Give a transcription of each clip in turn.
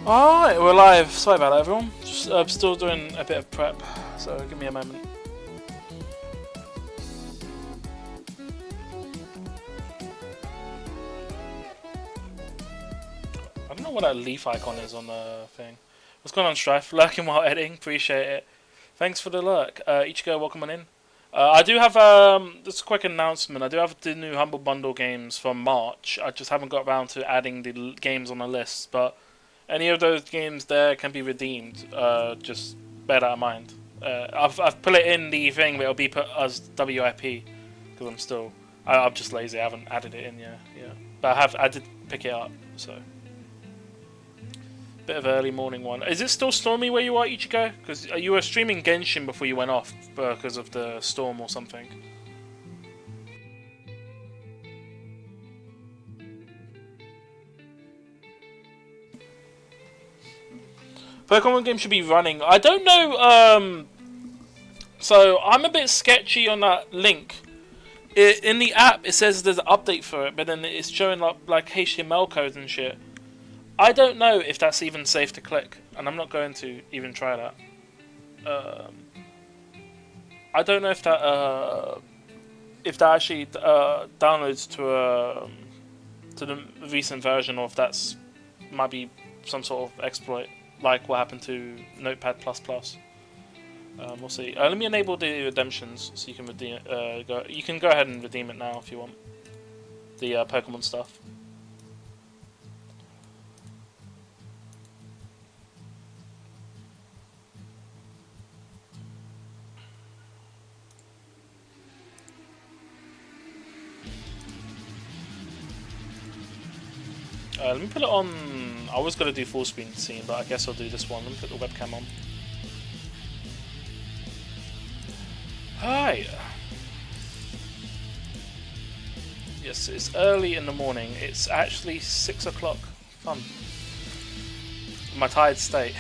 Alright, we're live. Sorry about that, everyone. Just still doing a bit of prep, so give me a moment. I don't know what that leaf icon is on the thing. What's going on, Strife? Lurking while editing, appreciate it. Thanks for the lurk. Ichigo, welcome on in. I do have just a quick announcement. I do have the new Humble Bundle games from March. I just haven't got around to adding the games on the list, but any of those games there can be redeemed. Just bear that in mind. I've put it in the thing, but it'll be put as WIP because I'm just lazy. I haven't added it in yet. Yeah, but I did pick it up. So bit of early morning one. Is it still stormy where you are, Ichigo? Because you were streaming Genshin before you went off because of the storm or something. Pokemon game should be running. I don't know. So I'm a bit sketchy on that link. In the app, it says there's an update for it, but then it's showing up like HTML codes and shit. I don't know if that's even safe to click, and I'm not going to even try that. I don't know if that actually downloads to the recent version, or if that's might be some sort of exploit, like what happened to Notepad++. We'll see. Let me enable the redemptions so you can redeem. You can go ahead and redeem it now if you want. The Pokemon stuff. Let me put it on. I was gonna do full screen scene, but I guess I'll do this one. Let me put the webcam on. Hi. Yes, it's early in the morning. It's actually 6 o'clock. Fun. My tired state.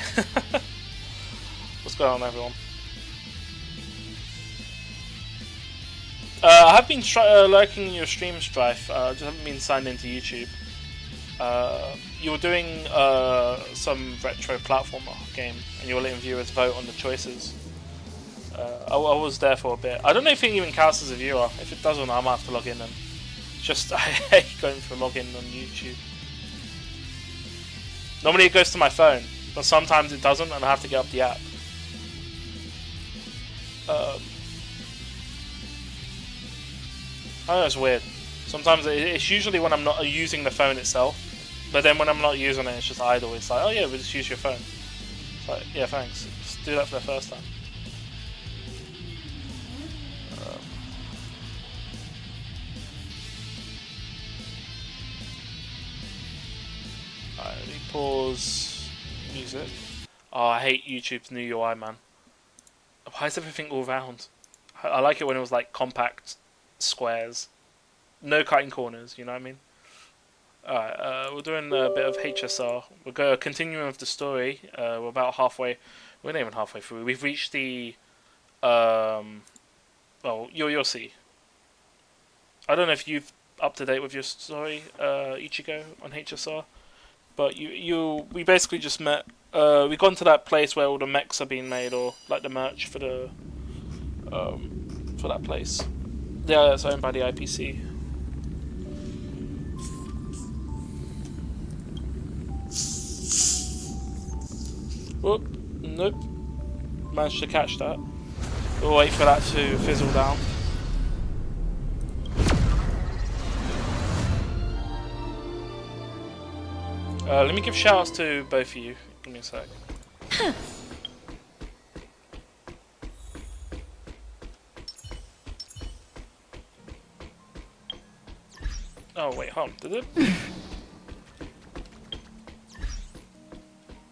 What's going on, everyone? I have been lurking in your stream, Strife. I just haven't been signed into YouTube. You were doing some retro platformer game, and you were letting viewers vote on the choices. I was there for a bit. I don't know if it even counts as a viewer. If it doesn't, I might have to log in. And just I hate going for login on YouTube. Normally it goes to my phone, but sometimes it doesn't, and I have to get up the app. I know it's weird. Sometimes it's usually when I'm not using the phone itself, but then when I'm not using it, it's just idle. It's like, oh yeah, we'll just use your phone. It's like, yeah, thanks. Just do that for the first time. Alright, let me pause music. Oh, I hate YouTube's new UI, man. Why is everything all round? I like it when it was like compact squares. No cutting corners, you know what I mean? Alright, we're doing a bit of HSR. We're going continuing with the story. We're about halfway. We're not even halfway through. We've reached the. Well, you'll see. I don't know if you've up to date with your story, Ichigo, on HSR, but we basically just met. We've gone to that place where all the mechs are being made, or like the merch for the for that place. Yeah, it's owned by the IPC. Whoop, nope. Managed to catch that. We'll wait for that to fizzle down. Let me give shoutouts to both of you. Give me a sec. Oh wait, hold on. Did it?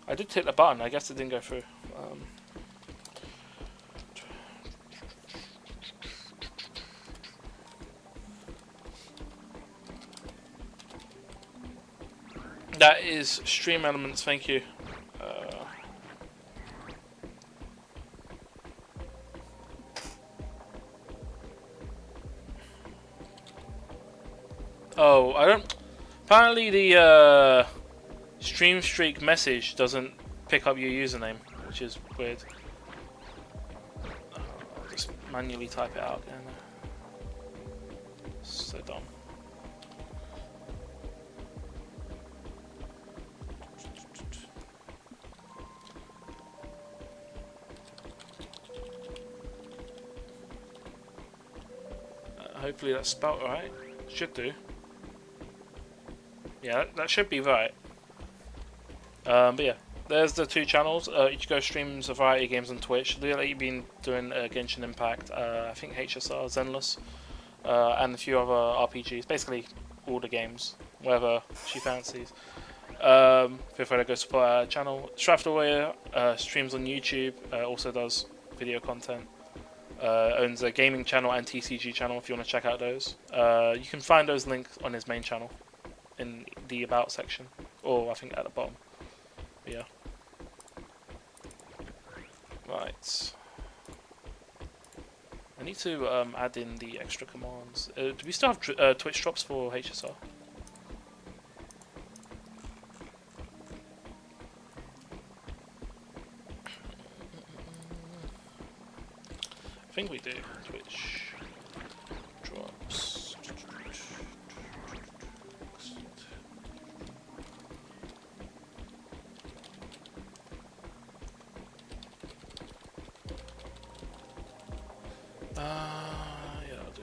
I did hit the button. I guess it didn't go through. That is Stream Elements. Thank you. Oh, I don't. Apparently the Stream streak message doesn't pick up your username, which is weird. I'll just manually type it out again. So dumb. Hopefully that's spelt right. Should do. Yeah, that should be right. But yeah, there's the two channels. Ichigo streams a variety of games on Twitch. Lately, you've been doing Genshin Impact, I think HSR, Zenless, and a few other RPGs. Basically, all the games, whatever she fancies. Feel free to go support our channel. Straftaway streams on YouTube, also does video content. Owns a gaming channel and TCG channel if you want to check out those. You can find those links on his main channel in the About section, or I think at the bottom. But yeah. Right. I need to add in the extra commands. Do we still have Twitch drops for HSR? I think we do. Twitch drops. Yeah, I'll do.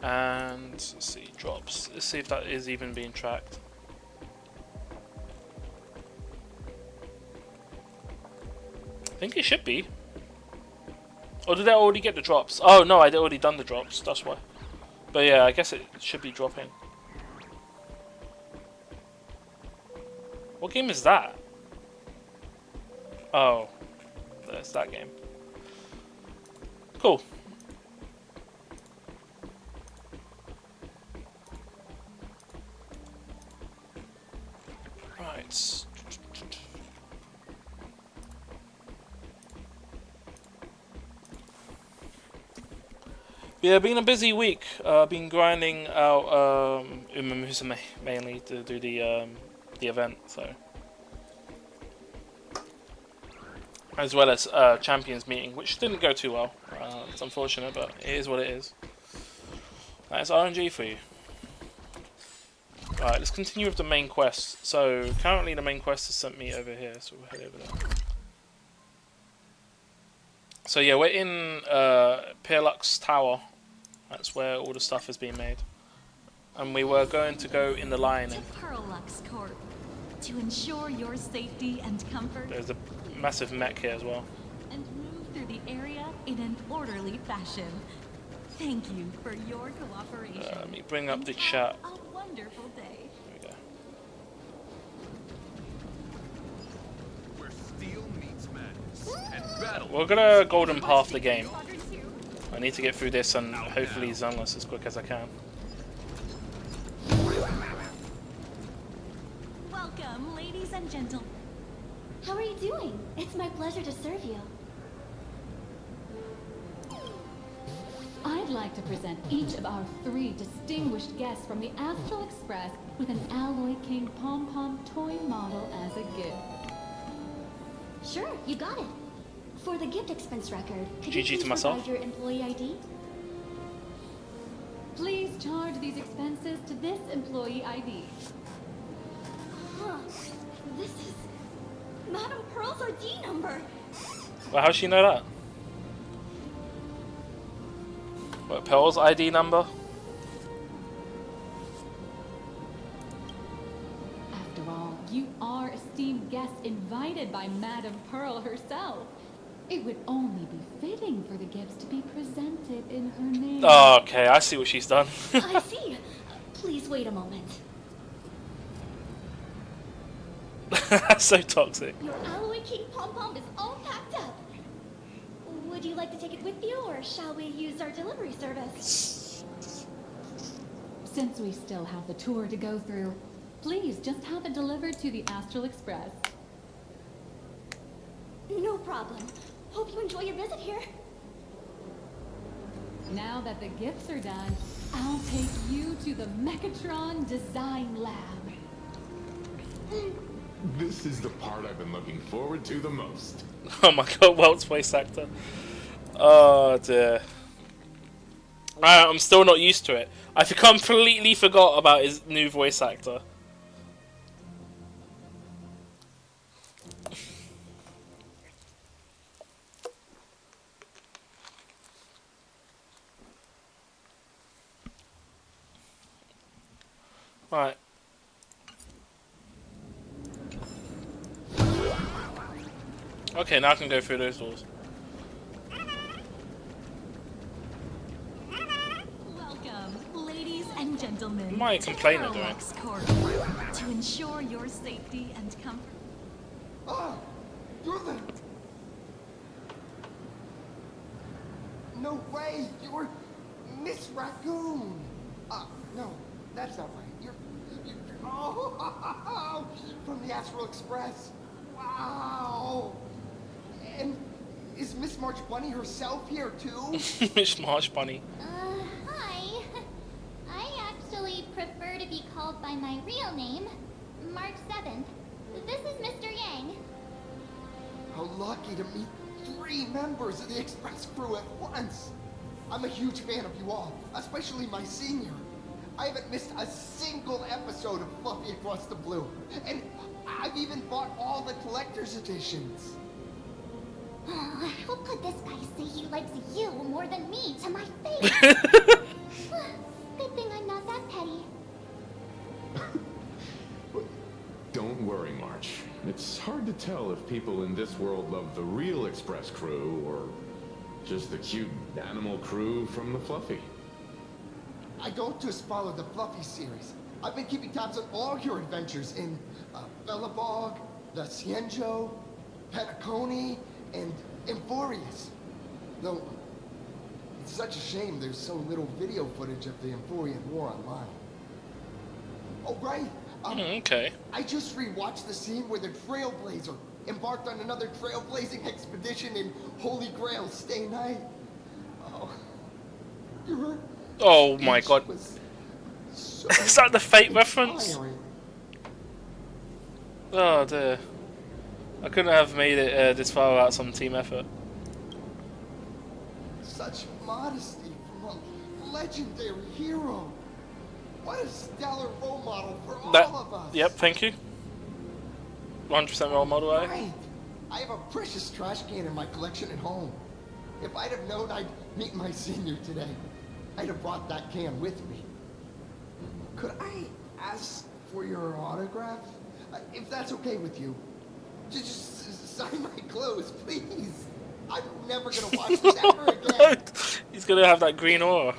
And let's see, drops. Let's see if that is even being tracked. I think it should be. Or did I already get the drops? Oh no, I'd already done the drops, that's why. But yeah, I guess it should be dropping. What game is that? Oh, there's that game. Cool. Right. Yeah, been a busy week. Been grinding out Uma Musume mainly to do the event, so as well as Champions meeting, which didn't go too well. It's unfortunate, but it is what it is. That's RNG for you. Alright, let's continue with the main quest. So currently the main quest has sent me over here, so we'll head over there. So yeah, we're in Pearlux Tower. That's where all the stuff is being made. And we were going to go in the line. To Pearlux Corp. To ensure your safety and comfort. There's a massive mech here as well. And move through the area in an orderly fashion. Thank you for your cooperation. Let me bring up the chat. A wonderful day. There we go. Where steel meets madness and battle. We're gonna golden path the game. I need to get through this and hopefully Zenless as quick as I can. Welcome, ladies and gentlemen. How are you doing? It's my pleasure to serve you. I'd like to present each of our 3 distinguished guests from the Astral Express with an Alloy King Pom Pom toy model as a gift. Sure, you got it. For the gift expense record, could GG you please to myself. provide your employee ID? Please charge these expenses to this employee ID. Huh. This is Madame Pearl's ID number. Well, how'd she know that? What, Pearl's ID number? After all, you are esteemed guests invited by Madame Pearl herself. It would only be fitting for the gifts to be presented in her name. Oh, okay, I see what she's done. I see. Please wait a moment. That's so toxic. Your Alloy King Pom Pom is all packed up. Would you like to take it with you, or shall we use our delivery service? Since we still have the tour to go through, please just have it delivered to the Astral Express. No problem. Hope you enjoy your visit here. Now that the gifts are done, I'll take you to the Mechatron Design Lab. This is the part I've been looking forward to the most. Oh my god, Walt's voice actor. Oh dear. I'm still not used to it. I completely forgot about his new voice actor. Right. Okay, now I can go through those doors. Welcome, ladies and gentlemen, Why are you to complaining, doing? Parallax Corridor. To ensure your safety and comfort. Ah, you're the... No way, you're Miss Raccoon. No, that's not right. You're oh, from the Astral Express. Wow. And is Miss March Bunny herself here too? Miss March Bunny. Hi. I actually prefer to be called by my real name, March 7th. This is Mr. Yang. How lucky to meet 3 members of the Express crew at once. I'm a huge fan of you all, especially my senior. I haven't missed a single episode of Fluffy Across the Blue. And I've even bought all the collector's editions. Oh, how could this guy say he likes you more than me to my face? Good thing I'm not that petty. Don't worry, March. It's hard to tell if people in this world love the real Express crew or just the cute animal crew from the Fluffy. I don't just follow the Fluffy series. I've been keeping tabs on all your adventures in Bellabog, the Cienjo, Petaconi, and Emporius. Though, it's such a shame there's so little video footage of the Emporian War online. Oh, right. Okay. I just rewatched the scene where the Trailblazer embarked on another trailblazing expedition in Holy Grail Stay Night. Oh, your Oh my speech god. was so Is that the Fate reference? inspiring. Oh dear. I couldn't have made it this far without some team effort. Such modesty from a legendary hero. What a stellar role model for all of us. Yep, thank you. 100% role model, eh? Right. I have a precious trash can in my collection at home. If I'd have known I'd meet my senior today, I'd have brought that can with me. Could I ask for your autograph? If that's okay with you. Just sign my clothes, please. I'm never gonna watch this ever again. He's gonna have that green aura.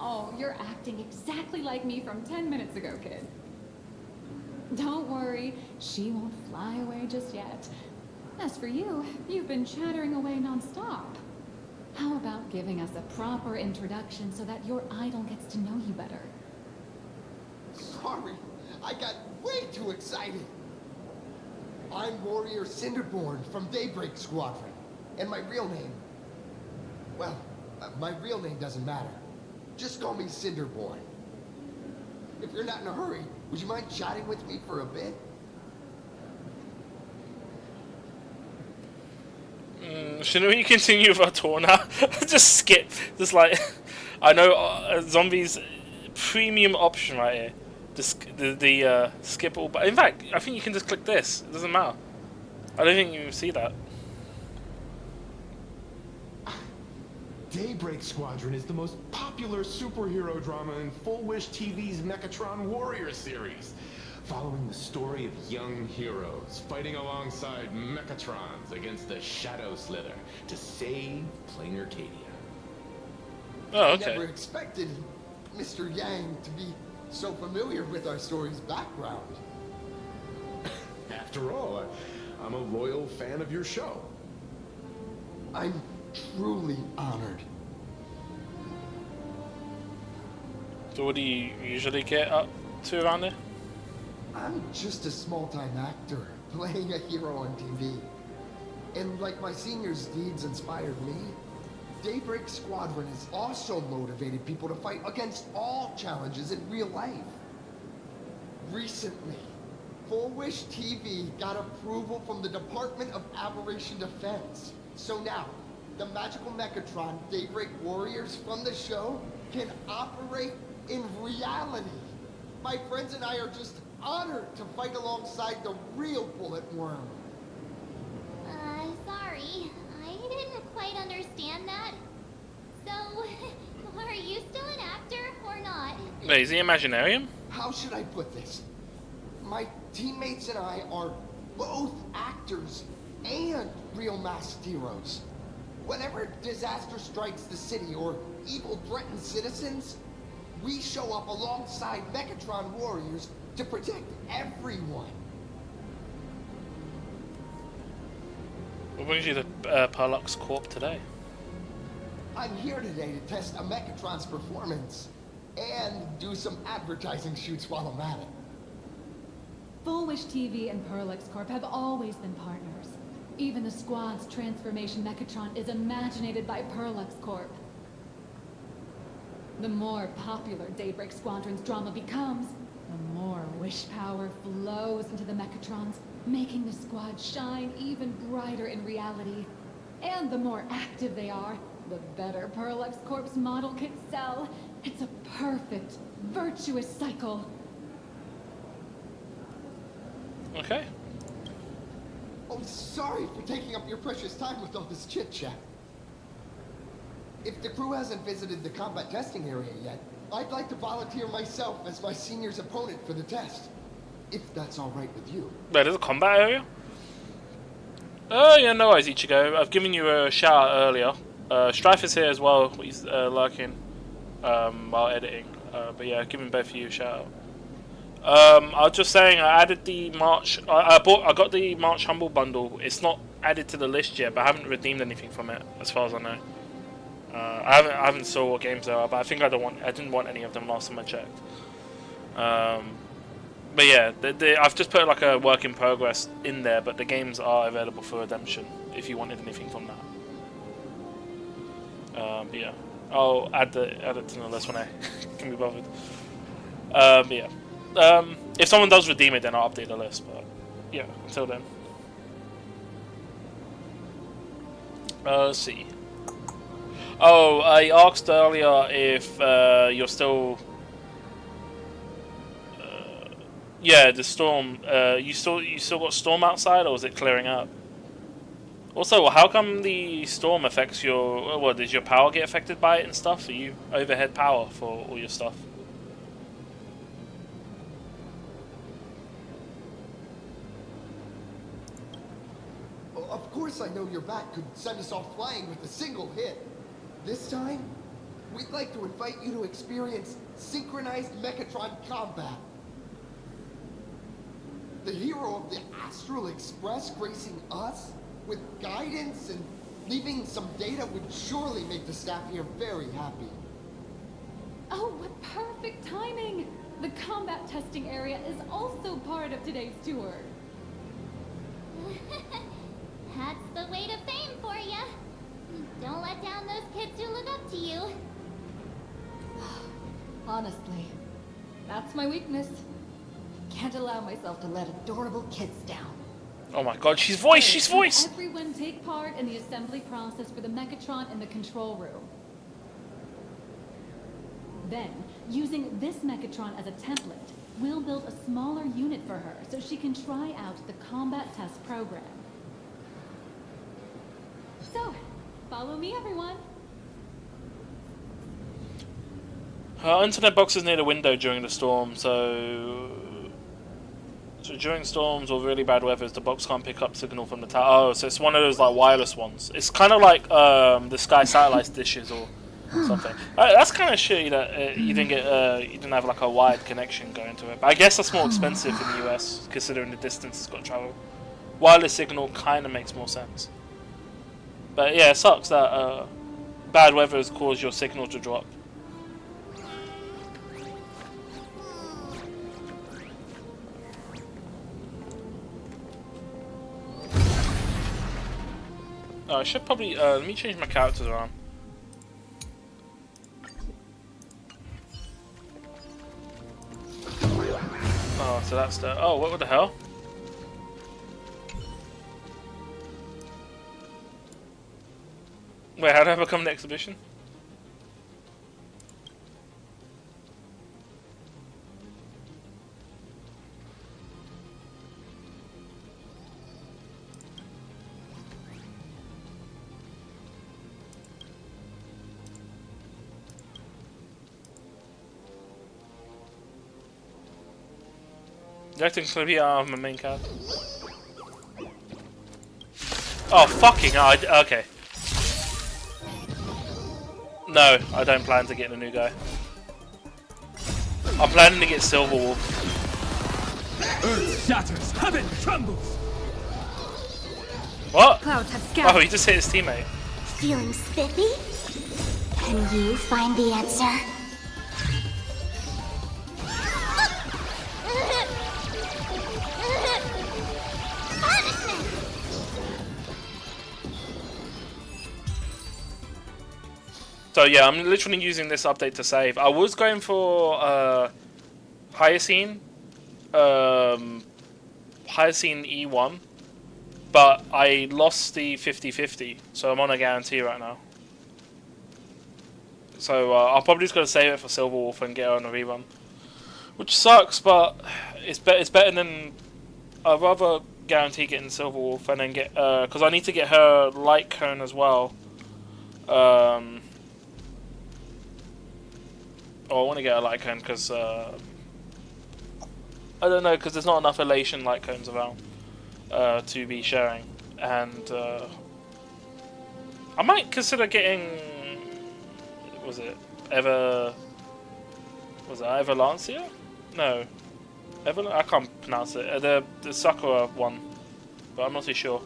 Oh, you're acting exactly like me from 10 minutes ago, kid. Don't worry, she won't fly away just yet. As for you, you've been chattering away nonstop. How about giving us a proper introduction so that your idol gets to know you better? Sorry, I got way too excited. I'm Warrior Cinderborn from Daybreak Squadron. And my real name... Well, my real name doesn't matter. Just call me Cinderborn. If you're not in a hurry, would you mind chatting with me for a bit? Shouldn't we continue with our tour now? Just skip. Just like... I know Zombies premium option right here. The skip all... But in fact, I think you can just click this. It doesn't matter. I don't think you see that. Daybreak Squadron is the most popular superhero drama in Full Wish TV's Mechatron Warrior series, following the story of young heroes fighting alongside Mechatrons against the Shadow Slither to save Plain Arcadia. Oh, I okay. never expected Mr. Yang to be so familiar with our story's background. After all, I'm a loyal fan of your show. I'm truly honored. So what do you usually get up to around here? I'm just a small-time actor playing a hero on TV. And like my senior's deeds inspired me, Daybreak Squadron has also motivated people to fight against all challenges in real life. Recently, Full Wish TV got approval from the Department of Aberration Defense. So now, the magical Mechatron Daybreak Warriors from the show can operate in reality. My friends and I are just honored to fight alongside the real Bullet Worm. Sorry. I didn't quite understand that. So, are you still an actor or not? Wait, is he Imaginarium? How should I put this? My teammates and I are both actors and real masked heroes. Whenever disaster strikes the city or evil threatens citizens, we show up alongside Mechatron warriors to protect everyone. What brings you to Perlux Corp today? I'm here today to test a Mechatron's performance and do some advertising shoots while I'm at it. Full Wish TV and Perlix Corp have always been partners. Even the squad's transformation Mechatron is imaginated by Perlux Corp. The more popular Daybreak Squadron's drama becomes, the more wish power flows into the Mechatrons, making the squad shine even brighter in reality. And the more active they are, the better Perlux Corp's model kits sell. It's a perfect, virtuous cycle. Okay. Oh, sorry for taking up your precious time with all this chit-chat. If the crew hasn't visited the combat testing area yet, I'd like to volunteer myself as my senior's opponent for the test. If that's all right with you. Wait, there's a combat area? Oh, yeah, no worries, Ichigo. I've given you a shout out earlier. Strife is here as well. He's lurking while editing. But yeah, giving both of you a shout out. I was just saying, I added the March. I got the March Humble bundle. It's not added to the list yet, but I haven't redeemed anything from it, as far as I know. I haven't saw what games there are, but I think I didn't want any of them last time I checked. But yeah, I've just put like a work in progress in there, but the games are available for redemption if you wanted anything from that. But yeah, I'll add it to the list when I can be bothered. But yeah. If someone does redeem it, then I'll update the list, but yeah, until then. Let's see. Oh, I asked earlier if you're still... yeah, the storm, you still got storm outside, or is it clearing up? Also, how come the storm affects your... What, does your power get affected by it and stuff? Are you overhead power for all your stuff? Of course I know your bat could send us all flying with a single hit. This time, we'd like to invite you to experience synchronized Mechatron combat. The hero of the Astral Express gracing us with guidance and leaving some data would surely make the staff here very happy. Oh, what perfect timing! The combat testing area is also part of today's tour. That's the way to fame for ya. Don't let down those kids who look up to you. Honestly, that's my weakness. Can't allow myself to let adorable kids down. Oh my god, she's voice! Everyone take part in the assembly process for the Mechatron in the control room. Then, using this Mechatron as a template, we'll build a smaller unit for her so she can try out the combat test program. So, follow me, everyone. Her internet box is near the window during the storm, so during storms or really bad weather, the box can't pick up signal from the tower. Oh, so it's one of those like wireless ones. It's kind of like the Sky satellite dishes or something. That's kind of shitty that you didn't have like a wired connection going to it. But I guess that's more expensive in the US considering the distance it's got to travel. Wireless signal kind of makes more sense. But yeah, it sucks that bad weather has caused your signal to drop. I should probably let me change my characters around. So that's the... Oh, what the hell? Wait, how did I become the exhibition? Everything's gonna be my main card. Oh, fucking hell, okay. No, I don't plan to get a new guy. I'm planning to get Silverwolf. Earth shatters, heaven trembles. What? Clouds have scattered. Oh, he just hit his teammate. Feeling spiffy? Can you find the answer? So yeah, I'm literally using this update to save. I was going for Hyacine E1, but I lost the 50-50, so I'm on a guarantee right now. So I'll probably just gotta save it for Silverwolf and get her on a rerun, which sucks, but it's better than I'd rather guarantee getting Silverwolf and then get because I need to get her Light Cone as well. Oh, I want to get a light cone because I don't know, because there's not enough elation light cones around to be sharing, and I might consider getting. Was it Everlancia? No, I can't pronounce it. The Sakura one, but I'm not too sure.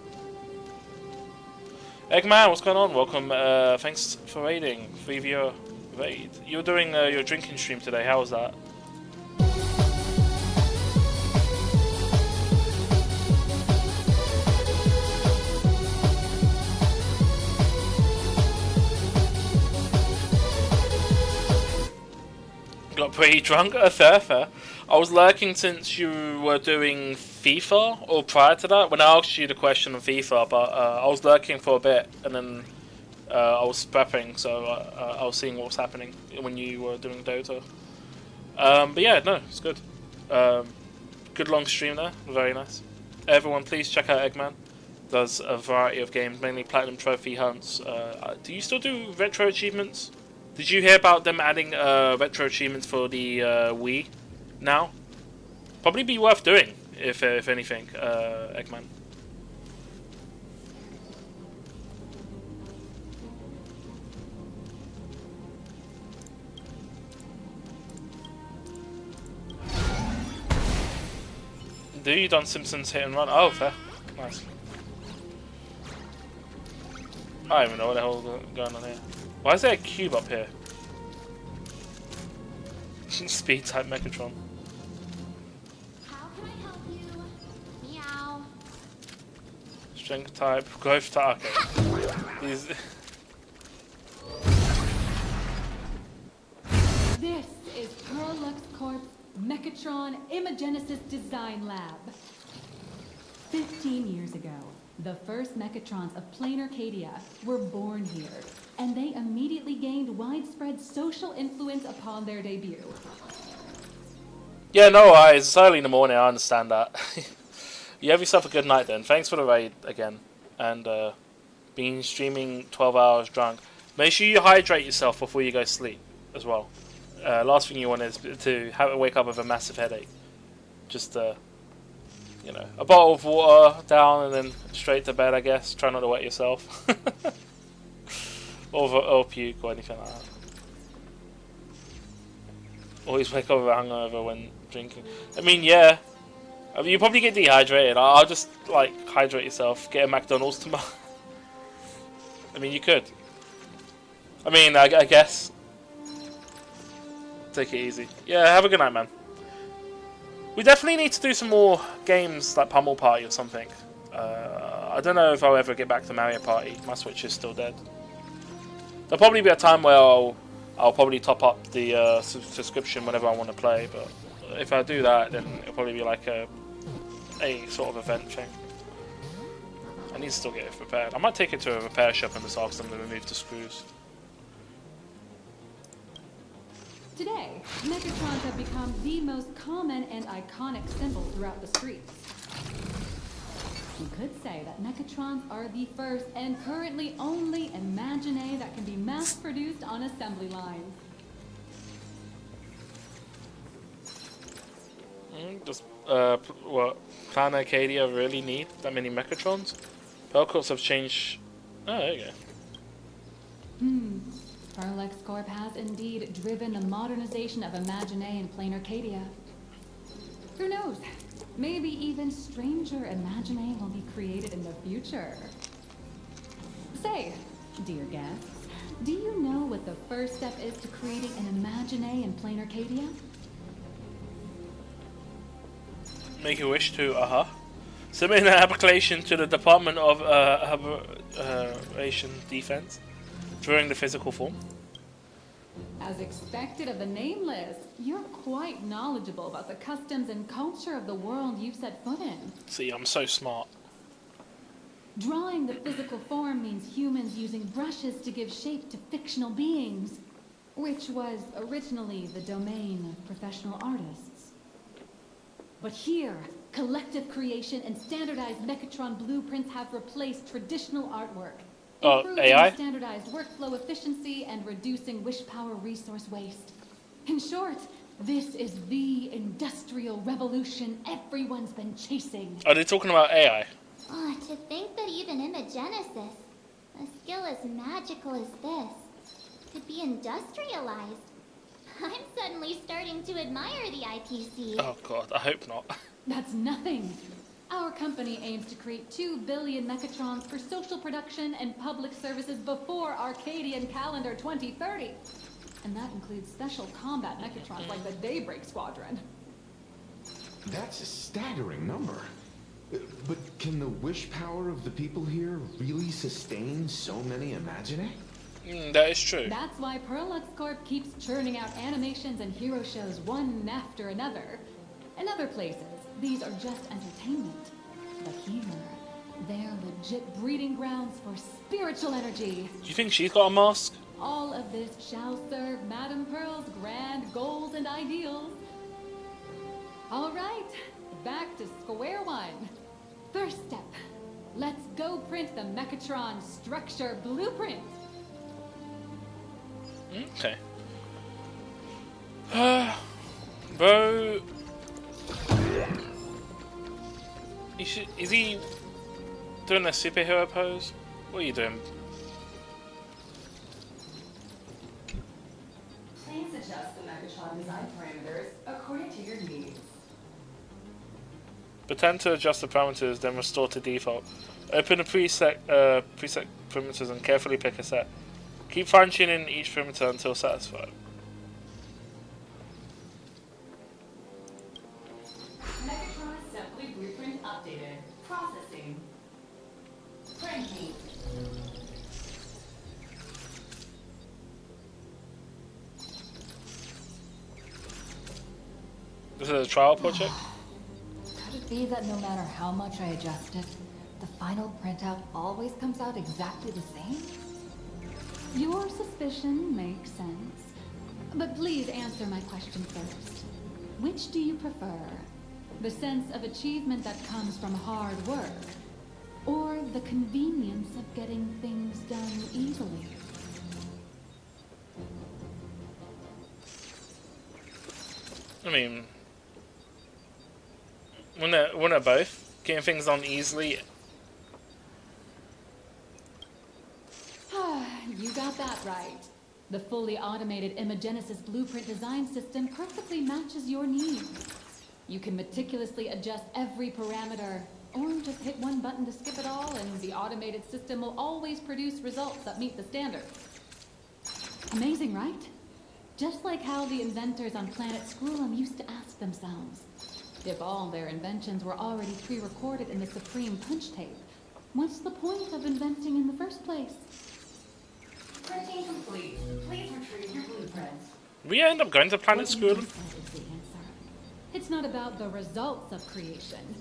Eggman, what's going on? Welcome. Thanks for raiding. Free viewer. Raid. You're doing your drinking stream today. How was that? Got pretty drunk? Fair. I was lurking since you were doing FIFA, or prior to that, when I asked you the question on FIFA, but I was lurking for a bit, and then I was prepping, so I was seeing what was happening when you were doing Dota. But yeah, no, it's good. Good long stream there, very nice. Everyone, please check out Eggman. Does a variety of games, mainly Platinum Trophy hunts. Do you still do retro achievements? Did you hear about them adding retro achievements for the Wii now? Probably be worth doing, if anything, Eggman. Do you done Simpsons Hit and Run? Oh, fair. Nice. I don't even know what the hell is going on here. Why is there a cube up here? Speed type Megatron. How can I help you? Meow. Strength type, growth type. Okay. These. This is Perlux Corp's Mechatron Imagenesis Design Lab. 15 years ago, the first Mechatrons of Plain Arcadia were born here, and they immediately gained widespread social influence upon their debut. Yeah, no, it's early in the morning, I understand that. You have yourself a good night then. Thanks for the raid again. And been streaming 12 hours drunk. Make sure you hydrate yourself before you go to sleep as well. Last thing you want is to wake up with a massive headache. Just, you know, a bottle of water down and then straight to bed, I guess. Try not to wet yourself. or puke or anything like that. Always wake up with a hangover when drinking. I mean, yeah. I mean, you probably get dehydrated. I'll just, like, hydrate yourself. Get a McDonald's tomorrow. I mean, you could. I mean, I guess. Take it easy. Yeah, have a good night, man. We definitely need to do some more games like Pummel Party or something. I don't know if I'll ever get back to Mario Party. My Switch is still dead. There'll probably be a time where I'll probably top up the subscription whenever I want to play, but if I do that, then it'll probably be like a sort of event thing. I need to still get it repaired. I might take it to a repair shop and just ask them to remove the screws. Today, Mechatrons have become the most common and iconic symbol throughout the streets. You could say that Mechatrons are the first and currently only Imagine that can be mass-produced on assembly lines. Does what Clan Arcadia really need that many Mechatrons? Pearl Corps have changed. Oh, there you go. Pearl Corp has indeed driven the modernization of Imagine in plain Arcadia. Who knows? Maybe even stranger Imagine will be created in the future. Say, dear guests, do you know what the first step is to creating an Imagine in plain Arcadia? Make a wish to, submit an application to the Department of Aberration Defense, drawing the physical form. As expected of the Nameless, you're quite knowledgeable about the customs and culture of the world you've set foot in. See, I'm so smart. Drawing the physical form means humans using brushes to give shape to fictional beings, which was originally the domain of professional artists. But here, collective creation and standardized Mechatron blueprints have replaced traditional artwork, improving AI? standardized workflow efficiency and reducing wish power resource waste. In short, this is the industrial revolution everyone's been chasing. Are they talking about AI? Oh, to think that even Imagenesis, a skill as magical as this, could be industrialized. I'm suddenly starting to admire the IPC. Oh god, I hope not. That's nothing. Our company aims to create 2 billion Mechatrons for social production and public services before Arcadian calendar 2030. And that includes special combat Mechatrons like the Daybreak Squadron. That's a staggering number. But can the wish power of the people here really sustain so many Imagine? That is true. That's why Pearl Corp keeps churning out animations and hero shows one after another. In other places, these are just entertainment. But here, they're legit breeding grounds for spiritual energy. Do you think she's got a mask? All of this shall serve Madame Pearl's grand goals and ideals. All right, back to square one. First step, let's go print the Mechatron structure blueprint. Okay. Bro. Is he doing a superhero pose? What are you doing? Please adjust the Megatron design parameters according to your needs. Pretend to adjust the parameters, then restore to default. Open the preset parameters and carefully pick a set. Keep fine-tuning each parameter until satisfied. Megatron assembly blueprint updated. Processing. Printing. This is a trial project? Could it be that no matter how much I adjust it, the final printout always comes out exactly the same? Your suspicion makes sense. But please answer my question first. Which do you prefer? The sense of achievement that comes from hard work, or the convenience of getting things done easily? I mean, wouldn't it both? Getting things done easily. You got that right. The fully automated Imagenesis blueprint design system perfectly matches your needs. You can meticulously adjust every parameter, or just hit one button to skip it all, and the automated system will always produce results that meet the standards. Amazing, right? Just like how the inventors on planet Skrullum used to ask themselves, if all their inventions were already pre-recorded in the Supreme Punch Tape, what's the point of inventing in the first place? Printing complete. Please retrieve your blueprint. We end up going to Planet What you Skrullum. just said is the answer. It's not about the results of creation,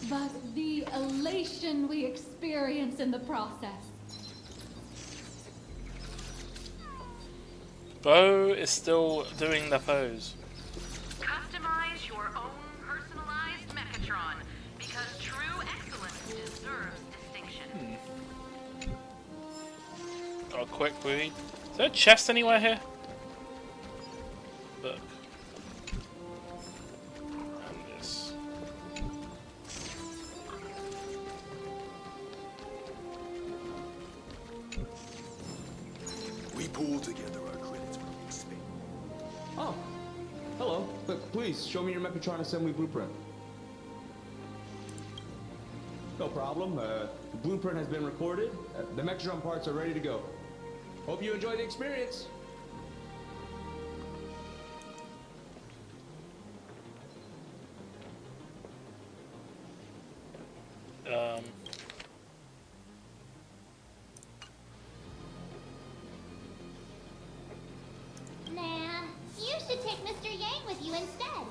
but the elation we experience in the process. Bo is still doing the pose. Customize your own personalized Mechatron, because true excellence deserves distinction. Got a quick read. Is there a chest anywhere here? Look. And this. We pull together our credits when we expand. Oh, hello. Look, please show me your Mechatron assembly blueprint. No problem. The blueprint has been recorded. The Mechatron parts are ready to go. Hope you enjoy the experience. Nah, you should take Mr. Yang with you instead.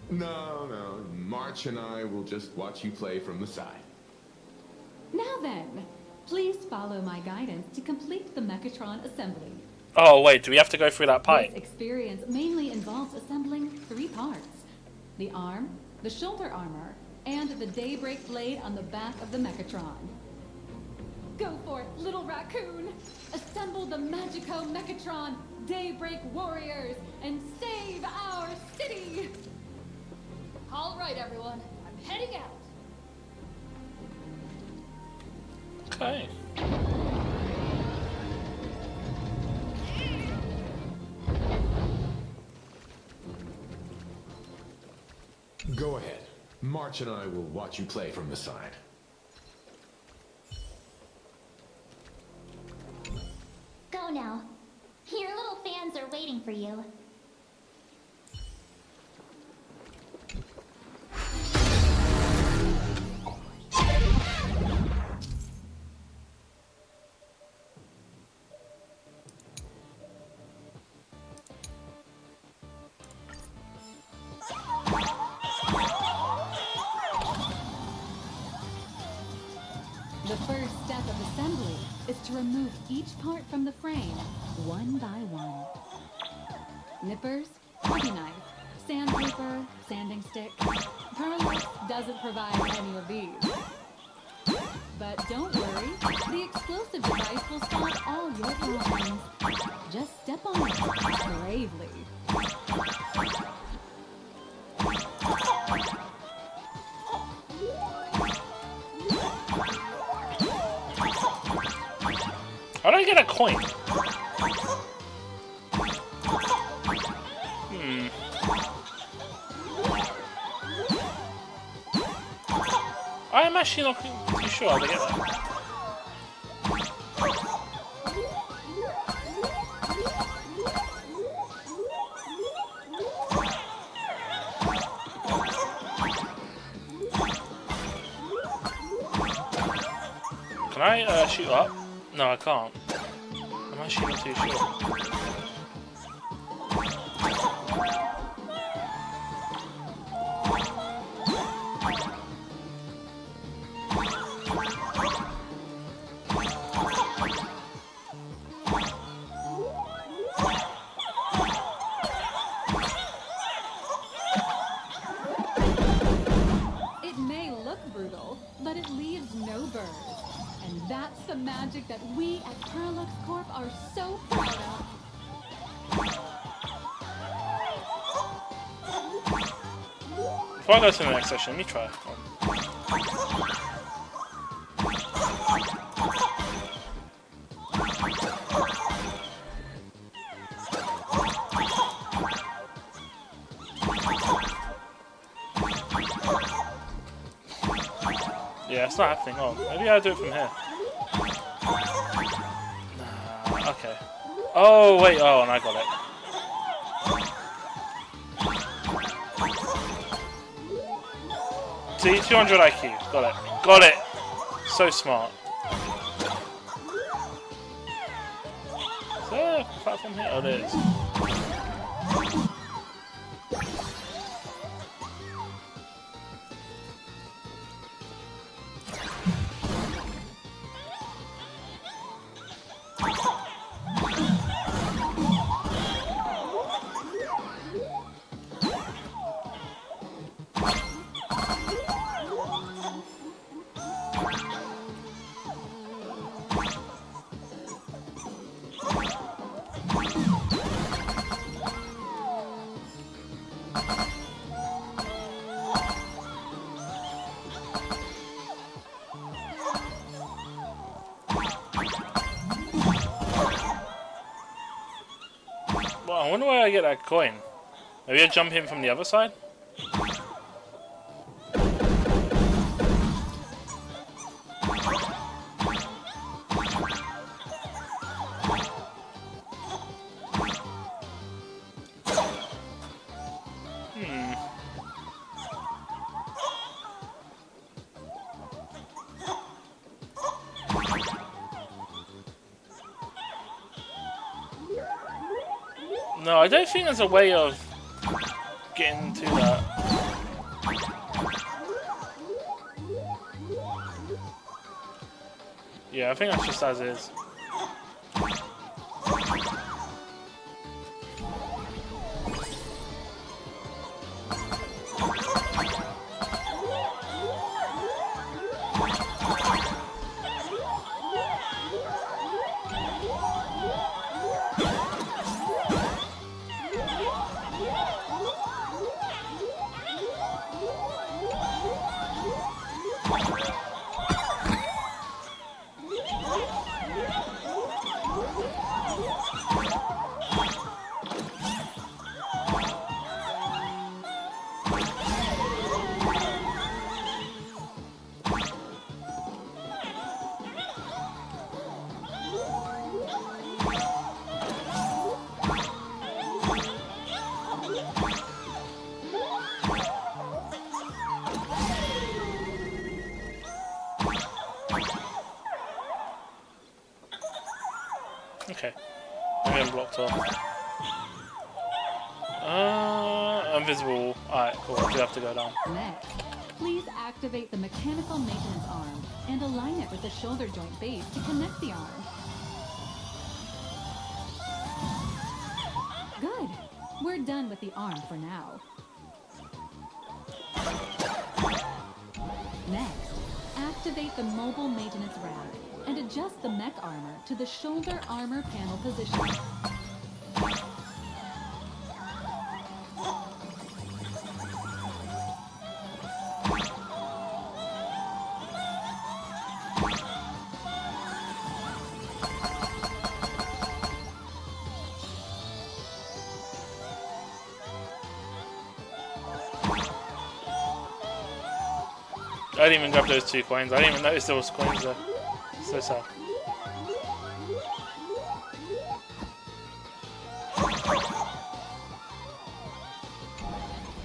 No, no. March and I will just watch you play from the side. Now then, please follow my guidance to complete the Mechatron assembly. Oh wait, do we have to go through that pipe? This experience mainly involves assembling 3 parts: the arm, the shoulder armor, and the Daybreak blade on the back of the Mechatron. Go for it, little raccoon! Assemble the Magico Mechatron Daybreak Warriors and save our city! All right, everyone. I'm heading out. Okay. Go ahead. March and I will watch you play from the side. Go now. Your little fans are waiting for you. The first step of assembly is to remove each part from the frame, one by one. Nippers, hobby knife, sandpaper, sanding stick. Perlux doesn't provide any of these. But don't worry, the explosive device will stop all your problems. Just step on it bravely. How do I get a coin? I'm actually not too sure how to get that. Can I shoot up? No, I can't. I'm actually not too sure. It may look brutal, but it leaves no burrs. And that's the magic that we at Perlux Corp are so proud of. Before I go to the next session, let me try. Yeah, it's not happening. Oh, maybe I'll do it from here. Nah, okay. Oh, wait. Oh, and I got it. See, 200 IQ. Got it. Got it. So smart. Is there a platform here? Oh, there it is. Well, I wonder where I get that coin. Maybe I jump in from the other side? No, I don't think there's a way of getting to that. Yeah, I think that's just as is. Okay. Maybe I'm blocked off. Invisible. Alright, cool. I do have to go down. Next, please activate the mechanical maintenance arm and align it with the shoulder joint base to connect the arm. Good. We're done with the arm for now. Next, activate the mobile maintenance rack and adjust the mech armor to the shoulder armor panel position. I didn't even grab those 2 coins. I didn't even notice there was coins there. So sad.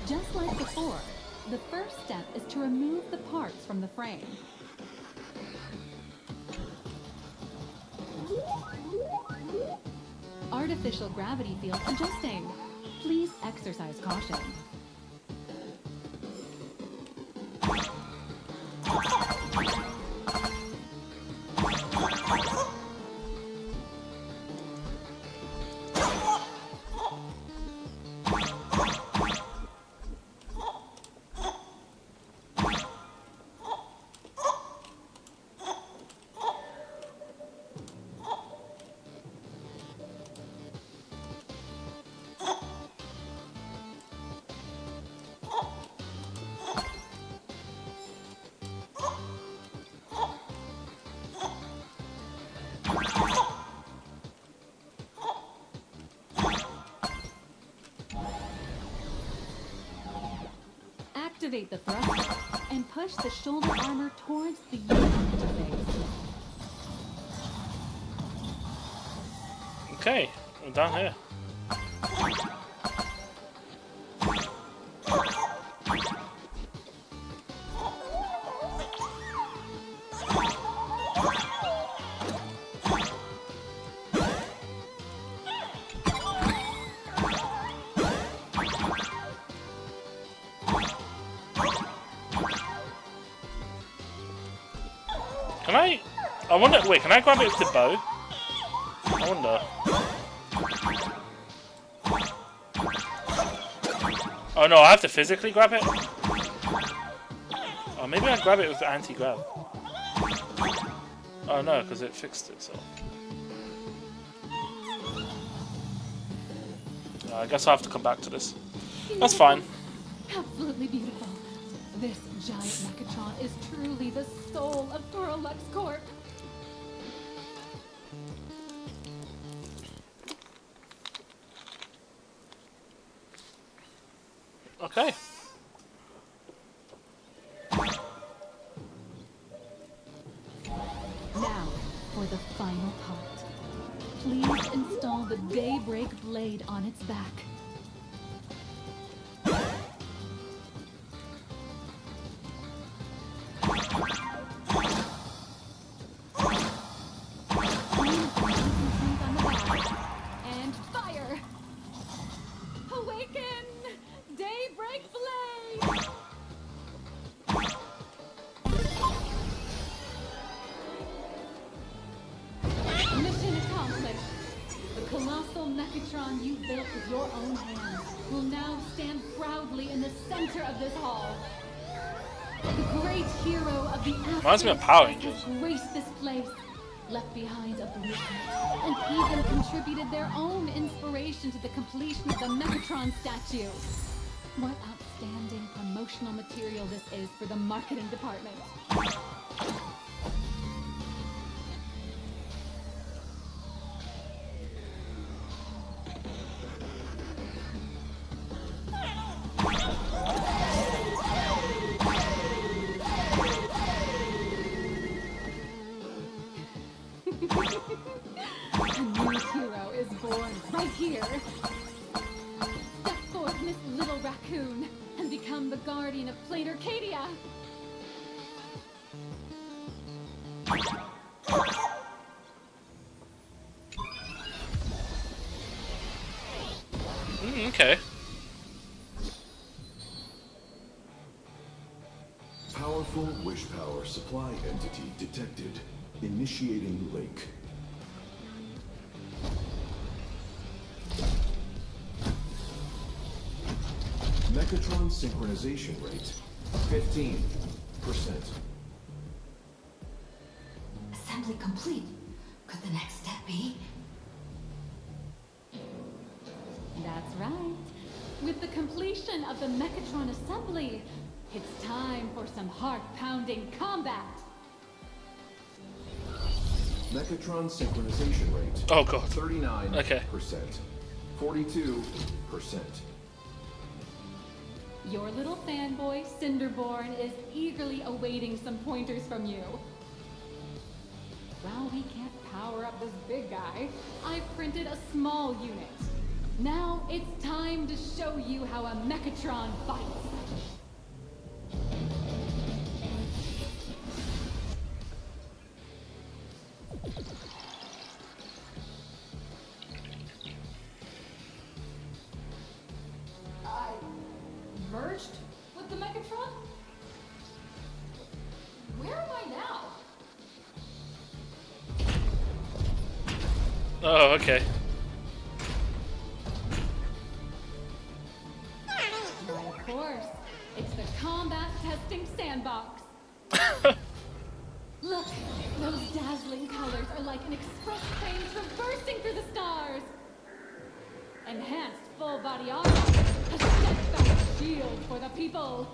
Just like before, the first step is to remove the parts from the frame. Artificial gravity field adjusting. Please exercise caution. Activate the thruster and push the shoulder armor towards the unit interface. Okay, we're down here. Can I wonder, wait, can I grab it with the bow? I wonder. Oh no, I have to physically grab it? Oh, maybe I grab it with the anti-grab. Oh no, because it fixed itself. I guess I'll have to come back to this. That's fine. Absolutely beautiful. This giant Mechatron is truly the soul of Duralux Corp. Okay. Now, for the final part. Please install the Daybreak blade on its back. And fire! Awaken! Daybreak blade! Mission accomplished. The colossal Mechatron you built with your own hands will now stand proudly in the center of this hall. The great hero of the Reminds me of Power Rangers. has graced this place, left behind a blueprint, and even contributed their own inspiration to the completion of the Mechatron statue. What outstanding promotional material this is for the marketing department. A new hero is born right here. Step forth, Miss Little Raccoon, and become the guardian of Plate Arcadia. Okay. Powerful wish power supply entity detected. Initiating link. Mechatron synchronization rate 15%. Assembly complete. Could the next step be? That's right. With the completion of the Mechatron assembly, it's time for some heart-pounding combat. Mechatron synchronization rate. Oh god. 39%. Okay. 42%. Your little fanboy, Cinderborn, is eagerly awaiting some pointers from you. While we can't power up this big guy, I've printed a small unit. Now it's time to show you how a Mechatron fights. I merged with the Mechatron? Where am I now? Oh, okay. Why, of course. It's the combat testing sandbox. Look, those dazzling colors are like an express train traversing through the stars. Enhanced full body armor, a steadfast shield for the people.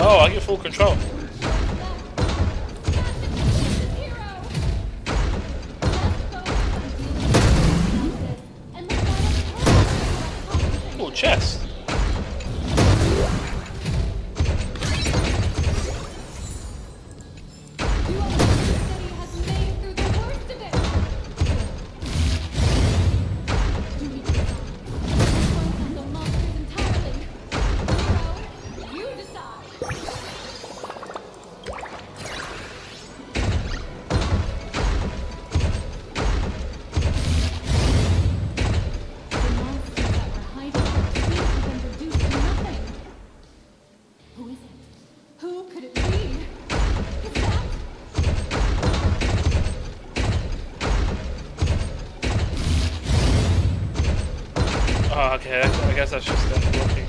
Oh, I get full control. Oh, chest. Who is it? Who could it be? It's that guess that's just them blocking.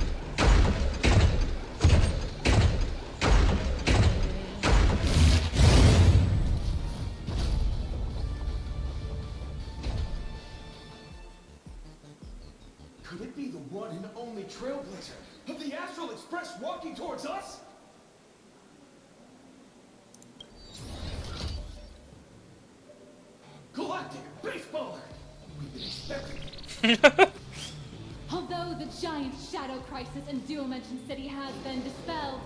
Could it be the one and only Trailblazer of the Astral Express walking towards us? Galactic Baseballer! We've been expecting. Although the giant shadow crisis in Dual Dimension City has been dispelled,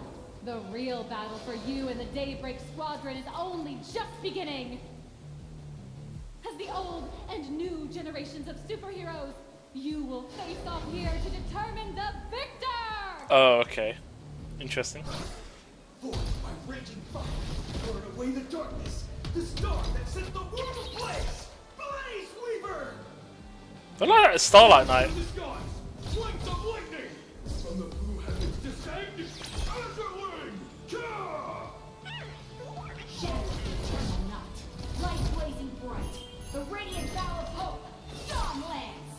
the real battle for you and the Daybreak Squadron is only just beginning. As the old and new generations of superheroes, you will face off here to determine the victor! Oh, okay. Interesting. Forged by raging fire, burn away the darkness, the star that sets the world ablaze! Blaze Weaver! I like that Starlight Knight. The skies, flanks of lightning! From the blue heavens descend, Azurling! Ka! Eternal night, light blazing bright, the radiant bow of hope, dawn lands!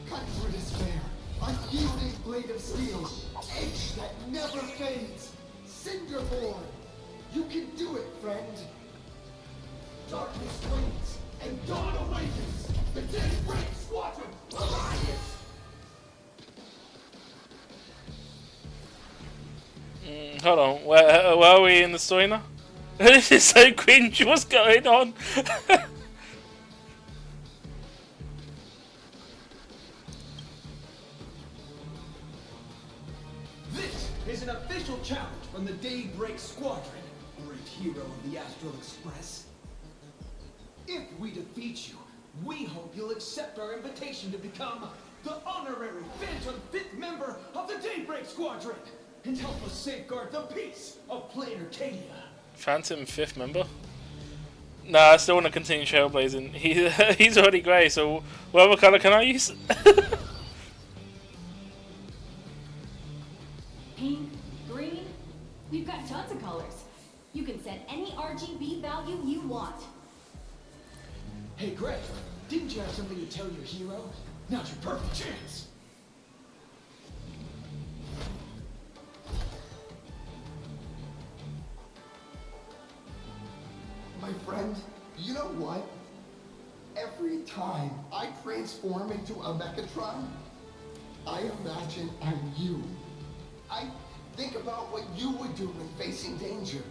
Cut through despair, unyielding blade of steel, edge that never fades, Cinderborn! You can do it, friend! Darkness wanes, and dawn awakens! The Daybreak Squadron, Alliance! Hold on, where are we in the story now? This is so cringe, what's going on? This is an official challenge from the Daybreak Squadron, great hero of the Astral Express. If we defeat you, we hope you'll accept our invitation to become the honorary Phantom 5th member of the Daybreak Squadron and help us safeguard the peace of Plain Arcadia. Phantom 5th member? Nah, I still want to continue trailblazing. He's already grey, so what other colour can I use? Pink, green, we've got tons of colors. You can set any RGB value you want. Hey Greg, didn't you have something to tell your hero? Now's your perfect chance. My friend, you know what? Every time I transform into a Mechatron, I imagine I'm you. I think about what you would do when facing danger.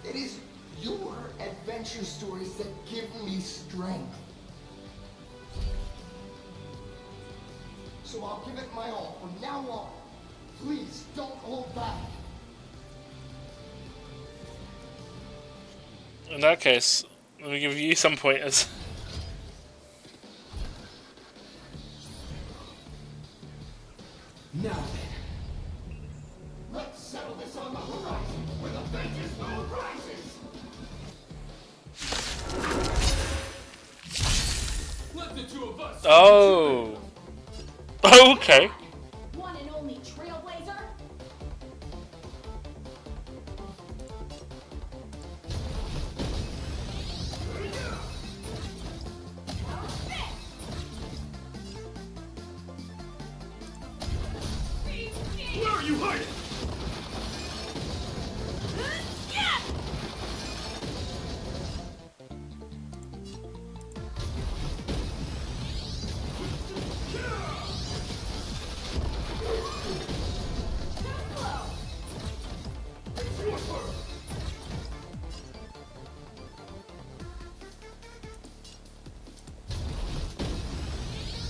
It is your adventure stories that give me strength. So I'll give it my all from now on. Please don't hold back. In that case, let me give you some pointers. Now then, let's settle this on the horizon, where the vengeance moon rises! Let the two of us... Oh. Okay. One and only Trailblazer? Where are you hiding?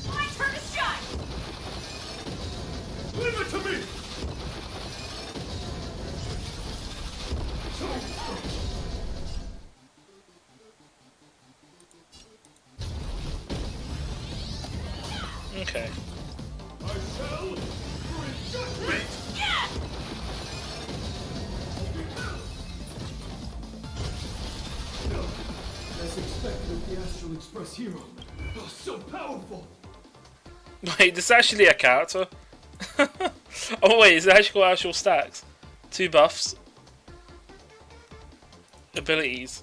My turn to shine! Leave it to me! Okay. I shall bring judgment! As expected of the Astral Express hero. Oh, so powerful! Wait, this is actually a character? Oh wait, is it actually got actual stacks? 2 buffs. Abilities.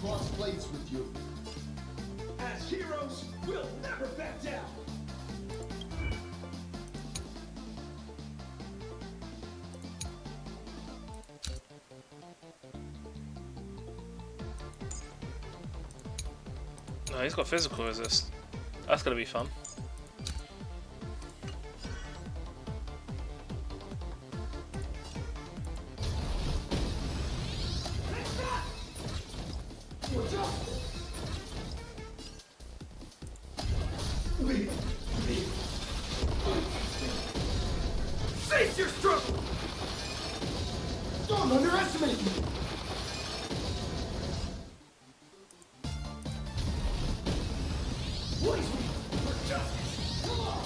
cross blades with you. As heroes, we'll never back down. No, he's got physical resist. That's gonna be fun. Cease your struggle! Don't underestimate me! Please me for justice! Come on!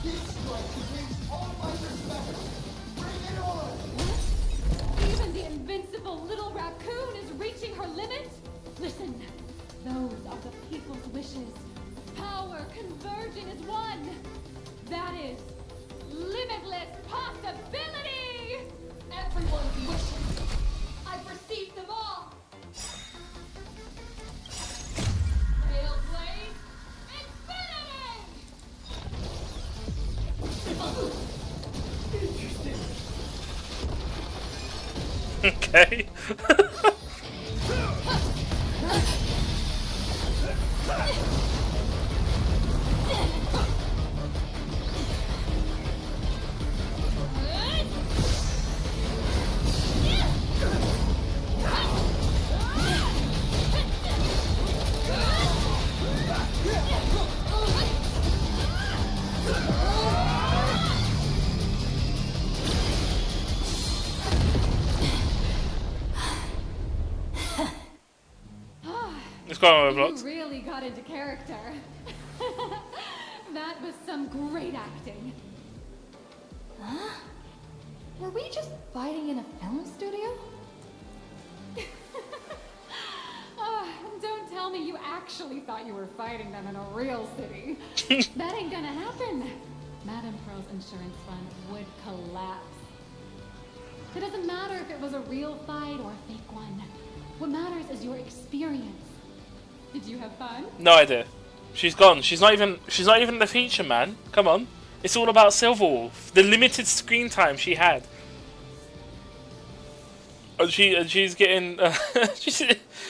This strike demands all my respect! Bring it on! Even the invincible little raccoon is reaching her limit? Listen, those are the people's wishes. Power converging as one. That is limitless possibility! Everyone's wishes. I've received them all. Rail blade, infinity! Okay. It's going on You Roblox. really got into character. That was some great acting. Huh? Were we just fighting in a film studio? Don't tell me you actually thought you were fighting them in a real city. That ain't gonna happen. Madame Pearl's insurance fund would collapse. It doesn't matter if it was a real fight or a fake one. What matters is your experience. Did you have fun? No idea. She's gone. She's not even in the feature, man. Come on. It's all about Silverwolf. The limited screen time she had. And she's getting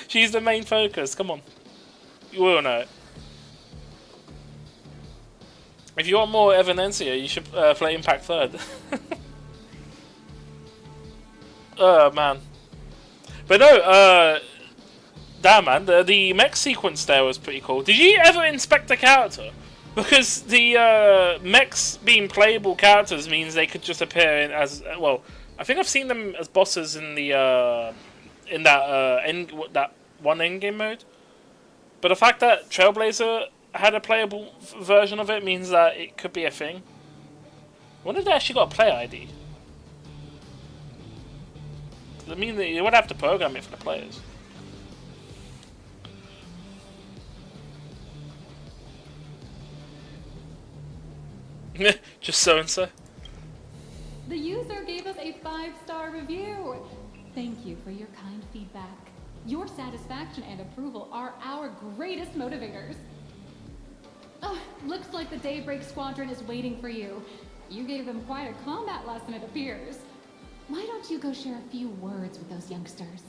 she's the main focus. Come on. You all know it. If you want more Evanencia, you should play Impact 3rd. Oh man. But no, damn man, the mech sequence there was pretty cool. Did you ever inspect the character? Because the mechs being playable characters means they could just appear in as well. I think I've seen them as bosses in the that one endgame mode. But the fact that Trailblazer had a playable version of it means that it could be a thing. I wonder if they actually got a play ID. I mean, you would have to program it for the players. Just so and so. The user gave us a 5-star review. Thank you for your kind feedback. Your satisfaction and approval are our greatest motivators. Looks like the Daybreak Squadron is waiting for you. You gave them quite a combat lesson, it appears. Why don't you go share a few words with those youngsters?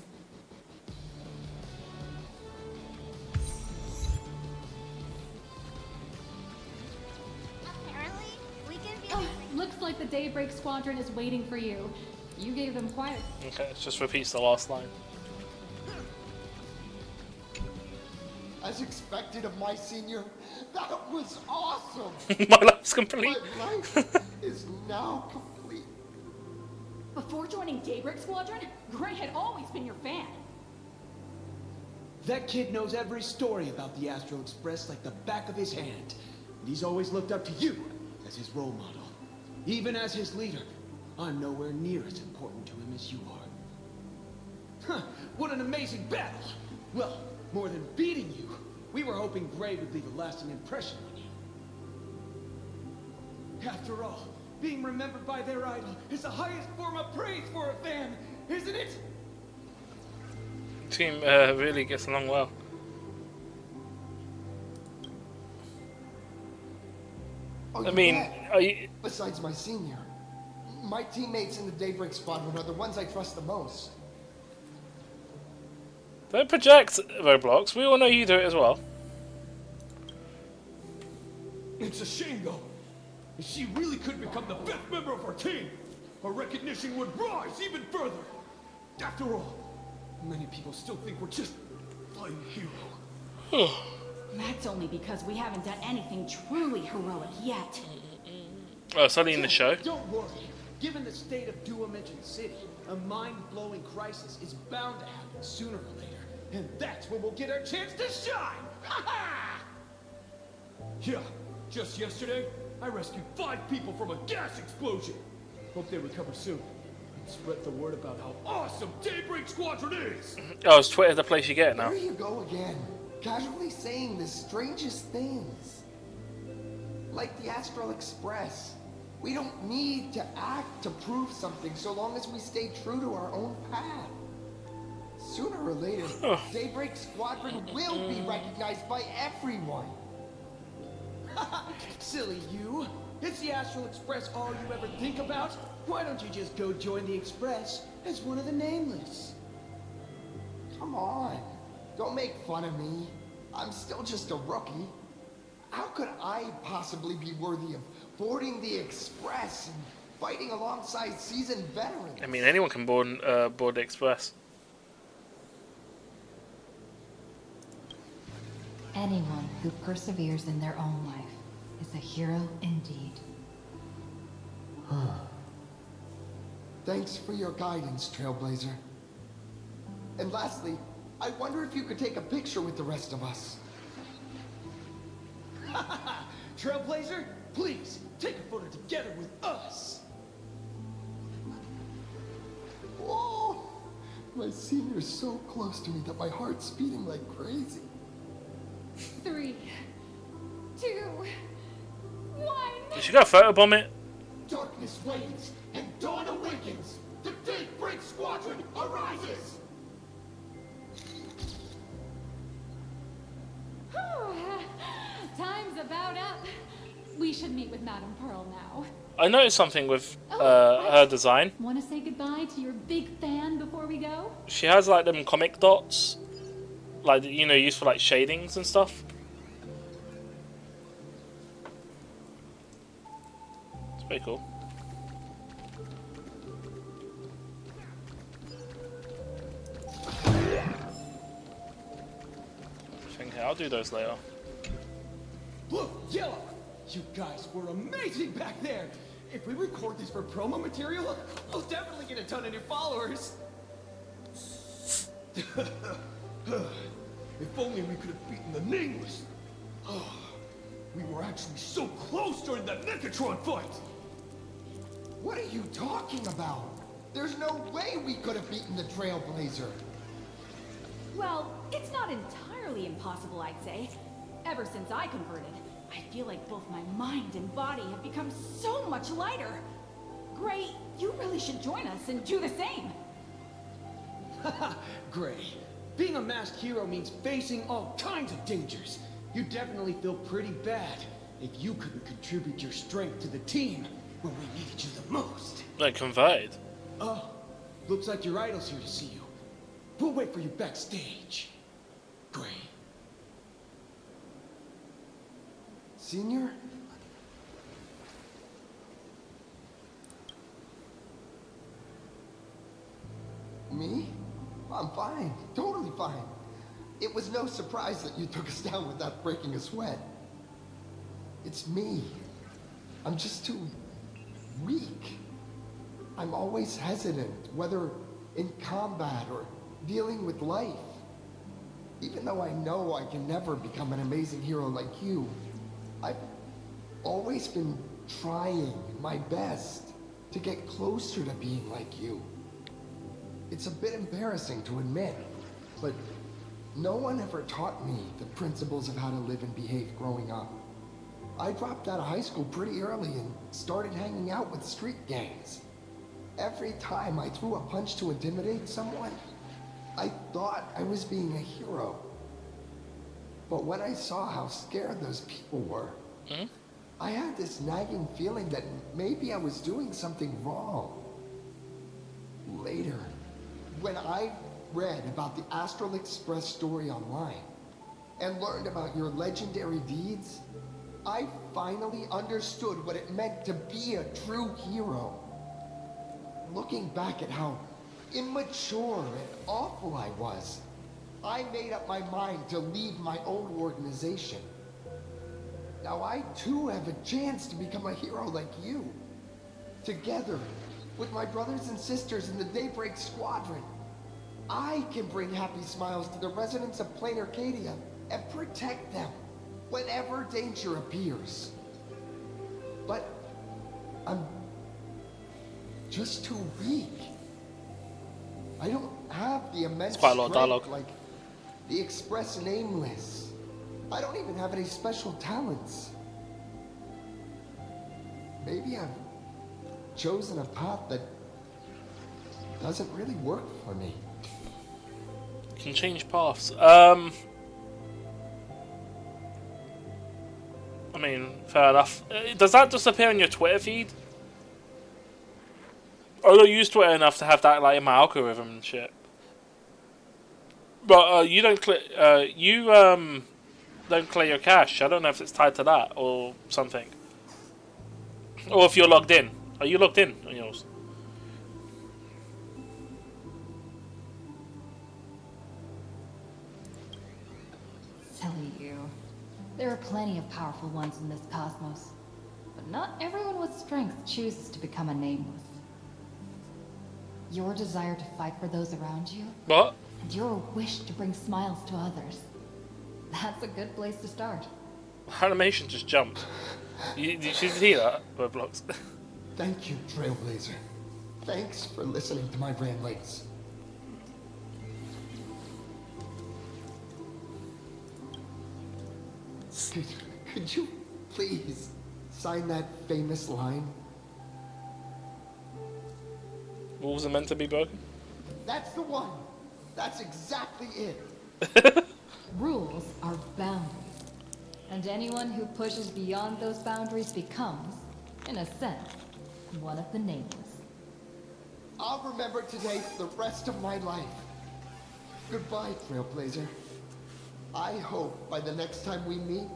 Apparently, we can be Looks like the Daybreak Squadron is waiting for you. You gave them quite a... Okay, it just repeats the last line. As expected of my senior, that was awesome! My life's complete. My life is now complete. Before joining Daybreak Squadron, Gray had always been your fan. That kid knows every story about the Astro Express like the back of his hand. And he's always looked up to you as his role model. Even as his leader, I'm nowhere near as important to him as you are. Huh, what an amazing battle! Well, more than beating you, we were hoping Gray would leave a lasting impression on you. After all, Being remembered by their idol is the highest form of praise for a fan, isn't it? Team really gets along well. Oh, I mean, are you... Besides my senior, my teammates in the Daybreak Squadron are the ones I trust the most. Don't project, Roblox. We all know you do it as well. It's a shame, though. If she really could become the best member of our team, our recognition would rise even further. After all, many people still think we're just flying hero. That's only because we haven't done anything truly heroic yet. Oh, something in the show. Don't worry. Given the state of Duo-Mention City, a mind-blowing crisis is bound to happen sooner or later. And that's when we'll get our chance to shine! Ha ha! Yeah, just yesterday, I rescued 5 people from a gas explosion. Hope they recover soon. And spread the word about how awesome Daybreak Squadron is! Oh, is Twitter the place you get it now? There you go again. Casually saying the strangest things. Like the Astral Express. We don't need to act to prove something so long as we stay true to our own path. Sooner or later, Daybreak Squadron will be recognized by everyone. Silly you. Is the Astral Express all you ever think about? Why don't you just go join the Express as one of the Nameless? Come on. Don't make fun of me. I'm still just a rookie. How could I possibly be worthy of boarding the Express and fighting alongside seasoned veterans? I mean, anyone can board the Express. Anyone who perseveres in their own life is a hero indeed. Thanks for your guidance, Trailblazer. And lastly, I wonder if you could take a picture with the rest of us. Trailblazer, please, take a photo together with us. Whoa! My senior's so close to me that my heart's beating like crazy. 3, 2, 1. You should go photobomb it. Darkness wanes and dawn awakens. The Daybreak Squadron arises. Time's about up. We should meet with Madame Pearl now. I noticed something with her design. Want to say goodbye to your big fan before we go? She has like them comic dots, like, you know, used for like shadings and stuff. It's pretty cool. I think I'll do those later. Look, Yellow! You guys were amazing back there! If we record this for promo material, we'll definitely get a ton of new followers! If only we could have beaten the Nameless! Oh, we were actually so close during that Megatron fight! What are you talking about? There's no way we could have beaten the Trailblazer. Well, it's not entirely impossible, I'd say. Ever since I converted, I feel like both my mind and body have become so much lighter. Gray, you really should join us and do the same. Gray, being a masked hero means facing all kinds of dangers. You definitely feel pretty bad if you couldn't contribute your strength to the team when we needed you the most. Like converted. Oh, looks like your idol's here to see you. We'll wait for you backstage. Gray. Senior? Me? I'm fine. Totally fine. It was no surprise that you took us down without breaking a sweat. It's me. I'm just too weak. I'm always hesitant, whether in combat or dealing with life. Even though I know I can never become an amazing hero like you, I've always been trying my best to get closer to being like you. It's a bit embarrassing to admit, but no one ever taught me the principles of how to live and behave growing up. I dropped out of high school pretty early and started hanging out with street gangs. Every time I threw a punch to intimidate someone, I thought I was being a hero. But when I saw how scared those people were, I had this nagging feeling that maybe I was doing something wrong. Later, when I read about the Astral Express story online and learned about your legendary deeds, I finally understood what it meant to be a true hero. Looking back at how immature and awful I was, I made up my mind to leave my own organization. Now I too have a chance to become a hero like you. Together, with my brothers and sisters in the Daybreak Squadron, I can bring happy smiles to the residents of Plain Arcadia and protect them whenever danger appears. But I'm just too weak. I don't have the immense quite a lot of dialogue. strength like the Express Nameless. I don't even have any special talents. Maybe I've chosen a path that doesn't really work for me. You can change paths. I mean, fair enough. Does that just appear on your Twitter feed? I don't use Twitter enough to have that like in my algorithm and shit. But you don't click. Don't clear your cache. I don't know if it's tied to that or something. Or if you're logged in. Are you logged in on yours? Silly you. There are plenty of powerful ones in this cosmos, but not everyone with strength chooses to become a nameless. Your desire to fight for those around you, What? and your wish to bring smiles to others. That's a good place to start. Animation just jumped. Did you see that? Roblox. Thank you, Trailblazer. Thanks for listening to my ramblings. Could you please sign that famous line? Rules are meant to be broken? That's the one. That's exactly it. Rules are boundaries, and anyone who pushes beyond those boundaries becomes, in a sense, one of the nameless. I'll remember today for the rest of my life. Goodbye, Trailblazer. I hope by the next time we meet,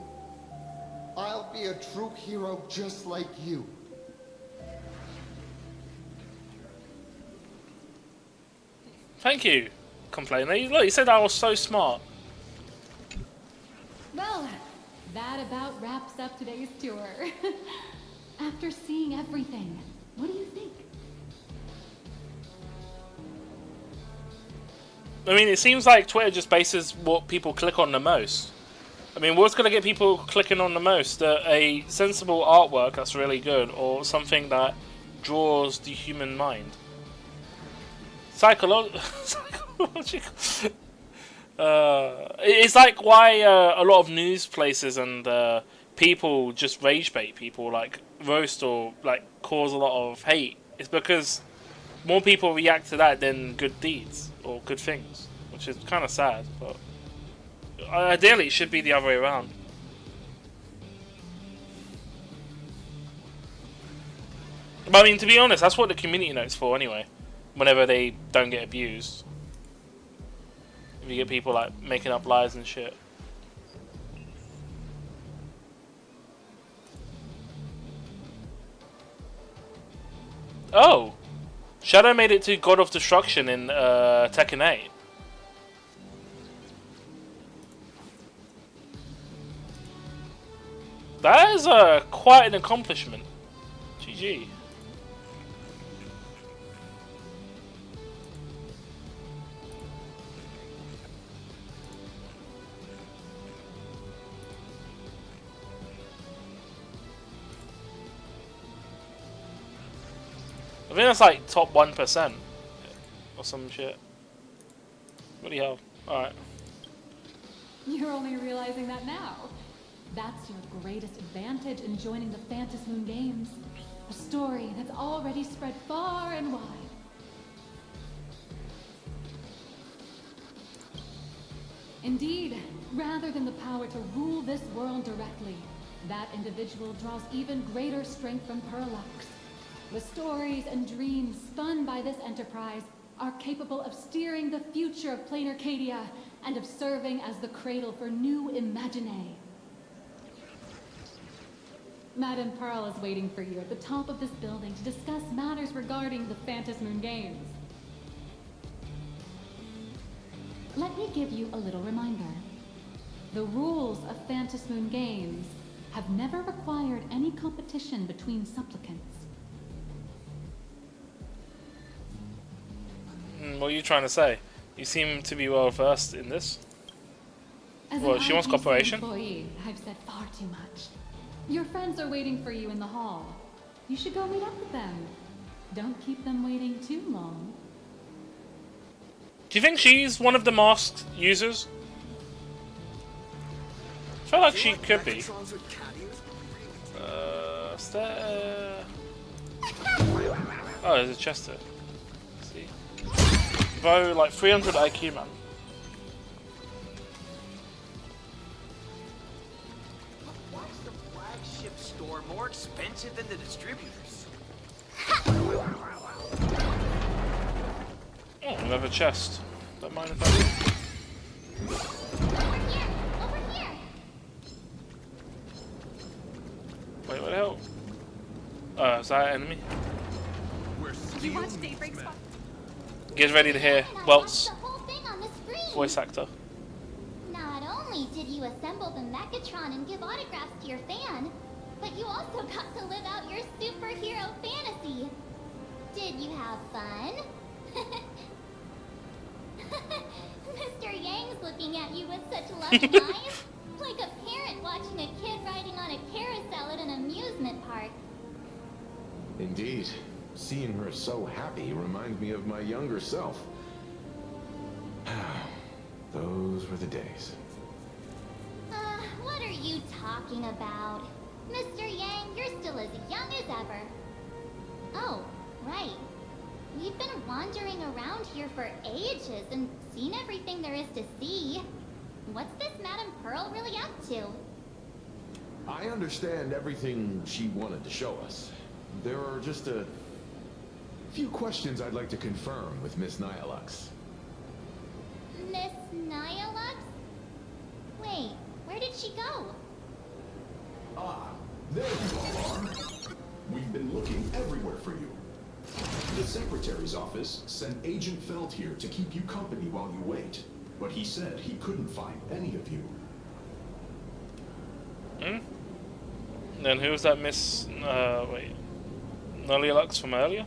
I'll be a true hero just like you. Thank you, complainer. Look, you said I was so smart. Well, that about wraps up today's tour. After seeing everything, what do you think? I mean, it seems like Twitter just bases what people click on the most. I mean, what's going to get people clicking on the most? A sensible artwork that's really good, or something that draws the human mind? Psychological. It's like why a lot of news places and people just rage bait people, like roast or like cause a lot of hate. It's because more people react to that than good deeds or good things, which is kind of sad. But ideally, it should be the other way around. But I mean, to be honest, that's what the community note's for anyway. Whenever they don't get abused. If you get people like making up lies and shit. Oh! Shadow made it to God of Destruction in Tekken 8. That is quite an accomplishment. GG. I think that's like top 1% or some shit. Bloody hell. Alright. You're only realizing that now. That's your greatest advantage in joining the Phantasm Moon Games. A story that's already spread far and wide. Indeed, rather than the power to rule this world directly, that individual draws even greater strength from Parallax. The stories and dreams spun by this enterprise are capable of steering the future of Planar Arcadia and of serving as the cradle for new Imaginae. Madame Pearl is waiting for you at the top of this building to discuss matters regarding the Phantasm Moon Games. Let me give you a little reminder. The rules of Phantasm Moon Games have never required any competition between supplicants. What are you trying to say? You seem to be well versed in this. As Well, an she wants IPC cooperation. employee, I've said far too much. Your friends are waiting for you in the hall. You should go meet up with them. Don't keep them waiting too long. Do you think she's one of the masked users? I feel like she could be. Is there... Oh, there's a chest there. Let's see. Bow, like 300 IQ, man. Why is the flagship store more expensive than the distributors? Oh, another chest. Don't mind if I do. Over here! Wait, what the hell? Is that an enemy? Did you watch Daybreak Spot? Get ready to hear Welt's voice actor. Not only did you assemble the Mechatron and give autographs to your fan, but you also got to live out your superhero fantasy. Did you have fun? Mr. Yang's looking at you with such loving eyes, like a parent watching a kid riding on a carousel at an amusement park. Indeed. Seeing her so happy reminds me of my younger self. Those were the days. What are you talking about? Mr. Yang, you're still as young as ever. Oh, right. We've been wandering around here for ages and seen everything there is to see. What's this Madame Pearl really up to? I understand everything she wanted to show us. There are just a few questions I'd like to confirm with Miss Nyalux. Miss Nyalux? Wait, where did she go? Ah, there you all are. We've been looking everywhere for you. The Secretary's office sent Agent Feld here to keep you company while you wait, but he said he couldn't find any of you. Then who was that Miss... wait. Nyalux from earlier?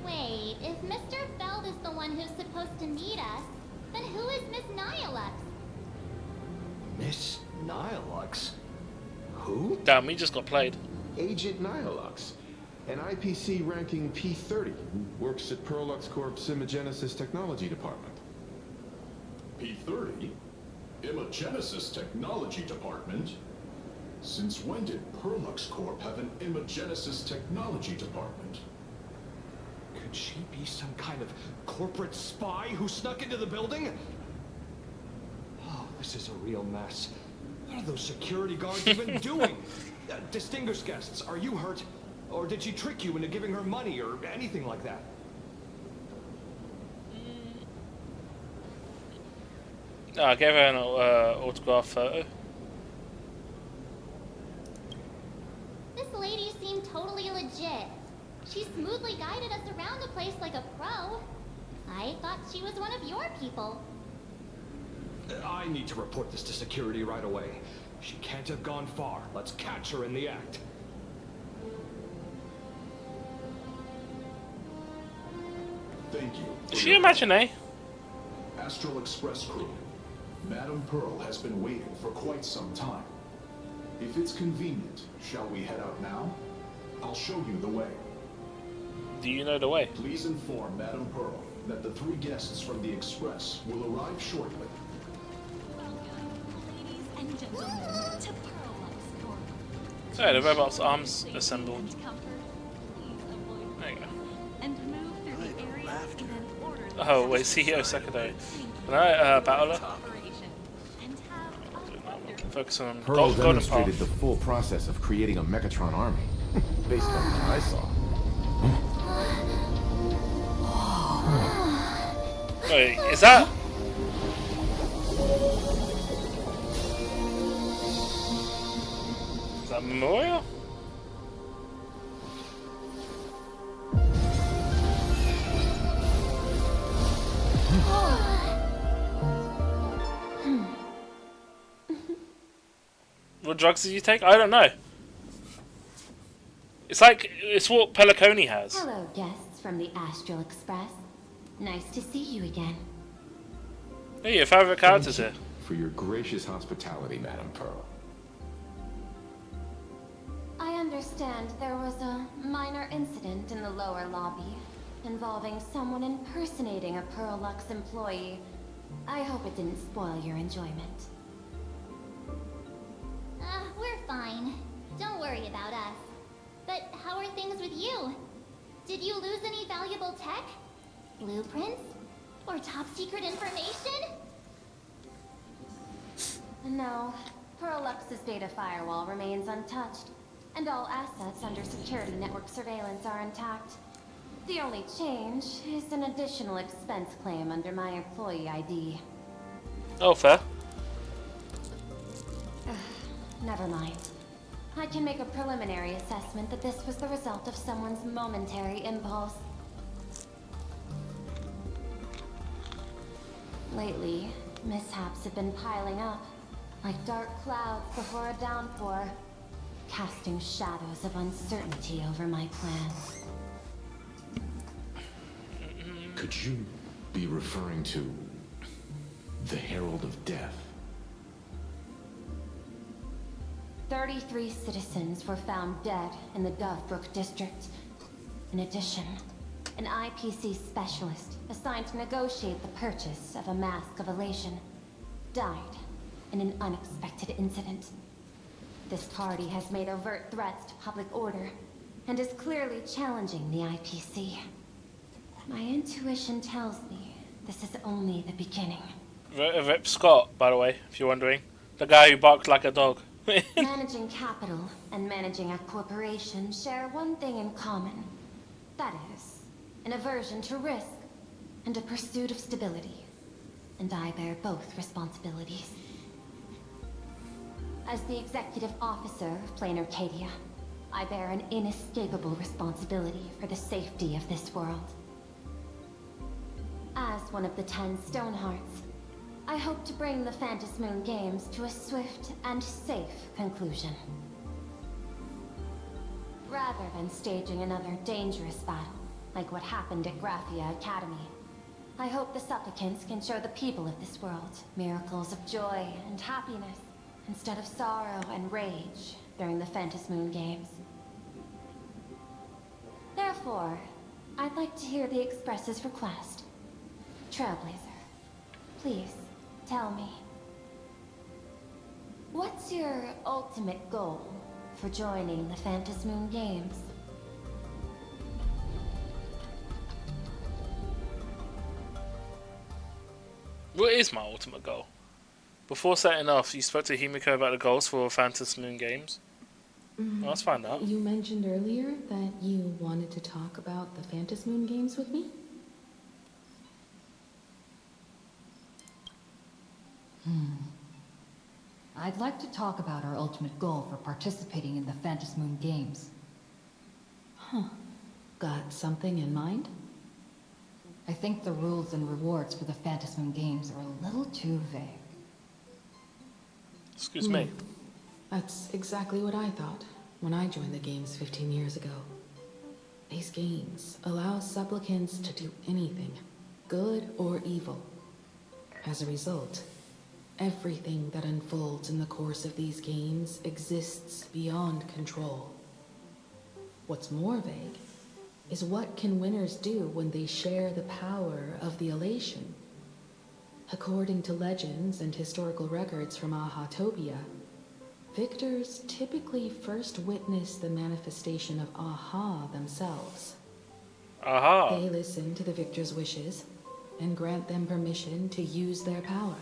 Wait, if Mr. Feld is the one who's supposed to meet us, then who is Miss Nyalux? Miss Nyalux? Who? Damn, we just got played. Agent Nyalux, an IPC ranking P30, who works at Perlux Corp's Imagenesis Technology Department. P30? Imagenesis Technology Department? Since when did Perlux Corp have an Imagenesis Technology Department? Could she be some kind of corporate spy who snuck into the building? Oh, this is a real mess. What are those security guards even doing? Distinguished guests, are you hurt? Or did she trick you into giving her money or anything like that? I gave her an autograph photo. This lady seemed totally legit. She smoothly guided us around the place like a pro. I thought she was one of your people. I need to report this to security right away. She can't have gone far. Let's catch her in the act. Thank you. Is she Imaginae? Astral Express crew. Madame Pearl has been waiting for quite some time. If it's convenient, shall we head out now? I'll show you the way. Do you know the way? Please inform Madame Pearl that the 3 guests from the Express will arrive shortly. Ladies and gentlemen, to Pearlux Corp. Hey, the robot's arms assembled. And comfort, please avoid There you go. and move through the area in an orderly Oh, wait, CEO Sakado. Can I, Battler? operation. And have a wonderful Focus on Pearl Golden demonstrated Path. the full process of creating a Megatron army, based on what I saw. Wait, is that... Is that Memorial? What drugs did you take? I don't know. It's like, it's what Peliconi has. Hello, guests from the Astral Express. Nice to see you again. Hey, your favourite characters here. For your gracious hospitality, Madam Pearl. I understand there was a minor incident in the lower lobby involving someone impersonating a Pearlux employee. I hope it didn't spoil your enjoyment. We're fine. Don't worry about us. But how are things with you? Did you lose any valuable tech? Blueprints? Or top secret information? No, Pearlux's data firewall remains untouched, and all assets under security network surveillance are intact. The only change is an additional expense claim under my employee ID. Oh, fair. Never mind. I can make a preliminary assessment that this was the result of someone's momentary impulse. Lately, mishaps have been piling up, like dark clouds before a downpour, casting shadows of uncertainty over my plans. Could you be referring to the Herald of Death? 33 citizens were found dead in the Dovebrook district. In addition, an IPC specialist assigned to negotiate the purchase of a Mask of Elation died in an unexpected incident. This party has made overt threats to public order and is clearly challenging the IPC. My intuition tells me this is only the beginning. Rip Scott, by the way, if you're wondering. The guy who barked like a dog. Managing capital and managing a corporation share one thing in common. That is, an aversion to risk and a pursuit of stability. And I bear both responsibilities. As the executive officer of Plane Arcadia, I bear an inescapable responsibility for the safety of this world. As one of the 10 Stonehearts, I hope to bring the Phantasmoon Games to a swift and safe conclusion. Rather than staging another dangerous battle, like what happened at Graphia Academy, I hope the supplicants can show the people of this world miracles of joy and happiness, instead of sorrow and rage during the Phantasmoon Games. Therefore, I'd like to hear the Express's request. Trailblazer, please. Tell me, what's your ultimate goal for joining the Phantasmoon Games? What is my ultimate goal? Before setting off, you spoke to Himiko about the goals for Phantasmoon Games. Well, let's find out. You mentioned earlier that you wanted to talk about the Phantasmoon Games with me? I'd like to talk about our ultimate goal for participating in the Phantasmoon Games. Huh. Got something in mind? I think the rules and rewards for the Phantasmoon Games are a little too vague. Excuse me. That's exactly what I thought when I joined the games 15 years ago. These games allow supplicants to do anything, good or evil. As a result, everything that unfolds in the course of these games exists beyond control. What's more vague is what can winners do when they share the power of the elation? According to legends and historical records from Ahatopia, victors typically first witness the manifestation of Aha themselves. Aha! They listen to the victor's wishes and grant them permission to use their power.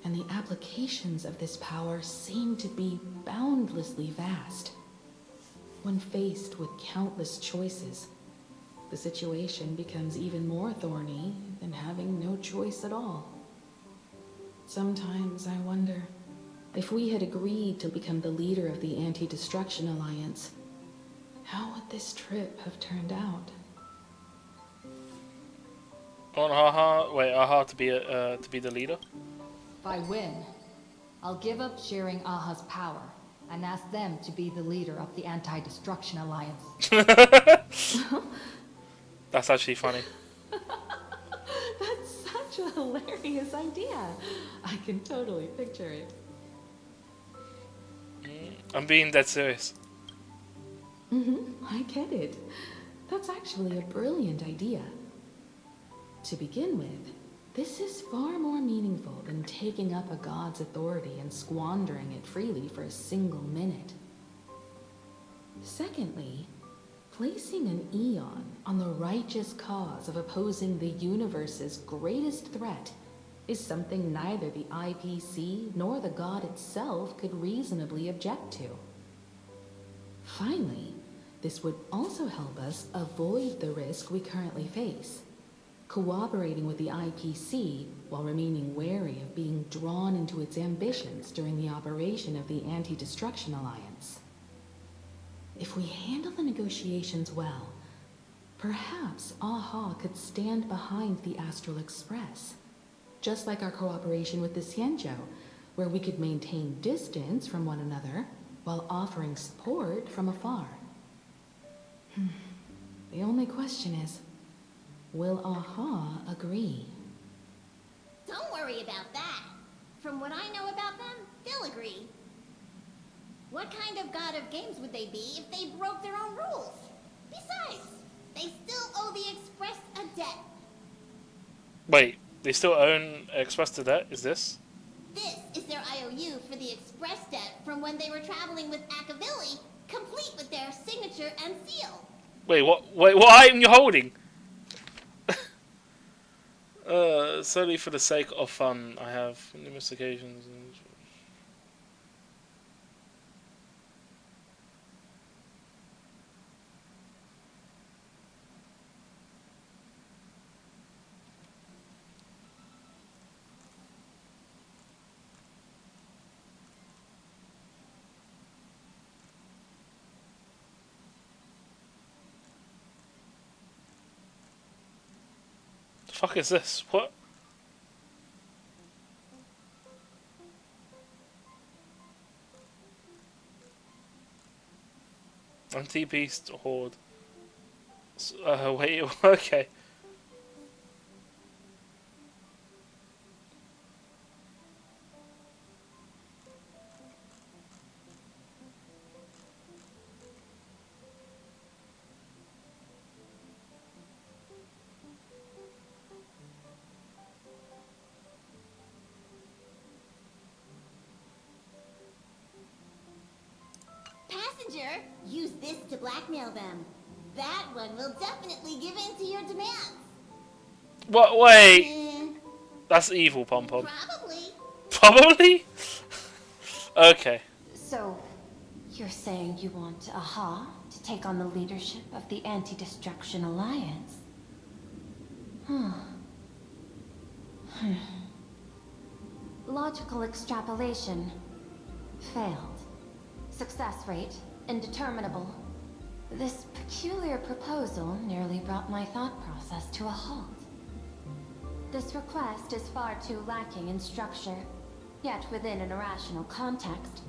And the applications of this power seem to be boundlessly vast. When faced with countless choices, the situation becomes even more thorny than having no choice at all. Sometimes I wonder, if we had agreed to become the leader of the Anti-Destruction Alliance, how would this trip have turned out? I want Aha to be the leader. If I win, I'll give up sharing Aha's power and ask them to be the leader of the Anti-Destruction Alliance. That's actually funny. That's such a hilarious idea. I can totally picture it. I'm being dead serious. I get it. That's actually a brilliant idea. To begin with, this is far more meaningful than taking up a god's authority and squandering it freely for a single minute. Secondly, placing an Aeon on the righteous cause of opposing the universe's greatest threat is something neither the IPC nor the god itself could reasonably object to. Finally, this would also help us avoid the risk we currently face, cooperating with the IPC while remaining wary of being drawn into its ambitions during the operation of the Anti-Destruction Alliance. If we handle the negotiations well, perhaps Aha could stand behind the Astral Express, just like our cooperation with the Xianzhou, where we could maintain distance from one another while offering support from afar. The only question is, will Aha agree? Don't worry about that. From what I know about them, they'll agree. What kind of god of games would they be if they broke their own rules? Besides, they still owe the Express a debt. Wait, they still own Express to debt? Is this? This is their IOU for the Express debt from when they were traveling with Akavilli, complete with their signature and seal. Wait, what? Wait, what item are you holding? Solely for the sake of fun, I have numerous occasions. The fuck is this? What? Anti-beast horde. Wait, okay. Passenger, use this to blackmail them. That one will definitely give in to your demands. What? Wait. That's evil, Pom Pom. Probably. Probably? Okay. So, you're saying you want Aha to take on the leadership of the Anti-Destruction Alliance? Logical extrapolation. Failed. Success rate indeterminable. This peculiar proposal nearly brought my thought process to a halt. This request is far too lacking in structure, yet within an irrational context,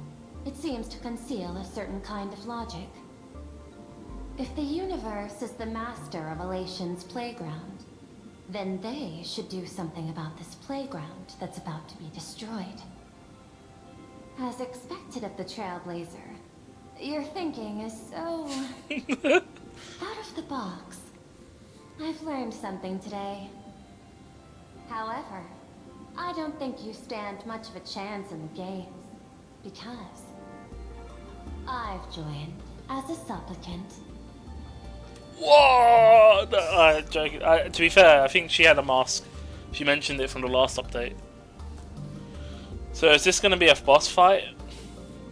it seems to conceal a certain kind of logic. If the universe is the master of Elation's playground, then they should do something about this playground that's about to be destroyed. As expected of the Trailblazer, your thinking is so Out of the box. I've learned something today. However, I don't think you stand much of a chance in the games, because I've joined as a supplicant. Whoa! No, I'm joking. To be fair, I think she had a mask. She mentioned it from the last update. So is this going to be a boss fight?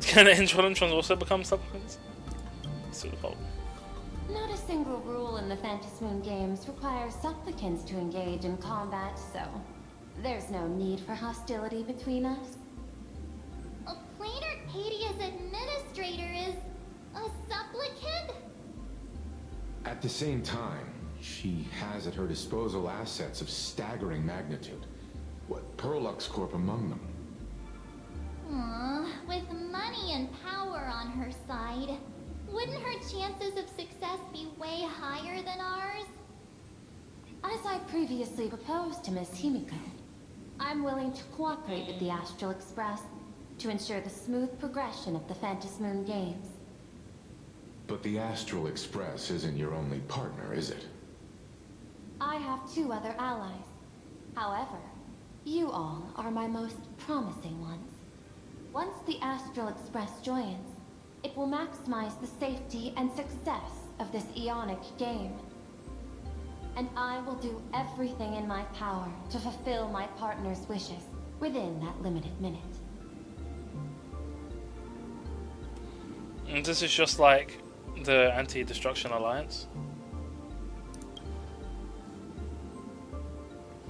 Can the Introns also become supplicants? Let's see the vote. Not a single rule in the Phantasmoon games requires supplicants to engage in combat, so there's no need for hostility between us. Plain Arcadia's administrator is a supplicant? At the same time, she has at her disposal assets of staggering magnitude. What, Perlux Corp among them? With money and power on her side, wouldn't her chances of success be way higher than ours? As I previously proposed to Miss Himiko, I'm willing to cooperate with the Astral Express to ensure the smooth progression of the Phantasmoon games. But the Astral Express isn't your only partner, is it? I have 2 other allies. However, you all are my most promising ones. Once the Astral Express joins, it will maximize the safety and success of this Ionic game. And I will do everything in my power to fulfill my partner's wishes within that limited minute. And this is just like the Anti-Destruction Alliance.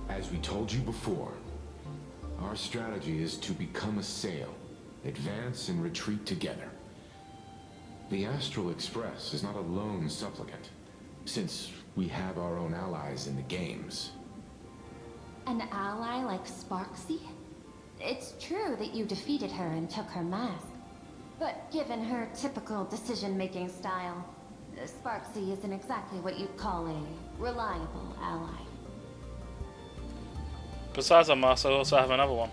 As we told you before, our strategy is to become a sail, advance and retreat together. The Astral Express is not a lone supplicant, since we have our own allies in the games. An ally like Sparksy? It's true that you defeated her and took her mask, but given her typical decision-making style, Sparksy isn't exactly what you'd call a reliable ally. Besides our mask, I also have another one.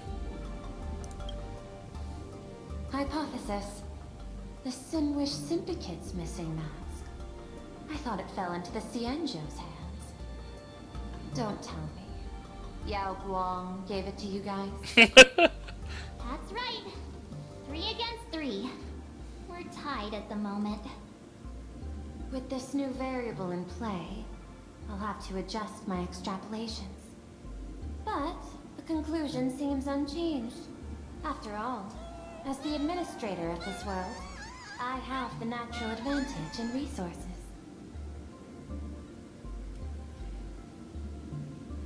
Hypothesis. The Sinwish Syndicate's missing mask. I thought it fell into the Cienjo's hands. Don't tell me. Yao Guang gave it to you guys? That's right. 3 against 3. We're tied at the moment. With this new variable in play, I'll have to adjust my extrapolations. But the conclusion seems unchanged. After all, as the administrator of this world, I have the natural advantage in resources.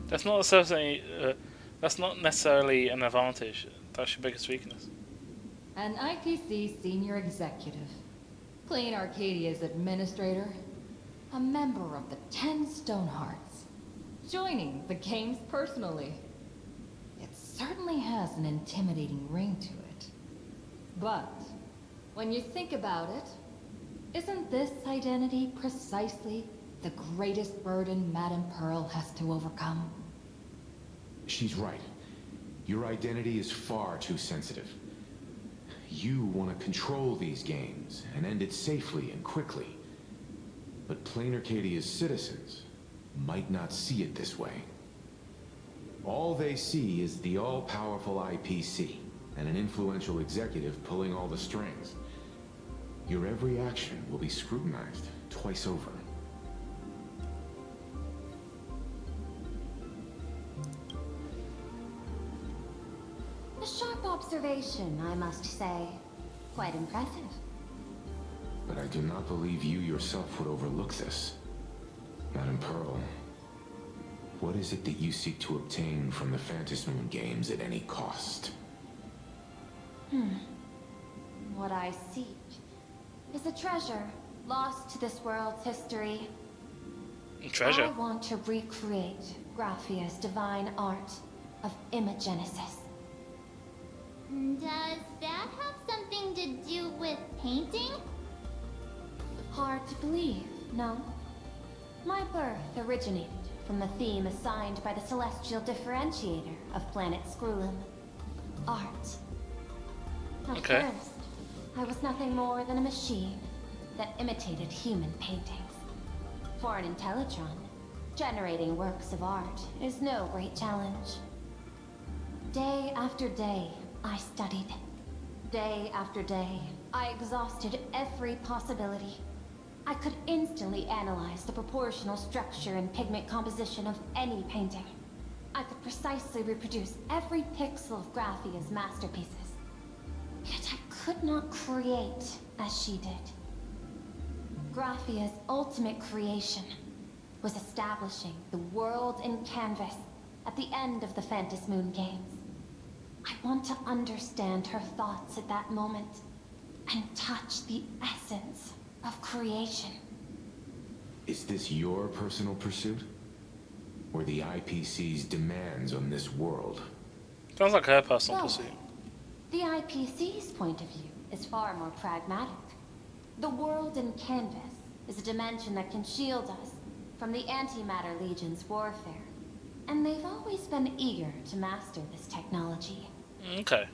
That's not necessarily an advantage. That's your biggest weakness. An IPC senior executive, Plain Arcadia's administrator, a member of the 10 Stonehearts, joining the games personally. It certainly has an intimidating ring to it. But when you think about it, isn't this identity precisely the greatest burden Madame Pearl has to overcome? She's right. Your identity is far too sensitive. You want to control these games and end it safely and quickly. But Plain Arcadia's citizens might not see it this way. All they see is the all-powerful IPC and an influential executive pulling all the strings. Your every action will be scrutinized twice over. A sharp observation, I must say. Quite impressive. But I do not believe you yourself would overlook this. Madame Pearl, what is it that you seek to obtain from the Phantasmoon games at any cost? What I seek is a treasure lost to this world's history. Treasure? I want to recreate Graphia's divine art of imagenesis. Does that have something to do with painting? Hard to believe, no? My birth originated from the theme assigned by the Celestial Differentiator of Planet Scrulum. Art. At first, I was nothing more than a machine that imitated human paintings. For an Intellitron, generating works of art is no great challenge. Day after day, I studied. Day after day, I exhausted every possibility. I could instantly analyze the proportional structure and pigment composition of any painting. I could precisely reproduce every pixel of Graphia's masterpieces. Yet I could not create as she did. Graphia's ultimate creation was establishing the world in canvas at the end of the Phantom Moon Games. I want to understand her thoughts at that moment and touch the essence of creation. Is this your personal pursuit? Or the IPC's demands on this world? Sounds like her personal No. pursuit. The IPC's point of view is far more pragmatic. The world in canvas is a dimension that can shield us from the Antimatter Legion's warfare. And they've always been eager to master this technology. Okay.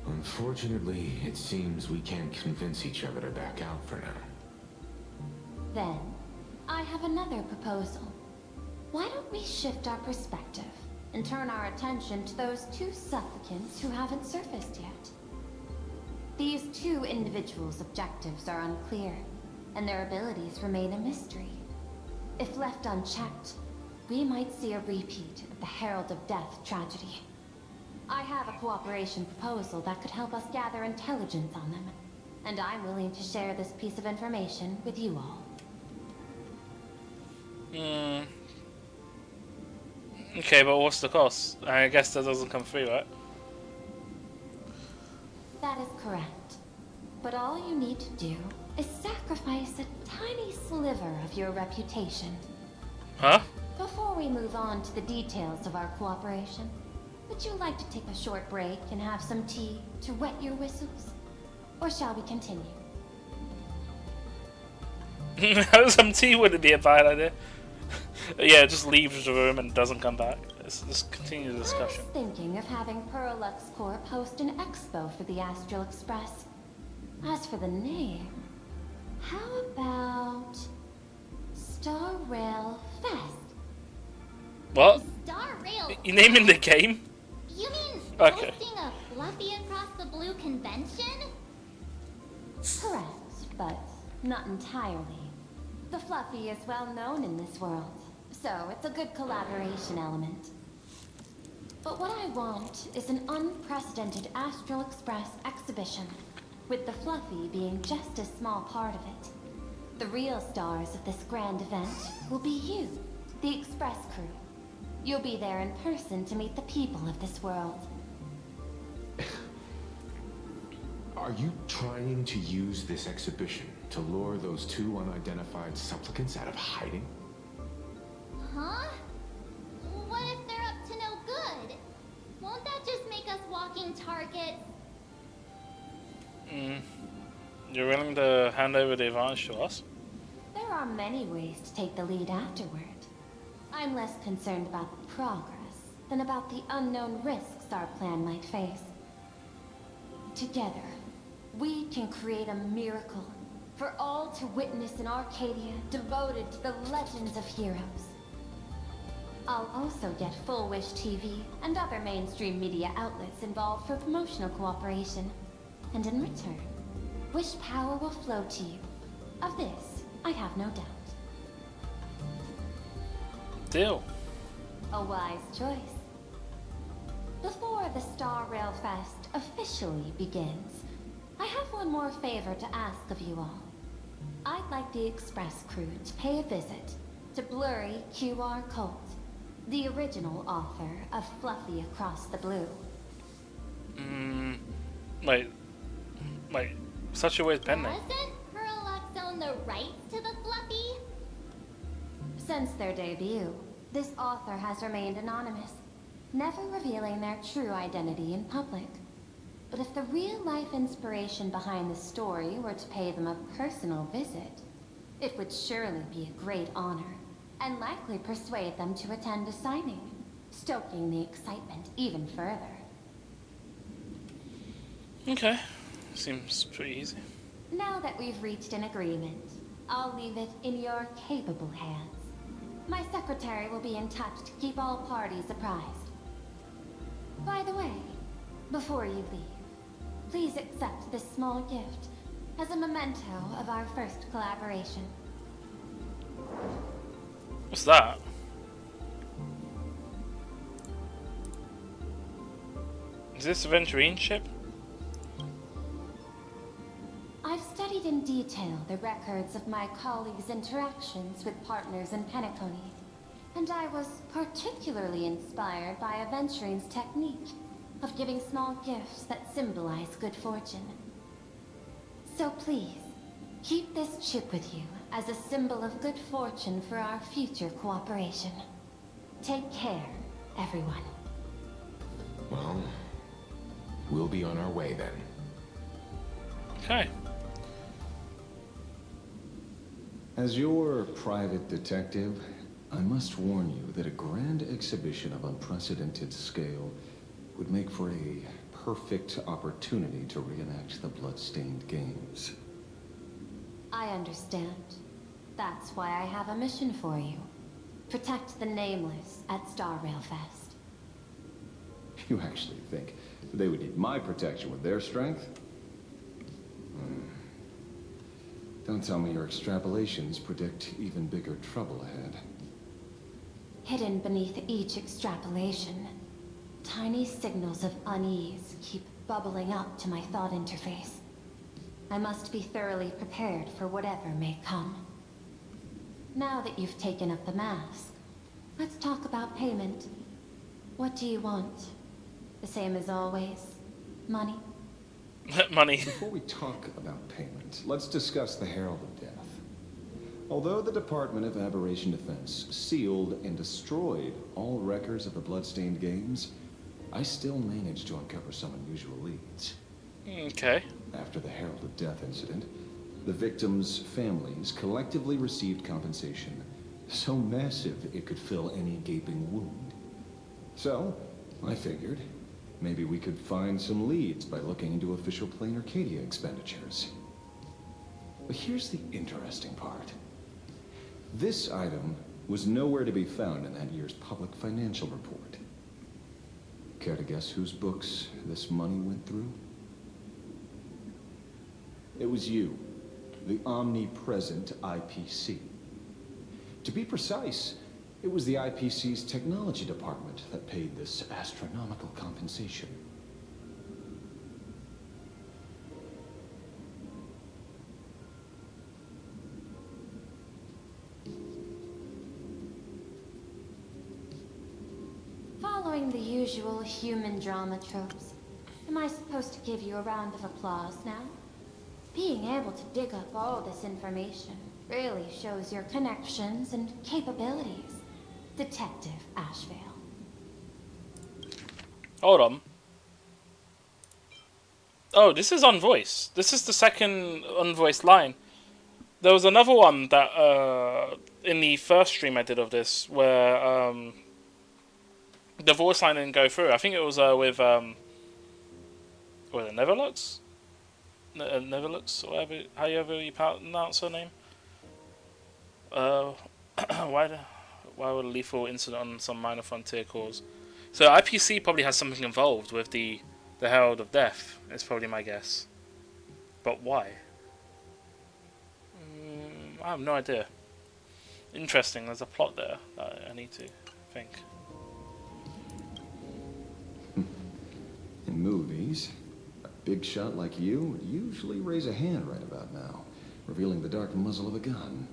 Unfortunately, it seems we can't convince each other to back out for now. Then, I have another proposal. Why don't we shift our perspective and turn our attention to those two supplicants who haven't surfaced yet? These two individuals' objectives are unclear, and their abilities remain a mystery. If left unchecked, we might see a repeat of the Herald of Death tragedy. I have a cooperation proposal that could help us gather intelligence on them, and I'm willing to share this piece of information with you all. Okay, but what's the cost? I guess that doesn't come free, right? That is correct. But all you need to do is sacrifice a tiny sliver of your reputation. Huh? Before we move on to the details of our cooperation, would you like to take a short break and have some tea to wet your whistles? Or shall we continue? Some tea wouldn't be a bad idea. Yeah, just leaves the room and doesn't come back. Let's continue the discussion. I was thinking of having Perlux Corp host an expo for the Astral Express. As for the name, how about Star Rail Fest? What? Star Rail. You naming the game? You mean Okay. hosting a Fluffy Across the Blue convention? Correct, but not entirely. The Fluffy is well known in this world, so it's a good collaboration element. But what I want is an unprecedented Astral Express exhibition, with the Fluffy being just a small part of it. The real stars of this grand event will be you, the Express crew. You'll be there in person to meet the people of this world. Are you trying to use this exhibition to lure those two unidentified supplicants out of hiding? Huh? What if they're up to no good? Won't that just make us walking targets? You're willing to hand over the advantage to us? There are many ways to take the lead afterward. I'm less concerned about the progress than about the unknown risks our plan might face. Together, we can create a miracle for all to witness in Arcadia devoted to the legends of heroes. I'll also get Full Wish TV and other mainstream media outlets involved for promotional cooperation. And in return, Wish power will flow to you. Of this, I have no doubt. Deal. A wise choice. Before the Star Rail Fest officially begins, I have one more favor to ask of you all. I'd like the Express crew to pay a visit to Blurry QR Colt, the original author of Fluffy Across the Blue. Wait. Such a weird pen name. Doesn't Perlux own the rights to the Fluffy? Since their debut, this author has remained anonymous, never revealing their true identity in public. But if the real-life inspiration behind the story were to pay them a personal visit, it would surely be a great honor, and likely persuade them to attend a signing, stoking the excitement even further. Okay. Seems pretty easy. Now that we've reached an agreement, I'll leave it in your capable hands. My secretary will be in touch to keep all parties apprised. By the way, before you leave, please accept this small gift as a memento of our first collaboration. What's that? Is this a Venturine ship? I've studied in detail the records of my colleagues' interactions with partners in Penacony, and I was particularly inspired by Aventurine's technique of giving small gifts that symbolize good fortune. So please, keep this chip with you as a symbol of good fortune for our future cooperation. Take care, everyone. Well, we'll be on our way then. Okay. As your private detective, I must warn you that a grand exhibition of unprecedented scale would make for a perfect opportunity to reenact the blood-stained games. I understand. That's why I have a mission for you. Protect the Nameless at Star Railfest. You actually think they would need my protection with their strength? Don't tell me your extrapolations predict even bigger trouble ahead. Hidden beneath each extrapolation, tiny signals of unease keep bubbling up to my thought interface. I must be thoroughly prepared for whatever may come. Now that you've taken up the mask, let's talk about payment. What do you want? The same as always? Money? Money. Before we talk about payment, let's discuss the Herald of Death. Although the Department of Aberration Defense sealed and destroyed all records of the Bloodstained Games, I still managed to uncover some unusual leads. Okay. After the Herald of Death incident, the victims' families collectively received compensation so massive it could fill any gaping wound. So, I figured, maybe we could find some leads by looking into official Plane Arcadia expenditures. But here's the interesting part. This item was nowhere to be found in that year's public financial report. Care to guess whose books this money went through? It was you, the omnipresent IPC. To be precise, it was the IPC's technology department that paid this astronomical compensation. Following the usual human drama tropes, am I supposed to give you a round of applause now? Being able to dig up all this information really shows your connections and capabilities, Detective Ashvale. Hold on. Oh, this is unvoiced. This is the second unvoiced line. There was another one that in the first stream I did of this where the voice line didn't go through. I think it was with the Neverlux? Neverlux, whatever, however you pronounce her name. Why would a lethal incident on some minor frontier cause? So IPC probably has something involved with the Herald of Death. Is probably my guess. But why? I have no idea. Interesting. There's a plot there that I need to think. In movies, a big shot like you would usually raise a hand right about now, revealing the dark muzzle of a gun.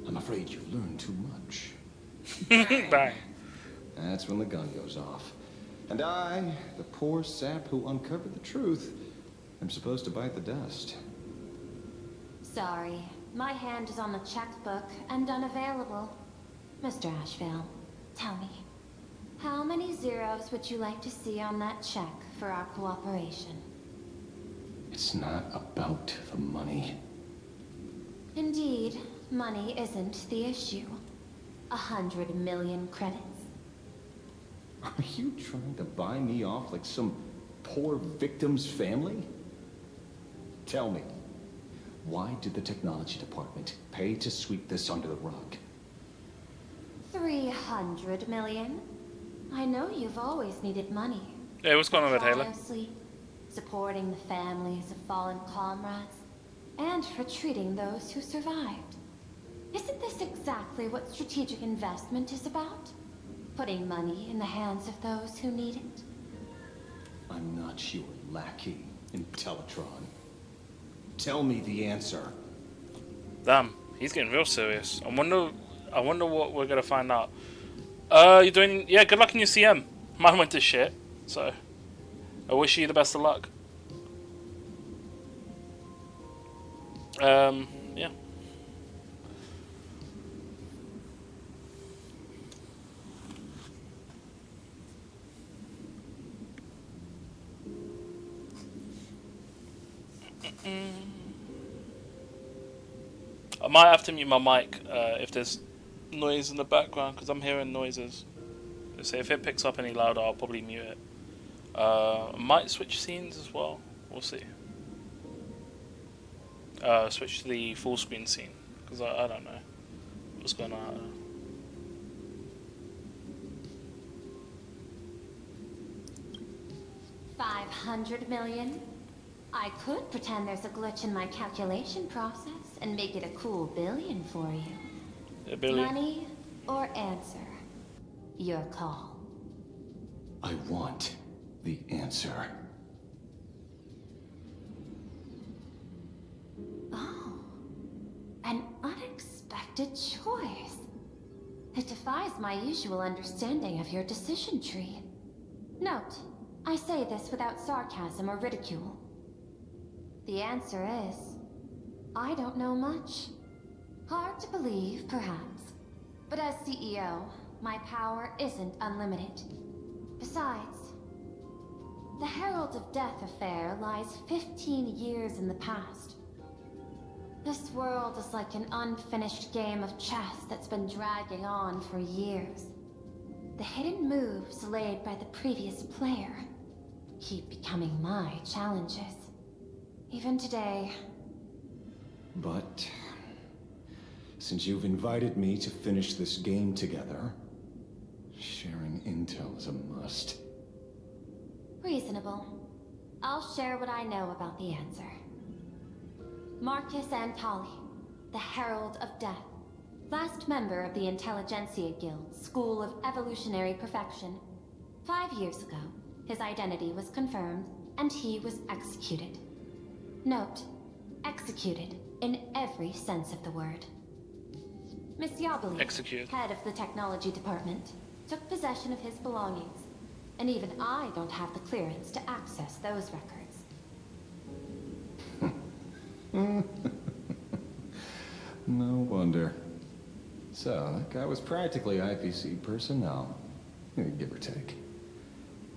I'm afraid you've learned too much. Bang. That's when the gun goes off. And I, the poor sap who uncovered the truth, am supposed to bite the dust. Sorry, my hand is on the checkbook and unavailable. Mr. Ashvale, tell me, how many zeros would you like to see on that check for our cooperation? It's not about the money. Indeed, money isn't the issue. 100 million credits. Are you trying to buy me off like some poor victim's family? Tell me, why did the technology department pay to sweep this under the rug? 300 million? I know you've always needed money. Hey, what's going on with Taylor? Tirelessly supporting the families of fallen comrades, and for treating those who survived. Isn't this exactly what strategic investment is about? Putting money in the hands of those who need it? I'm not your lackey, Intellitron. Tell me the answer. Damn, he's getting real serious. I wonder what we're gonna find out. You're doing, yeah, good luck in your CM. Mine went to shit, so I wish you the best of luck. Yeah. I might have to mute my mic if there's noise in the background, because I'm hearing noises. So if it picks up any louder, I'll probably mute it. I might switch scenes as well. We'll see. Switch to the full screen scene, because I don't know what's going on. 500 million? I could pretend there's a glitch in my calculation process and make it a cool billion for you. A billion? Money or answer? Your call. I want the answer. Oh, an unexpected choice. It defies my usual understanding of your decision tree. Note, I say this without sarcasm or ridicule. The answer is, I don't know much. Hard to believe, perhaps. But as CEO, my power isn't unlimited. Besides, the Herald of Death affair lies 15 years in the past. This world is like an unfinished game of chess that's been dragging on for years. The hidden moves laid by the previous player keep becoming my challenges. Even today. But since you've invited me to finish this game together, sharing intel is a must. Reasonable. I'll share what I know about the answer. Marcus Antali, the Herald of Death, last member of the Intelligentsia Guild, School of Evolutionary Perfection. 5 years ago, his identity was confirmed, and he was executed. Note, executed in every sense of the word. Miss Yabali, head of the technology department, took possession of his belongings, and even I don't have the clearance to access those records. No wonder. So, that guy was practically IPC personnel, give or take.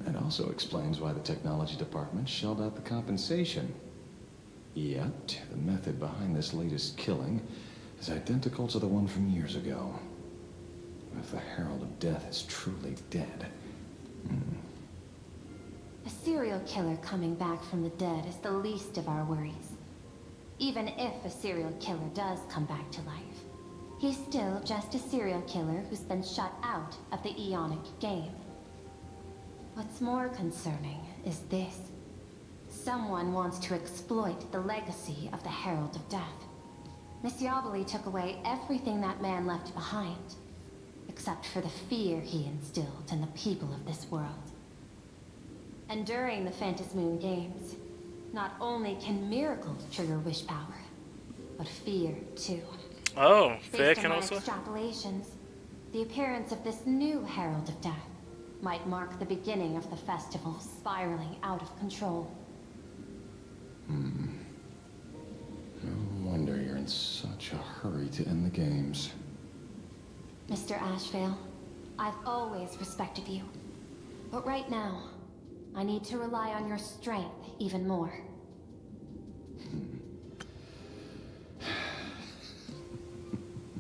That also explains why the technology department shelled out the compensation. Yet, the method behind this latest killing is identical to the one from years ago. If the Herald of Death is truly dead... A serial killer coming back from the dead is the least of our worries. Even if a serial killer does come back to life, he's still just a serial killer who's been shut out of the Ionic game. What's more concerning is this. Someone wants to exploit the legacy of the Herald of Death. Miss Yabali took away everything that man left behind, except for the fear he instilled in the people of this world. And during the Phantasmoon Games, not only can miracles trigger wish power, but fear too. Oh, fear Based on can my also. extrapolations, the appearance of this new Herald of Death might mark the beginning of the festival spiraling out of control. No wonder you're in such a hurry to end the games. Mr. Ashvale, I've always respected you. But right now, I need to rely on your strength even more.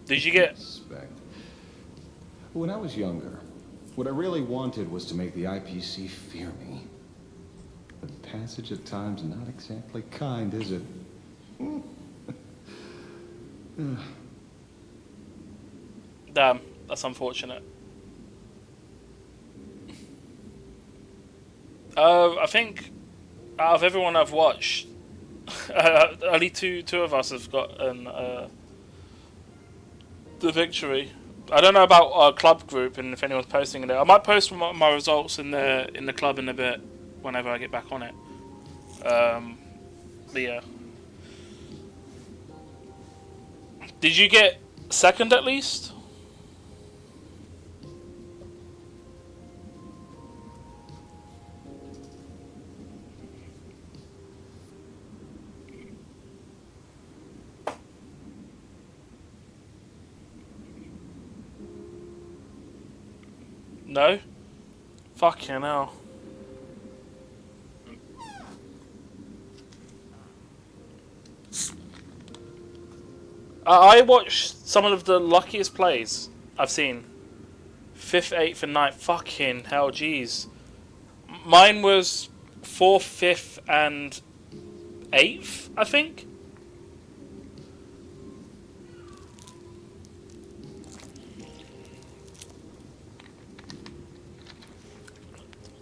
Did you get... Respect. When I was younger, what I really wanted was to make the IPC fear me. The passage of time's not exactly kind, is it? Damn, that's unfortunate. I think out of everyone I've watched, only two of us have gotten the victory. I don't know about our club group and if anyone's posting it. I might post my results in the club in a bit whenever I get back on it. But yeah. Did you get second at least? No? Fucking hell. I watched some of the luckiest plays I've seen. 5th, 8th and 9th. Fucking hell, jeez. Mine was 4th, 5th and 8th, I think.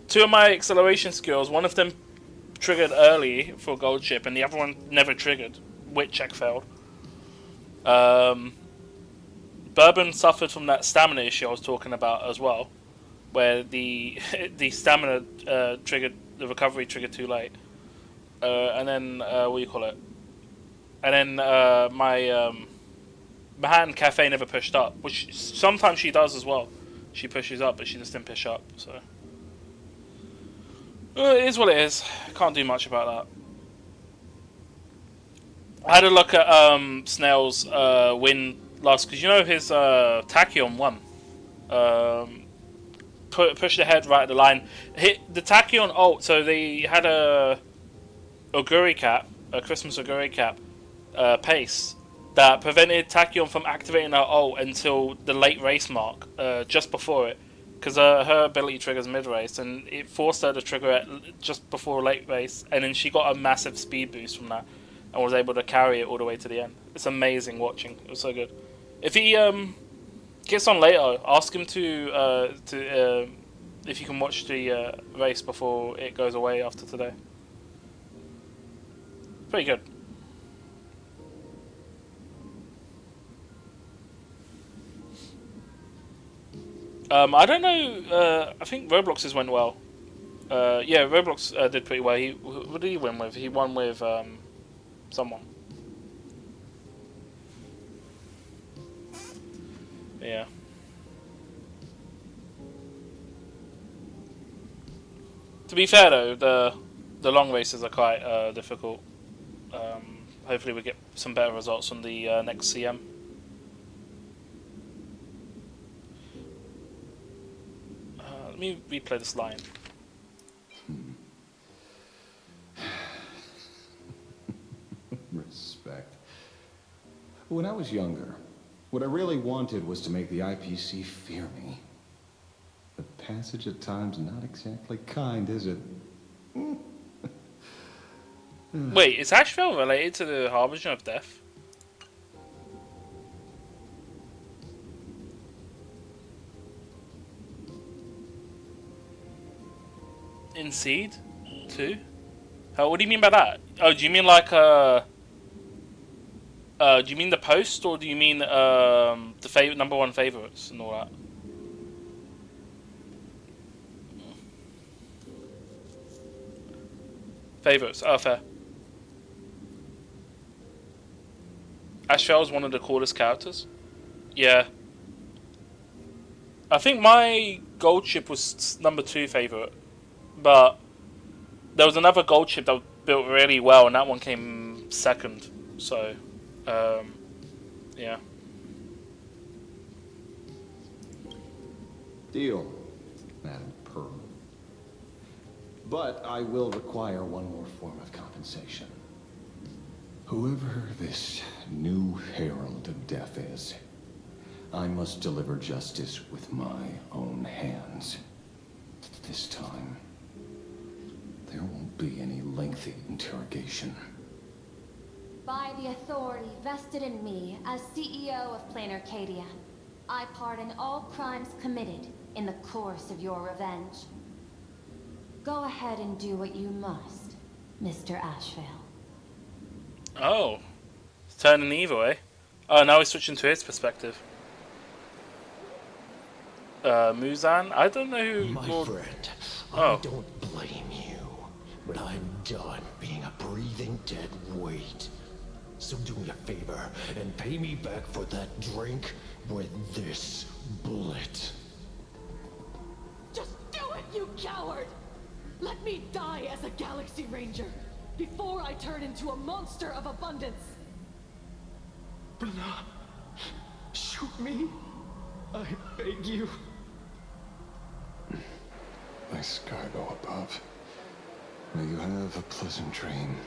Two of my acceleration skills, one of them triggered early for gold chip and the other one never triggered. Wit check failed. Bourbon suffered from that stamina issue I was talking about as well, where the stamina triggered, the recovery triggered too late. And then, what do you call it? And then my Manhattan Cafe never pushed up, which sometimes she does as well. She pushes up, but she just didn't push up, so... it is what it is. Can't do much about that. I had a look at Snail's win last, because you know his Tachyon won. Pushed ahead right at the line. Hit the Tachyon ult, so they had a Oguri cap, a Christmas Oguri cap pace that prevented Tachyon from activating her ult until the late race mark, just before it. Because her ability triggers mid-race, and it forced her to trigger it just before late race, and then she got a massive speed boost from that, and was able to carry it all the way to the end. It's amazing watching. It was so good. If he gets on later, ask him to if you can watch the race before it goes away after today. Pretty good. I don't know. I think Roblox's went well. Yeah, Roblox did pretty well. What did he win with? He won with someone. Yeah. To be fair though, the long races are quite difficult. Hopefully we get some better results on the next CM. Let me replay this line. Respect. When I was younger, what I really wanted was to make the IPC fear me. The passage at times not exactly kind, is it? Wait, is Asheville related to the Harbinger of Death? In Seed 2? What do you mean by that? Oh, do you mean like do you mean the post, or do you mean the #1 favorites and all that? Favorites. Oh, fair. Ashvale is one of the coolest characters. Yeah. I think my gold chip was #2 favorite. But there was another gold chip that was built really well, and that one came second. So, yeah. Deal, Madam Pearl. But I will require one more form of compensation. Whoever this new Herald of Death is, I must deliver justice with my own hands. This time, there won't be any lengthy interrogation. By the authority vested in me as CEO of Plain Arcadia, I pardon all crimes committed in the course of your revenge. Go ahead and do what you must, Mr. Ashvale. Oh. It's turning evil, eh? Oh, now we're switching to his perspective. Muzan? I don't know who... My friend, I don't blame you, but I'm done being a breathing dead weight. So do me a favor and pay me back for that drink with this bullet. Just do it, you coward! Let me die as a Galaxy Ranger before I turn into a monster of abundance. Blah. Shoot me. I beg you. Nice cargo above. May you have a pleasant dream.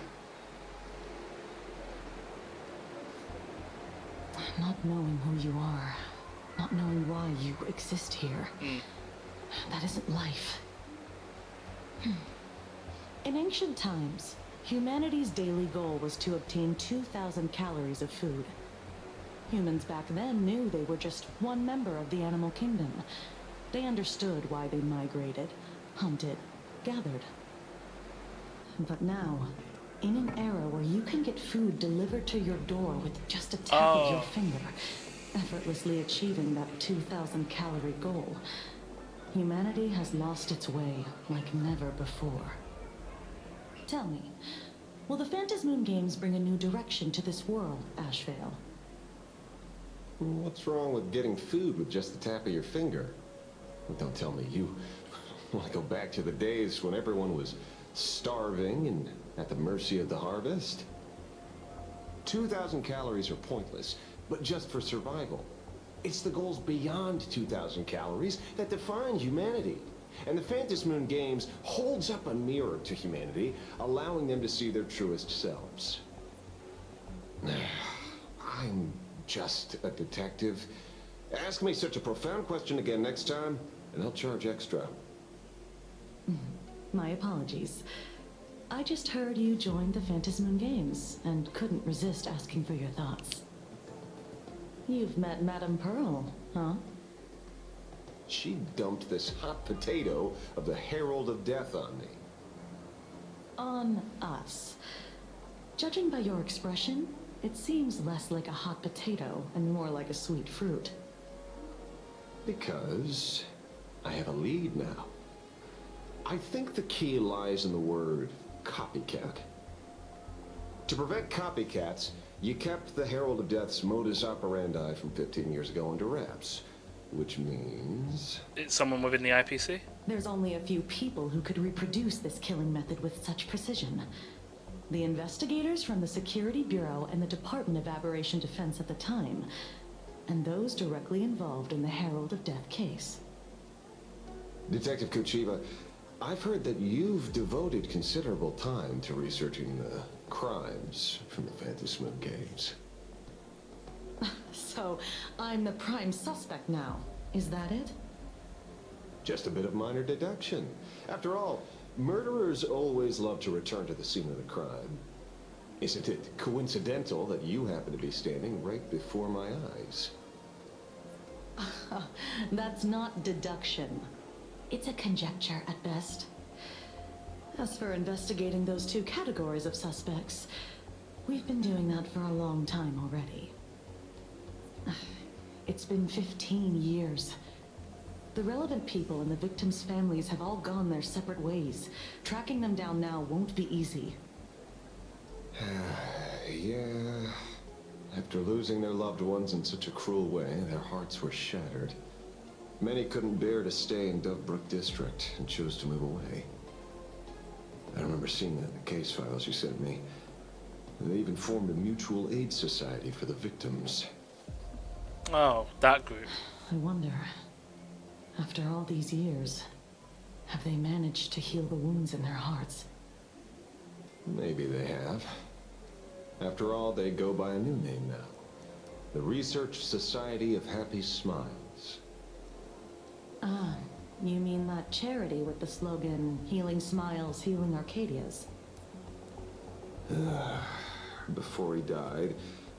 Not knowing who you are, not knowing why you exist here, that isn't life. In ancient times, humanity's daily goal was to obtain 2,000 calories of food. Humans back then knew they were just one member of the animal kingdom. They understood why they migrated, hunted, gathered. But now, in an era where you can get food delivered to your door with just a tap of your finger, effortlessly achieving that 2,000 calorie goal, humanity has lost its way like never before. Tell me, will the Phantasmoon Games bring a new direction to this world, Ashvale? What's wrong with getting food with just the tap of your finger? Don't tell me you want to go back to the days when everyone was starving and at the mercy of the harvest? 2,000 calories are pointless, but just for survival. It's the goals beyond 2,000 calories that define humanity. And the Phantasmoon Games holds up a mirror to humanity, allowing them to see their truest selves. I'm just a detective. Ask me such a profound question again next time, and I'll charge extra. My apologies. I just heard you joined the Phantasmoon Games and couldn't resist asking for your thoughts. You've met Madame Pearl, huh? She dumped this hot potato of the Herald of Death on me. On us. Judging by your expression, it seems less like a hot potato and more like a sweet fruit. Because I have a lead now. I think the key lies in the word copycat. To prevent copycats, you kept the Herald of Death's modus operandi from 15 years ago under wraps. Which means... It's someone within the IPC? There's only a few people who could reproduce this killing method with such precision. The investigators from the Security Bureau and the Department of Aberration Defense at the time, and those directly involved in the Herald of Death case. Detective Kuchiva, I've heard that you've devoted considerable time to researching the crimes from the Phantasmoon Games. So, I'm the prime suspect now. Is that it? Just a bit of minor deduction. After all, murderers always love to return to the scene of the crime. Isn't it coincidental that you happen to be standing right before my eyes? That's not deduction. It's a conjecture at best. As for investigating those two categories of suspects, we've been doing that for a long time already. It's been 15 years. The relevant people and the victims' families have all gone their separate ways. Tracking them down now won't be easy. Yeah. After losing their loved ones in such a cruel way, their hearts were shattered. Many couldn't bear to stay in Dovebrook District and chose to move away. I remember seeing that in the case files you sent me. They even formed a mutual aid society for the victims. Oh, that group. I wonder, after all these years, have they managed to heal the wounds in their hearts? Maybe they have. After all, they go by a new name now. The Research Society of Happy Smiles. Ah, you mean that charity with the slogan, Healing Smiles, Healing Arcadias? before he died,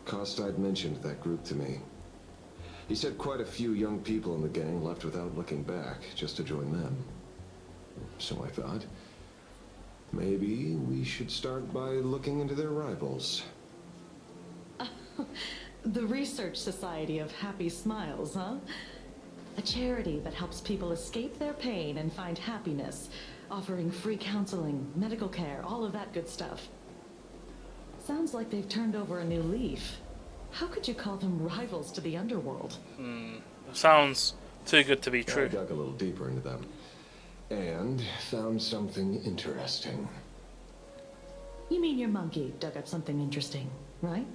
Kostide mentioned that group to me. He said quite a few young people in the gang left without looking back, just to join them. So I thought, maybe we should start by looking into their rivals. The Research Society of Happy Smiles, huh? A charity that helps people escape their pain and find happiness, offering free counseling, medical care, all of that good stuff. Sounds like they've turned over a new leaf. How could you call them rivals to the underworld? Sounds too good to be true. I dug a little deeper into them and found something interesting. You mean your monkey dug up something interesting, right?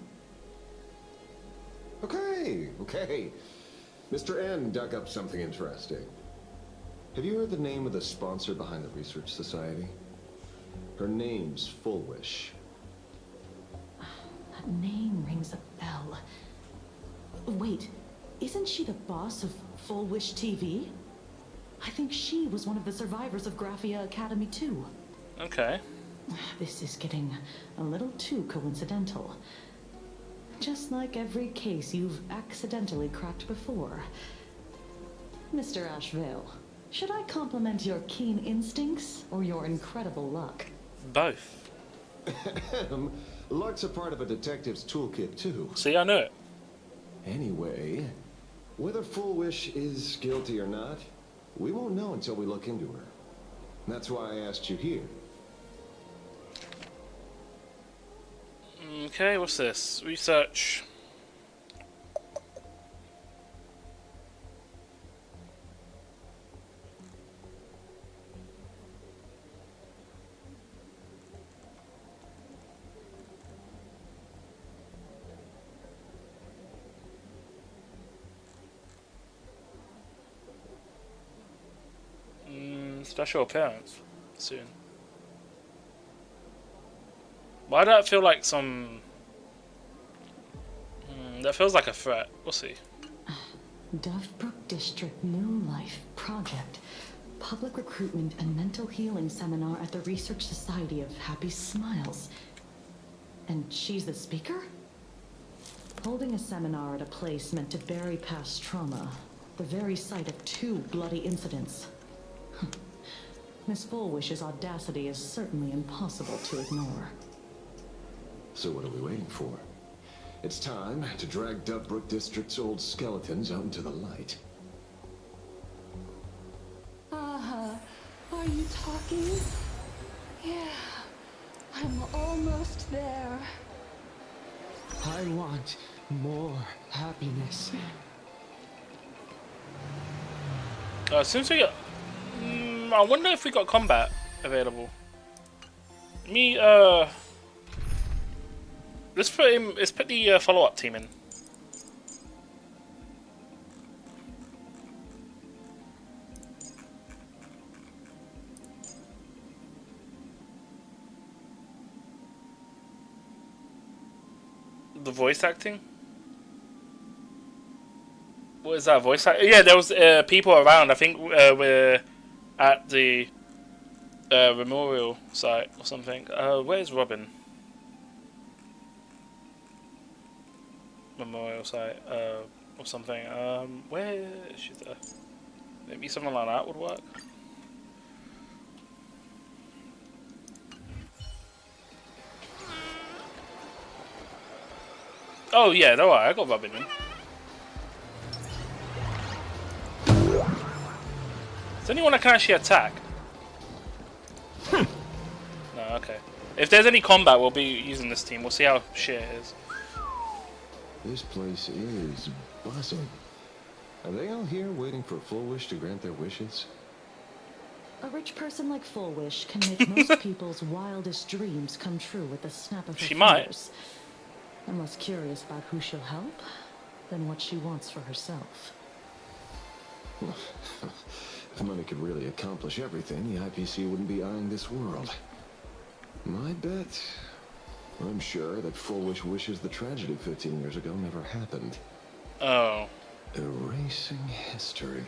Okay. Mr. N dug up something interesting. Have you heard the name of the sponsor behind the Research Society? Her name's Full Wish. That name rings a bell. Wait, isn't she the boss of Full Wish TV? I think she was one of the survivors of Graphia Academy too. Okay. This is getting a little too coincidental. Just like every case you've accidentally cracked before. Mr. Ashvale, should I compliment your keen instincts or your incredible luck? Both. Luck's a part of a detective's toolkit too. See, I know it. Anyway, whether Full Wish is guilty or not, we won't know until we look into her. That's why I asked you here. Okay, what's this? Research. Special appearance soon. Why do I feel like some... that feels like a threat. We'll see. Dovebrook District New Life Project. Public Recruitment and Mental Healing Seminar at the Research Society of Happy Smiles. And she's the speaker? Holding a seminar at a place meant to bury past trauma. The very site of 2 bloody incidents. Miss Fullwish's audacity is certainly impossible to ignore. So what are we waiting for? It's time to drag Dovebrook District's old skeletons out into the light. Are you talking? Yeah, I'm almost there. I want more happiness. As soon as we get... I wonder if we got combat available. Let's put the follow-up team in. The voice acting? What is that, voice acting? Yeah, there was people around. I think we're at the memorial site or something. Where's Robin? Memorial site or something. Where is she there? Maybe something like that would work. Oh yeah, don't worry, I got Robin in. Is anyone that can actually attack? No, okay. If there's any combat, we'll be using this team. We'll see how shit it is. This place is buzzing. Are they all here waiting for Full Wish to grant their wishes? A rich person like Full Wish can make most people's wildest dreams come true with the snap of her She fingers. I'm less curious about who she'll help than what she wants for herself. If money could really accomplish everything, the IPC wouldn't be eyeing this world. My bet, I'm sure that Full Wish wishes the tragedy 15 years ago never happened. Oh. Erasing history.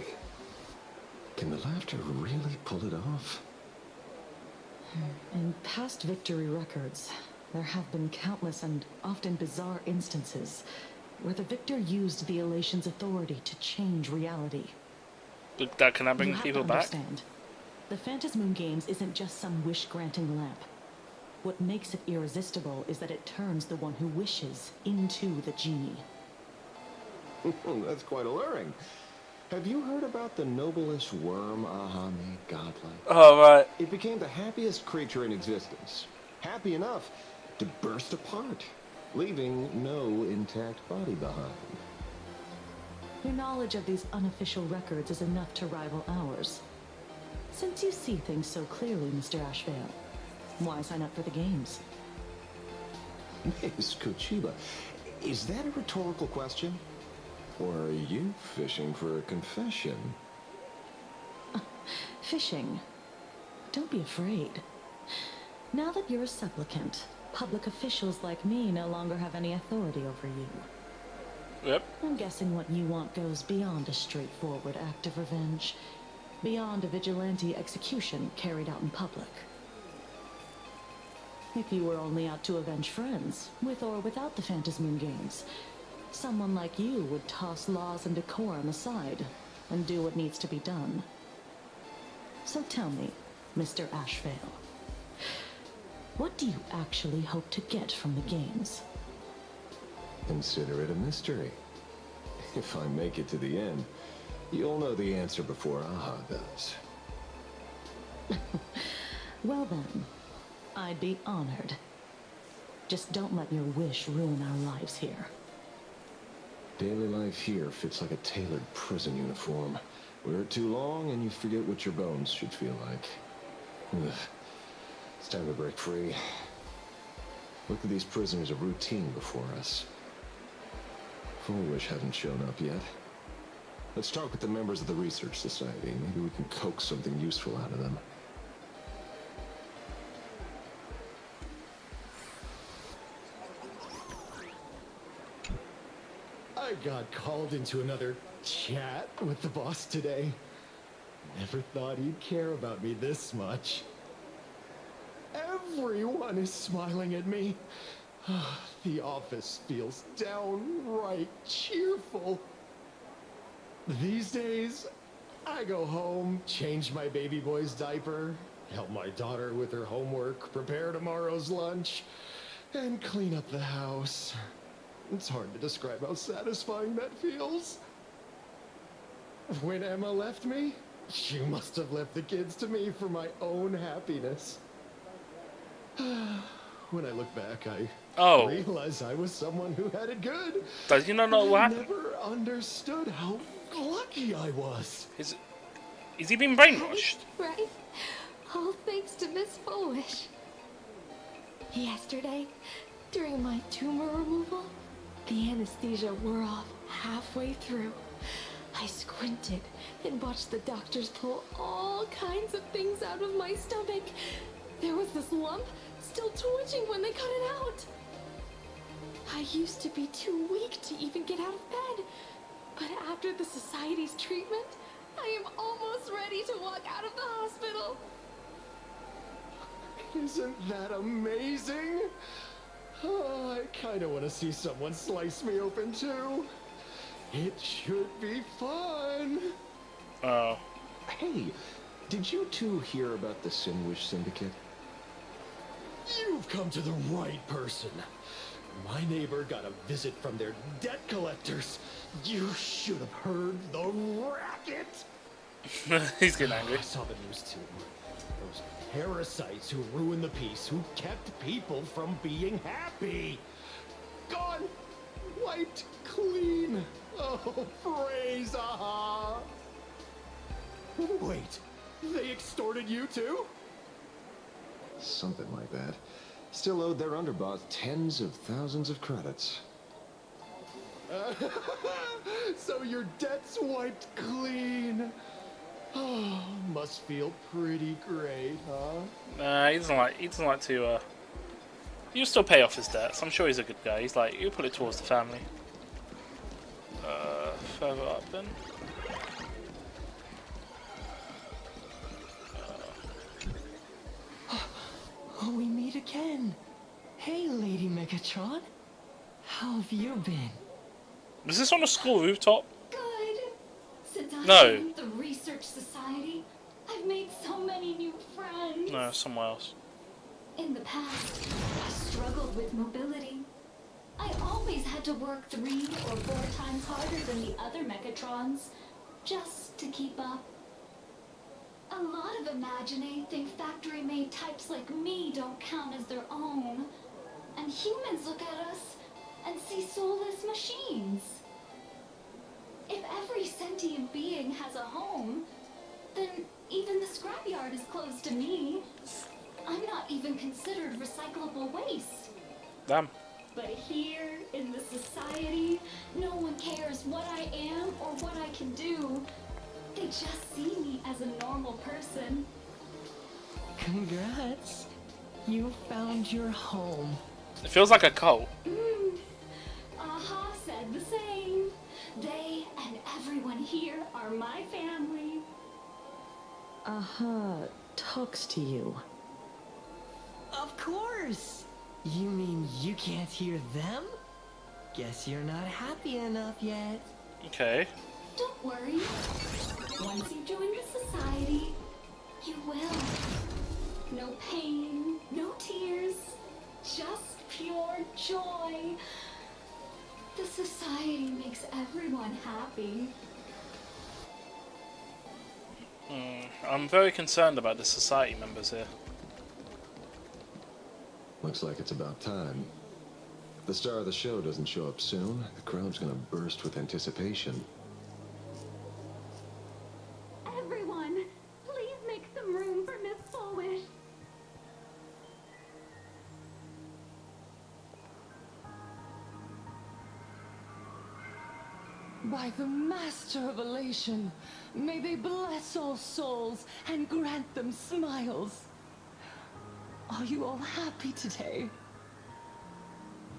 Can the laughter really pull it off? In past victory records, There have been countless and often bizarre instances where the victor used the Elation's authority to change reality. But that can I bring You have people to back? understand, the Phantasmoon Games isn't just some wish-granting lamp. What makes it irresistible is that it turns the one who wishes into the genie. That's quite alluring. Have you heard about the noblest worm Aha made godlike? Oh, right. It became the happiest creature in existence. Happy enough to burst apart, leaving no intact body behind. Your knowledge of these unofficial records is enough to rival ours. Since you see things so clearly, Mr. Ashvale, why sign up for the games? Miss Kochiba, is that a rhetorical question? Or are you fishing for a confession? Fishing. Don't be afraid. Now that you're a supplicant, public officials like me no longer have any authority over you. Yep. I'm guessing what you want goes beyond a straightforward act of revenge. Beyond a vigilante execution carried out in public. If you were only out to avenge friends, with or without the Phantasmoon Games, someone like you would toss laws and decorum aside and do what needs to be done. So tell me, Mr. Ashvale, what do you actually hope to get from the games? Consider it a mystery. If I make it to the end, you'll know the answer before Aha does. Well then, I'd be honored. Just don't let your wish ruin our lives here. Daily life here fits like a tailored prison uniform. Wear it too long and you forget what your bones should feel like. Ugh. It's time to break free. Look at these prisoners of routine before us. Fullwish haven't shown up yet. Let's talk with the members of the Research Society. Maybe we can coax something useful out of them. I got called into another chat with the boss today. Never thought he'd care about me this much. Everyone is smiling at me. The office feels downright cheerful. These days, I go home, change my baby boy's diaper, help my daughter with her homework, prepare tomorrow's lunch, and clean up the house. It's hard to describe how satisfying that feels. When Emma left me, she must have left the kids to me for my own happiness. When I look back, I realize I was someone who had it good. Does you not know what I happened? never understood how lucky I was. Is he being brainwashed? Right? All thanks to Miss Fullwish. Yesterday, during my tumor removal, the anesthesia wore off halfway through. I squinted and watched the doctors pull all kinds of things out of my stomach. There was this lump still twitching when they cut it out. I used to be too weak to even get out of bed. But after the Society's treatment, I am almost ready to walk out of the hospital. Isn't that amazing? Oh, I kind of want to see someone slice me open too. It should be fun. Oh. Hey, did you two hear about the Sinwish Syndicate? You've come to the right person. My neighbor got a visit from their debt collectors. You should have heard the racket. He's getting angry. I saw the news too. Those parasites who ruined the peace, who kept people from being happy. Gone, wiped clean. Oh, praise Aha! Wait, they extorted you too? Something like that. Still owed their underboss tens of thousands of credits. So your debt's wiped clean. Oh, must feel pretty great, huh? Nah, he doesn't like to. He'll still pay off his debts. I'm sure he's a good guy. He's like, he'll put it towards the family. Further up then. Oh, we meet again. Hey, Megatron? How have you been? Was this on a school rooftop? Good. Since I No. joined the Research Society, I've made so many new friends. No, somewhere else. In the past, I struggled with mobility. I always had to work 3 or 4 times harder than the other Megatrons, just to keep up. A lot of Imagine think factory-made types like me don't count as their own. And humans look at us and see soulless machines. If every sentient being has a home, then even the scrapyard is closed to me. I'm not even considered recyclable waste. Damn. But here, in the society, no one cares what I am or what I can do. They just see me as a normal person. Congrats. You found your home. It feels like a cult. Aha said the same. They and everyone here are my family. Aha talks to you. Of course! You mean you can't hear them? Guess you're not happy enough yet. Okay. Don't worry. Once you join the society, you will. No pain, no tears, just pure joy. The society makes everyone happy. I'm very concerned about the society members here. Looks like it's about time. If the star of the show doesn't show up soon, the crowd's gonna burst with anticipation. Everyone, please make some room for Miss Fullwish. By the Master of Elation, may they bless all souls and grant them smiles. Are you all happy today?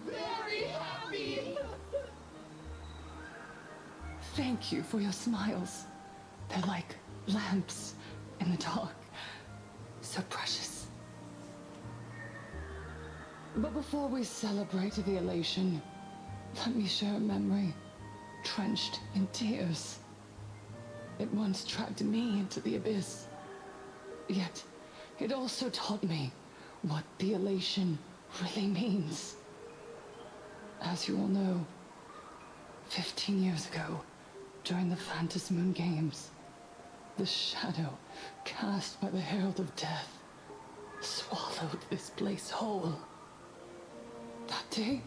Very happy! Thank you for your smiles. They're like lamps in the dark. So precious. But before we celebrate the elation, let me share a memory drenched in tears. It once dragged me into the abyss. Yet, it also taught me what the elation really means. As you all know, 15 years ago, during the Phantom Moon Games, the shadow cast by the Herald of Death swallowed this place whole. That day,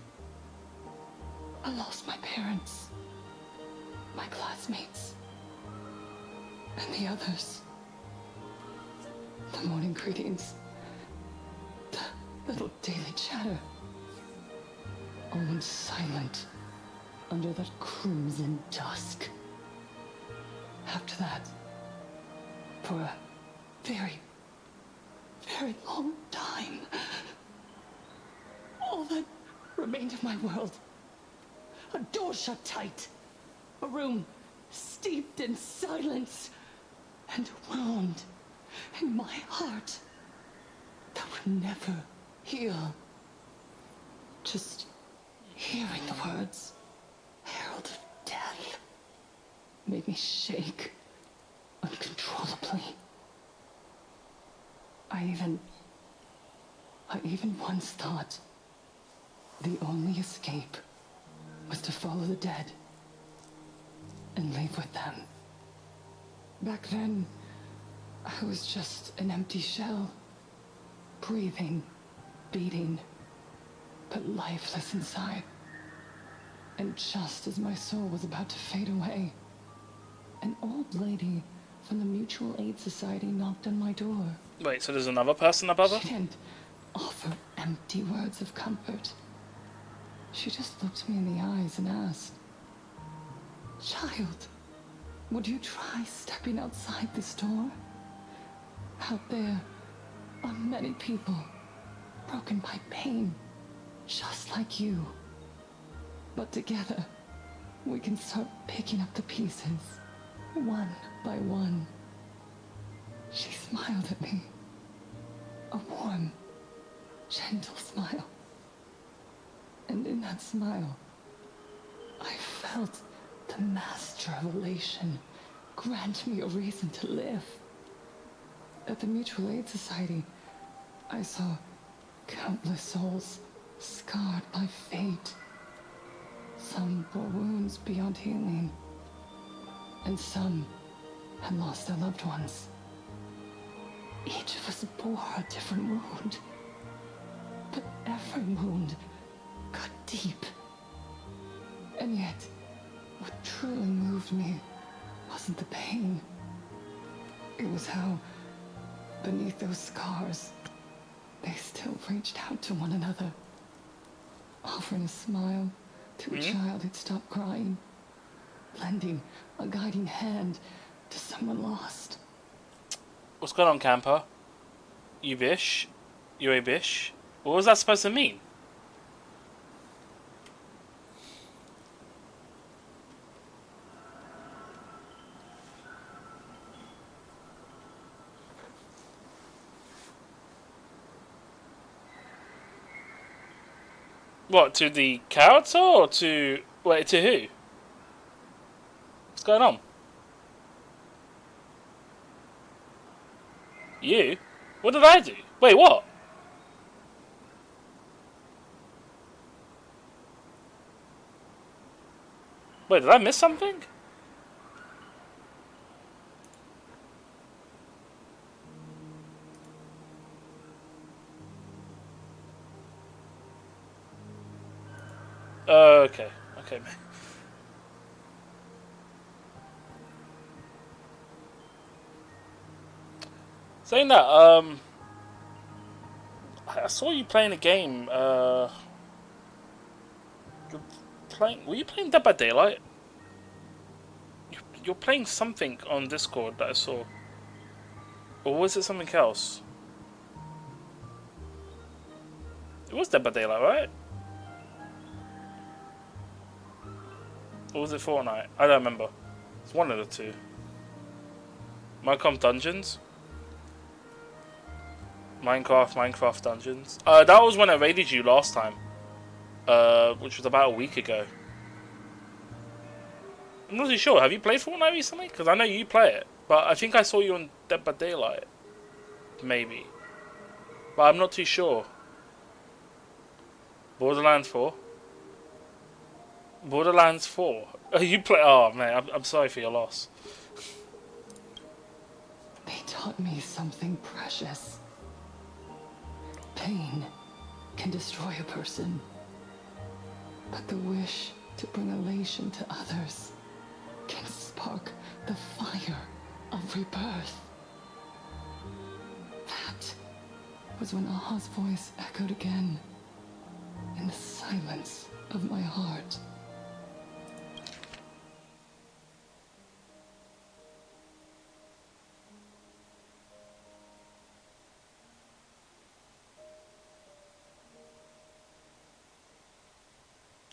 I lost my parents, my classmates, and the others. The morning greetings, the little daily chatter, all went silent under that crimson dusk. After that, for a very, very long time, all that remained of my world, a door shut tight, a room steeped in silence, and a wound in my heart that would never heal. Just hearing the words, Herald of Death, made me shake uncontrollably. I even once thought the only escape was to follow the dead and leave with them. Back then, I was just an empty shell, breathing, beating, but lifeless inside. And just as my soul was about to fade away, an old lady from the Mutual Aid Society knocked on my door. Wait, so there's another person above her? She didn't offer empty words of comfort. She just looked me in the eyes and asked, "Child, would you try stepping outside this door? Out there are many people broken by pain, just like you. But together, we can start picking up the pieces, one by one." She smiled at me. A warm, gentle smile. And in that smile, I felt the master of elation grant me a reason to live. At the Mutual Aid Society, I saw countless souls scarred by fate. Some bore wounds beyond healing, and some had lost their loved ones. Each of us bore a different wound, but every wound cut deep. And yet, what truly moved me wasn't the pain. It was how, beneath those scars, they still reached out to one another, offering a smile to a child who'd stopped crying, lending a guiding hand to someone lost. What's going on, camper? You bish? You a bish? What was that supposed to mean? What, to the character or to... Wait, to who? What's going on? You? What did I do? Wait, what? Wait, did I miss something? Okay. Okay, man. Saying that, I saw you playing a game, were you playing Dead by Daylight? You're playing something on Discord that I saw. Or was it something else? It was Dead by Daylight, right? Or was it Fortnite? I don't remember. It's one of the two. Minecraft Dungeons? Minecraft Dungeons. That was when I raided you last time. Which was about a week ago. I'm not really sure. Have you played Fortnite recently? Because I know you play it. But I think I saw you on Dead by Daylight. Maybe. But I'm not too sure. Borderlands 4? Borderlands 4? You play... Oh, man. I'm sorry for your loss. They taught me something precious. Pain can destroy a person, but the wish to bring elation to others can spark the fire of rebirth. That was when Aha's voice echoed again in the silence of my heart.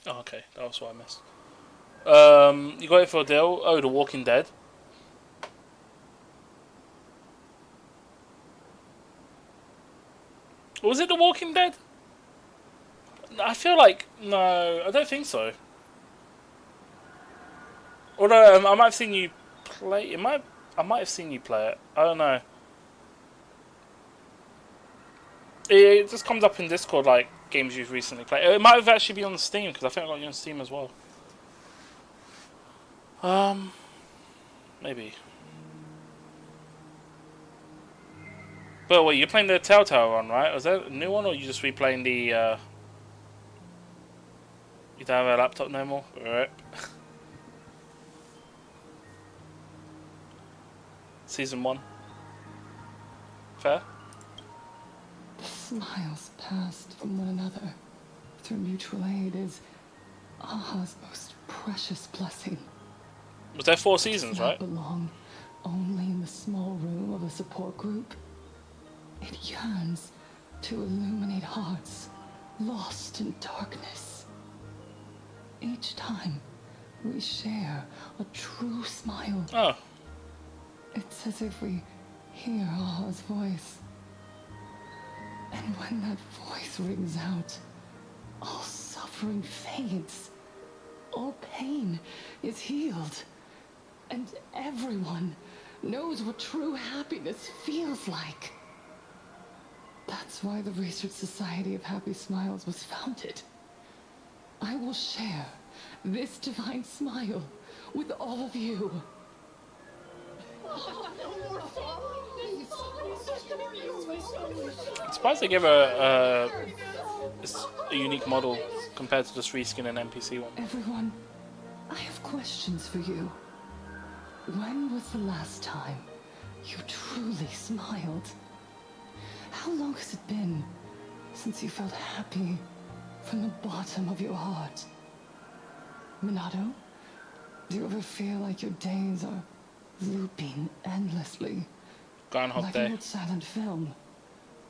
Oh, okay, that was what I missed. You got it for a deal? Oh, The Walking Dead. Was it The Walking Dead? I feel like... No, I don't think so. Although, I might have seen you play... I might have seen you play it. I don't know. It just comes up in Discord, like, games you've recently played. It might have actually been on Steam, because I think I got you on Steam as well. Maybe. But wait, you're playing the Telltale one, right? Was that a new one, or are you just replaying the, You don't have a laptop no more? Alright. Season 1. Fair? The smiles passed from one another through mutual aid is Aha's most precious blessing. Was there 4 seasons, right? It does not belong only in the small room of a support group. It yearns to illuminate hearts lost in darkness. Each time we share a true smile. Oh. It's as if we hear Aha's voice. And when that voice rings out, all suffering suffering fades. All pain is healed. And everyone knows what true happiness feels like. That's why the Research Society of Happy Smiles was founded. I will share this divine smile with all of you. I'm surprised they gave a unique model compared to just reskin an NPC one. Everyone, I have questions for you. When was the last time you truly smiled? How long has it been since you felt happy from the bottom of your heart? Minato, do you ever feel like your days are looping endlessly? Groundhog like Day. an old silent film,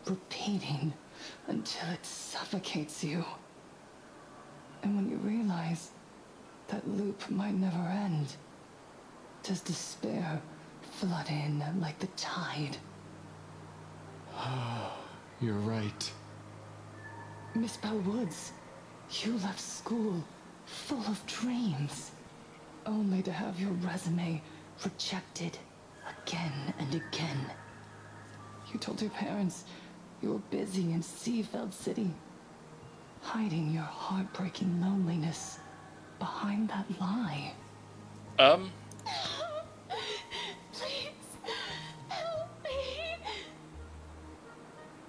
repeating until it suffocates you. And when you realize that loop might never end, does despair flood in like the tide? You're right. Miss Bell Woods, you left school full of dreams, only to have your resume rejected again and again. You told your parents you were busy in Seafeld City, hiding your heartbreaking loneliness behind that lie. Please, help me.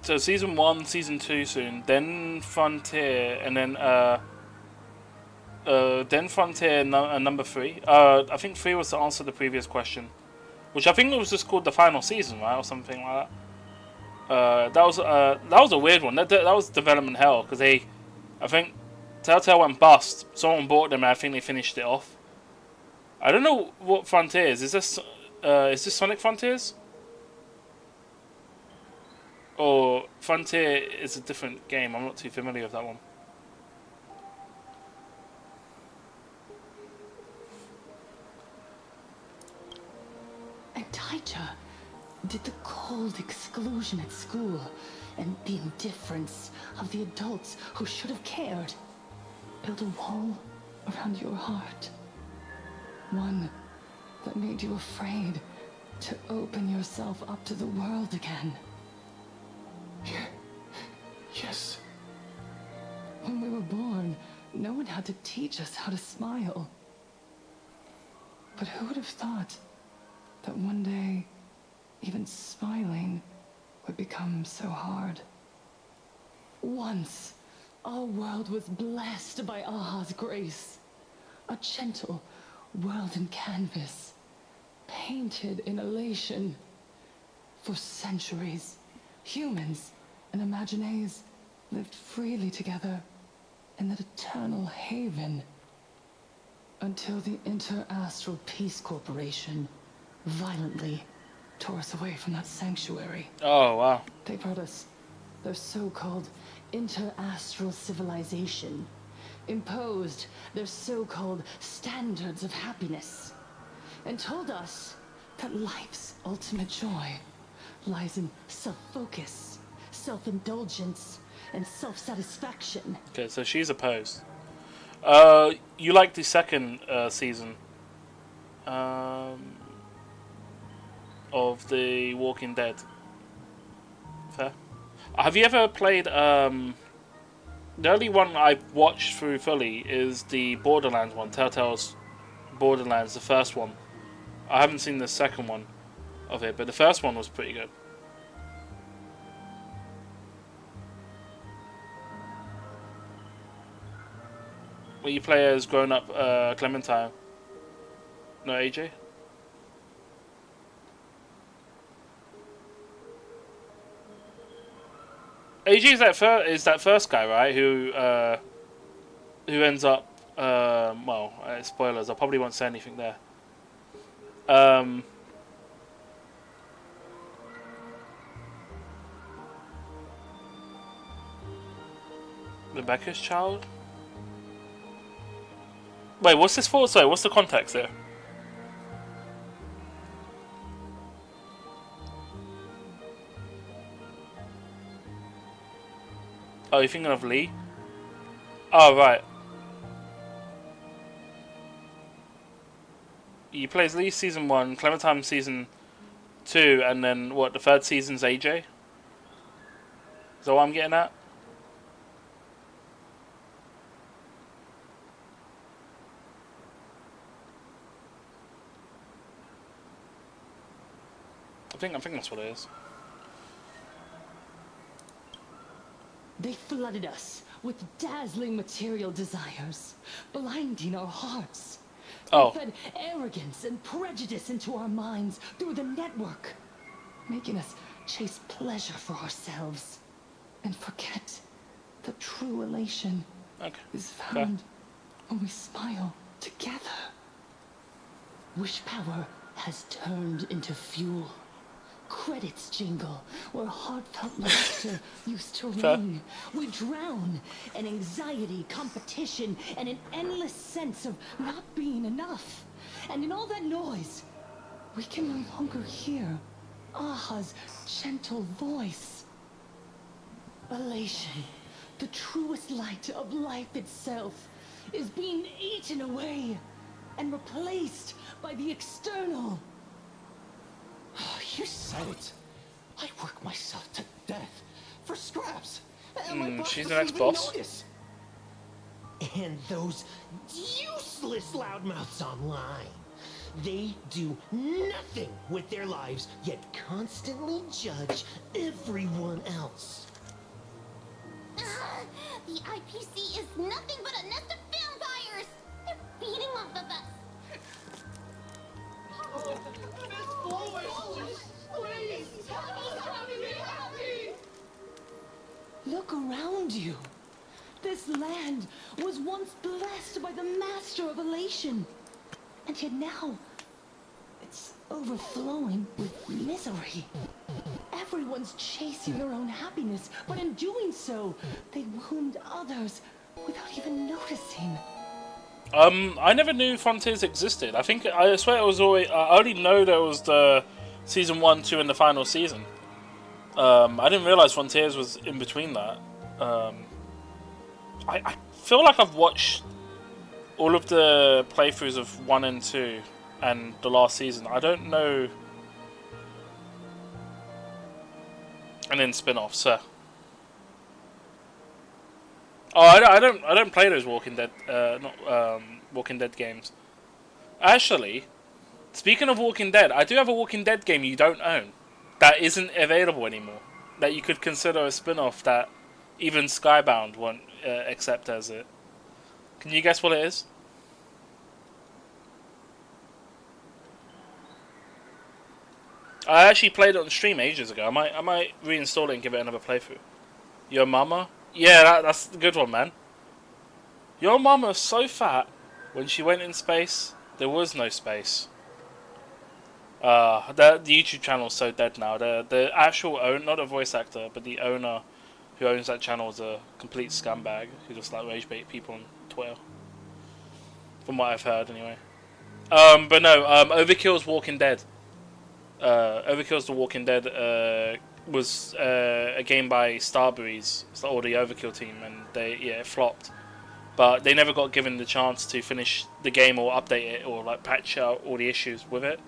So season 1, season 2 soon, then Frontier, and then Frontier number 3. I think 3 was to answer the previous question, which I think it was just called the final season, right, or something like that. That was a weird one. That was development hell because I think Telltale went bust. Someone bought them, and I think they finished it off. I don't know what Frontier is. Is this Sonic Frontiers? Or Frontier is a different game. I'm not too familiar with that one. And Taija, did the cold exclusion at school and the indifference of the adults who should have cared build a wall around your heart? One that made you afraid to open yourself up to the world again? Yes. When we were born, no one had to teach us how to smile. But who would have thought that one day, even smiling would become so hard? Once, our world was blessed by Aha's grace. A gentle world in canvas, painted in elation. For centuries, humans and Imaginaes lived freely together in that eternal haven. Until the Inter-Astral Peace Corporation violently tore us away from that sanctuary. Oh, wow. They brought us their so-called inter-astral civilization, imposed their so-called standards of happiness, and told us that life's ultimate joy lies in self-focus, self-indulgence, and self-satisfaction. Okay, so she's opposed. You like the second season of The Walking Dead. Fair. Have you ever played... the only one I've watched through fully is the Borderlands one, Telltale's Borderlands, the first one. I haven't seen the second one of it, but the first one was pretty good. Where you play as grown-up Clementine. No, AJ? AJ is that first guy, right? Who ends up well, spoilers. I probably won't say anything there. Rebecca's child. Wait, what's this for? Sorry, what's the context there? Oh, you're thinking of Lee? Oh, right. He plays Lee season 1, Clementine season 2, and then what? The third season's AJ. Is that what I'm getting at? I think that's what it is. They flooded us with dazzling material desires, blinding our hearts. Oh. They fed arrogance and prejudice into our minds through the network, making us chase pleasure for ourselves and forget the true elation is found when we smile together. Wish power has turned into fuel. Credits jingle where heartfelt laughter used to ring. We drown in anxiety, competition, and an endless sense of not being enough. And in all that noise, we can no longer hear Aha's gentle voice. Elation, the truest light of life itself, is being eaten away and replaced by the external. You said it. I work myself to death for scraps. And my boss she's the doesn't next even boss. notice. And those useless loudmouths online. They do nothing with their lives, yet constantly judge everyone else. The IPC is nothing but a nest of vampires. They're feeding off of us. Look around you. This land was once blessed by the master of elation. And yet now, it's overflowing with misery. Everyone's chasing their own happiness, but in doing so, they wound others without even noticing. I never knew Frontiers existed. I swear it was always. I only know there was the season 1, 2, and the final season. I didn't realize Frontiers was in between that. I feel like I've watched all of the playthroughs of 1 and 2 and the last season. I don't know. And then spin-offs, so. Oh, I don't play those Walking Dead, Walking Dead games. Actually, speaking of Walking Dead, I do have a Walking Dead game you don't own that isn't available anymore. That you could consider a spin-off that even Skybound won't accept as it. Can you guess what it is? I actually played it on stream ages ago. I might reinstall it and give it another playthrough. Your Mama? Yeah, that's the good one, man. Your Mama's so fat, when she went in space, there was no space. The YouTube channel's so dead now. The actual owner, not a voice actor, but the owner who owns that channel is a complete scumbag who just like rage bait people on Twitter. From what I've heard, anyway. But no, Overkill's Walking Dead. Overkill's The Walking Dead was a game by Starbreeze, or the Overkill team, and it flopped. But they never got given the chance to finish the game or update it or like patch out all the issues with it.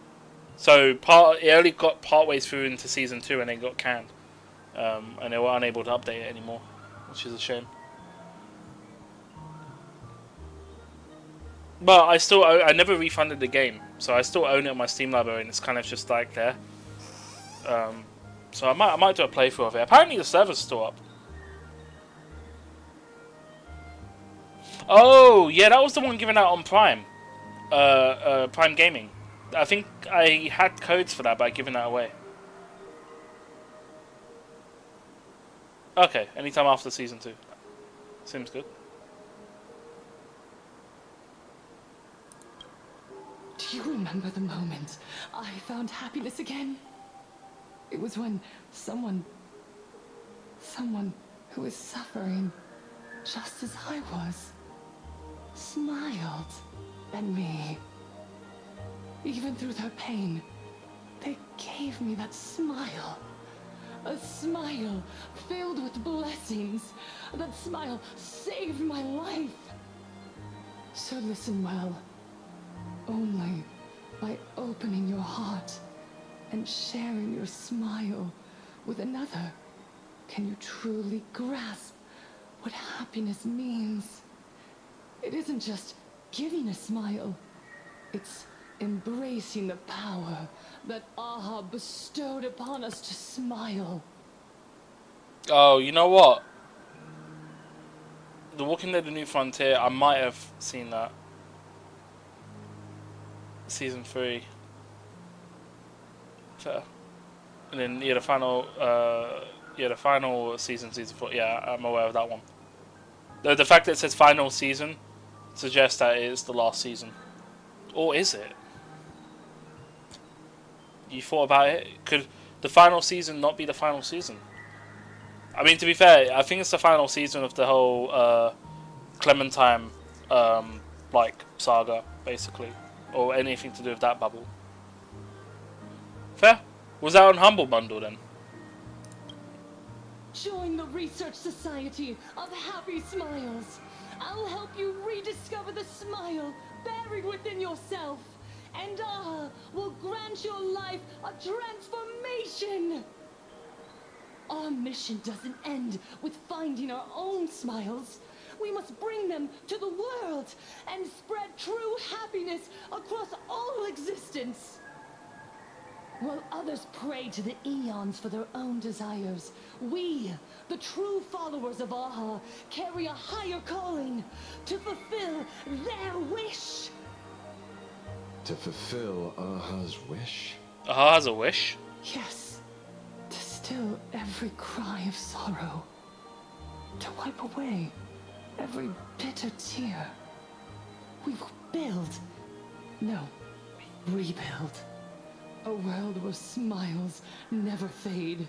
So it only got partway through into season 2 and then got canned, and they were unable to update it anymore, which is a shame. But I never refunded the game, so I still own it on my Steam library, and it's kind of just like there. So I might do a playthrough of it. Apparently the server's still up. Oh yeah, that was the one given out on Prime, Prime Gaming. I think I had codes for that, but I've given that away. Okay, anytime after season 2. Seems good. Do you remember the moment I found happiness again? It was when someone who was suffering just as I was, smiled at me. Even through their pain, they gave me that smile. A smile filled with blessings. That smile saved my life. So listen well. Only heart and sharing your smile with another. Can you truly grasp what happiness means? It isn't just giving a smile. It's embracing the power that AHA bestowed upon us to smile. Oh, you know what? The Walking Dead: The New Frontier, I might have seen that. Season 3. Fair. And then, yeah, the final season, season 4. Yeah, I'm aware of that one. The fact that it says final season suggests that it is the last season. Or is it? You thought about it? Could the final season not be the final season? I mean, to be fair, I think it's the final season of the whole Clementine like saga, basically, or anything to do with that bubble. Fair. Was that on Humble Bundle then? Join the Research Society of Happy Smiles. I'll help you rediscover the smile buried within yourself, and AHA will grant your life a transformation. Our mission doesn't end with finding our own smiles. We must bring them to the world and spread true happiness across all existence. While others pray to the eons for their own desires, we, the true followers of AHA, carry a higher calling to fulfill their wish. To fulfill AHA's wish? AHA has a wish? Yes. To still every cry of sorrow. To wipe away every bitter tear. We will build, no, rebuild. A world where smiles never fade,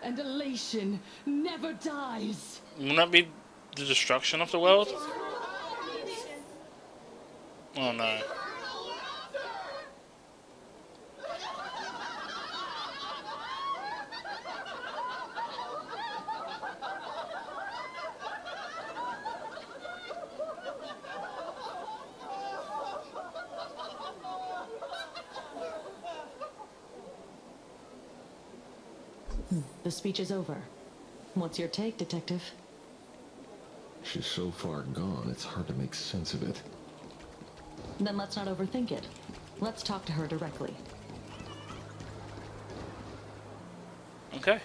and elation never dies. Wouldn't that be the destruction of the world? Oh no. The speech is over. What's your take, Detective? She's so far gone, it's hard to make sense of it. Then let's not overthink it. Let's talk to her directly. Okay.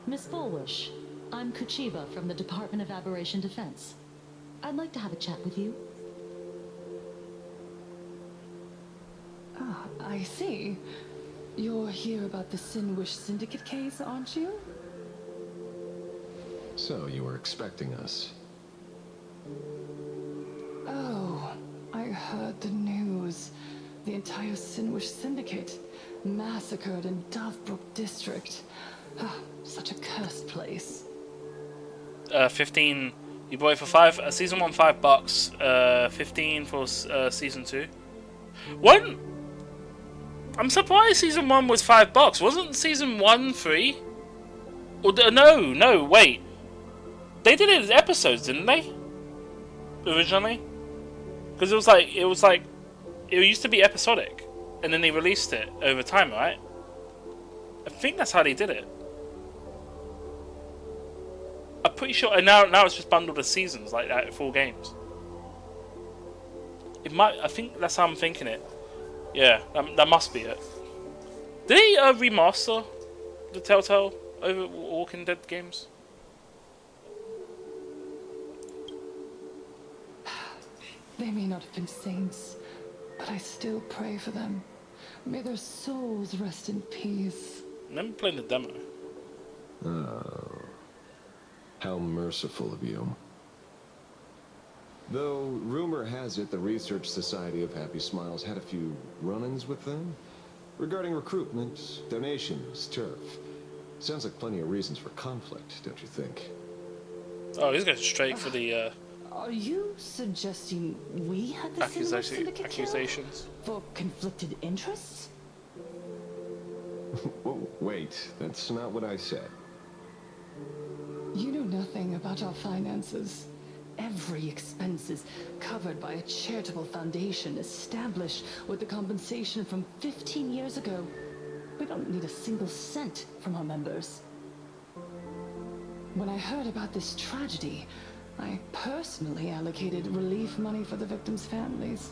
Miss Fullwish, I'm Kuchiba from the Department of Aberration Defense. I'd like to have a chat with you. Ah, I see. You're here about the Sinwish Syndicate case, aren't you? So, you were expecting us. Oh, I heard the news. The entire Sinwish Syndicate massacred in Dovebrook District. Ah, such a cursed place. 15. You bought it for season 1 $5. 15 for season 2. When? I'm surprised season 1 was $5. Wasn't season 1 free? Or no, wait. They did it as episodes, didn't they? Originally, because it used to be episodic, and then they released it over time, right? I think that's how they did it. I'm pretty sure, and now it's just bundled as seasons, like that, full games. It might. I think that's how I'm thinking it. Yeah, that must be it. Did they remaster the Telltale over Walking Dead games? They may not have been saints, but I still pray for them. May their souls rest in peace. Never played the demo. Oh. How merciful of you. Though, rumor has it the Research Society of Happy Smiles had a few run-ins with them. Regarding recruitment, donations, turf. Sounds like plenty of reasons for conflict, don't you think? Oh, he's going straight for the Are you suggesting we had the Sinwish Syndicate accusations for conflicted interests? Whoa, wait, that's not what I said. You know nothing about our finances. every expense is covered by a charitable foundation established with the compensation from 15 years ago. We don't need a single cent from our members. When I heard about this tragedy, I personally allocated relief money for the victims' families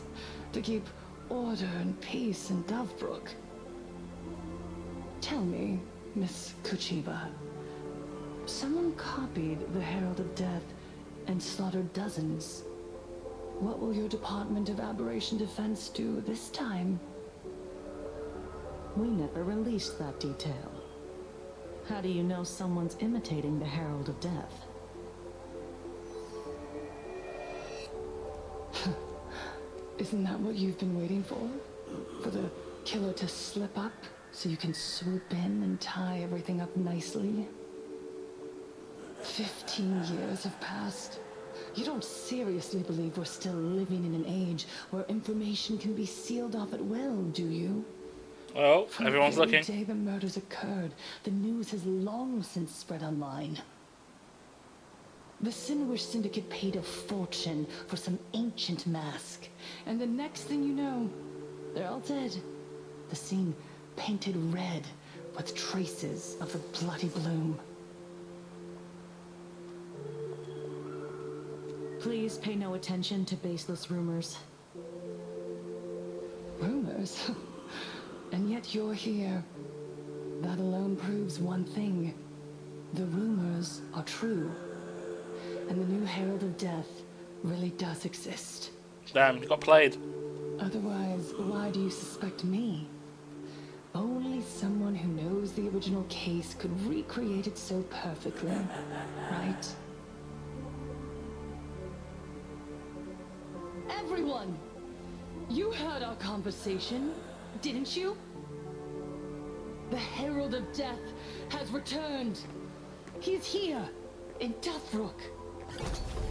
to keep order and peace in Dovebrook. Tell me, Miss Kuchiba, someone copied the Herald of Death and slaughtered dozens. What will your Department of Aberration Defense do this time? We never released that detail. How do you know someone's imitating the Herald of Death? Isn't that what you've been waiting for? For the killer to slip up so you can swoop in and tie everything up nicely? 15 years have passed. You don't seriously believe we're still living in an age where information can be sealed off at will, do you? Well, From everyone's the very looking. day the murders occurred, the news has long since spread online. The Sinwish Syndicate paid a fortune for some ancient mask, and the next thing you know, they're all dead. The scene painted red with traces of the bloody bloom. Please pay no attention to baseless rumors. Rumors? And yet you're here. That alone proves one thing. The rumors are true. And the new Herald of Death really does exist. Damn, you got played. Otherwise, why do you suspect me? Only someone who knows the original case could recreate it so perfectly, right? Everyone! You heard our conversation, didn't you? The Herald of Death has returned. He's here, in Dovebrook.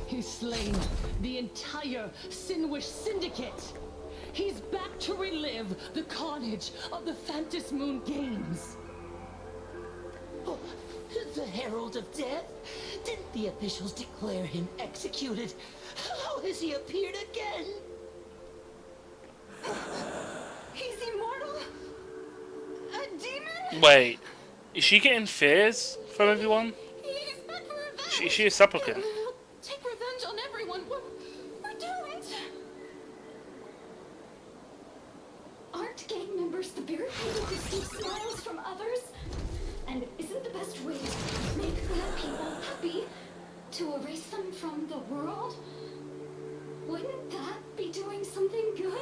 He's slain the entire Sinwish Syndicate. He's back to relive the carnage of the Phantom Moon Games. Oh, the Herald of Death? Didn't the officials declare him executed? How has he appeared again? He's immortal? A demon? Wait, is she getting fears from everyone? He's back for revenge! Is she a supplicant? Take revenge on everyone. We're doomed! Aren't gang members the very people who steal smiles from others? And isn't the best way to make good people happy to erase them from the world? Wouldn't that be doing something good?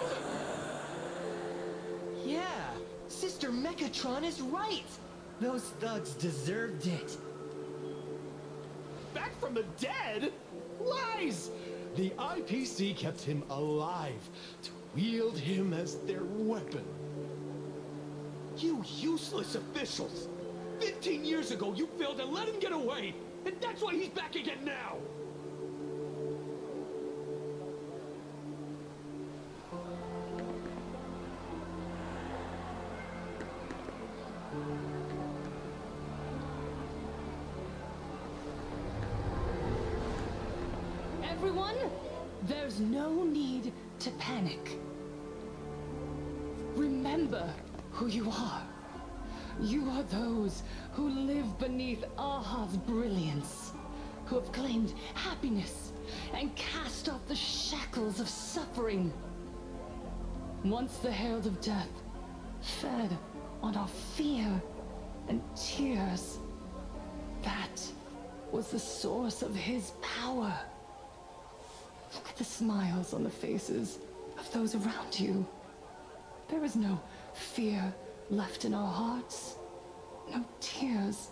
Yeah, Sister Mechatron is right. Those thugs deserved it. Back from the dead? Lies! The IPC kept him alive to wield him as their weapon. You useless officials! 15 years ago, you failed and let him get away! And that's why he's back again now! Everyone, there's no need to panic. Remember who you are. You are those who live beneath Aha's brilliance, who have claimed happiness and cast off the shackles of suffering. Once the Herald of Death fed on our fear and tears, that was the source of his power. Look at the smiles on the faces of those around you. There is no fear left in our hearts, no tears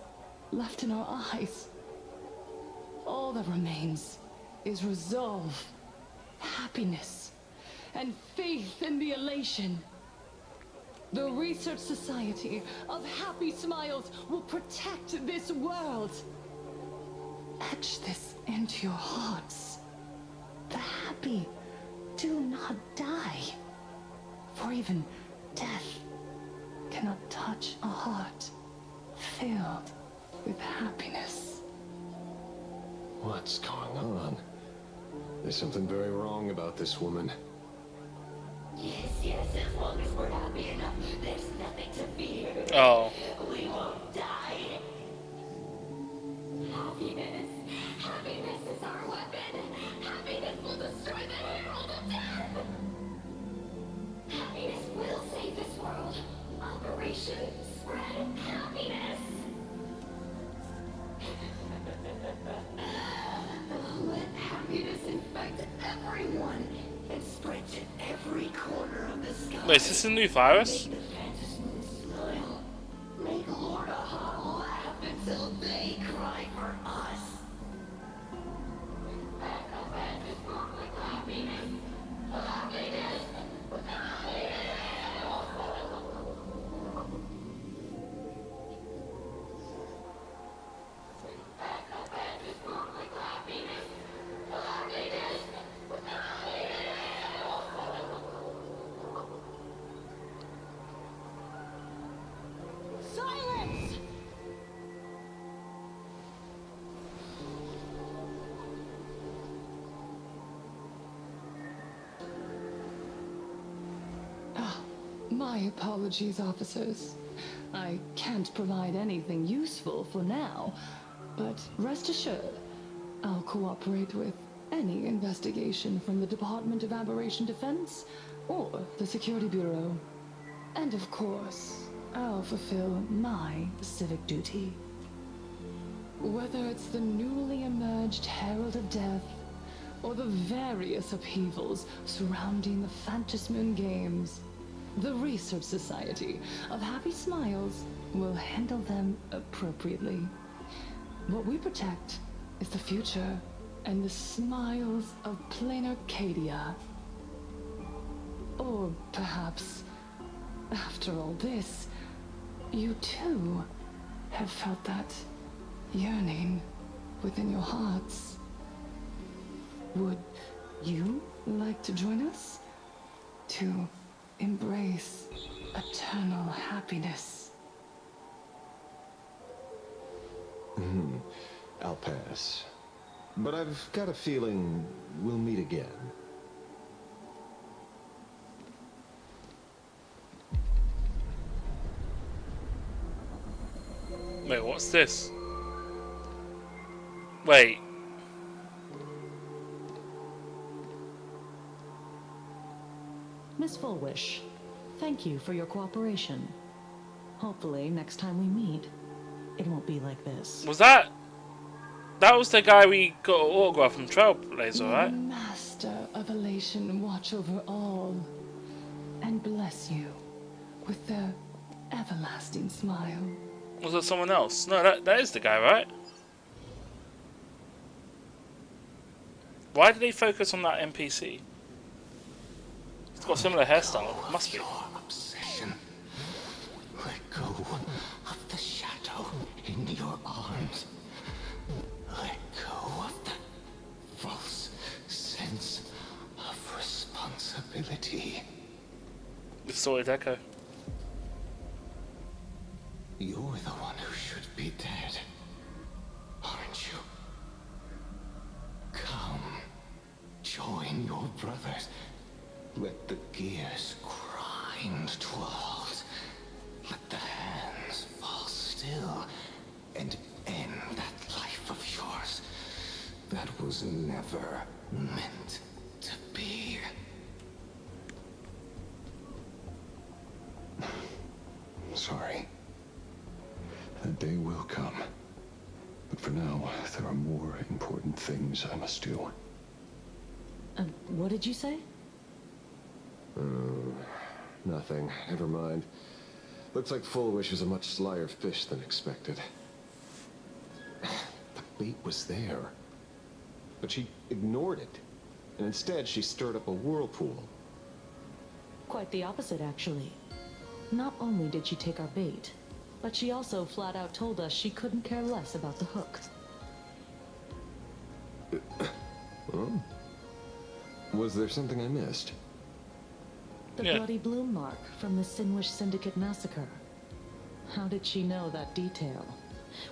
left in our eyes. All that remains is resolve, happiness, and faith in the elation. The Research Society of Happy Smiles will protect this world. Etch this into your hearts. The happy do not die, for even death cannot touch a heart filled with happiness. What's going on? There's something very wrong about this woman. Yes, as long as we're happy enough, there's nothing to fear. Oh. We won't die. Happiness. Happiness is our weapon. Happiness will destroy the Herald of Death. Happiness will save this world. Operation Spread Happiness. Let happiness infect everyone and spread to every corner of the sky. Wait, is this a new virus? Make the Phantasmoon smile. Make Lord Ahab laugh until they cry for us. Silence! My apologies, officers. I can't provide anything useful for now, but rest assured, I'll cooperate with any investigation from the Department of Aberration Defense or the Security Bureau. And of course, I'll fulfill my civic duty. Whether it's the newly emerged Herald of Death or the various upheavals surrounding the Phantasmoon Games, the Research Society of Happy Smiles will handle them appropriately. What we protect is the future and the smiles of plain Arcadia. Or perhaps, after all this, you too have felt that yearning within your hearts. Would you like to join us to embrace eternal happiness? I'll pass. But I've got a feeling we'll meet again. Wait, what's this? Wait. Miss Fullwish, thank you for your cooperation. Hopefully, next time we meet, it won't be like this. Was that... That was the guy we got an autograph from Trailblazer, right? Master of Elation, watch over all, and bless you with their everlasting smile. Was it someone else? No, that is the guy, right? Why did they focus on that NPC? It's got a similar hairstyle. Must be. Obsession. Let go of the shadow in your arms. Let go of the false sense of responsibility. Distorted echo. You're the one who should be dead, aren't you? Come, join your brothers. Let the gears grind to a halt. Let the hands fall still and end that life of yours that was never meant to be. Sorry. That day will come. But for now, there are more important things I must do. What did you say? Nothing. Never mind. Looks like Fullwish is a much slyer fish than expected. The bait was there. But she ignored it. And instead, she stirred up a whirlpool. Quite the opposite, actually. Not only did she take our bait, but she also flat out told us she couldn't care less about the hook. Oh? Was there something I missed? The bloody bloom mark from the Sinwish Syndicate massacre. How did she know that detail?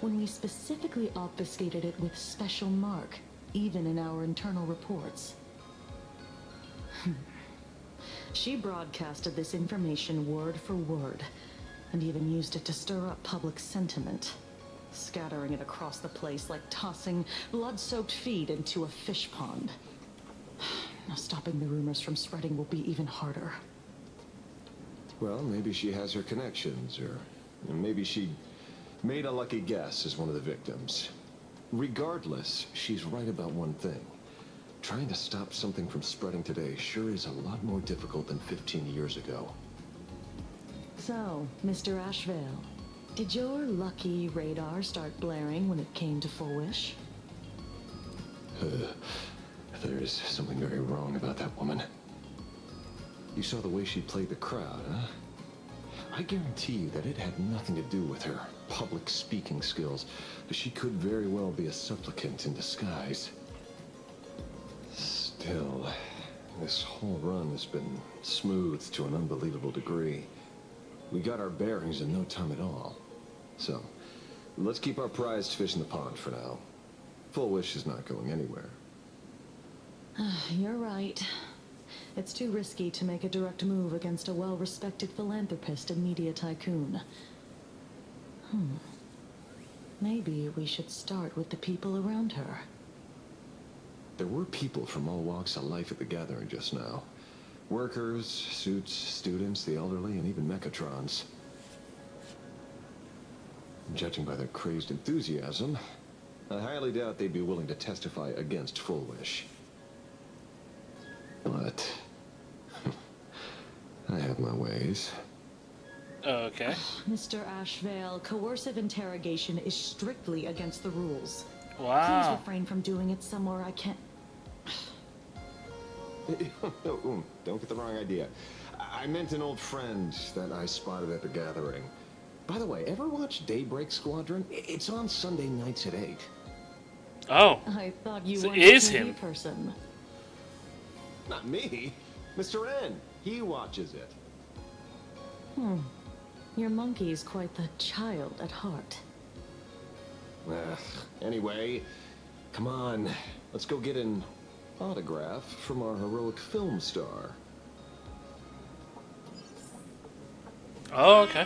When we specifically obfuscated it with special mark, even in our internal reports. She broadcasted this information word for word, and even used it to stir up public sentiment, scattering it across the place like tossing blood-soaked feed into a fish pond. Now stopping the rumors from spreading will be even harder. Well, maybe she has her connections, or maybe she made a lucky guess as one of the victims. Regardless, she's right about one thing. Trying to stop something from spreading today sure is a lot more difficult than 15 years ago. So, Mr. Ashvale, did your lucky radar start blaring when it came to Full Wish? There's something very wrong about that woman. You saw the way she played the crowd, huh? I guarantee you that it had nothing to do with her public speaking skills. She could very well be a supplicant in disguise. Still, this whole run has been smoothed to an unbelievable degree. We got our bearings in no time at all. So, let's keep our prized fish in the pond for now. Full Wish is not going anywhere. You're right. It's too risky to make a direct move against a well-respected philanthropist and media tycoon. Maybe we should start with the people around her. There were people from all walks of life at the gathering just now. Workers, suits, students, the elderly, and even Mechatrons. Judging by their crazed enthusiasm, I highly doubt they'd be willing to testify against Full Wish. But I have my ways. Okay. Mr. Ashvale, coercive interrogation is strictly against the rules. Wow. Please refrain from doing it somewhere I can't... Don't get the wrong idea. I meant an old friend that I spotted at the gathering. By the way, ever watch Daybreak Squadron? It's on Sunday nights at 8. Oh. I thought you So were it is a TV him. person. Not me. Mr. N. He watches it. Your monkey's quite the child at heart. Anyway, come on. Let's go get an autograph from our heroic film star. Oh, okay.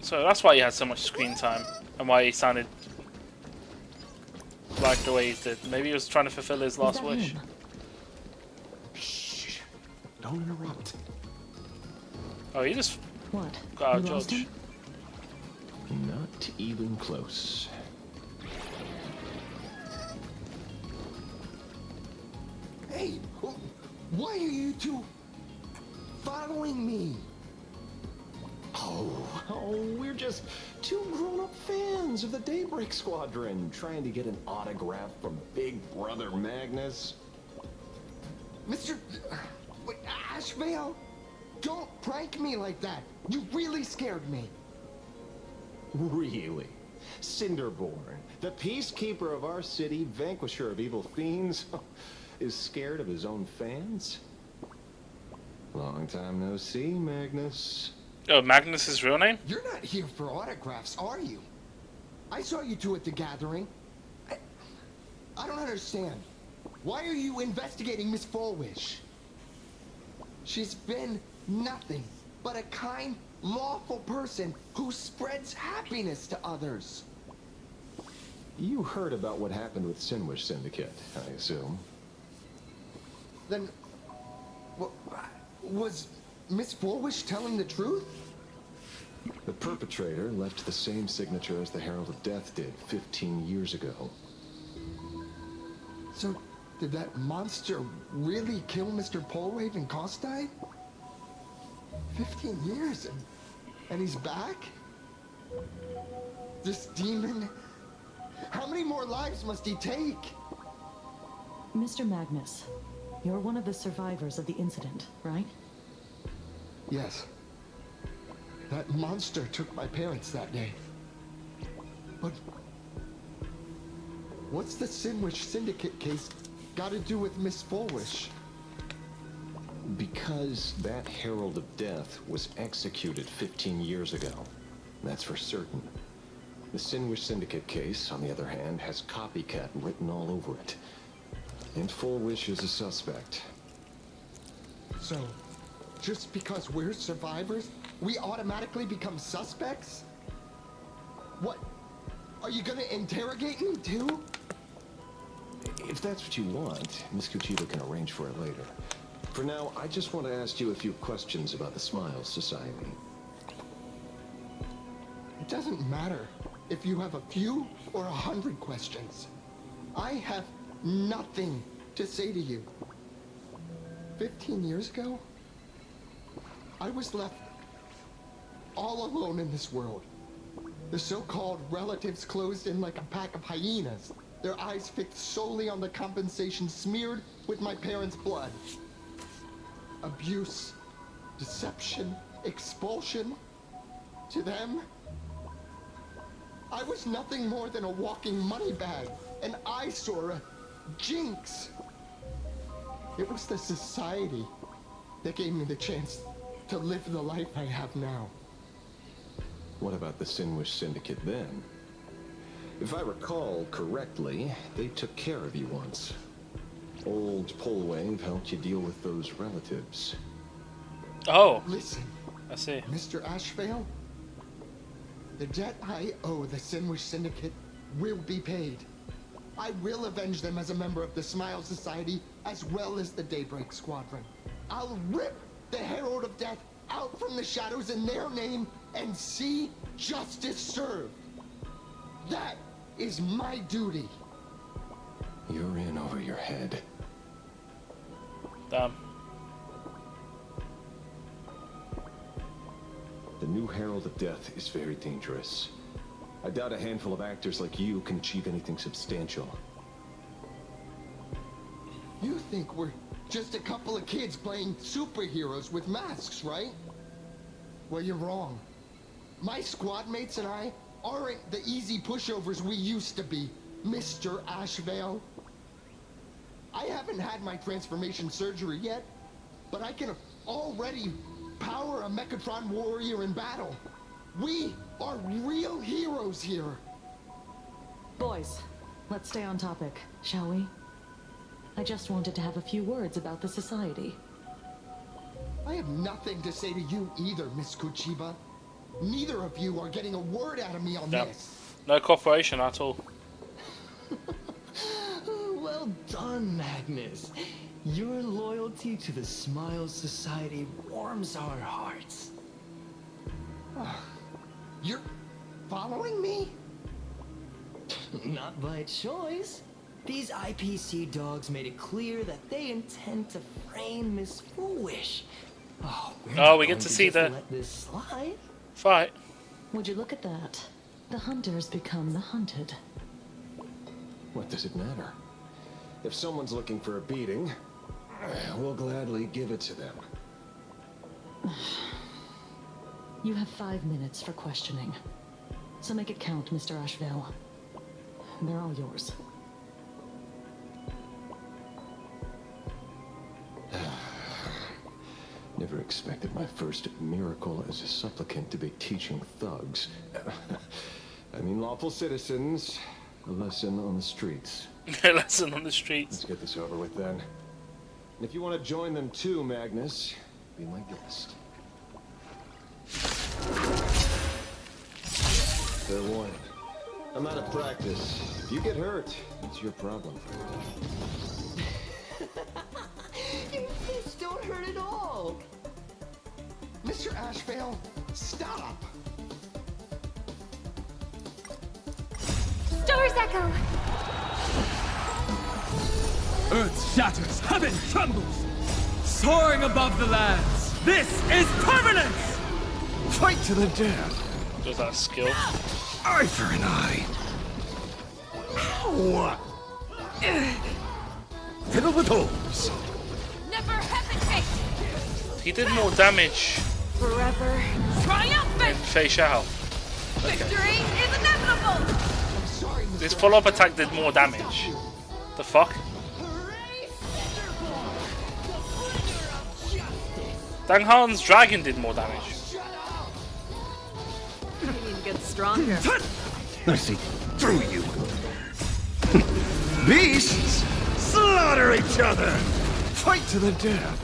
So that's why he had so much screen time, and why he sounded like the way he did. Maybe he was trying to fulfill his last wish. Shh! Don't interrupt. Oh, he just What? got out You of lost George. him? Not even close. Hey, why are you two following me? Oh, we're just two grown-up fans of the Daybreak Squadron, trying to get an autograph from Big Brother Magnus. Mr. Ashvale, don't prank me like that. You really scared me. Really? Cinderborn, the peacekeeper of our city, vanquisher of evil fiends, is scared of his own fans? Long time no see, Magnus. Oh, Magnus's real name? You're not here for autographs, are you? I saw you two at the gathering. I don't understand. Why are you investigating Miss Fullwish? She's been nothing but a kind, lawful person who spreads happiness to others. You heard about what happened with Sinwish Syndicate, I assume. Then, was Miss Fullwish telling the truth? The perpetrator left the same signature as the Herald of Death did 15 years ago. So, did that monster really kill Mr. Polraven Costide? 15 years and he's back? This demon? How many more lives must he take? Mr. Magnus, you're one of the survivors of the incident, right? Yes. That monster took my parents that day. But what's the Sinwish Syndicate case got to do with Miss Fullwish? Because that Herald of Death was executed 15 years ago. That's for certain. The Sinwish Syndicate case, on the other hand, has copycat written all over it. And Full Wish is a suspect. So, just because we're survivors, we automatically become suspects? What? Are you gonna interrogate me too? If that's what you want, Miss Kuchiba can arrange for it later. For now, I just want to ask you a few questions about the Smiles Society. It doesn't matter if you have a few or 100 questions. I have nothing to say to you. 15 years ago, I was left all alone in this world. The so-called relatives closed in like a pack of hyenas, their eyes fixed solely on the compensation smeared with my parents' blood. Abuse, deception, expulsion. To them, I was nothing more than a walking money bag, an eyesore, a jinx. It was the society that gave me the chance to live the life I have now. What about the Sinwish Syndicate then? If I recall correctly, they took care of you once. Old Polwave helped you deal with those relatives. Oh. Listen. I see. Mr. Ashvale, the debt I owe the Sinwish Syndicate will be paid. I will avenge them as a member of the Smile Society as well as the Daybreak Squadron. I'll rip the Herald of Death out from the shadows in their name and see justice served. That is my duty. You're in over your head. Damn. The new Herald of Death is very dangerous. I doubt a handful of actors like you can achieve anything substantial. You think we're just a couple of kids playing superheroes with masks, right? Well, you're wrong. My squad mates and I aren't the easy pushovers we used to be, Mr. Ashvale. I haven't had my transformation surgery yet, but I can already power a Mechatron warrior in battle. We are real heroes here. Boys, let's stay on topic, shall we? I just wanted to have a few words about the society. I have nothing to say to you either, Miss Kuchiba. Neither of you are getting a word out of me on this. No cooperation at all. Well done, Magnus. Your loyalty to the Smile Society warms our hearts. You're following me? Not by choice. These IPC dogs made it clear that they intend to frame Miss Foolish. Oh, we get to see the let this slide. Fight. Would you look at that? The hunters become the hunted. What does it matter? If someone's looking for a beating, we'll gladly give it to them. You have 5 minutes for questioning. So make it count, Mr. Ashvale. They're all yours. Never expected my first miracle as a supplicant to be teaching thugs. I mean lawful citizens, a lesson on the streets. A lesson on the streets. Let's get this over with then. And if you want to join them too, Magnus, be my guest. Fair warning. I'm out of practice. If you get hurt, it's your problem. Your fists don't hurt at all. Mr. Ashvale, stop. Doors echo. Earth shatters, heaven trembles. Soaring above the lands, this is permanence! Fight to the death. Does that skill? Eye for an eye. Ow! Fiddle with holes. Never hesitate! He did more damage Forever triumphant! than Fei Shao. Victory is inevitable! This follow-up attack did more damage. The fuck? Dang Han's dragon did more damage. You need to get stronger. I see through you. Beasts slaughter each other. Fight to the death.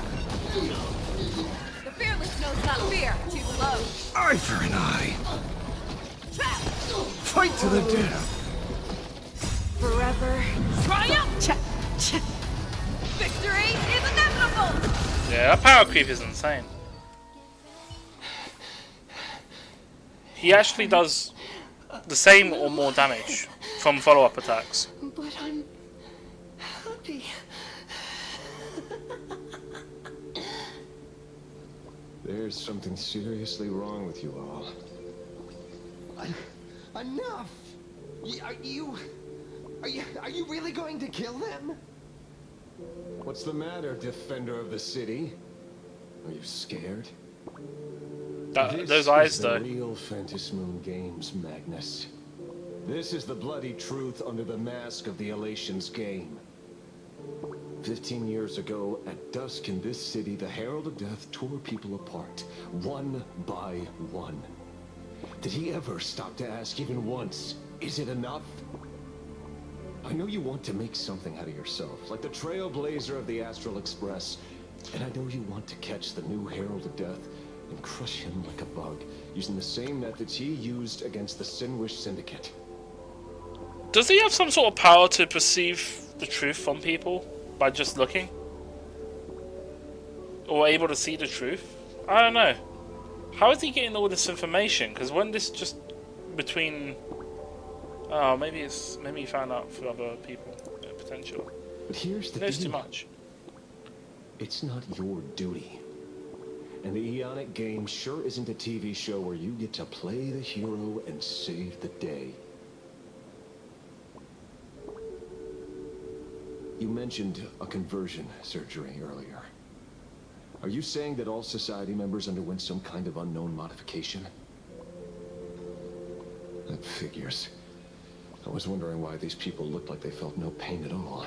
The fearless knows not fear. Too low. Eye for an eye. Fight to the death. Forever. Triumph! Victory is inevitable! Yeah, that power creep is insane. He actually does the same or more damage from follow-up attacks. But I'm happy. There's something seriously wrong with you all. Enough! Are you really going to kill them? What's the matter, defender of the city? Are you scared? Those eyes, though. This is the real Phantasmoon Games, Magnus. This is the bloody truth under the mask of the Elations game. 15 years ago, at dusk in this city, the Herald of Death tore people apart, one by one. Did he ever stop to ask even once, is it enough? I know you want to make something out of yourself, like the trailblazer of the Astral Express, and I know you want to catch the new Herald of Death and crush him like a bug, using the same methods he used against the Sinwish Syndicate. Does he have some sort of power to perceive the truth from people by just looking? Or able to see the truth? I don't know. How is he getting all this information? Because when this just between... Oh, maybe he found out for other people. Potential. But here's the He knows deal. too much. It's not your duty. And the Eonic game sure isn't a TV show where you get to play the hero and save the day. You mentioned a conversion surgery earlier. Are you saying that all Society members underwent some kind of unknown modification? That figures. I was wondering why these people looked like they felt no pain at all.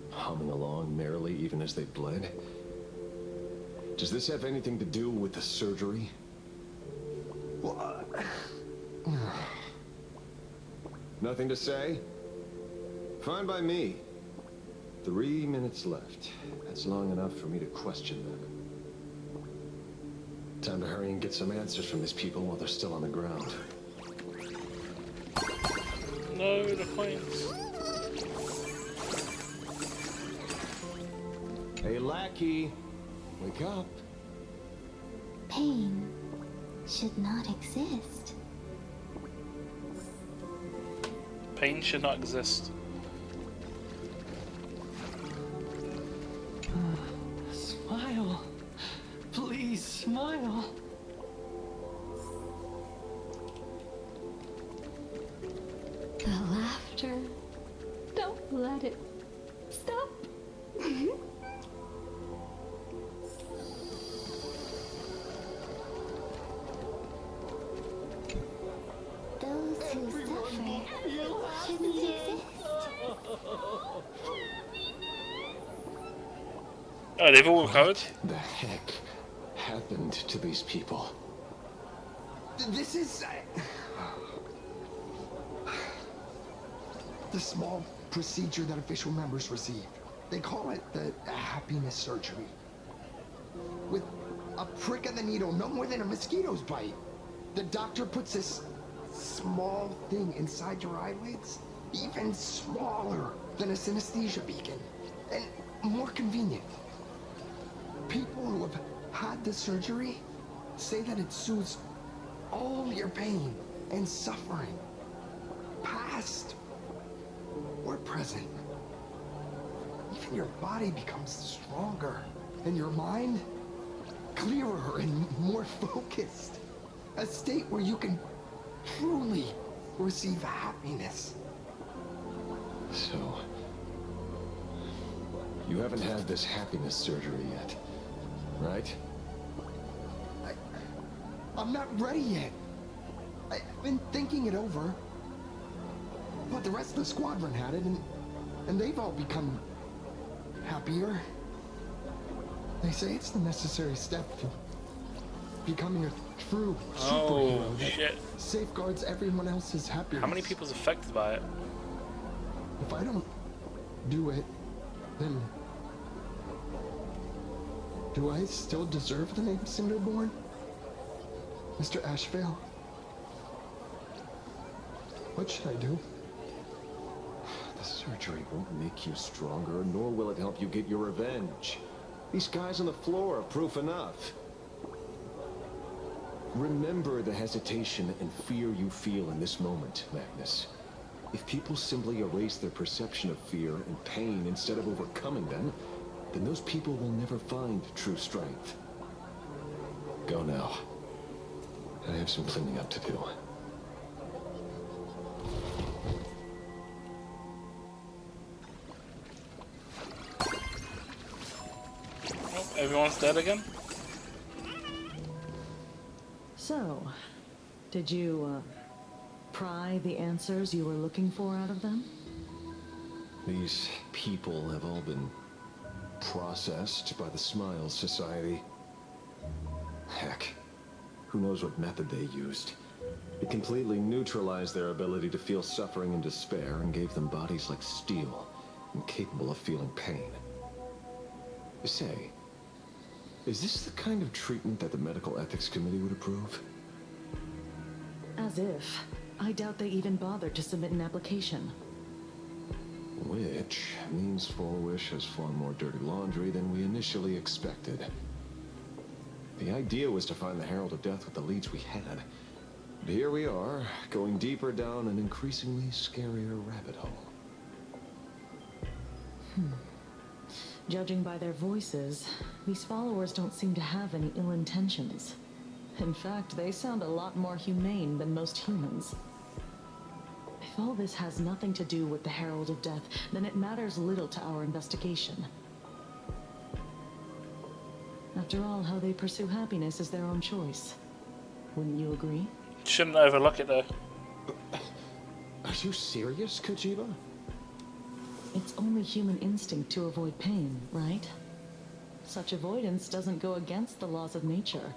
Humming along merrily even as they bled. Does this have anything to do with the surgery? Nothing to say? Fine by me. 3 minutes left. That's long enough for me to question them. Time to hurry and get some answers from these people while they're still on the ground. No, the coins. Hey, lackey. Wake up. Pain should not exist. Pain should not exist. Smile. Please smile. The laughter. Don't let it stop. Those who suffer shouldn't exist. Oh, they've all recovered? The heck happened to these people? This is... the small procedure that official members receive. They call it the happiness surgery. With a prick of the needle, no more than a mosquito's bite. The doctor puts this small thing inside your eyelids, even smaller than a synesthesia beacon, and more convenient. People who have had the surgery say that it soothes all your pain and suffering, past or present. Even your body becomes stronger, and your mind clearer and more focused. A state where you can truly receive happiness. So, you haven't had this happiness surgery yet, right? I'm not ready yet. I've been thinking it over. But the rest of the squadron had it, and they've all become happier. They say it's the necessary step becoming a true Oh, superhero that shit. safeguards everyone else's happiness. How many people's affected by it? If I don't do it, then do I still deserve the name Cinderborn? Mr. Ashvale? What should I do? The surgery won't make you stronger, nor will it help you get your revenge. These guys on the floor are proof enough. Remember the hesitation and fear you feel in this moment, Magnus. If people simply erase their perception of fear and pain instead of overcoming them, then those people will never find true strength. Go now. I have some cleaning up to do. Oh, everyone's dead again? So, did you, pry the answers you were looking for out of them? These people have all been processed by the Smiles Society. Heck, who knows what method they used. It completely neutralized their ability to feel suffering and despair and gave them bodies like steel, incapable of feeling pain. Say, is this the kind of treatment that the Medical Ethics Committee would approve? As if. I doubt they even bothered to submit an application. Which means Fullwish has far more dirty laundry than we initially expected. The idea was to find the Herald of Death with the leads we had. But here we are, going deeper down an increasingly scarier rabbit hole. Judging by their voices, these followers don't seem to have any ill intentions. In fact, they sound a lot more humane than most humans. If all this has nothing to do with the Herald of Death, then it matters little to our investigation. After all, how they pursue happiness is their own choice. Wouldn't you agree? Shouldn't overlook it though. Are you serious, Kojima? It's only human instinct to avoid pain, right? Such avoidance doesn't go against the laws of nature,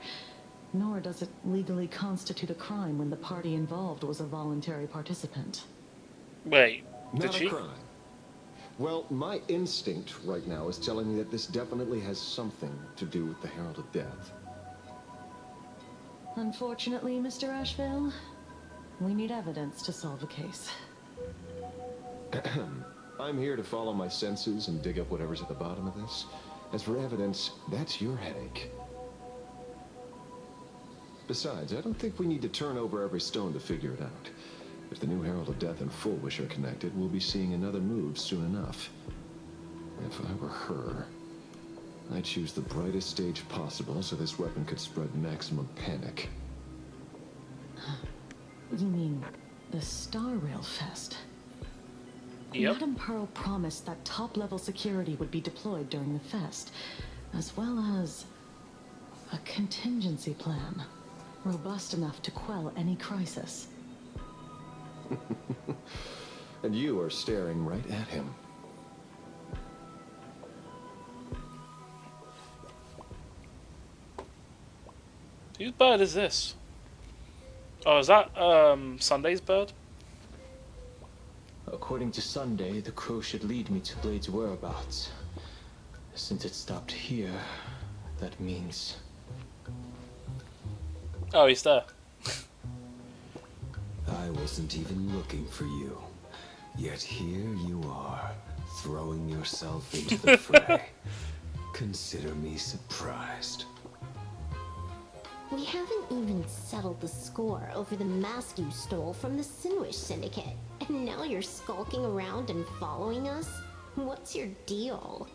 nor does it legally constitute a crime when the party involved was a voluntary participant. Wait, did Not she? a crime. Well, my instinct right now is telling me that this definitely has something to do with the Herald of Death. Unfortunately, Mr. Ashvale, we need evidence to solve the case. I'm here to follow my senses and dig up whatever's at the bottom of this. As for evidence, that's your headache. Besides, I don't think we need to turn over every stone to figure it out. If the new Herald of Death and Fullwish are connected, we'll be seeing another move soon enough. If I were her, I'd choose the brightest stage possible so this weapon could spread maximum panic. You mean the Star Rail Fest? Yep. Madame Pearl promised that top-level security would be deployed during the fest, as well as a contingency plan, robust enough to quell any crisis. And you are staring right at him. Whose bird is this? Oh, is that Sunday's bird? According to Sunday, the crow should lead me to Blade's whereabouts. Since it stopped here, that means... Oh, he's there. I wasn't even looking for you. Yet here you are, throwing yourself into the fray. Consider me surprised. We haven't even settled the score over the mask you stole from the Sinwish Syndicate. And now you're skulking around and following us? What's your deal?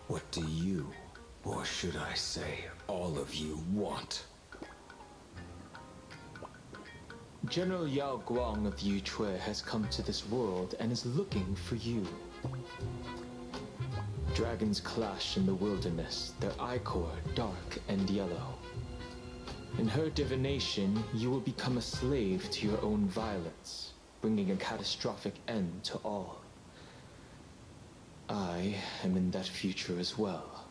What do you, or should I say, all of you, want? General Yao Guang of Yutue has come to this world and is looking for you. Dragons clash in the wilderness, their ichor dark and yellow. In her divination, you will become a slave to your own violence, bringing a catastrophic end to all. I am in that future as well.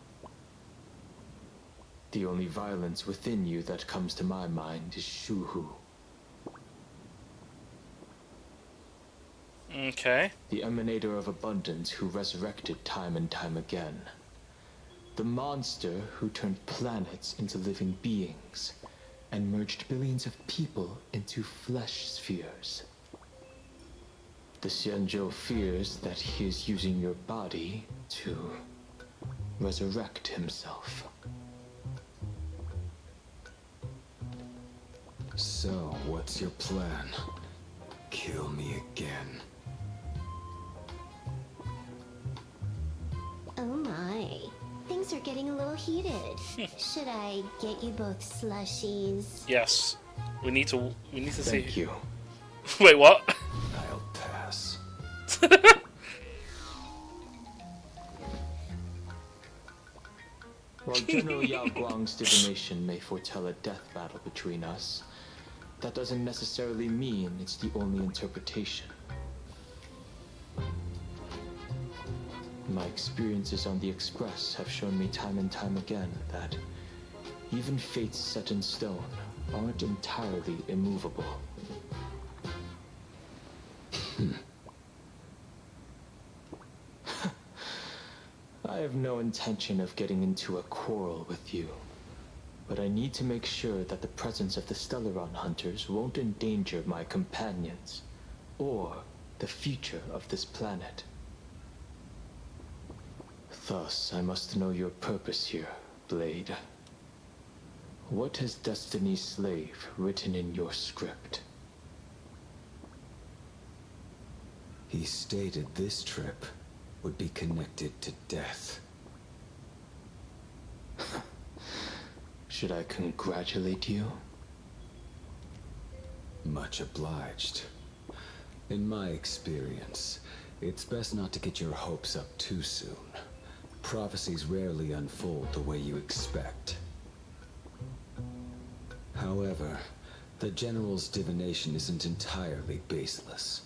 The only violence within you that comes to my mind is Shuhu. Okay. The emanator of abundance who resurrected time and time again. The monster who turned planets into living beings and merged billions of people into flesh spheres. The Xianzhou fears that he is using your body to resurrect himself. So, what's your plan? Kill me again. Oh my. Things are getting a little heated. Should I get you both slushies? Yes. We need to see. Thank you. Wait, what? I'll pass. While General Yao Guang's divination may foretell a death battle between us, that doesn't necessarily mean it's the only interpretation. My experiences on the Express have shown me time and time again that even fates set in stone aren't entirely immovable. I have no intention of getting into a quarrel with you, but I need to make sure that the presence of the Stellaron hunters won't endanger my companions, or the future of this planet. Thus, I must know your purpose here, Blade. What has Destiny's Slave written in your script? He stated this trip would be connected to death. Should I congratulate you? Much obliged. In my experience, it's best not to get your hopes up too soon. Prophecies rarely unfold the way you expect. However, the General's divination isn't entirely baseless.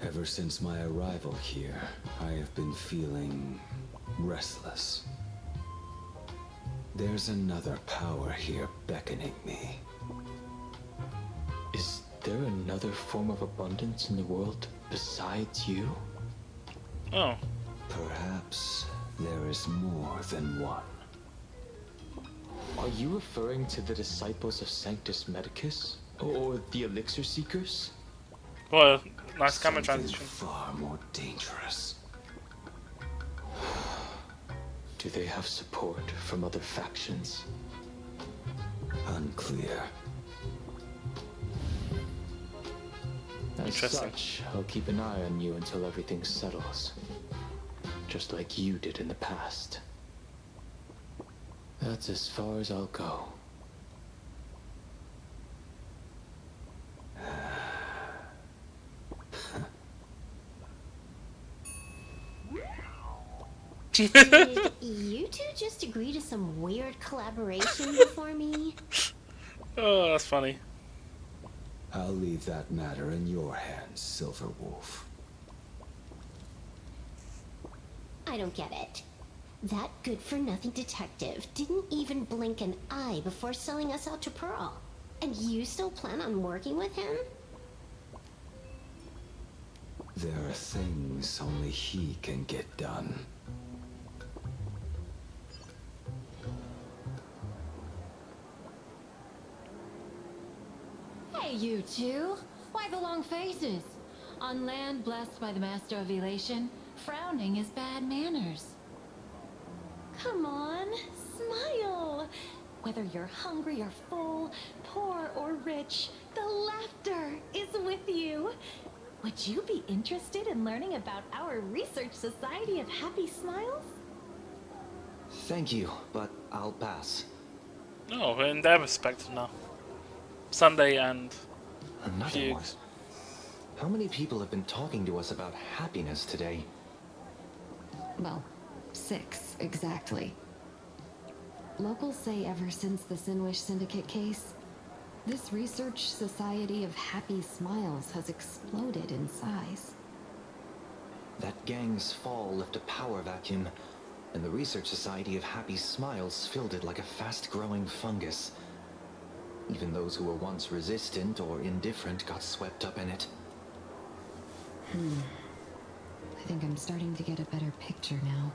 Ever since my arrival here, I have been feeling restless. There's another power here beckoning me. Is there another form of abundance in the world besides you? Oh. Perhaps there is more than one. Are you referring to the disciples of Sanctus Medicus? Or the Elixir Seekers? Well, nice camera transition. Far more dangerous. Do they have support from other factions? Unclear. As such, I'll keep an eye on you until everything settles. Just like you did in the past. That's as far as I'll go. Did you two just agree to some weird collaboration before me? Oh, that's funny. I'll leave that matter in your hands, Silverwolf. I don't get it. That good-for-nothing detective didn't even blink an eye before selling us out to Pearl. And you still plan on working with him? There are things only he can get done. Hey, you two! Why the long faces? On land blessed by the Master of Elation, frowning is bad manners. Come on, smile! Whether you're hungry or full, poor or rich, the laughter is with you. Would you be interested in learning about our Research Society of Happy Smiles? Thank you, but I'll pass. No, we're in their perspective now. Sunday and Another one. How many people have been talking to us about happiness today? Well, 6, exactly. Locals say ever since the Sinwish Syndicate case, this Research Society of Happy Smiles has exploded in size. That gang's fall left a power vacuum. and the Research Society of Happy Smiles filled it like a fast-growing fungus. Even those who were once resistant or indifferent got swept up in it. I think I'm starting to get a better picture now.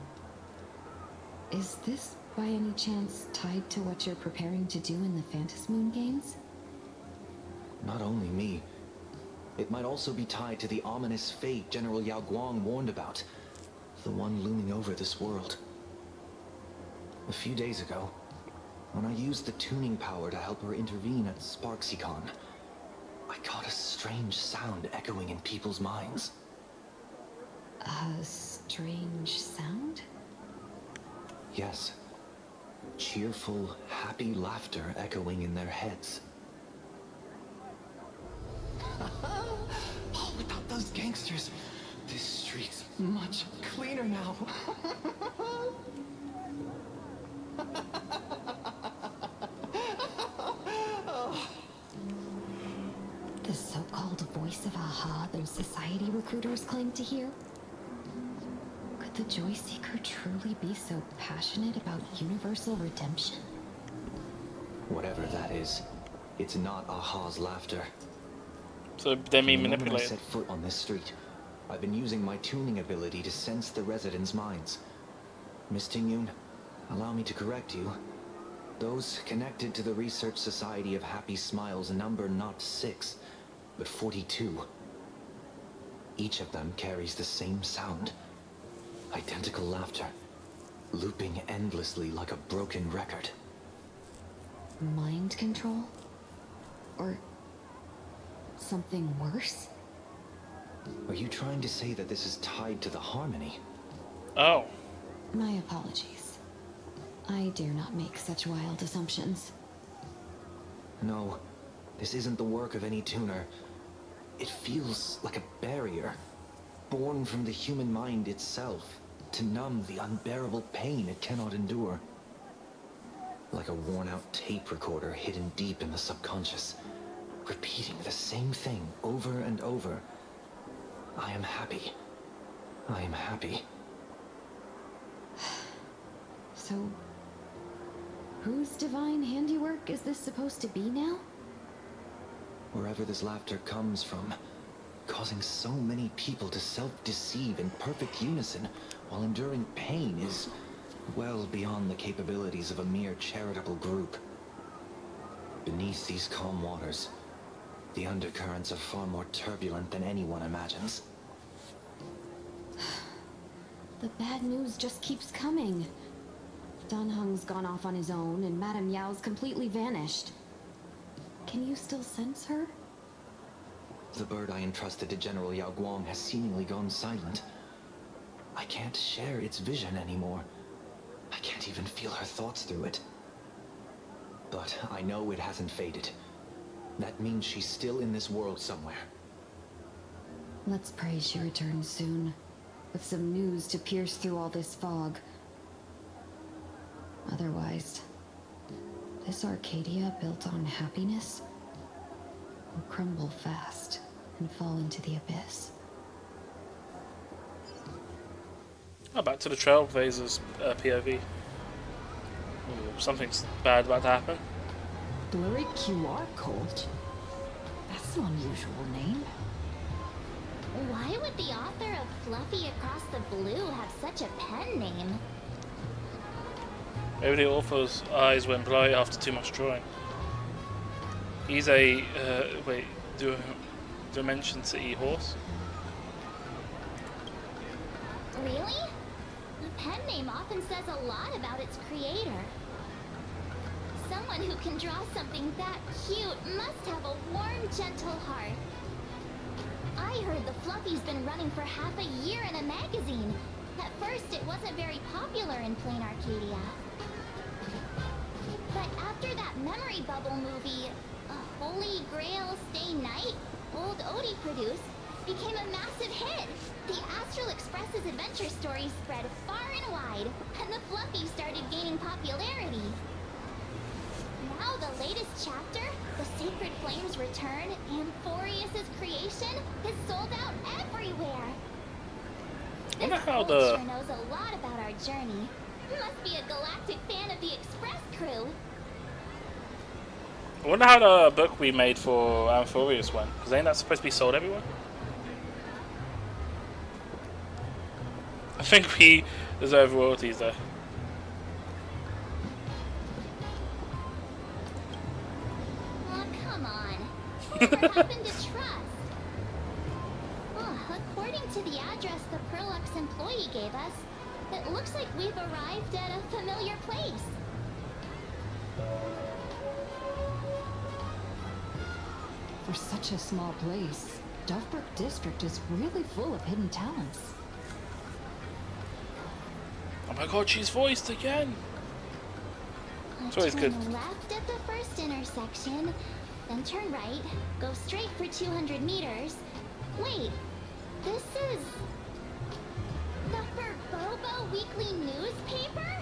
Is this, by any chance, tied to what you're preparing to do in the Phantasmoon Games? Not only me. It might also be tied to the ominous fate General Yao Guang warned about. The one looming over this world. A few days ago, when I used the tuning power to help her intervene at Sparksicon, I caught a strange sound echoing in people's minds. A strange sound? Yes. Cheerful, happy laughter echoing in their heads. Oh, without those gangsters, this street's much cleaner now. The so-called voice of Aha those society recruiters claim to hear? Could the Joy Seeker truly be so passionate about universal redemption? Whatever that is, it's not Aha's laughter. So they mean From the moment I manipulate. set foot on this street, I've been using my tuning ability to sense the residents' minds. Miss Tingyun, allow me to correct you. Those connected to the Research Society of Happy Smiles number not 6, but 42. Each of them carries the same sound. Identical laughter, looping endlessly like a broken record. Mind control? Or something worse? Are you trying to say that this is tied to the harmony? Oh. My apologies. I dare not make such wild assumptions. No, this isn't the work of any tuner. It feels like a barrier, born from the human mind itself, to numb the unbearable pain it cannot endure. Like a worn-out tape recorder hidden deep in the subconscious, repeating the same thing over and over. I am happy. I am happy. So, whose divine handiwork is this supposed to be now? Wherever this laughter comes from, causing so many people to self-deceive in perfect unison while enduring pain is well beyond the capabilities of a mere charitable group. Beneath these calm waters, the undercurrents are far more turbulent than anyone imagines. The bad news just keeps coming. Dan Heng's gone off on his own, and Madame Yao's completely vanished. Can you still sense her? The bird I entrusted to General Yao Guang has seemingly gone silent. I can't share its vision anymore. I can't even feel her thoughts through it. But I know it hasn't faded. That means she's still in this world somewhere. Let's pray she returns soon, with some news to pierce through all this fog. Otherwise, this Arcadia built on happiness will crumble fast and fall into the abyss. Oh, back to the Trailblazers POV. Ooh, something's bad about to happen. Blurry QR code? That's an unusual name. Why would the author of Fluffy Across the Blue have such a pen name? Maybe the author's eyes went bright after too much drawing. He's a wait, Dimension City horse. Really? The pen name often says a lot about its creator. Someone who can draw something that cute must have a warm, gentle heart. I heard the Fluffy's been running for half a year in a magazine. At first, it wasn't very popular in Plain Arcadia. But after that memory bubble movie, Holy Grail Stay Night, Old Odie produced, became a massive hit. The Astral Express's adventure stories spread far and wide, and the Fluffy started gaining popularity. Now the latest chapter, The Sacred Flames Return, Amphorius's creation, is sold out everywhere. I wonder how This book sure knows a lot about our journey. Must be a galactic fan of the Express crew. I wonder how the book we made for Amphibious went, because ain't that supposed to be sold everywhere? I think we deserve royalties though. Oh, come on. Whatever happened to trust? Oh, according to the address the Perlux employee gave us, it looks like we've arrived at a familiar place. For such a small place, Dovebrook District is really full of hidden talents. Oh my god, she's voiced again! It's always good. Turn left at the first intersection, then turn right, go straight for 200 meters. Wait, this is the Furbobo Weekly newspaper?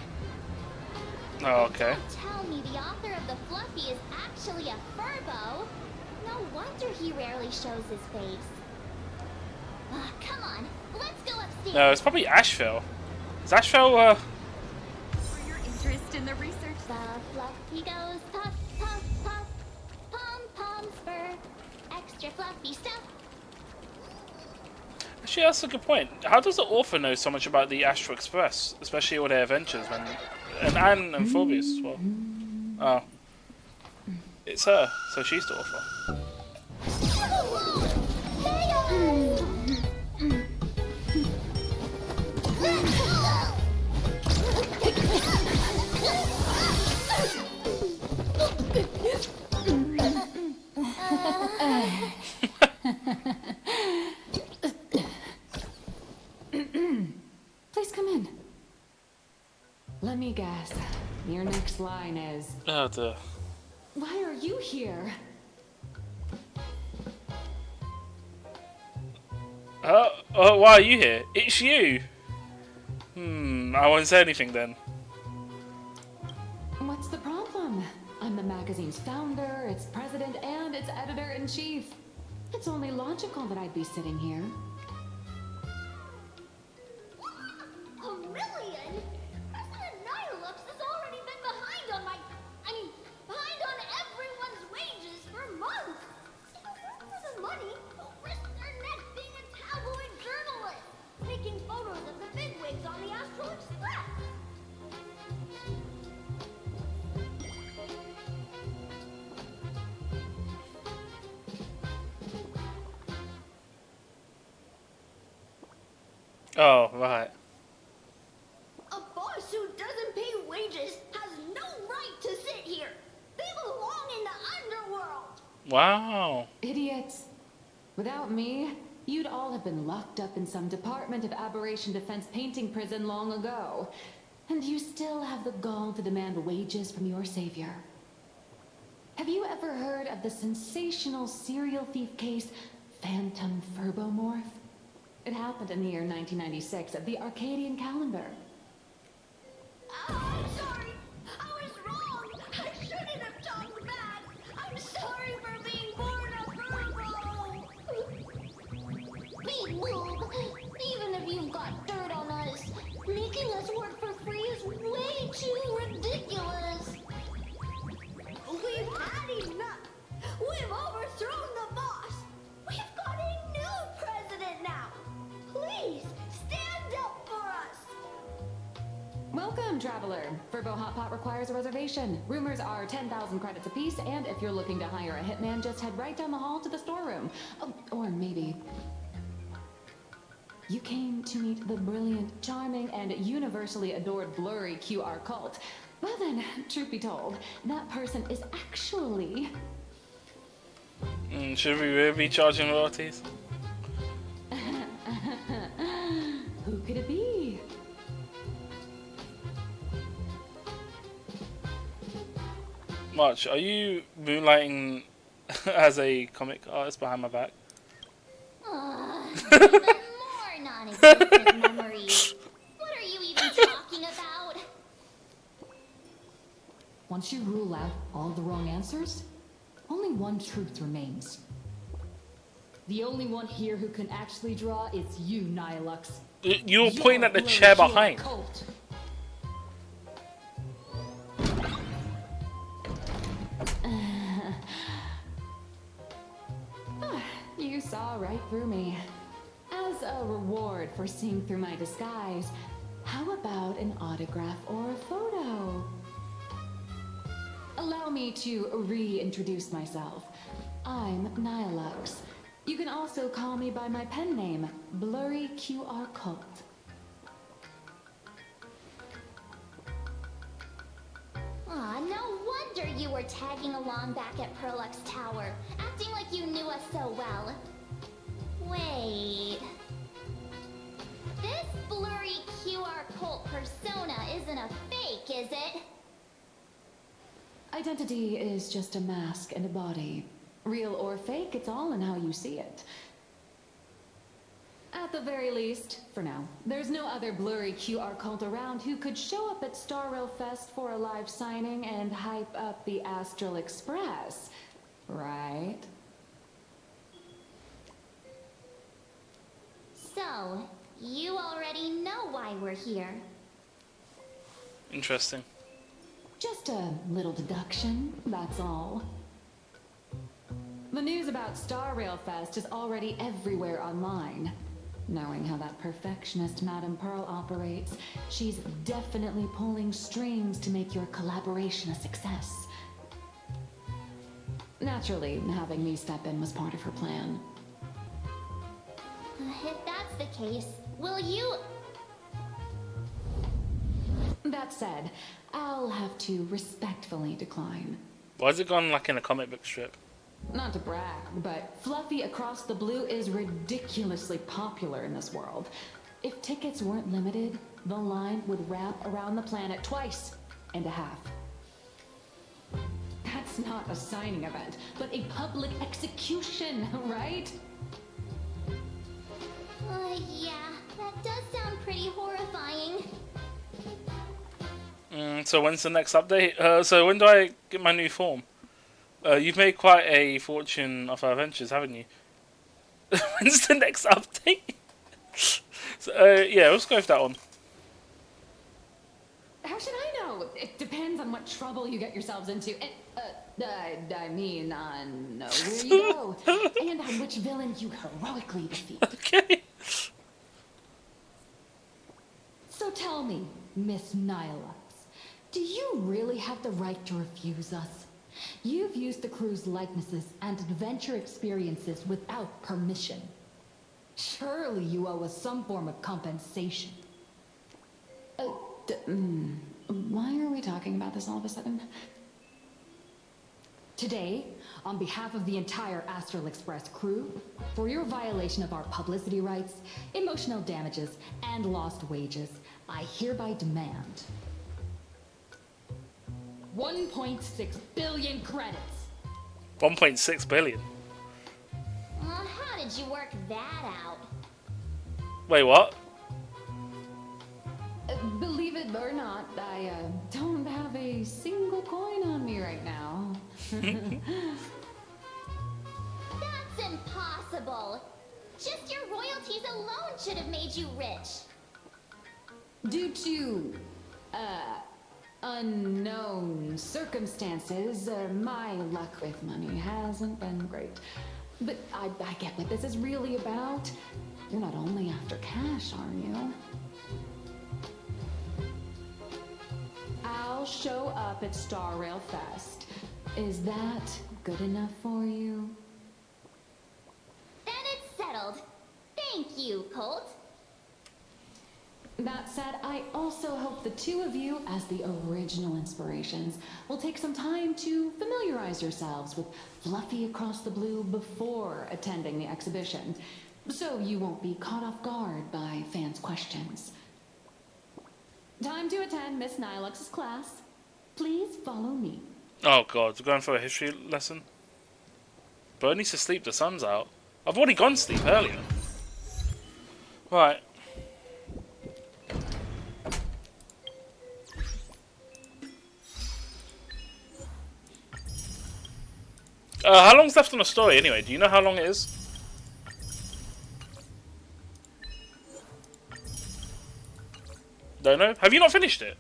Oh, okay. Don't tell me the author of the Fluffy is actually a Furbo. No wonder he rarely shows his face. Come on, let's go upstairs. No, it's probably Asheville. Is Asheville, For your interest in the research, the Fluffy goes puff, puff, puff. Pom-poms for extra fluffy stuff. Actually, that's a good point. How does the author know so much about the Astral Express, especially all their adventures, and Amphibious as well? Oh. It's her, so she's the author. Please come in. Let me guess. Your next line is... Oh, dear. Why are you here? Oh, why are you here? It's you! I won't say anything then. What's the problem? I'm the magazine's founder, its president, and its editor-in-chief. It's only logical that I'd be sitting here. A million? President Nihilux has already been behind on behind on everyone's wages for months. For the money, they'll risk their neck being a tabloid journalist, taking photos of the bigwigs on the Astral Express. Oh, right. A boss who doesn't pay wages has no right to sit here. They belong in the underworld. Wow. Idiots. Without me, you'd all have been locked up in some Department of Aberration Defense painting prison long ago. And you still have the gall to demand wages from your savior. Have you ever heard of the sensational serial thief case, Phantom Furbomorph? It happened in the year 1996 at the Arcadian calendar. I'm sorry. I was wrong. I shouldn't have talked back. I'm sorry for being born a Furbo. Big Boob, even if you've got dirt on us, making us work for free is way too ridiculous. We've had enough. We've overthrown the boss. We've got a new president now. Please, stand up for us! Welcome, traveler. Furbo Hot Pot requires a reservation. Rumors are 10,000 credits apiece, and if you're looking to hire a hitman, just head right down the hall to the storeroom. Oh, or maybe... You came to meet the brilliant, charming, and universally adored blurry QR cult. Well then, truth be told, that person is actually... Should we really be charging royalties? Who could it be? March, are you moonlighting as a comic artist behind my back? Even more non-existent memories. What are you even talking about? Once you rule out all the wrong answers, only one truth remains. The only one here who can actually draw is you, Nihilux. You're pointing at the chair behind. Cult. You saw right through me. As a reward for seeing through my disguise, how about an autograph or a photo? Allow me to reintroduce myself. I'm Nihilux. You can also call me by my pen name, Blurry QR Cult. Aw, no wonder you were tagging along back at Perlux Tower, acting like you knew us so well. Wait... This Blurry QR Cult persona isn't a fake, is it? Identity is just a mask and a body. Real or fake, it's all in how you see it. At the very least, for now, there's no other Blurry QR Cult around who could show up at Star Rail Fest for a live signing and hype up the Astral Express, right? So, you already know why we're here. Interesting. Just a little deduction, that's all. The news about Star Rail Fest is already everywhere online. Knowing how that perfectionist Madame Pearl operates, she's definitely pulling strings to make your collaboration a success. Naturally, having me step in was part of her plan. If that's the case, will you... That said, I'll have to respectfully decline. Why is it gone like in a comic book strip? Not to brag, but Fluffy Across the Blue is ridiculously popular in this world. If tickets weren't limited, the line would wrap around the planet twice and a half. That's not a signing event, but a public execution, right? Yeah, that does sound pretty horrifying. So when's the next update? So when do I get my new form? You've made quite a fortune off our adventures, haven't you? When's the next update? So, yeah, let's go with that one. How should I know? It depends on what trouble you get yourselves into. And, I mean, on where you go. And on which villain you heroically defeat. Okay. So tell me, Miss Nihilux, do you really have the right to refuse us? You've used the crew's likenesses and adventure experiences without permission. Surely you owe us some form of compensation. Why are we talking about this all of a sudden? Today, on behalf of the entire Astral Express crew, for your violation of our publicity rights, emotional damages, and lost wages, I hereby demand 1.6 billion credits. 1.6 billion? How did you work that out? Wait, what? Believe it or not, I don't have a single coin on me right now. That's impossible. Just your royalties alone should have made you rich. Due to, unknown circumstances, my luck with money hasn't been great. But I get what this is really about. You're not only after cash, are you? I'll show up at Star Rail Fest. Is that good enough for you? Then it's settled. Thank you, Colt. That said, I also hope the two of you, as the original inspirations, will take some time to familiarize yourselves with Fluffy Across the Blue before attending the exhibition, so you won't be caught off guard by fans' questions. Time to attend Miss Nihilux's class. Please follow me. Oh god, we're going for a history lesson? Bro needs to sleep, the sun's out. I've already gone to sleep earlier. Right. How long's left on the story anyway? Do you know how long it is? Don't know. Have you not finished it?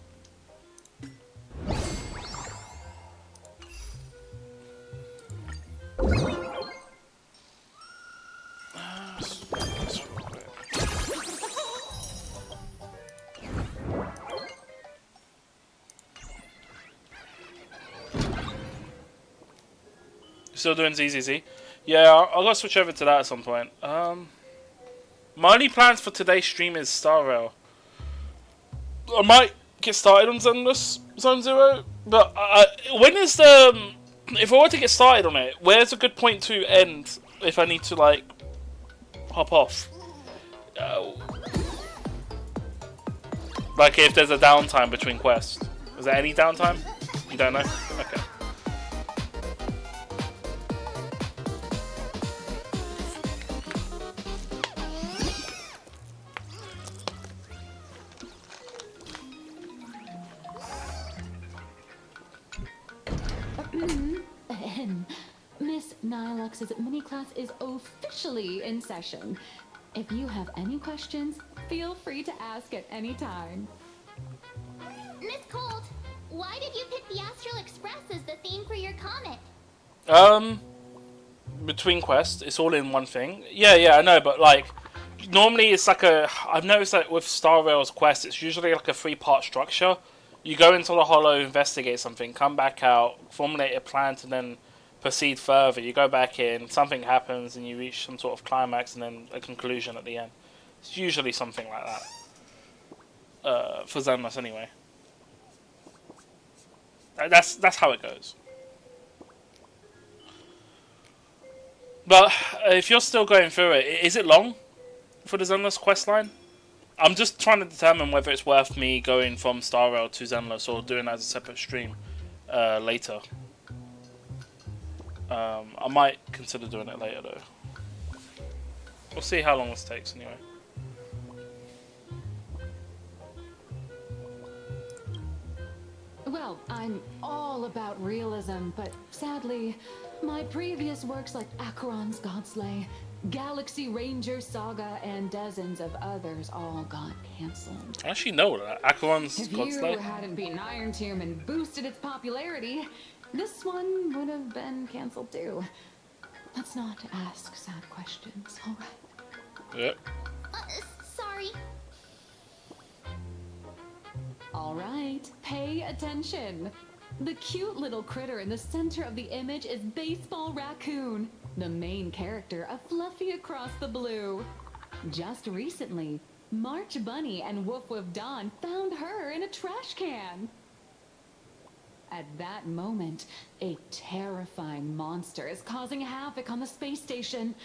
Still doing ZZZ. Yeah, I'll gotta switch over to that at some point. My only plans for today's stream is Star Rail. I might get started on Zenless Zone Zero, but when is the... if I were to get started on it, where's a good point to end if I need to, like, hop off? Like if there's a downtime between quests. Is there any downtime? You don't know? Okay. Miss Nilux's mini class is officially in session. If you have any questions, feel free to ask at any time. Miss Colt, why did you pick the Astral Express as the theme for your comic? Between quests, it's all in one thing. Yeah, I know, but like, normally it's like I've noticed that with Star Rail's quest, it's usually like a 3-part structure. You go into the Hollow, investigate something, come back out, formulate a plan to then proceed further. You go back in, something happens, and you reach some sort of climax and then a conclusion at the end. It's usually something like that. For Zenless anyway. That's how it goes. But if you're still going through it, is it long for the Zenless questline? I'm just trying to determine whether it's worth me going from Star Rail to Zenless or doing it as a separate stream later. I might consider doing it later though. We'll see how long this takes anyway. Well, I'm all about realism, but sadly, my previous works like Acheron's Godslay, Galaxy Ranger Saga, and dozens of others all got cancelled. I actually know that. Acheron's If Godslay. you hadn't beaten Iron Tomb and boosted its popularity, this one would have been cancelled too. Let's not ask sad questions, alright? Yep. Sorry. Alright, pay attention. The cute little critter in the center of the image is Baseball Raccoon, the main character of Fluffy Across the Blue. Just recently, March Bunny and Woof Woof Dawn found her in a trash can. At that moment, a terrifying monster is causing havoc on the space station.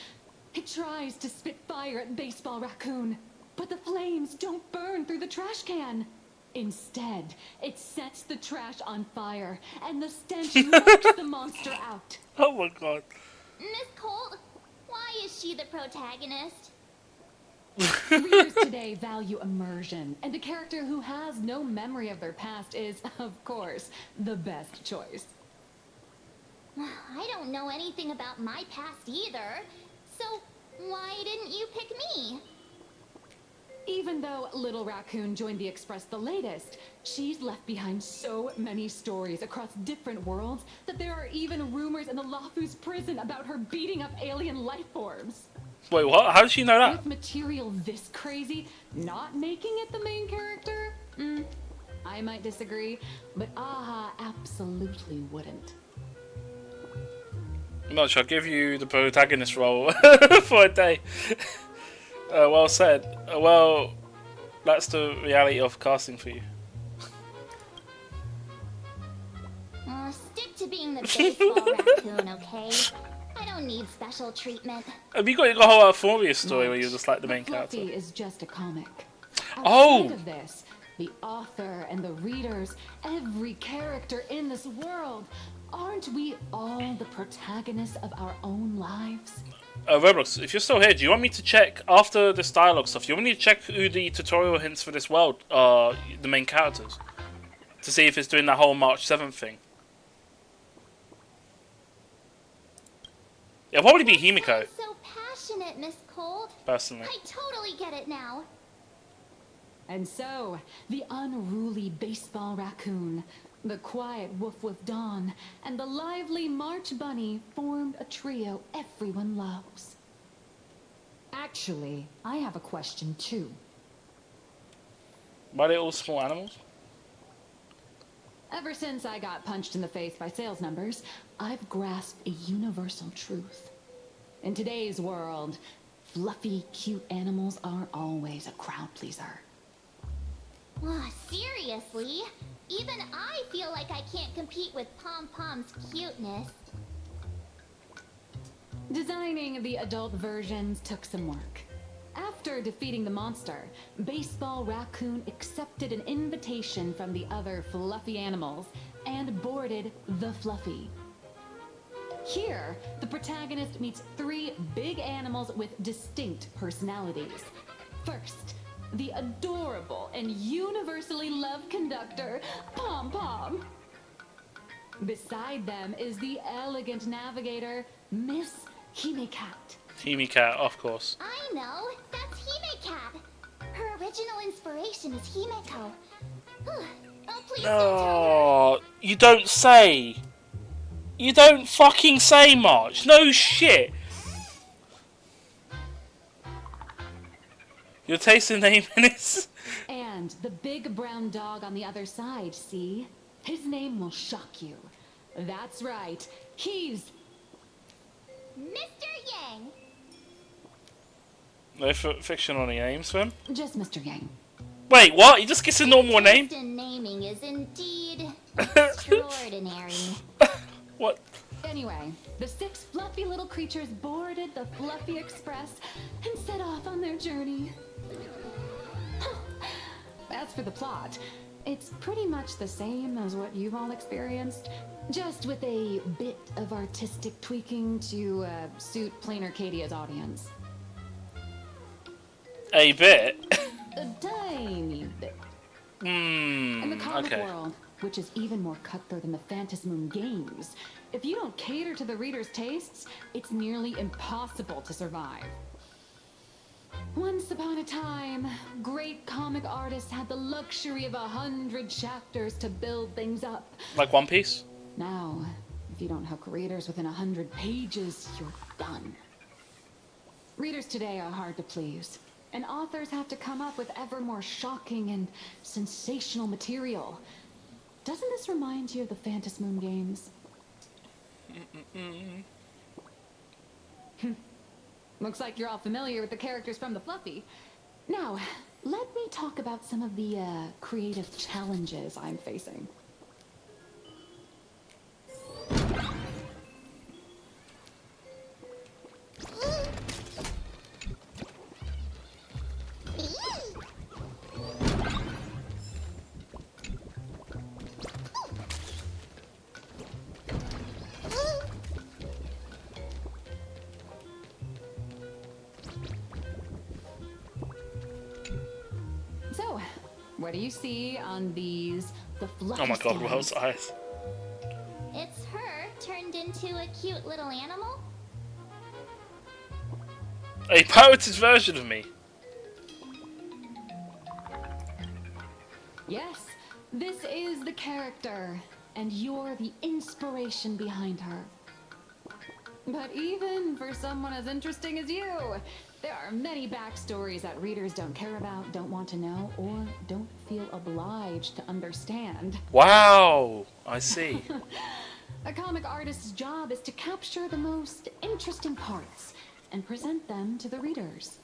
It tries to spit fire at Baseball Raccoon, but the flames don't burn through the trash can. Instead, it sets the trash on fire, and the stench knocks the monster out. Oh my god. Miss Colt, why is she the protagonist? Readers today value immersion, and a character who has no memory of their past is, of course, the best choice. I don't know anything about my past either, so why didn't you pick me? Even though Little Raccoon joined the Express the latest, she's left behind so many stories across different worlds that there are even rumors in the Lafu's prison about her beating up alien life forms. Wait, what? How does she know that? With material this crazy, not making it the main character? I might disagree, but Aha absolutely wouldn't. Much, I'll give you the protagonist role for a day. Well said. Well, that's the reality of casting for you. Stick to being the baseball raccoon, okay? I don't need special treatment. Have you got a whole Euphoria story where you're just like the main character? Fluffy is just a comic. Oh! Outside of this, the author and the readers, every character in this world, aren't we all the protagonists of our own lives? Roblox, if you're still here, do you want me to check, after this dialogue stuff, you want me to check who the tutorial hints for this world are, the main characters? To see if it's doing that whole March 7th thing. It'll probably be Himiko, So passionate, Miss Colt. personally. I totally get it now. And so, the unruly Baseball Raccoon, the quiet Woof Woof Dawn, and the lively March Bunny formed a trio everyone loves. Actually, I have a question too. Why are they all small animals? Ever since I got punched in the face by sales numbers, I've grasped a universal truth. In today's world, fluffy, cute animals aren't always a crowd pleaser. Oh, seriously? Even I feel like I can't compete with Pom Pom's cuteness. Designing the adult versions took some work. After defeating the monster, Baseball Raccoon accepted an invitation from the other fluffy animals and boarded the Fluffy. Here, the protagonist meets 3 big animals with distinct personalities. First, the adorable and universally loved conductor, Pom Pom. Beside them is the elegant navigator, Miss Hime-Cat. Hime-Cat, of course. I know, that's Hime-Cat. Her original inspiration is Himeko. Oh, please Oh, you don't say. You don't fucking say much. No shit. Your taste in name is. And the big brown dog on the other side, see? His name will shock you. That's right, he's Mr. Yang. No fictional names for him? just Mr. Yang. Wait, what? He just gets a normal name? Instant naming is indeed extraordinary. What? Anyway, the 6 fluffy little creatures boarded the Fluffy Express and set off on their journey. As for the plot, it's pretty much the same as what you've all experienced, just with a bit of artistic tweaking to suit Plain Arcadia's audience. A bit? A tiny bit. Hmm. In the comic Okay. world, which is even more cutthroat than the Phantasmoon games, if you don't cater to the reader's tastes, it's nearly impossible to survive. Once upon a time, great comic artists had the luxury of 100 chapters to build things up. Like One Piece? Now, if you don't hook readers within 100 pages, you're done. Readers today are hard to please, and authors have to come up with ever more shocking and sensational material. Doesn't this remind you of the Phantasmoon games? Looks like you're all familiar with the characters from the Fluffy. Now, let me talk about some of the creative challenges I'm facing. So, what do you see on these, the Fluffy Oh my god, stands? Will's eyes. It's her turned into a cute little animal? A pirated version of me. Yes, this is the character, and you're the inspiration behind her. But even for someone as interesting as you, there are many backstories that readers don't care about, don't want to know, or don't feel obliged to understand. Wow, I see. A comic artist's job is to capture the most interesting parts and present them to the readers.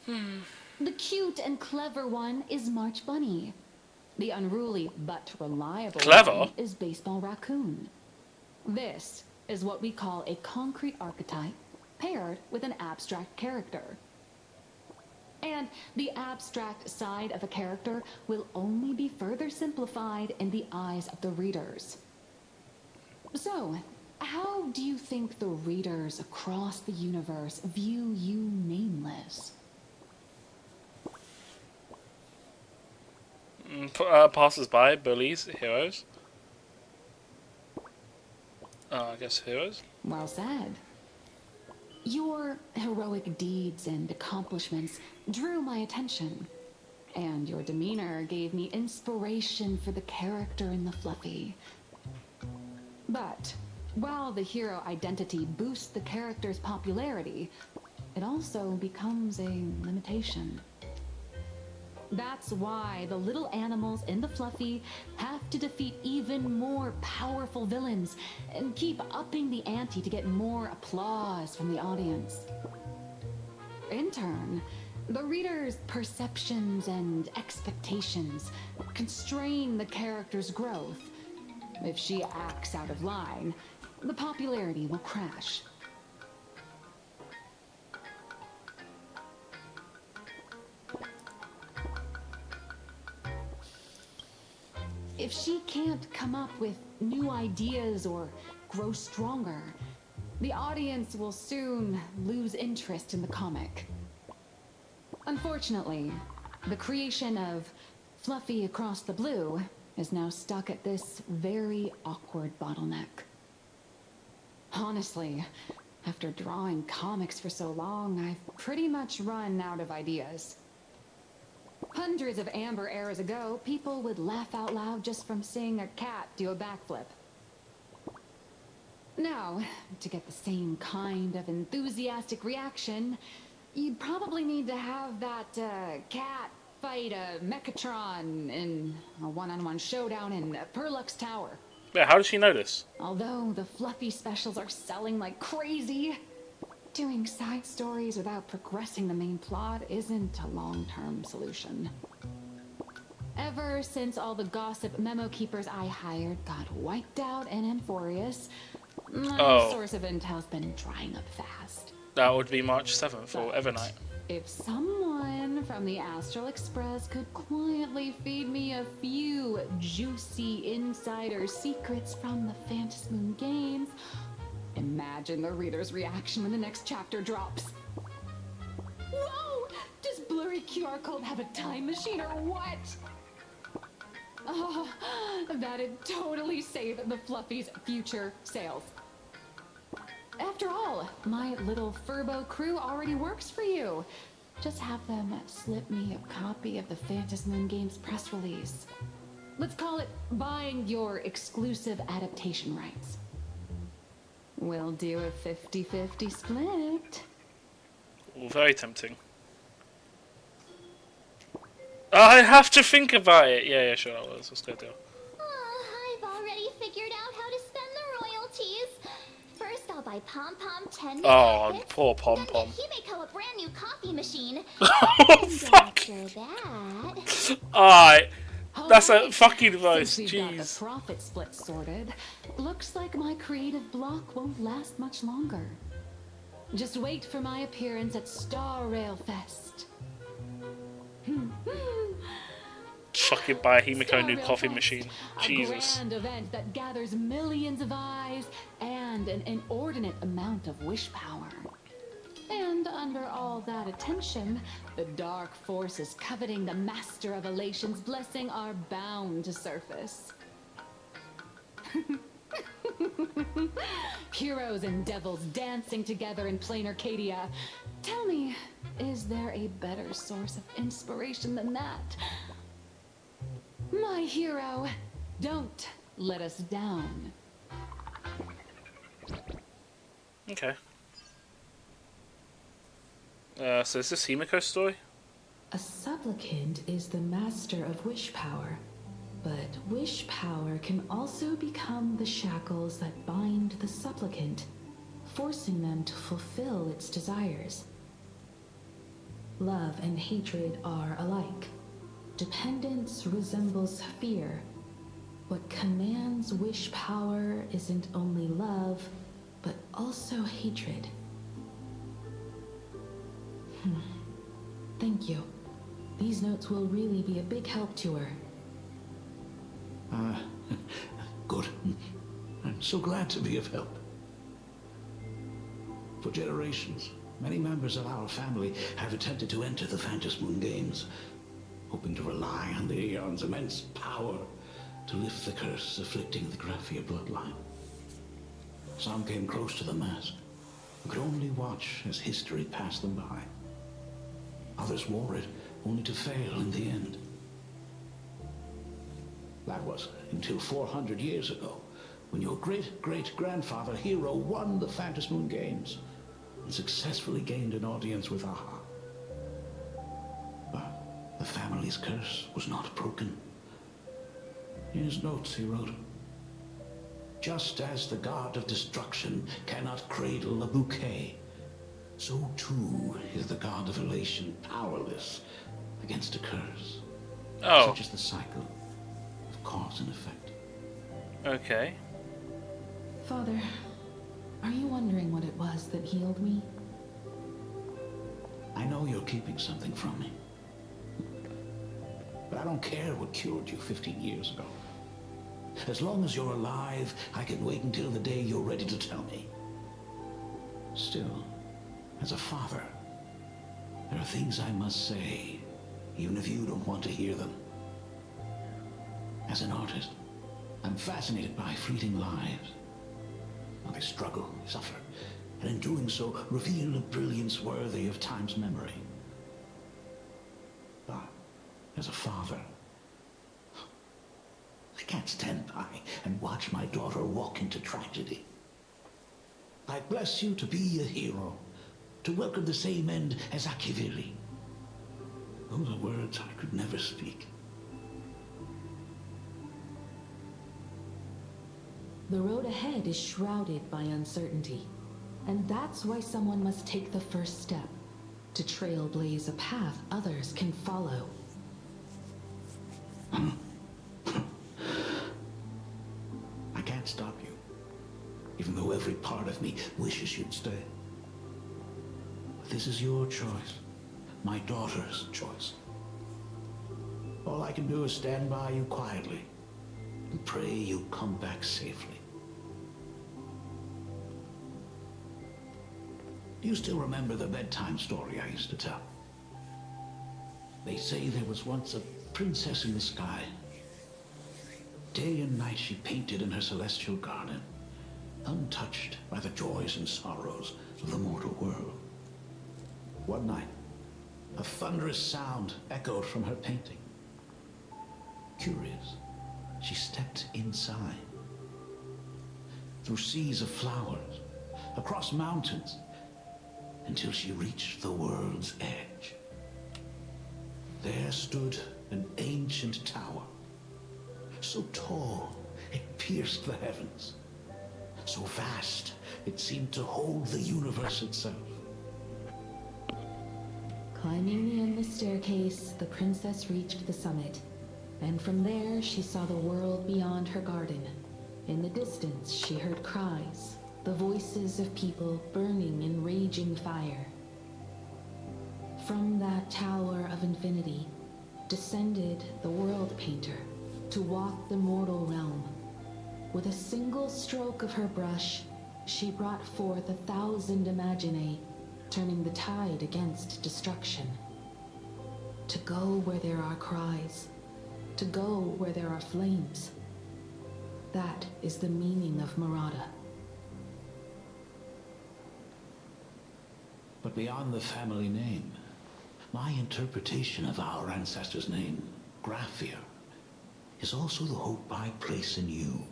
The cute and clever one is March Bunny. The unruly but reliable Clever? one is Baseball Raccoon. This is what we call a concrete archetype paired with an abstract character. And the abstract side of a character will only be further simplified in the eyes of the readers. So, how do you think the readers across the universe view you nameless? Passers-by, bullies, heroes. I guess heroes. Well said. Your heroic deeds and accomplishments drew my attention, and your demeanor gave me inspiration for the character in the Fluffy. But while the hero identity boosts the character's popularity, it also becomes a limitation. That's why the little animals in the Fluffy have to defeat even more powerful villains and keep upping the ante to get more applause from the audience. In turn, the reader's perceptions and expectations constrain the character's growth. If she acts out of line, the popularity will crash. If she can't come up with new ideas or grow stronger, the audience will soon lose interest in the comic. Unfortunately, the creation of Fluffy Across the Blue is now stuck at this very awkward bottleneck. Honestly, after drawing comics for so long, I've pretty much run out of ideas. Hundreds of Amber eras ago, people would laugh out loud just from seeing a cat do a backflip. Now, to get the same kind of enthusiastic reaction, you'd probably need to have that cat fight a Mechatron in a one-on-one showdown in Perlux Tower. Yeah, how does she know this? Although the Fluffy specials are selling like crazy, doing side stories without progressing the main plot isn't a long-term solution. Ever since all the gossip memo keepers I hired got wiped out in Amphorius, my source of intel's been drying up fast. That would be March 7th or Evernight. If someone from the Astral Express could quietly feed me a few juicy insider secrets from the Phantasmoon Games, imagine the reader's reaction when the next chapter drops. Whoa! Does Blurry QR Code have a time machine or what? Oh, that'd totally save the Fluffy's future sales. After all, my little Furbo crew already works for you. Just have them slip me a copy of the Phantasmoon Games press release. Let's call it buying your exclusive adaptation rights. We'll do a 50-50 split. Well, very tempting. I have to think about it. Yeah, sure. Let's go do it. I've already figured out how to spend the royalties. First, I'll buy Pom Pom 10 Oh, poor Pom Pom. Then get Himeko a brand new coffee machine. Oh, fuck. After that... Alright. That's a fucking voice. Since we've got the Jeez. profit split sorted, looks like my creative block won't last much longer. Just wait for my appearance at Star Rail Fest. Fucking buy a Himeko new Star coffee Rail machine. Fest, Jesus. A grand event that gathers millions of eyes and an inordinate amount of wish power. And under all that attention, the dark forces coveting the Master of Elation's blessing are bound to surface. Heroes and devils dancing together in plain Arcadia. Tell me, is there a better source of inspiration than that? My hero, don't let us down. Okay. So is this Himiko's story? A supplicant is the master of wish power, but wish power can also become the shackles that bind the supplicant, forcing them to fulfill its desires. Love and hatred are alike. Dependence resembles fear. What commands wish power isn't only love, but also hatred. Thank you. These notes will really be a big help to her. Good. I'm so glad to be of help. For generations, many members of our family have attempted to enter the Phantasmoon Games, hoping to rely on the Aeon's immense power to lift the curse afflicting the Graphia bloodline. Some came close to the mask, and could only watch as history passed them by. Others wore it, only to fail in the end. That was until 400 years ago, when your great-great-grandfather Hero won the Phantasmoon Games and successfully gained an audience with Aha. But the family's his curse was not broken. In his notes he wrote, "Just as the god of destruction cannot cradle a bouquet, so too is the god of elation powerless against a curse." Oh. Such is the cycle of cause and effect. Okay. Father, are you wondering what it was that healed me? I know you're keeping something from me. But I don't care what cured you 15 years ago. As long as you're alive, I can wait until the day you're ready to tell me. Still, as a father, there are things I must say, even if you don't want to hear them. As an artist, I'm fascinated by fleeting lives. How they struggle, suffer, and in doing so, reveal a brilliance worthy of time's memory. But, as a father, I can't stand by and watch my daughter walk into tragedy. I bless you to be a hero, to welcome the same end as Akivili. Those are words I could never speak. The road ahead is shrouded by uncertainty, and that's why someone must take the first step, to trailblaze a path others can follow. I can't stop you, even though every part of me wishes you'd stay. But this is your choice, my daughter's choice. All I can do is stand by you quietly and pray you come back safely. Do you still remember the bedtime story I used to tell? They say there was once a princess in the sky. Day and night she painted in her celestial garden, untouched by the joys and sorrows of the mortal world. One night, a thunderous sound echoed from her painting. Curious, she stepped inside. Through seas of flowers, across mountains, until she reached the world's edge. There stood an ancient tower, so tall it pierced the heavens, so vast it seemed to hold the universe itself. Climbing the endless staircase, the princess reached the summit, and from there she saw the world beyond her garden. In the distance, she heard cries, the voices of people burning in raging fire. From that tower of infinity descended the world painter to walk the mortal realm. With a single stroke of her brush, she brought forth 1,000 Imaginae, turning the tide against destruction. To go where there are cries, to go where there are flames. That is the meaning of Marauda. But beyond the family name, my interpretation of our ancestors' name, Graphia, is also the hope I place in you.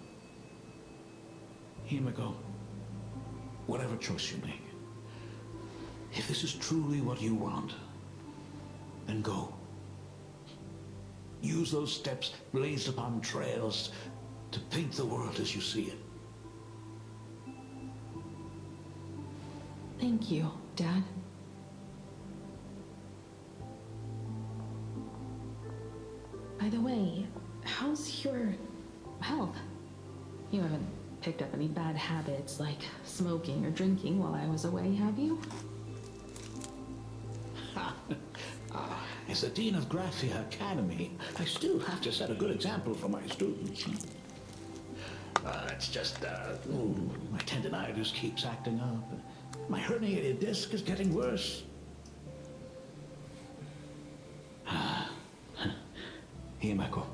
Himiko, whatever choice you make, if this is truly what you want, then go. Use those steps blazed upon trails to paint the world as you see it. Thank you, Dad. By the way, how's your health? You haven't picked up any bad habits like smoking or drinking while I was away, have you? As the Dean of Graphia Academy, I still have to set a good example for my students. It's just, my tendinitis keeps acting up. My herniated disc is getting worse. Himiko,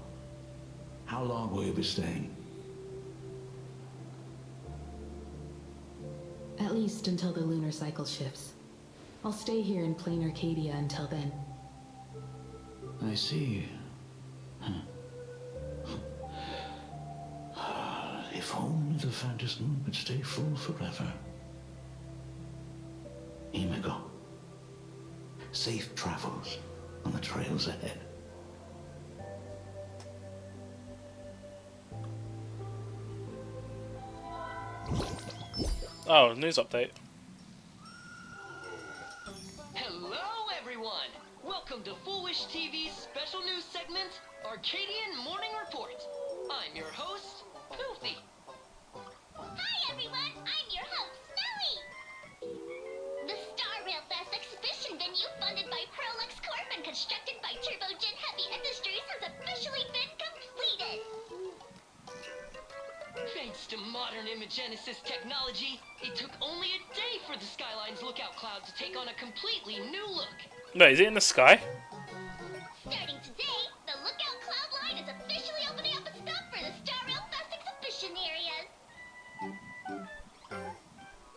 how long will you be staying? At least until the lunar cycle shifts. I'll stay here in plain Arcadia until then. I see. If only the Phantom Moon would stay full forever. Himiko, safe travels on the trails ahead. Oh, news update. Hello, everyone! Welcome to Foolish TV's special news segment, Arcadian Morning Report. I'm your host, Poofy. Hi, everyone! I'm your host, Smelly! The Star Rail Fest exhibition venue funded by Perlux Corp and constructed by Turbogen Heavy Industries has officially been completed! Thanks to modern Imagenesis technology, it took only a day for the Skyline's lookout cloud to take on a completely new look. Wait, is it in the sky? Starting today, the Lookout Cloud line is officially opening up its stuff for the Star Rail Fest exhibition areas.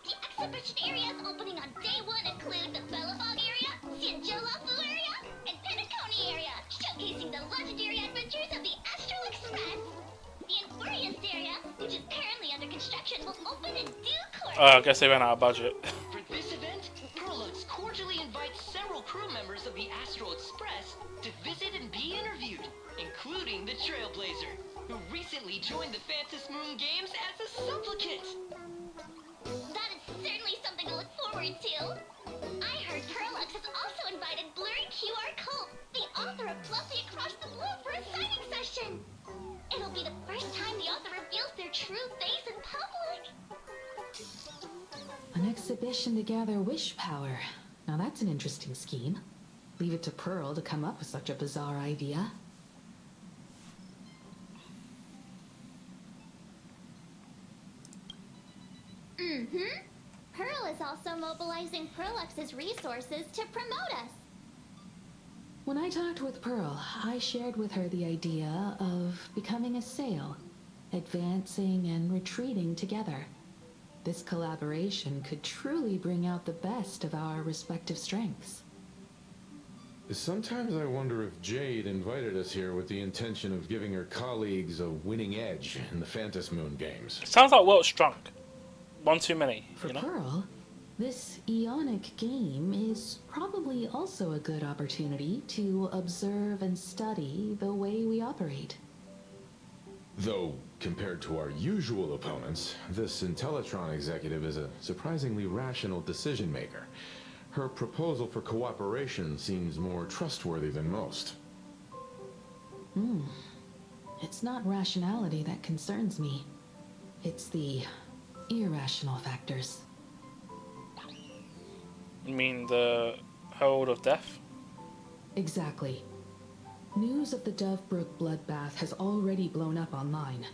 The exhibition areas opening on day 1 include the Belobog area, Sinjolafu area, and Penacony area, showcasing the legendary adventures of the Astral Express. The Infurious area, which is currently under construction, will open in due course. I guess they ran out of budget. For this event, Perlux cordially invites several crew members of the Astral Express to visit and be interviewed, including the Trailblazer, who recently joined the Phantom Moon Games as a supplicant. That is certainly something to look forward to. I heard Perlux has also invited Blurry QR Cult, the author of Fluffy Across the Blue, for a signing session. It'll be the first time the author reveals their true face in public. An exhibition to gather wish power. Now that's an interesting scheme. Leave it to Pearl to come up with such a bizarre idea. Pearl is also mobilizing Perlux's resources to promote us. When I talked with Pearl, I shared with her the idea of becoming a sail, advancing and retreating together. This collaboration could truly bring out the best of our respective strengths. Sometimes I wonder if Jade invited us here with the intention of giving her colleagues a winning edge in the Phantom Moon Games. Sounds like Welt's drunk. One too many, For you know? Pearl, this Ionic game is probably also a good opportunity to observe and study the way we operate. Though, compared to our usual opponents, this Intellitron executive is a surprisingly rational decision maker. Her proposal for cooperation seems more trustworthy than most. It's not rationality that concerns me. It's the irrational factors. You mean the Herald of Death? Exactly. News of the Dovebrook bloodbath has already blown up online.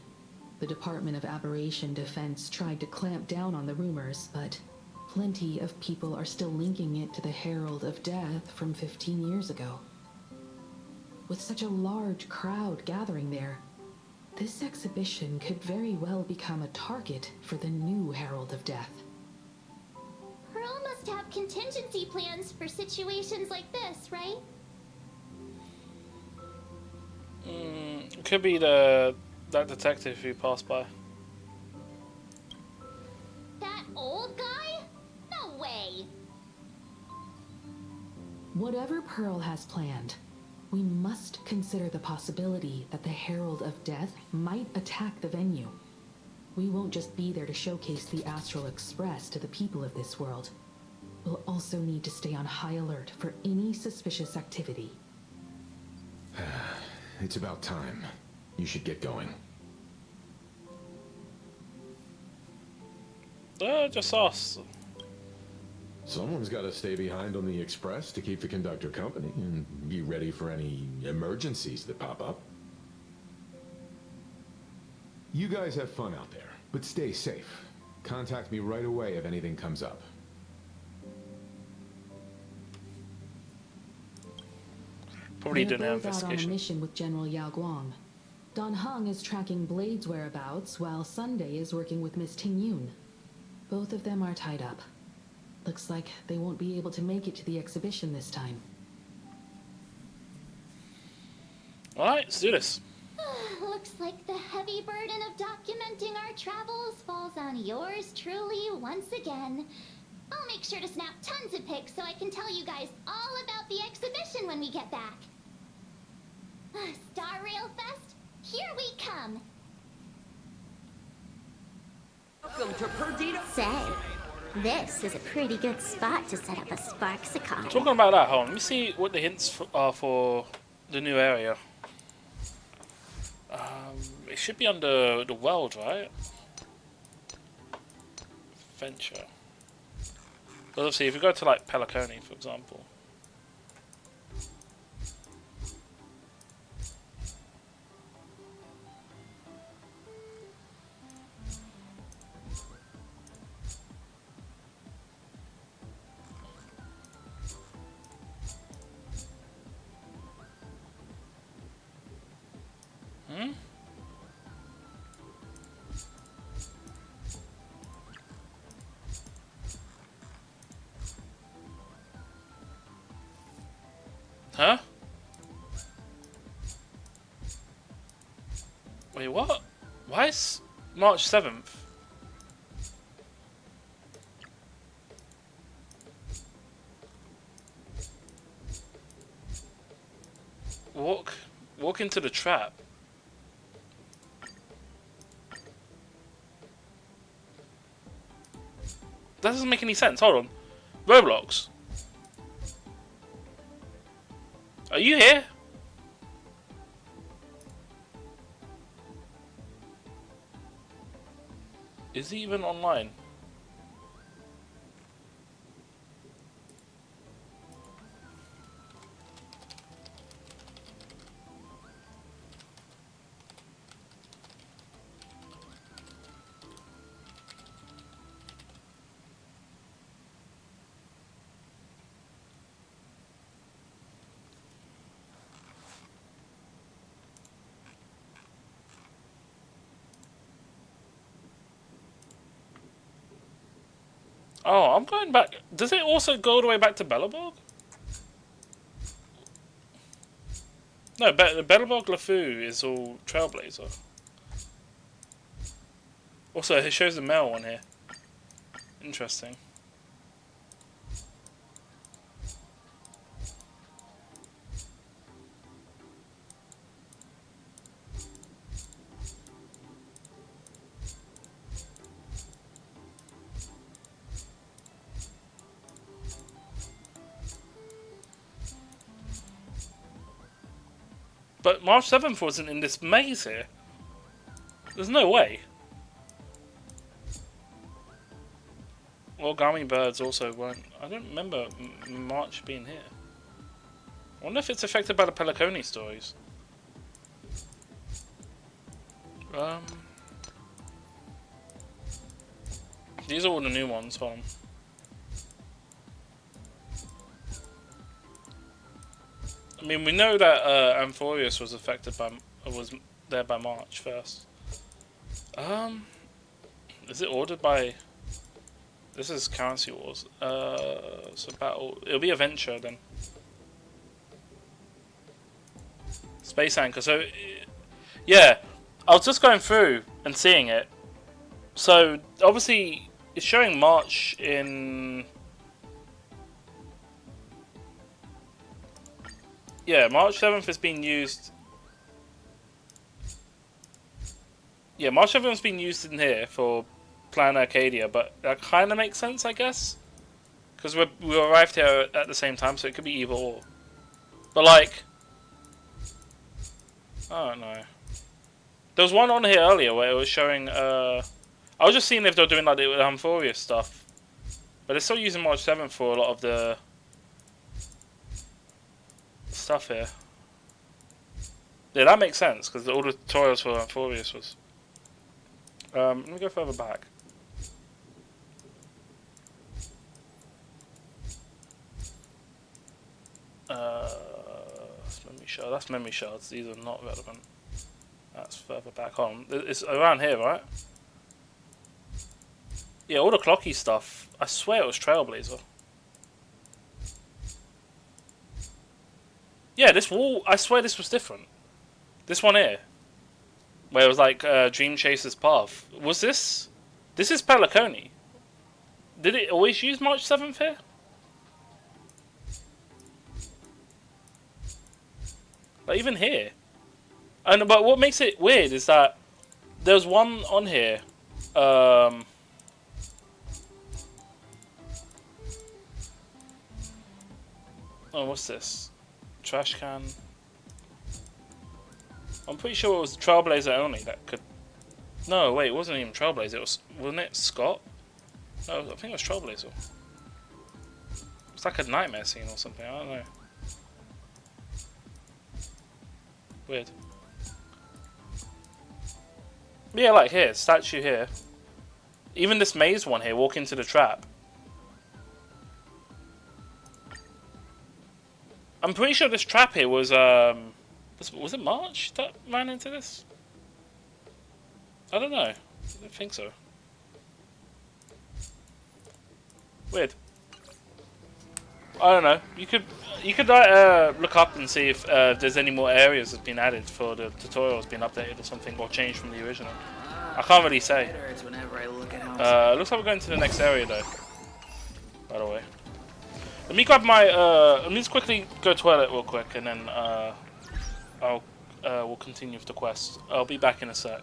The Department of Aberration Defense tried to clamp down on the rumors, but plenty of people are still linking it to the Herald of Death from 15 years ago. With such a large crowd gathering there, this exhibition could very well become a target for the new Herald of Death. Pearl must have contingency plans for situations like this, right? Could be that detective who passed by. That old guy? No way! Whatever Pearl has planned, we must consider the possibility that the Herald of Death might attack the venue. We won't just be there to showcase the Astral Express to the people of this world. We'll also need to stay on high alert for any suspicious activity. It's about time. You should get going. Just us. Someone's got to stay behind on the express to keep the conductor company and be ready for any emergencies that pop up. You guys have fun out there, but stay safe. Contact me right away if anything comes up. Probably They're doing an both out on a investigation. mission with General Yao Guang. Don Hung is tracking Blade's whereabouts, while Sunday is working with Miss Ting Yun. Both of them are tied up. Looks like they won't be able to make it to the exhibition this time. Alright, let's do this. Looks like the heavy burden of documenting our travels falls on yours truly once again. I'll make sure to snap tons of pics so I can tell you guys all about the exhibition when we get back. Star Rail Fest, here we come. Welcome to Perdita. Say, this is a pretty good spot to set up a Sparksicon. Talking about that, hold on. Let me see what the hints are for the new area. It should be under the world, right? Venture. But obviously, if you go to like Peliconi, for example. Huh? Wait, what? Why is March 7th? Walk into the trap. That doesn't make any sense. Hold on. Roblox. Are you here? Is he even online? Oh, I'm going back. Does it also go all the way back to Belleborg? No, Belleborg LeFou is all Trailblazer. Also, it shows the male one here. Interesting. But March 7th wasn't in this maze here. There's no way. Origami birds also weren't. I don't remember March being here. I wonder if it's affected by the Peliconi stories. These are all the new ones. Hold on. I mean, we know that Amphorius was affected by, was there by March 1st. Is it ordered by? This is Currency Wars. So battle. It'll be a venture then. Space Anchor. So, yeah, I was just going through and seeing it. So obviously, it's showing March in. Yeah, March 7th is being used. Yeah, March 7th is being used in here for Plan Arcadia, but that kind of makes sense, I guess, because we arrived here at the same time, so it could be either or. But like, I don't know. There was one on here earlier where it was showing. I was just seeing if they're doing like the Amphorius stuff, but they're still using March 7th for a lot of the stuff here. Yeah, that makes sense because all the tutorials for Amphorius was. Let me go further back. That's memory shard. That's memory shards. These are not relevant. That's further back on. It's around here, right? Yeah, all the clocky stuff. I swear it was Trailblazer. Yeah, this wall, I swear this was different. This one here. Where it was like Dream Chaser's Path. Was this? This is Peliconi. Did it always use March 7th here? Like even here. But what makes it weird is that there's one on here. Oh, what's this? Trash can. I'm pretty sure it was Trailblazer only that could... No, wait, it wasn't even Trailblazer. It was... Wasn't it Scott? No, I think it was Trailblazer. It's like a nightmare scene or something. I don't know. Weird. Yeah, like here. Statue here. Even this maze one here. Walk into the trap. I'm pretty sure this trap here was was it March that ran into this? I don't know. I don't think so. Weird. I don't know. You could look up and see if there's any more areas that's been added for the tutorials being updated or something, or changed from the original. I can't really say. Looks like we're going to the next area though. By the way. Let me grab my, let me just quickly go to the toilet real quick, and then, we'll continue with the quest. I'll be back in a sec.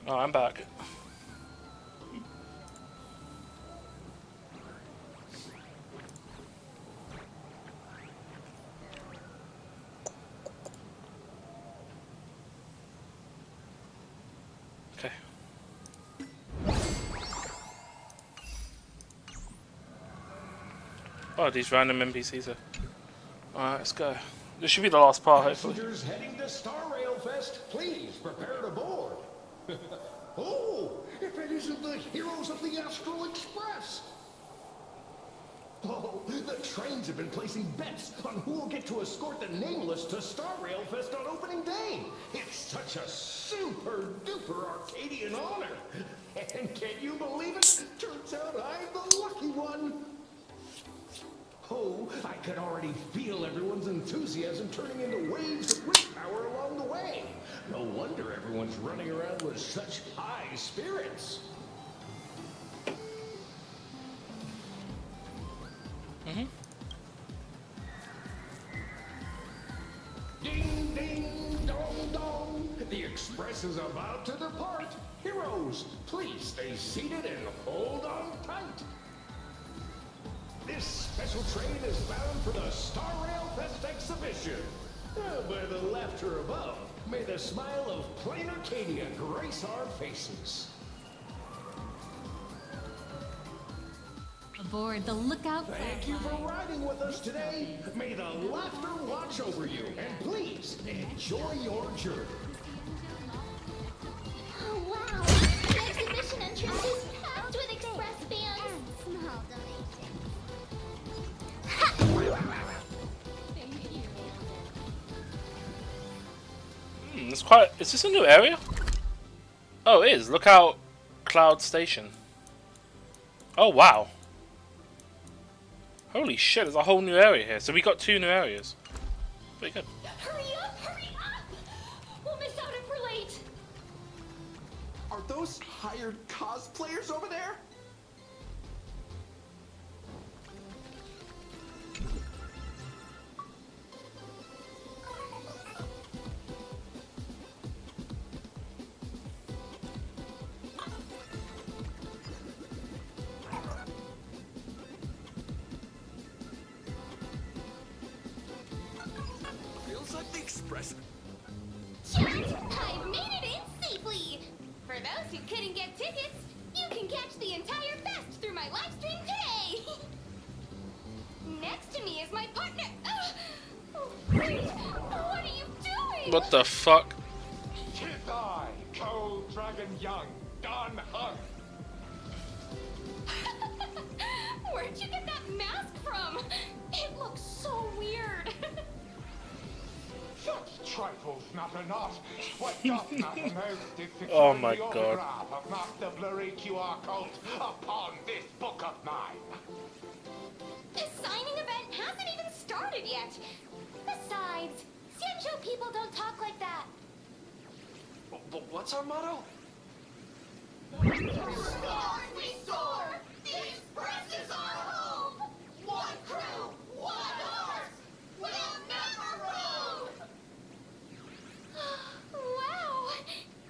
Oh, I'm back. Okay. Oh, these random NPCs are... Alright, let's go. This should be the last part, hopefully. Passengers heading to Star Rail Fest, please prepare to board. Oh, if it isn't the heroes of the Astral Express! Oh, the trains have been placing bets on who will get to escort the Nameless to Star Rail Fest on opening day. It's such a super duper Arcadian honor. And can you believe it? Turns out I'm the lucky one. Oh, I could already feel everyone's enthusiasm turning into waves of wind power along the way. No wonder everyone's running around with such high spirits. Ding, ding, dong, dong. The express is about to depart. Heroes, please stay seated and hold on tight. This special train is bound for the Star Rail Fest exhibition. By the laughter above, may the smile of plain Arcadia grace our faces. Aboard the Lookout. Thank you for riding with us today. May the laughter watch over you, and please enjoy your journey. Oh, wow. The exhibition entrance is packed with express fans. Small donation. It's quite... Is this a new area? Oh, it is. Lookout Cloud Station. Oh, wow. Holy shit, there's a whole new area here. So we got 2 new areas. Pretty good. Hurry up! Hurry up! We'll miss out if we're late. Are those hired cosplayers over there? Feels like the Express. I've made it in safely! For those who couldn't get tickets, you can catch the entire fest through my live stream today! Next to me is my partner. Oh, wait, what are you doing? What the fuck? Kithai, Cold Dragon Young, Don Hung. Where'd you get that mask from? It looks so weird. Such trifles matter not. What doth matter most is securing Oh my the God. autograph of Master Blurry QR cult upon this book of mine. The signing event hasn't even started yet. Besides, Sancho people don't talk like that. But what's our motto? We soar! The Express is our home! One crew, one horse! We'll never roam! Wow!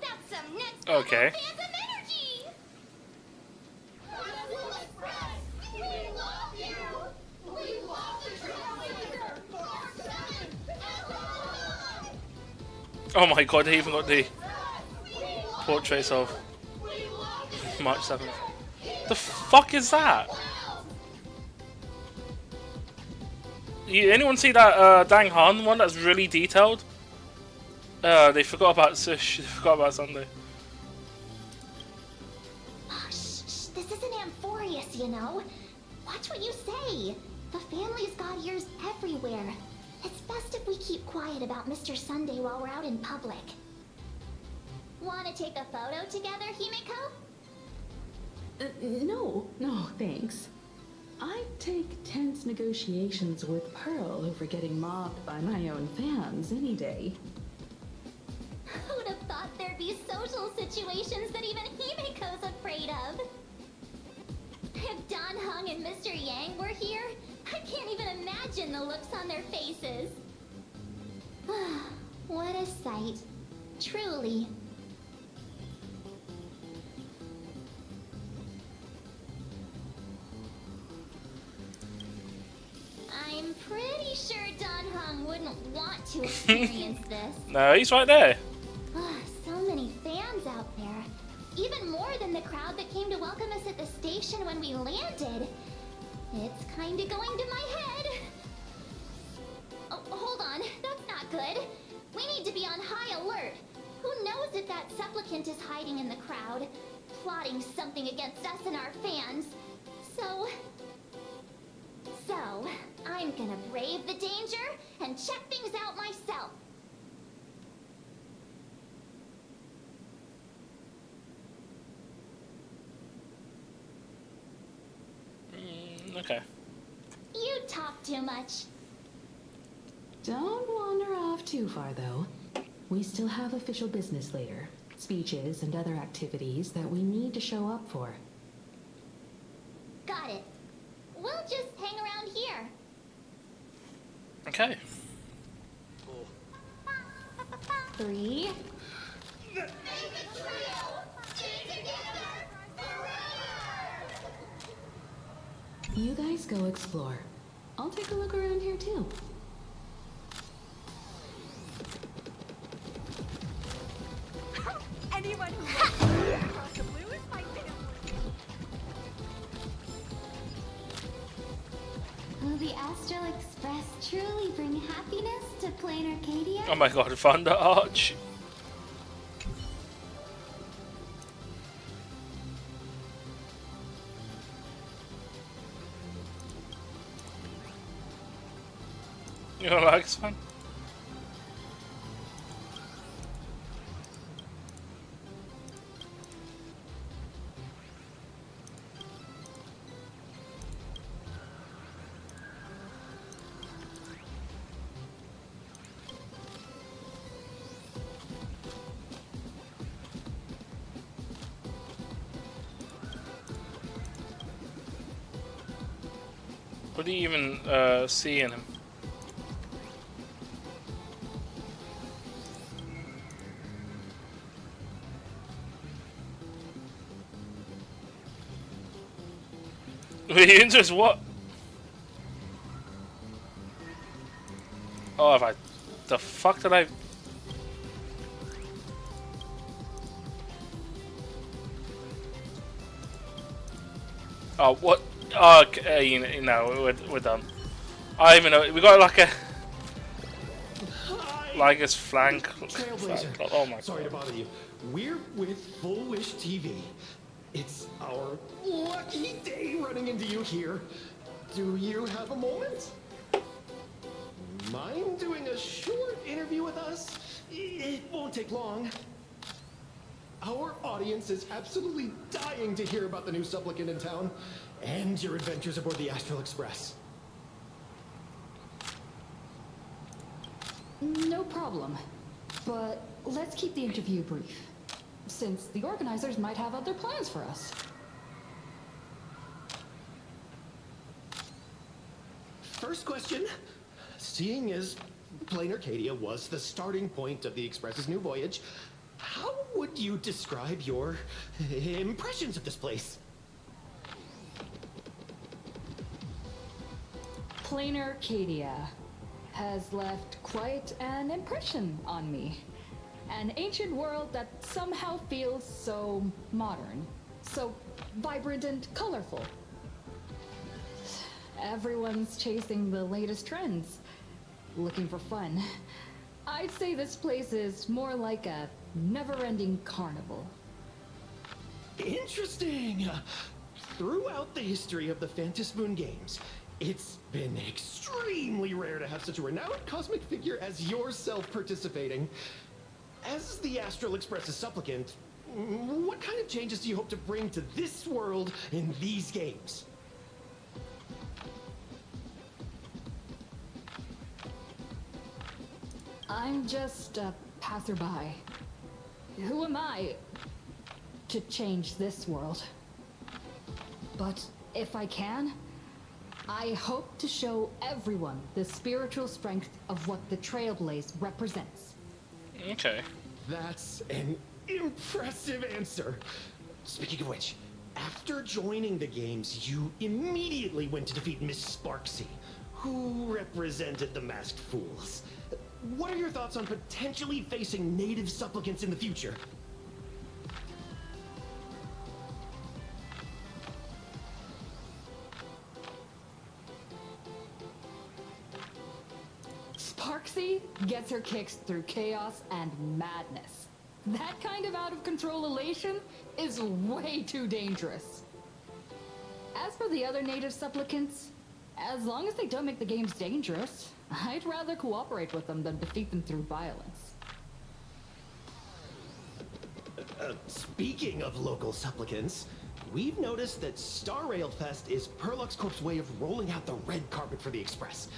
That's some next Okay. phantom energy! Astral Express! We love you! We love the Trailblazer! March 7! Oh my god, they even got the portraits of March 7th. The fuck is that? Anyone see that Dang Han one that's really detailed? They forgot about Sush. They forgot about Sunday. Oh, shh, this isn't Amphorius, you know. Watch what you say. The family's got ears everywhere. It's best if we keep quiet about Mr. Sunday while we're out in public. Want to take a photo together, Himeko? No, thanks. I'd take tense negotiations with Pearl over getting mobbed by my own fans any day. Who would have thought there'd be social situations that even Himeko's afraid of? If Don Hung and Mr. Yang were here, I can't even imagine the looks on their faces. What a sight. Truly. pretty sure Don Hung wouldn't want to experience this. No, he's right there. So many fans out there. Even more than the crowd that came to welcome us at the station when we landed. It's kinda going to my head. Oh, hold on. That's not good. We need to be on high alert. Who knows if that supplicant is hiding in the crowd, plotting something against us and our fans. So, I'm gonna brave the danger and check things out myself. Okay. You talk too much. Don't wander off too far, though. We still have official business later. Speeches and other activities that we need to show up for. Got it. We'll just hang around here. Okay. 3. You guys go explore. I'll take a look around here too. Anyone who wants across the blue is my family. Will the Astral Express truly bring happiness to Plain Arcadia? Oh my god, Thunder Arch. You don't like this one? What do you even see in him? He enters what? Oh, have I? The fuck did I? Oh, what? Oh, okay, you know, we're done. I even know we got like his flank. Trailblazer. Oh my Sorry god. to bother you. We're with Full Wish TV. It's our lucky day running into you here. Do you have a moment? Mind doing a short interview with us? It won't take long. Our audience is absolutely dying to hear about the new supplicant in town and your adventures aboard the Astral Express. No problem. But let's keep the interview brief, since the organizers might have other plans for us. First question. Seeing as Plain Arcadia was the starting point of the Express's new voyage, how would you describe your impressions of this place? Plain Arcadia has left quite an impression on me. An ancient world that somehow feels so modern, so vibrant and colorful. Everyone's chasing the latest trends, looking for fun. I'd say this place is more like a never-ending carnival. Interesting! Throughout the history of the Phantasmoon games, it's been extremely rare to have such a renowned cosmic figure as yourself participating. As the Astral Express's supplicant, what kind of changes do you hope to bring to this world in these games? I'm just a passerby. Who am I to change this world? But if I can, I hope to show everyone the spiritual strength of what the Trailblaze represents. Okay. That's an impressive answer. Speaking of which, after joining the games, you immediately went to defeat Miss Sparksy. who represented the masked fools? What are your thoughts on potentially facing native supplicants in the future? Sparksy gets her kicks through chaos and madness. That kind of out-of-control elation is way too dangerous. As for the other native supplicants, as long as they don't make the games dangerous, I'd rather cooperate with them than defeat them through violence. Speaking of local supplicants, we've noticed that Star Rail Fest is Perlux Corp's way of rolling out the red carpet for the Express.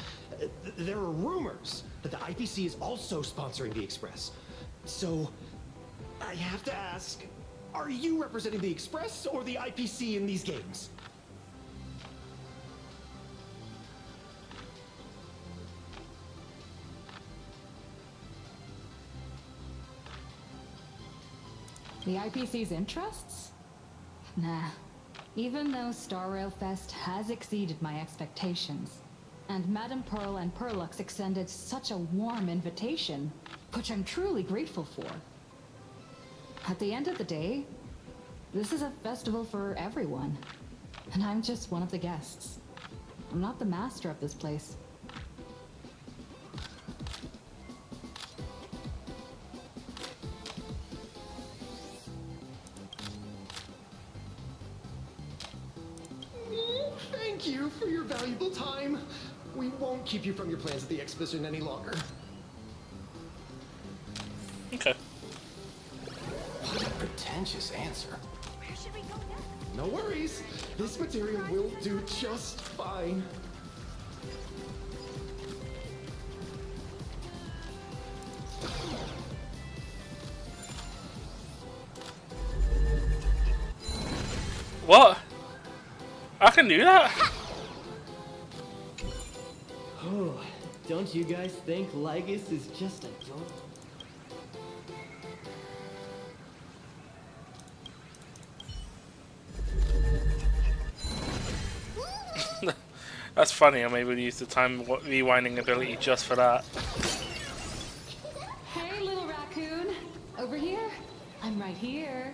There are rumors that the IPC is also sponsoring the Express. So, I have to ask, are you representing the Express or the IPC in these games? The IPC's interests? Nah. Even though Star Rail Fest has exceeded my expectations, and Madame Pearl and Perlux extended such a warm invitation, which I'm truly grateful for. At the end of the day, this is a festival for everyone, and I'm just one of the guests. I'm not the master of this place. Thank you for your valuable time. We won't keep you from your plans at the exhibition any longer. Okay. What a pretentious answer. Where should we go next? No worries. This material will do just fine. What? I can do that? Oh, don't you guys think Lygus is just adorable? That's funny, I'm able to use the time rewinding ability just for that. Hey, little raccoon. Over here? I'm right here.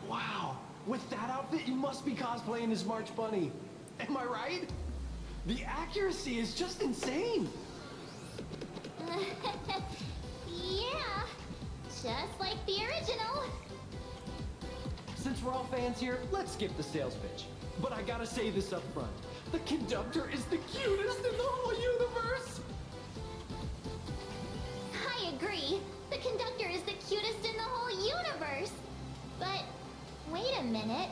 Wow, with that outfit, you must be cosplaying as March Bunny. Am I right? The accuracy is just insane. Yeah, just like the original. Since we're all fans here, let's skip the sales pitch. But I gotta say this up front. The conductor is the cutest in the whole universe! I agree. The conductor is the cutest in the whole universe. But wait a minute.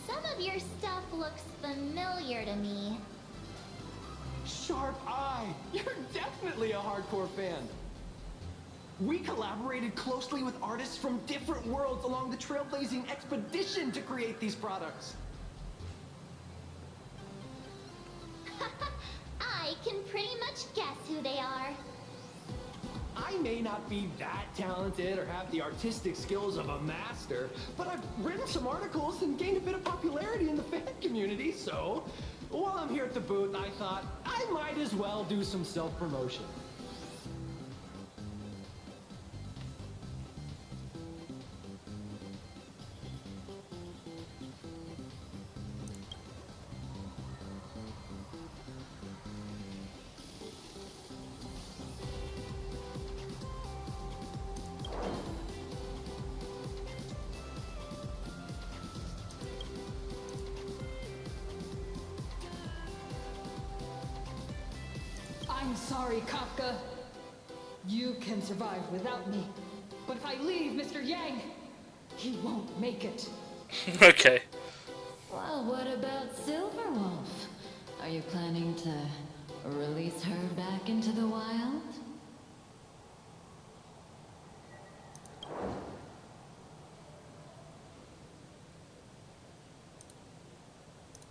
Some of your stuff looks familiar to me. Sharp eye! You're definitely a hardcore fan. We collaborated closely with artists from different worlds along the trailblazing expedition to create these products. I can pretty much guess who they are. I may not be that talented or have the artistic skills of a master, but I've written some articles and gained a bit of popularity in the fan community, so while I'm here at the booth, I thought I might as well do some self-promotion. I'm sorry, Kafka. You can survive without me. But if I leave Mr. Yang, he won't make it. Okay. Well, what about Silverwolf? Are you planning to release her back into the wild?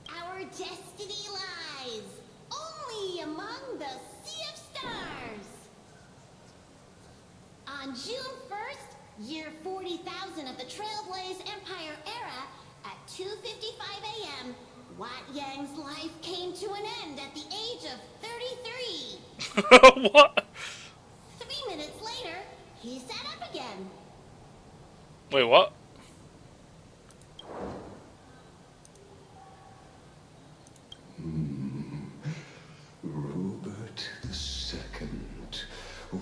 Our destiny lies only among the Sea of Stars. On June 1st, year 40,000 of the Trailblaze Empire era, at 2:55 a.m., Wat Yang's life came to an end at the age of 33. What? 3 minutes later, he sat up again. Wait, what? Rupert II,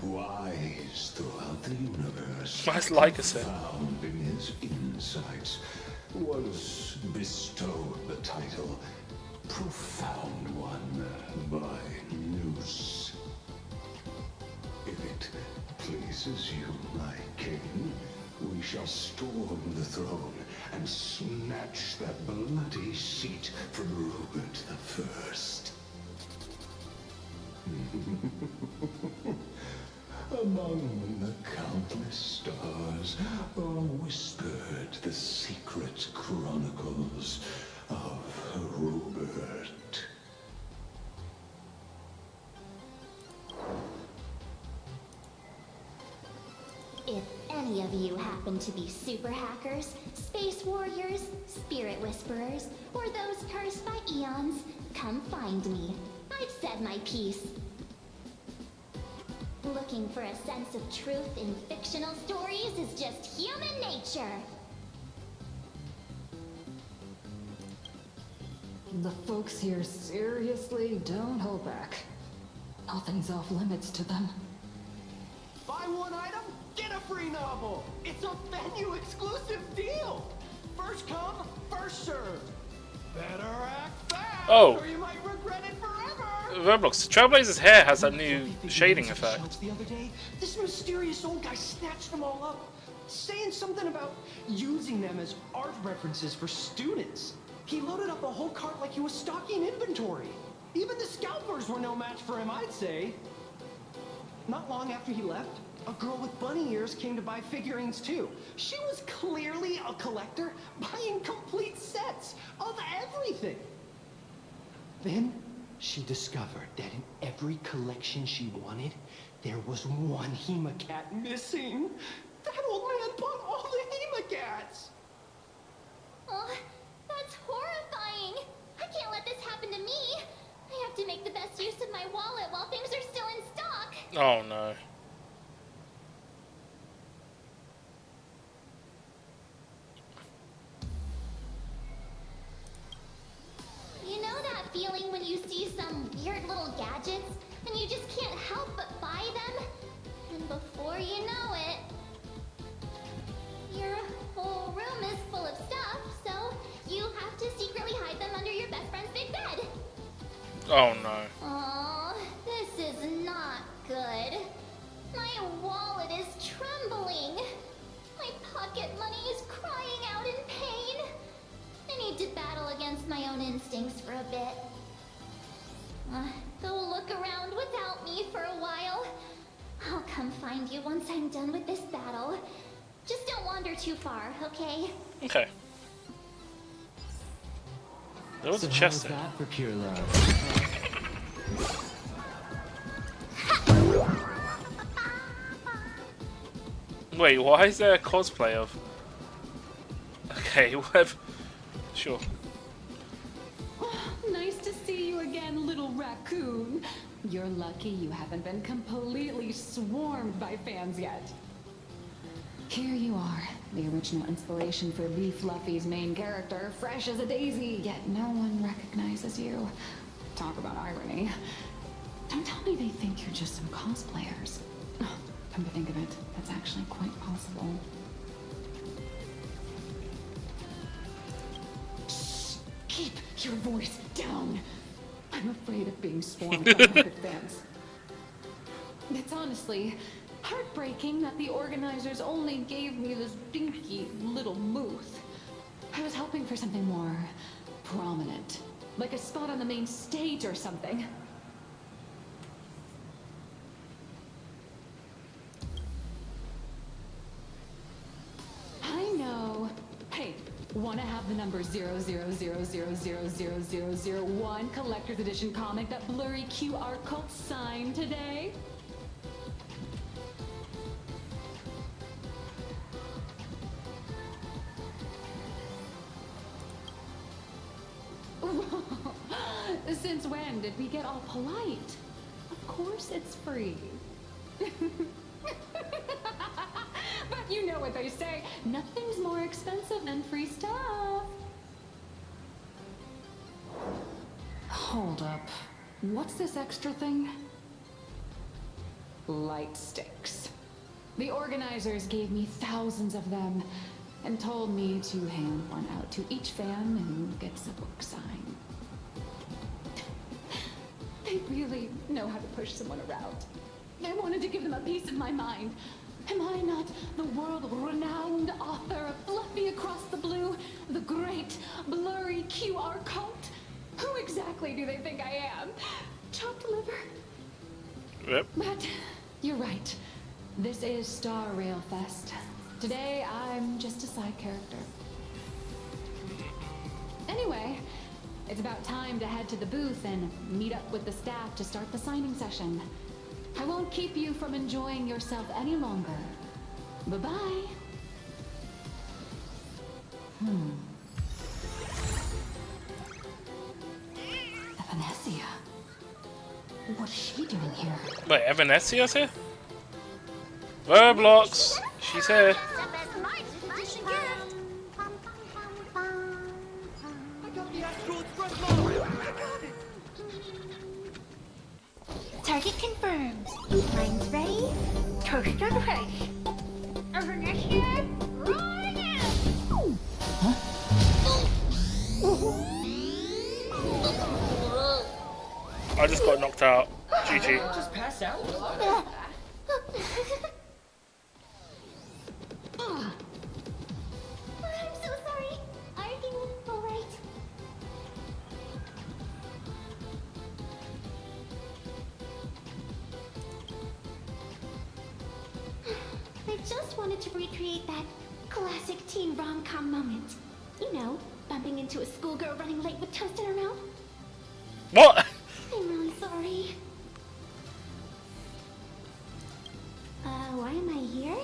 wise throughout the universe, Nice Lycosin. found in his insights, was bestowed the title Profound One by Noose. If it pleases you, my king, we shall storm the throne and snatch that bloody seat from Rupert the First. Among the countless stars are whispered the secret chronicles of Rupert. If any of you happen to be super hackers, space warriors, spirit whisperers, or those cursed by eons, come find me. I've said my piece. Looking for a sense of truth in fictional stories is just human nature. The folks here seriously don't hold back. Nothing's off limits to them. Buy one item, get a free novel. It's a venue exclusive deal. First come, first served. Better act fast, Oh. or you might regret it forever. Roblox. Trailblazer's hair has that new shading effect. The other day, this mysterious old guy snatched them all up, saying something about using them as art references for students. He loaded up a whole cart like he was stocking inventory. Even the scalpers were no match for him, I'd say. Not long after he left, a girl with bunny ears came to buy figurines too. She was clearly a collector, buying complete sets of everything. Then she discovered that in every collection she wanted, there was one Hemacat missing. That old man bought all the Hemacats. Oh, that's horrifying. I can't let this happen to me. I have to make the best use of my wallet while things are still in stock. Oh no. You know that feeling when you see some weird little gadgets and you just can't help but buy them? And before you know it, your whole room is full of stuff, so you have to secretly hide them under your best friend's big bed. Oh no. Aw, this is not good. My wallet is trembling. My pocket money is crying out in pain. I need to battle against my own instincts for a bit. Go look around without me for a while. I'll come find you once I'm done with this battle. Just don't wander too far, okay? Okay. There was a chest there. That for pure love. Wait, why is there a cosplay of? Okay, whatever. Sure. Nice to see you again, little raccoon. You're lucky you haven't been completely swarmed by fans yet. Here you are, the original inspiration for Lee Fluffy's main character, fresh as a daisy, yet no one recognizes you. Talk about irony. Don't tell me they think you're just some cosplayers. Come to think of it, that's actually quite possible. Shh! Keep your voice down! I'm afraid of being swarmed by rabid fans. It's honestly heartbreaking that the organizers only gave me this dinky little booth. I was hoping for something more prominent, like a spot on the main stage or something. I know. Hey, wanna have the number 000000001 collector's edition comic that blurry QR cult signed today? Since when did we get all polite? Of course it's free. But you know what they say, nothing's more expensive than free stuff. Hold up. What's this extra thing? Light sticks. The organizers gave me thousands of them and told me to hand one out to each fan who gets a book signed. They really know how to push someone around. I wanted to give them a piece of my mind. Am I not the world-renowned author of Fluffy Across the Blue, the great blurry QR code? Who exactly do they think I am? Chopped liver? Yep. But you're right. This is Star Rail Fest. Today, I'm just a side character. Anyway, it's about time to head to the booth and meet up with the staff to start the signing session. I won't keep you from enjoying yourself any longer. Bye-bye. Evanescia. What's she doing here? Wait, Evanessia's here? Roblox! She's here. Target confirmed. Mine's ready. Toast on face. Evanescia, run out! I just got knocked out. GG. Just pass out. I'm so sorry. Are you alright? I just wanted to recreate that classic teen rom-com moment. You know, bumping into a schoolgirl running late with toast in her mouth. What? I'm really sorry. Why am I here?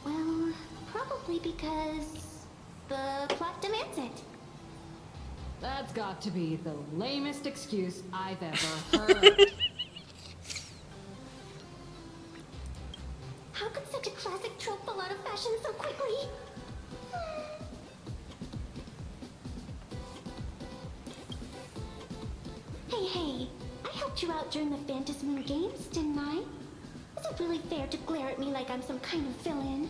Well, probably because the plot demands it. That's got to be the lamest excuse I've ever heard. How could such a classic trope fall out of fashion so quickly? Hey, I helped you out during the Phantom Moon Games, didn't I? Is it really fair to glare at me like I'm some kind of villain?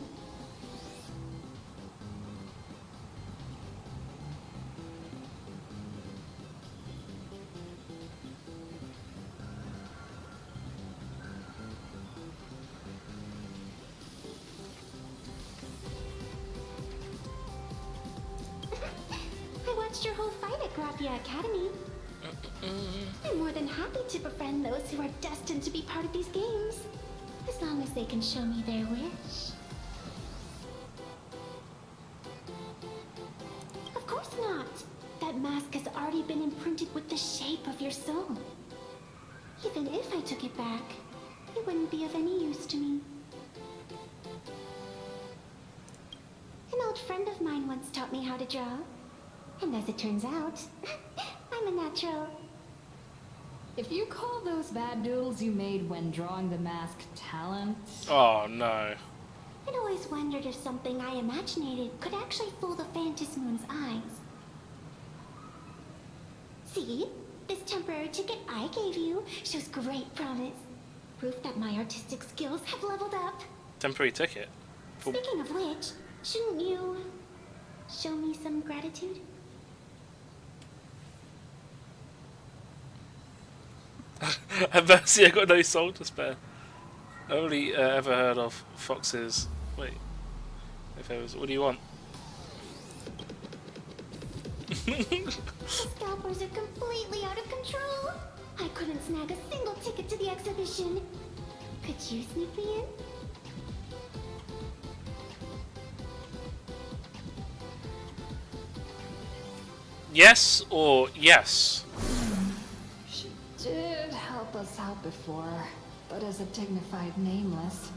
I watched your whole fight at Graphia Academy. I'm more than happy to befriend those who are destined to be part of these games, as long as they can show me their wish. Of course not. That mask has already been imprinted with the shape of your soul. Even if I took it back, it wouldn't be of any use to me. An old friend of mine once taught me how to draw. And as it turns out, I'm a natural. If you call those bad doodles you made when drawing the mask talent... Oh no. I'd always wondered if something I imaginated could actually fool the Phantom Moon's eyes. See? This temporary ticket I gave you shows great promise. Proof that my artistic skills have leveled up. Temporary ticket. Speaking of which, shouldn't you show me some gratitude? Evanescia got no soul to spare. Only ever heard of foxes. Wait. If there was, what do you want? The scalpers are completely out of control. I couldn't snag a single ticket to the exhibition. Could you sneak me in? Yes or yes? She did help us out before, but as a dignified nameless,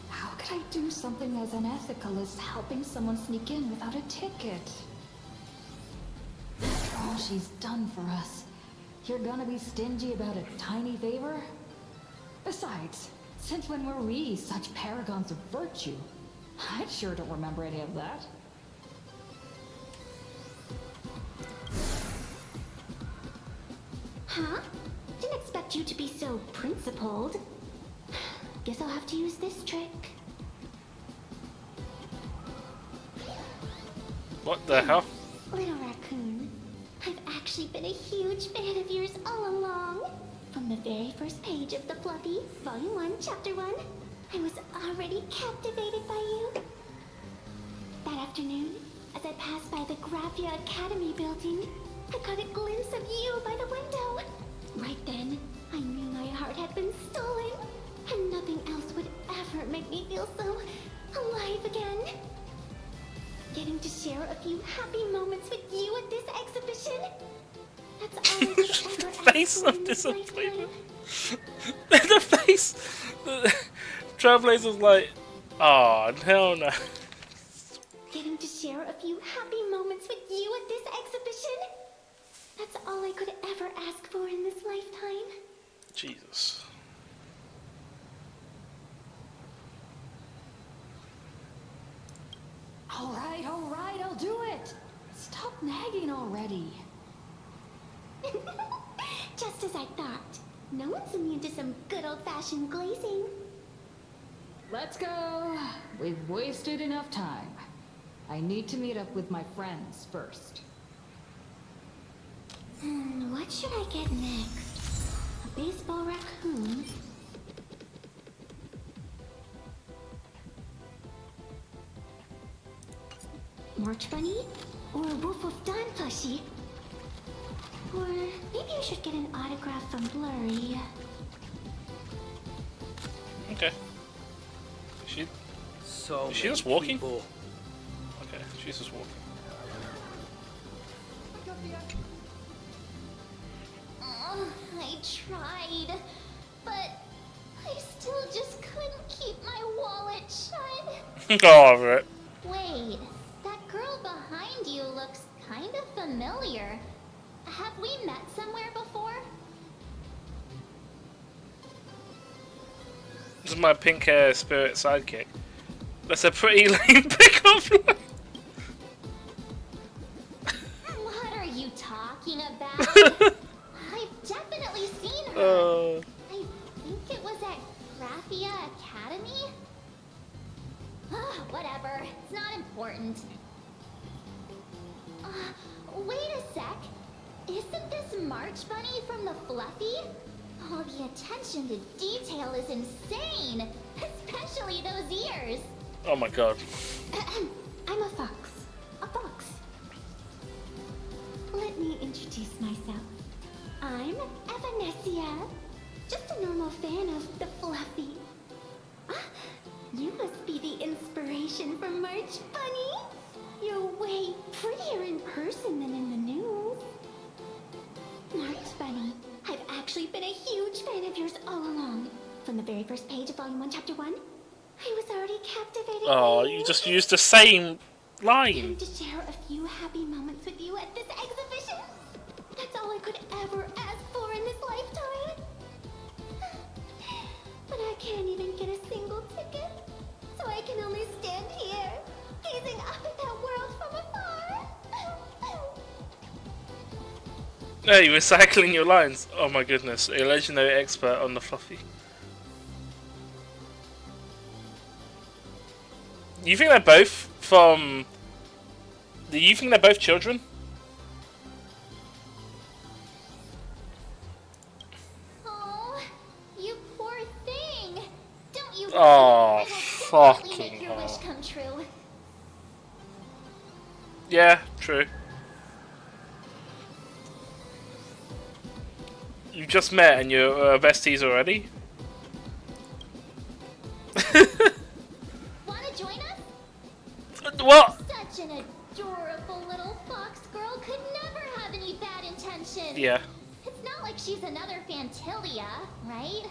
how could I do something as unethical as helping someone sneak in without a ticket? After all she's done for us, You're gonna be stingy about a tiny favor? Besides, since when were we such paragons of virtue? I sure don't remember any of that. Huh? Didn't expect you to be so principled. Guess I'll have to use this trick. What the hell? Little raccoon, I've actually been a huge fan of yours all along. From the very first page of The Fluffy, Volume 1, Chapter 1, I was already captivated by you. That afternoon, as I passed by the Graphia Academy building, I caught a glimpse of you by the window. Right then, I knew my heart had been stolen, and nothing else would ever make me feel so alive again. Getting to share a few happy moments with you at this exhibition. That's all I could ever ask Face for of in this lifetime. disappointment. The face. Trailblazer's like, oh hell no. Getting to share a few happy moments with you at this exhibition. That's all I could ever ask for in this lifetime. Jesus. Alright, I'll do it! Stop nagging already. Just as I thought. No one's immune to some good old-fashioned glazing. Let's go. We've wasted enough time. I need to meet up with my friends first. What should I get next? A baseball raccoon? March Bunny? Or a Wolf of Dawn plushie? Or maybe I should get an autograph from Blurry. Okay. Is she just walking? Okay, she's just walking. I tried, but I still just couldn't keep my wallet shut. Oh, right. Wait, that girl behind you looks kind of familiar. Have we met somewhere before? This is my pink hair spirit sidekick. That's a pretty lame pickup line. What are you talking about? I've definitely seen her. I think it was at Graphia Academy. Whatever, it's not important. Wait a sec. Isn't this March Bunny from the Fluffy? Oh, the attention to detail is insane, especially those ears. Oh my god. I'm a fox. A fox. Let me introduce myself. I'm Evanessia. Just a normal fan of the Fluffy. You must be the inspiration for March Bunny. You're way prettier in person than in the news. March Bunny, I've actually been a huge fan of yours all along. From the very first page of Volume 1, Chapter 1, I was already captivated. Oh, you just used the same line. Getting to share a few happy moments with you at this exhibition. That's all I could ever ask for in this lifetime. But I can't even get a single ticket. So I can only stand here, gazing up at that world from afar. Hey, you're recycling your lines. Oh my goodness, a legendary expert on the Fluffy. You think they're both from... Do you think they're both children? Oh, you poor thing. Don't you worry. Oh, I will definitely fucking make your wish hell. come true. Yeah, true. You just met and you're besties already? Wanna join us? What? Such an adorable little fox girl could never have any bad intentions. Yeah. It's not like she's another Fantilia, right?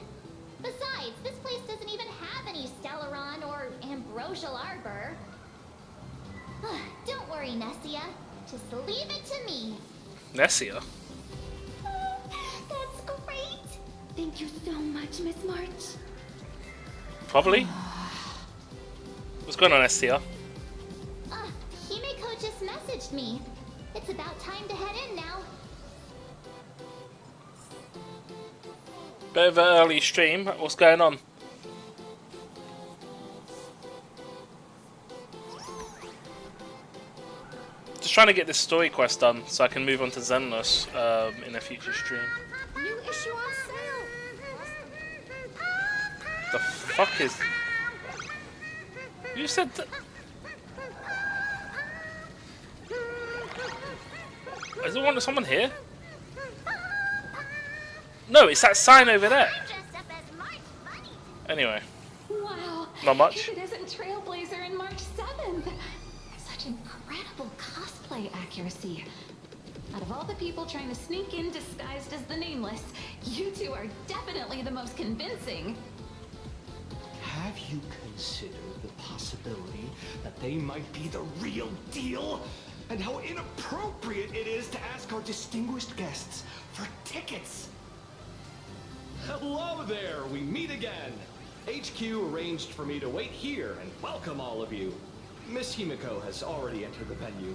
Besides, this place doesn't even have any Stellaron or Ambrosial Arbor. Don't worry, Nessia. Just leave it to me. Nessia? Thank you so much, Miss March. Probably. What's going on, STR? Himeko just messaged me. It's about time to head in now. Bit of an early stream. What's going on? Just trying to get this story quest done so I can move on to Zenless in a future stream. New issue on sale. The fuck is... You said that... Is there someone here? No, it's that sign over there. Anyway. Wow. Not much. It isn't Trailblazer in March 7th. Such incredible cosplay accuracy. Out of all the people trying to sneak in disguised as the Nameless, you two are definitely the most convincing. Have you considered the possibility that they might be the real deal? And how inappropriate it is to ask our distinguished guests for tickets? Hello there, we meet again. HQ arranged for me to wait here and welcome all of you. Miss Himeko has already entered the venue.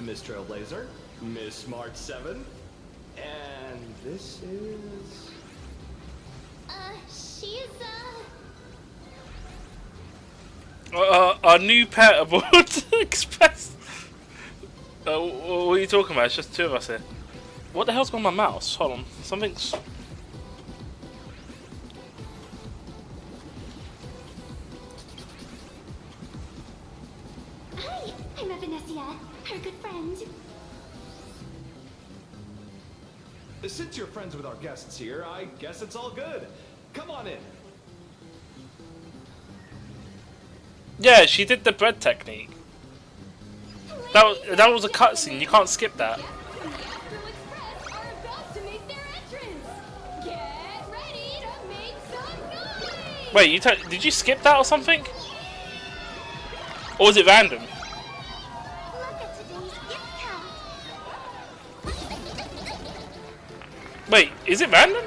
Miss Trailblazer, Miss March 7, and this is... She's, our new pet aboard Express. What are you talking about? It's just two of us here. What the hell's going on my mouse? Hold on. Something's... Hi, I'm Evanesia, her good friend. Since you're friends with our guests here, I guess it's all good. Come on in. Yeah, she did the bread technique. That was a cutscene. You can't skip that. Wait, did you skip that or something? Or was it random? Wait, is it random?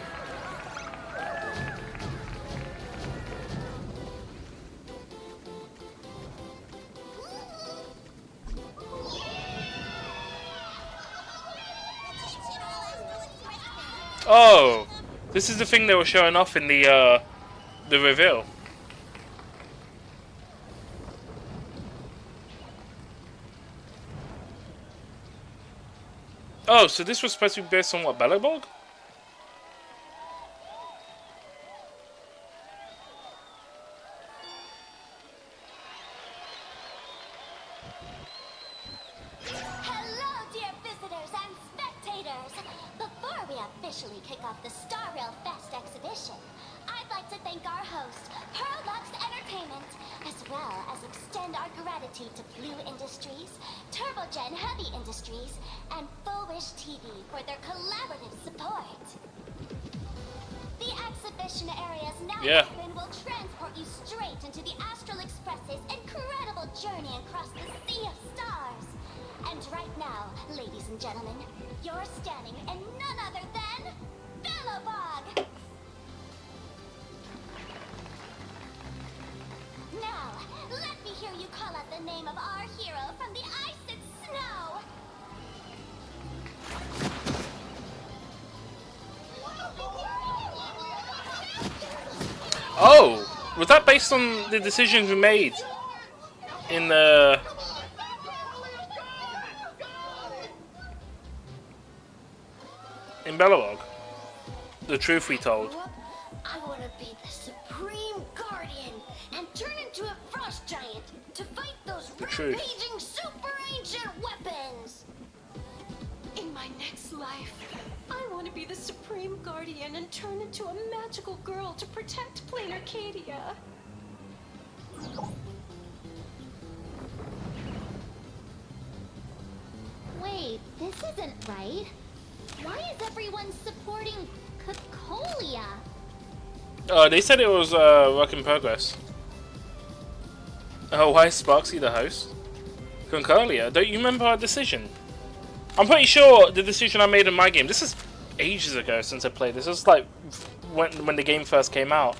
Oh, this is the thing they were showing off in the reveal. Oh, so this was supposed to be based on what, Belobog? Hello, dear visitors and spectators! Before we officially kick off the Star Rail Fest exhibition, I'd like to thank our host, Pearlux Entertainment, as well as extend our gratitude to Blue Industries, Turbogen Heavy Industries, and Full Wish TV for their collaborative support. The exhibition area is now open will transport you straight into the Astral Express's incredible journey across the sea of stars. And right now, ladies and gentlemen, you're standing in none other than Belobog! Now, let me hear you call out the name of our hero from the ice and snow! Oh, was that based on the decisions we made in the... in Belobog? The truth we told. I want to be the Supreme Guardian and turn into a frost giant to fight those truth. rampaging super ancient weapons! In my next life, I want to be the Supreme Guardian and turn into a magical girl to protect Plain Arcadia. Wait, this isn't right. Why is everyone supporting Cocolia? They said it was work in progress. Oh, why is Sparksy the host? Concordia, don't you remember our decision? I'm pretty sure the decision I made in my game. This is ages ago since I played this. It was like when the game first came out.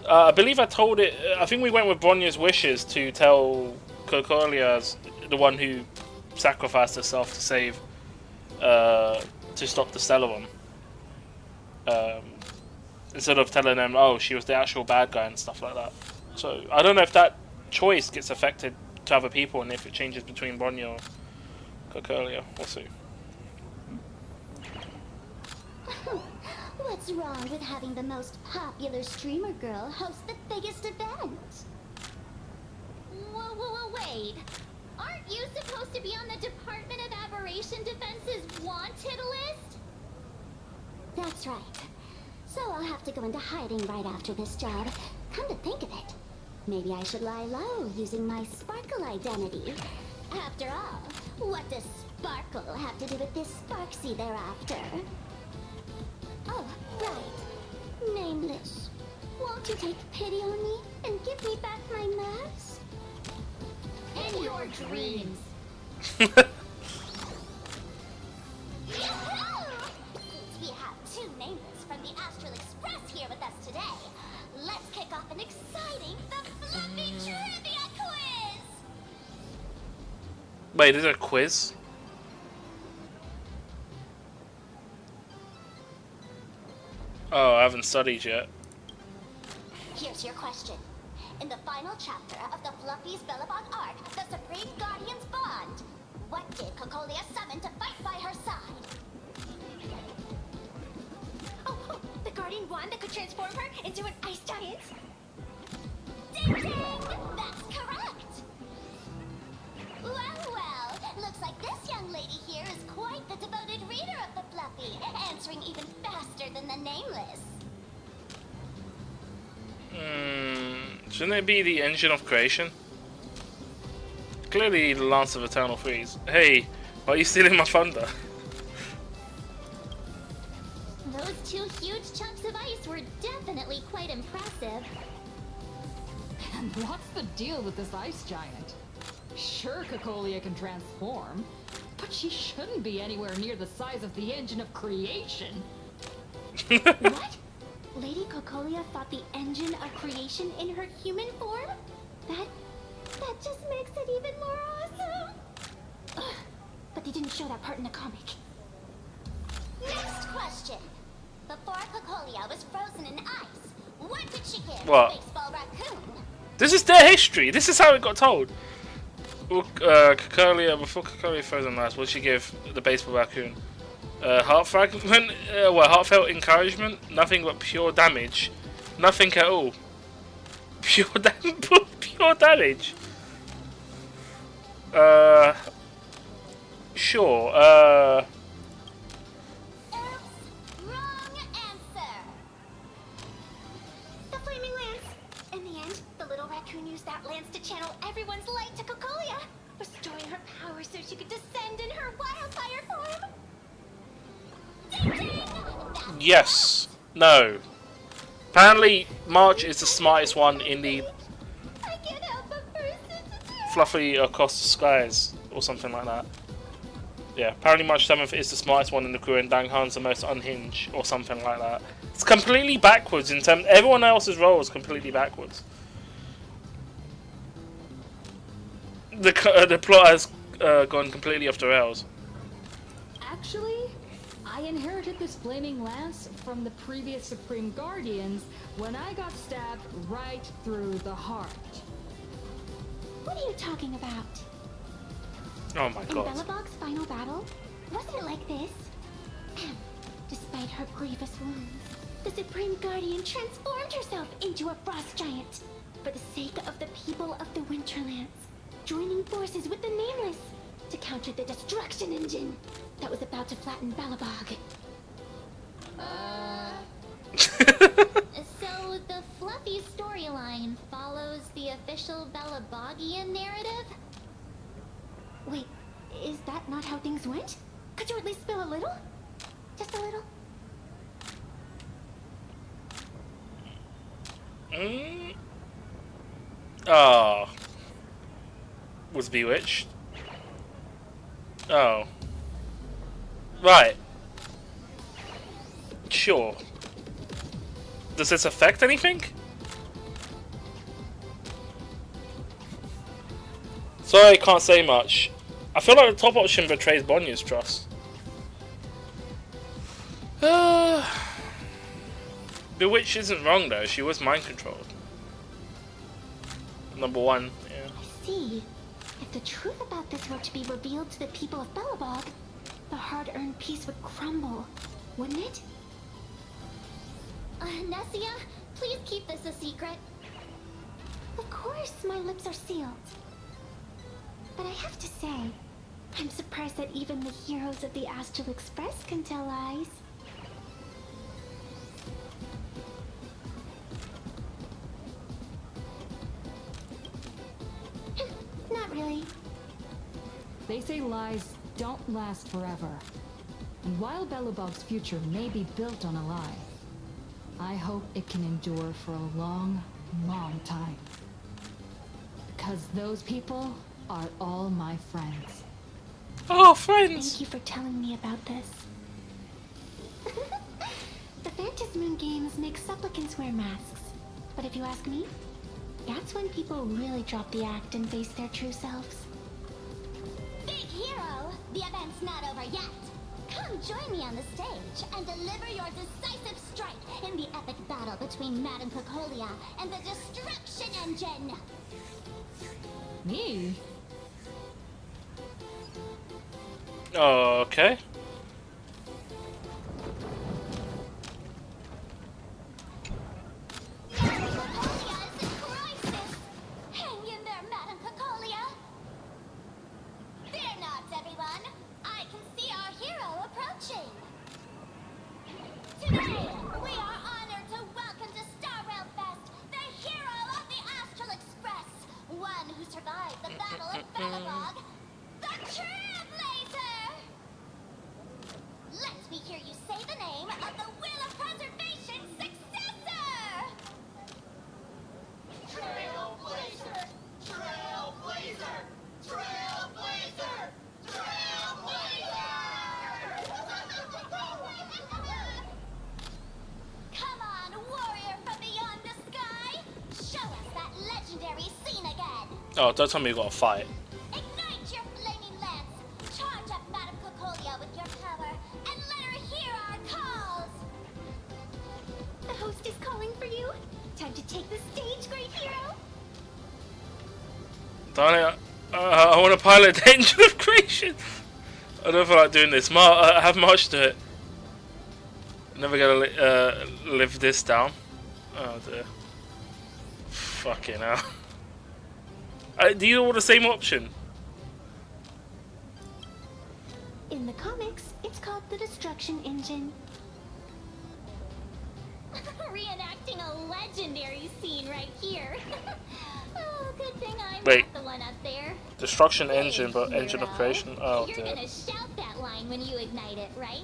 I believe I told it. I think we went with Bronya's wishes to tell Cocolia, the one who sacrificed herself to save, to stop the Stellaron. Instead of telling them, oh, she was the actual bad guy and stuff like that. So I don't know if that choice gets affected to other people and if it changes between Bronya or Cocolia. We'll see. What's wrong with having the most popular streamer girl host the biggest event? Whoa, wait. Aren't you supposed to be on the Department of Aberration Defense's wanted list? That's right. So I'll have to go into hiding right after this job. Come to think of it, maybe I should lie low using my Sparkle identity. After all, what does Sparkle have to do with this Sparksy thereafter? Oh, right. Nameless. Won't you take pity on me and give me back my mask? In your dreams. We have two Nameless from the Astral Express here with us today. Let's kick off an exciting The Fluffy Trivia Quiz! Wait, is there a quiz? Oh, I haven't studied yet. Here's your question. In the final chapter of the Fluffy's Bellabog arc, the Supreme Guardians bond, what did Cocolia summon to fight by her side? Oh, the Guardian wand that could transform her into an ice giant? Ding ding! That's correct! Well, looks like this young lady here is quite the devoted reader of the Fluffy, answering even faster than the Nameless. Shouldn't it be the engine of creation? Clearly the Lance of Eternal Freeze. Hey, why are you stealing my thunder? Those two huge chunks of ice were definitely quite impressive. And what's the deal with this ice giant? Sure, Cocolia can transform, but she shouldn't be anywhere near the size of the engine of creation. What? Lady Cocolia fought the engine of creation in her human form? That just makes it even more awesome! Ugh, but they didn't show that part in the comic. Next question. Before Cocolia was frozen in ice, what did she give What? the baseball raccoon? This is their history. This is how it got told. Well, Cocolia, before Cocolia frozen in ice, what did she give the baseball raccoon? Heartfelt encouragement, nothing but pure damage, nothing at all. Pure damage. Sure. Wrong answer. The flaming lance. In the end, the little raccoon used that lance to channel everyone's light to Cocolia, restoring her power so she could descend in her wildfire form. Yes. No. Apparently, March is the smartest one in the Fluffy Across the Skies, or something like that. Yeah, apparently March 7th is the smartest one in the crew, and Dang Han's the most unhinged, or something like that. It's completely backwards in terms. Everyone else's role is completely backwards. The plot has gone completely off the rails. Actually, I inherited this flaming lance from the previous Supreme Guardians when I got stabbed right through the heart. What are you talking about? Oh my god. In Bellabog's final battle, wasn't it like this? Despite her grievous wounds, the Supreme Guardian transformed herself into a frost giant for the sake of the people of the Winterlands, joining forces with the Nameless to counter the destruction engine that was about to flatten Bellabog. So the Fluffy storyline follows the official Bellabogian narrative? Wait, is that not how things went? Could you at least spill a little? Just a little? Oh. Was Bewitched? Oh. Right. Sure. Does this affect anything? Sorry, I can't say much. I feel like the top option betrays Bonya's trust. Bewitch isn't wrong though, she was mind controlled. Number one, yeah. I see. If the truth about this were to be revealed to the people of Belobog, the hard-earned peace would crumble, wouldn't it? Nessia, please keep this a secret. Of course, my lips are sealed. But I have to say, I'm surprised that even the heroes of the Astral Express can tell lies. Not really. They say lies don't last forever. And while Belobog's future may be built on a lie, I hope it can endure for a long, long time. Because those people are all my friends. Oh, friends! Thank you for telling me about this. The Phantasmoon games make supplicants wear masks. But if you ask me, that's when people really drop the act and face their true selves. Big hero, the event's not over yet. Come join me on the stage and deliver your decisive strike in the epic battle between Madame Cocolia and the Destruction Engine. Me? Okay. Hang in there, Madame Cocolia. Fear not, everyone. I can see our hero approaching. Today, we are honored to welcome to Star Rail Fest the hero of the Astral Express, one who survived the Battle of Belobog, the Trailblazer. Let me hear you say the name of the Wheel of Preservation's successor. Trailblazer! Trailblazer! Trailblazer! Trailblazer! Come on, warrior from beyond the sky! Show us that legendary scene again! Oh, don't tell me you gotta fight. Ignite your flaming lance! Charge up Madame Cocolia with your power, and let her hear our calls! The host is calling for you. Time to take the stage, great hero. Darn it, I want to pilot the engine of creation. I don't feel like doing this. I have March to it. Never gonna live this down. Oh dear. Fucking hell. These are all the same option. In the comics, it's called the Destruction Engine. Reenacting a legendary scene right here. Oh, good thing I'm Wait. not the one up there. Destruction engine, but engine of Hero. creation. Oh You're dear. gonna shout that line when you ignite it, right?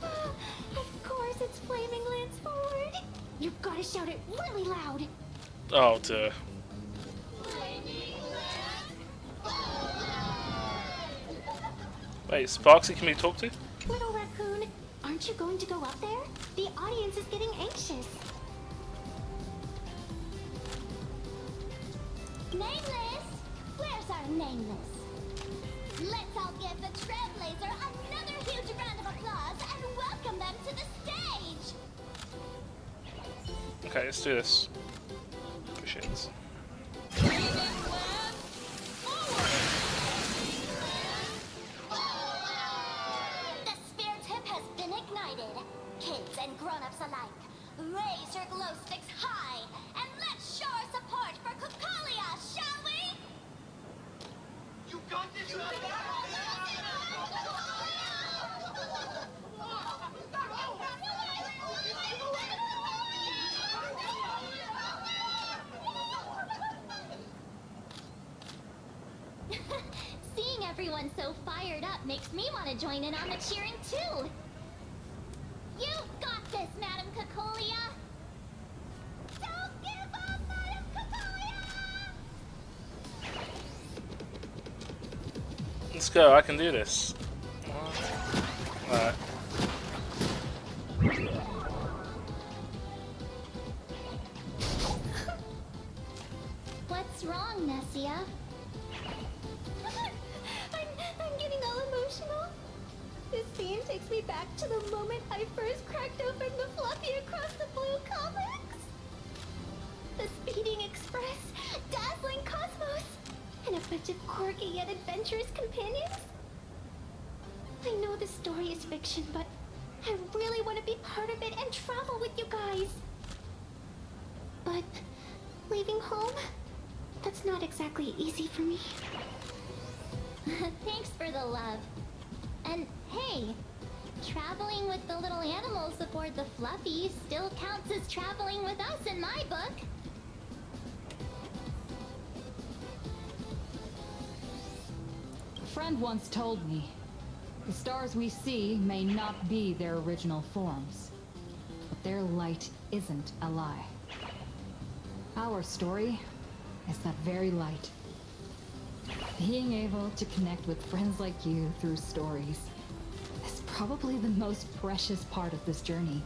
Of course, it's Flaming Lance Forward. You've got to shout it really loud. Oh dear. Wait, Sparksy can we talk to? Little raccoon, aren't you going to go up there? The audience is getting anxious. Nameless! Where's our Nameless? Let's all give the Trailblazer another huge round of applause and welcome them to the stage! Okay, let's do this. Appreciate this. The spear tip has been ignited. Kids and grown-ups alike, raise your glow sticks high and let's show our support for Cocolia, shall we? You got this! Seeing everyone so fired up makes me want to join in on the cheering too. You got this, Madame Cocolia! Don't give up, Madame Cocolia! Let's go, I can do this. to the moment I first cracked open the Fluffy Across the Blue comics. The Speeding Express, Dazzling Cosmos, and a bunch of quirky yet adventurous companions. I know the story is fiction, but I really want to be part of it and travel with you guys. But leaving home, that's not exactly easy for me. Thanks for the love. And hey, traveling with the little animals aboard the Fluffy still counts as traveling with us in my book. A friend once told me, the stars we see may not be their original forms, but their light isn't a lie. Our story is that very light. Being able to connect with friends like you through stories is probably the most precious part of this journey.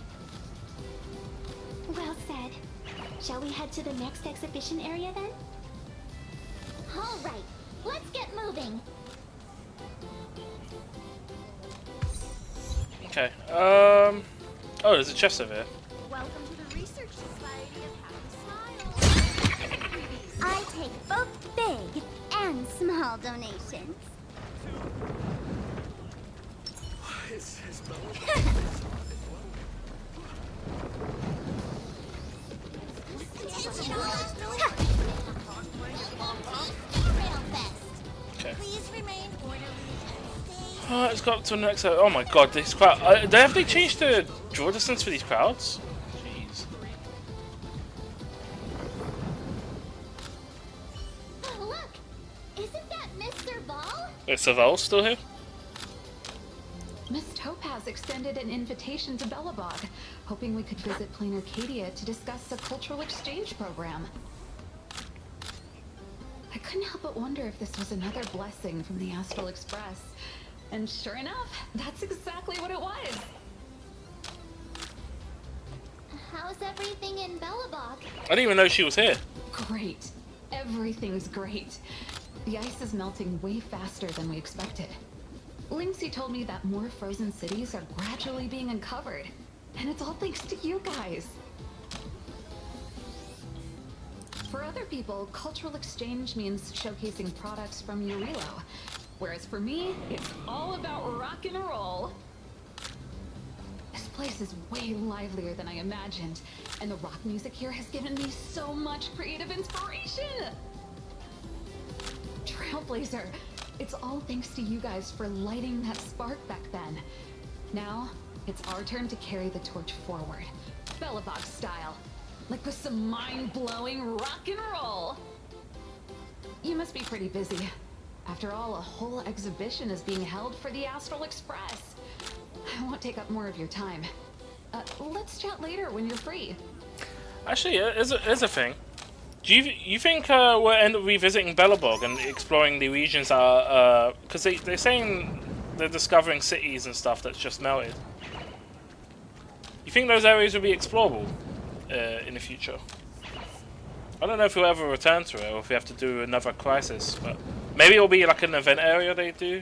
Well said. Shall we head to the next exhibition area then? All right, let's get moving. Okay. Oh, there's a chest over here. Welcome to the Research Society of Happy Smiles. I take both big and small donations. Okay. Please remain orderly. Oh, let's go up to the next. Oh my god, this crowd. Have they changed the draw distance for these crowds? Jeez. Oh, look! Isn't that Mr. Ball? Is Savell still here? Miss Topaz extended an invitation to Belobog, hoping we could visit Plain Arcadia to discuss the cultural exchange program. I couldn't help but wonder if this was another blessing from the Astral Express. And sure enough, that's exactly what it was. How's everything in Belobog? I didn't even know she was here. Great. Everything's great. The ice is melting way faster than we expected. Linksy told me that more frozen cities are gradually being uncovered. And it's all thanks to you guys. For other people, cultural exchange means showcasing products from Urilo. Whereas for me, it's all about rock and roll. This place is way livelier than I imagined, and the rock music here has given me so much creative inspiration! Trailblazer, it's all thanks to you guys for lighting that spark back then. Now, it's our turn to carry the torch forward, Belobog style, like with some mind-blowing rock and roll! You must be pretty busy. After all, a whole exhibition is being held for the Astral Express. I won't take up more of your time. Let's chat later when you're free. Actually, there's a thing. Do you think we'll end up revisiting Belobog and exploring the regions that are... Because they're saying they're discovering cities and stuff that's just melted. You think those areas will be explorable in the future? I don't know if we'll ever return to it or if we have to do another crisis, but maybe it'll be like an event area they do.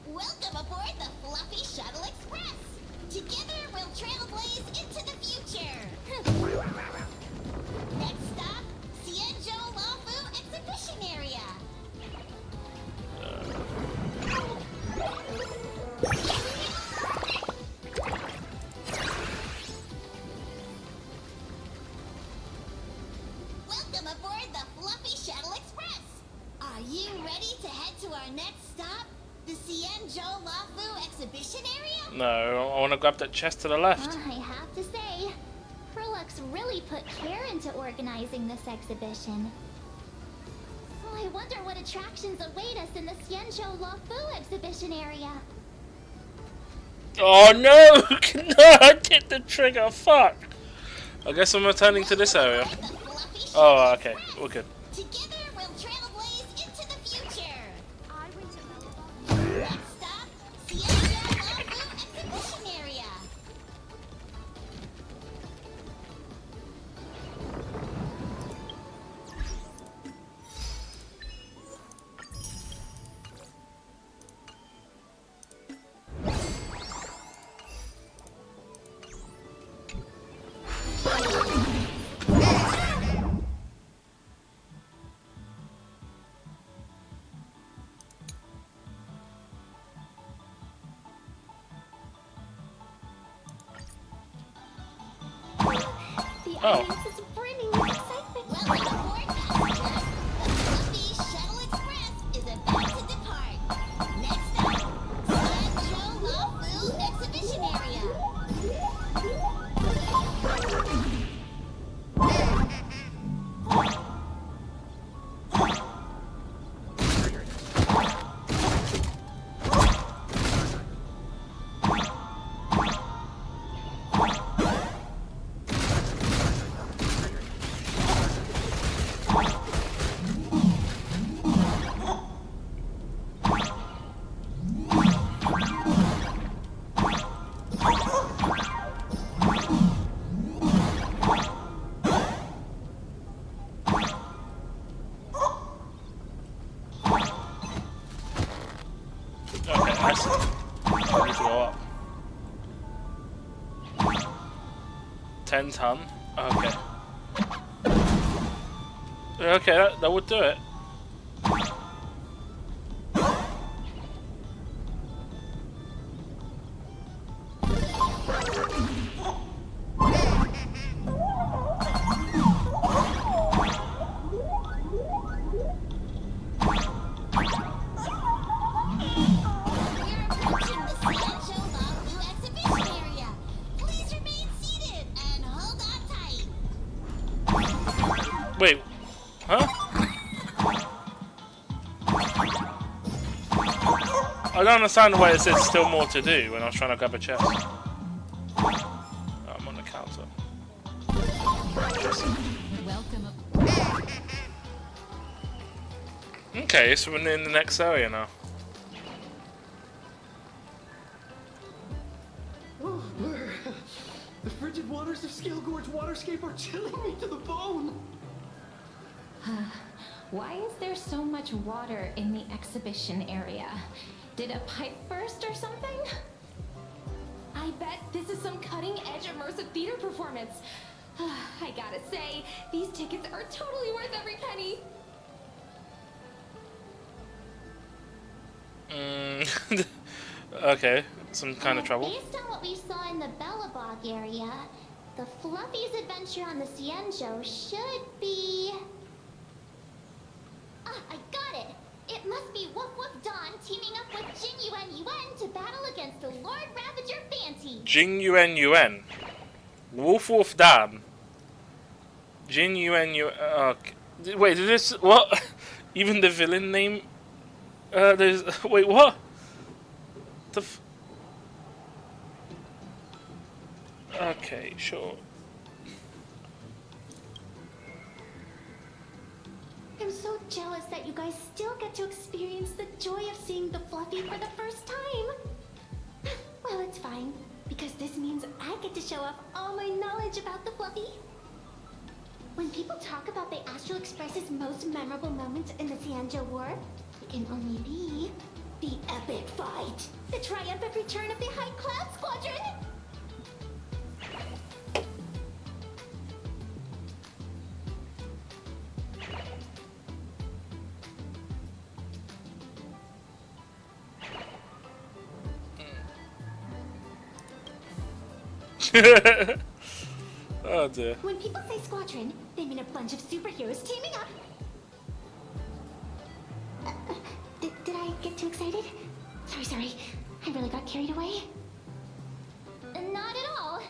Welcome aboard the Fluffy Shuttle Express. Together we'll trailblaze into the future. Next stop, Xianzhou Luofu Exhibition Area. Welcome aboard the Fluffy Shuttle Express. Are you ready to head to our next stop, the Xianzhou Luofu Exhibition Area? No, I want to grab that chest to the left. I have to say, Herlux really put care into organizing this exhibition. Oh, I wonder what attractions await us in the Xianzhou Luofu Exhibition Area. Oh no! No, I hit the trigger, fuck! I guess I'm returning to this area. Oh, okay, we're good. Together we'll trailblaze into the future. I went to Belobog. Next stop, Xianzhou Luofu Exhibition Area. Oh. audience is brimming with excitement. Welcome aboard, passengers. The Fluffy Shuttle Express is about to depart. Next up, Sanjo Lafu Exhibition Area. Okay, I see. I need to go up. 10 ton? Okay. Okay, that would do it. Wait, huh? I don't understand why it says still more to do when I was trying to grab a chest. Oh, I'm on the counter. Okay, so we're in the next area now. Oh, brr. The frigid waters of Scale Gorge Waterscape are chilling me to the bone. Why is there so much water in the exhibition area? Did a pipe burst or something? I bet this is some cutting-edge immersive theater performance. I gotta say, these tickets are totally worth every penny. Okay, some kind of trouble. Based on what we saw in the Bellabog area, the Fluffy's adventure on the Cienjo should be... Ah, I got it! It must be Woof Woof Dawn teaming up with Jin Yuan Yuan to battle against the Lord Ravager Fanti. Jing Yuan Yuan. Wolf Wolf Dan. Jin Yuan Yuan. Okay. Wait, did this. What? Even the villain name? There's. Wait, what? The. Okay, sure. I'm so jealous that you guys still get to experience the joy of seeing the Fluffy for the first time. Well, it's fine, because this means I get to show off all my knowledge about the Fluffy. When people talk about the Astral Express's most memorable moments in the Cienjo War, it can only be the epic fight, the triumphant return of the High Cloud Squadron. Oh dear. When people say squadron, they mean a bunch of superheroes teaming up. Did I get too excited? Sorry. I really got carried away. Not at all.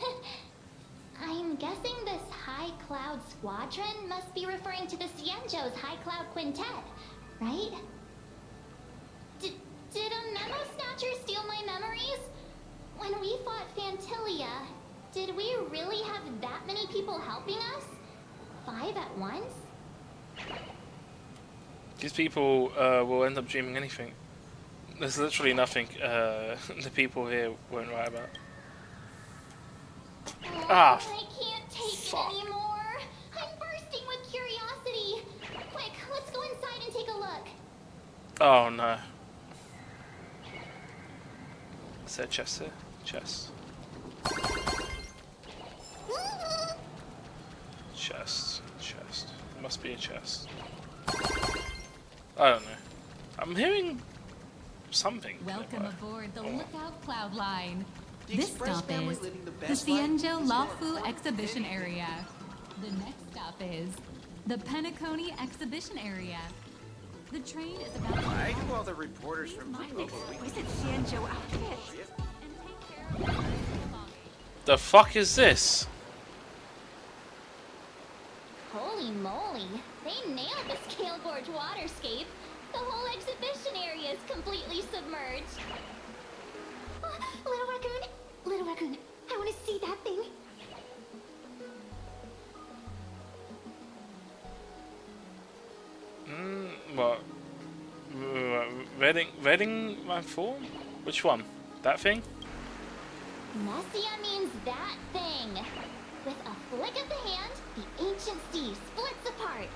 I'm guessing this High Cloud Squadron must be referring to the Cienjo's High Cloud Quintet, right? Did a Memo Snatcher steal my memories? When we fought Fantilia, did we really have that many people helping us? 5 at once? These people will end up dreaming anything. There's literally nothing the people here won't write about. I can't take it anymore. I'm bursting with curiosity. Quick, let's go inside and take a look. Oh no. Is there a chest here? Chest. Chest. There must be a chest. I don't know. I'm hearing something. Welcome aboard the Lookout Cloud Line. This stop is the Cienjo Lafu Exhibition Area. The next stop is the Penacony Exhibition Area. The train is about to Why do all the reporters from My exquisite Xianzhou outfit. The fuck is this? Holy moly, they nailed the Scale Gorge waterscape. The whole exhibition area is completely submerged. Little raccoon, I want to see that thing. What? Wedding my form? Which one? That thing? Messia means that thing. With a flick of the hand, the ancient sea splits apart.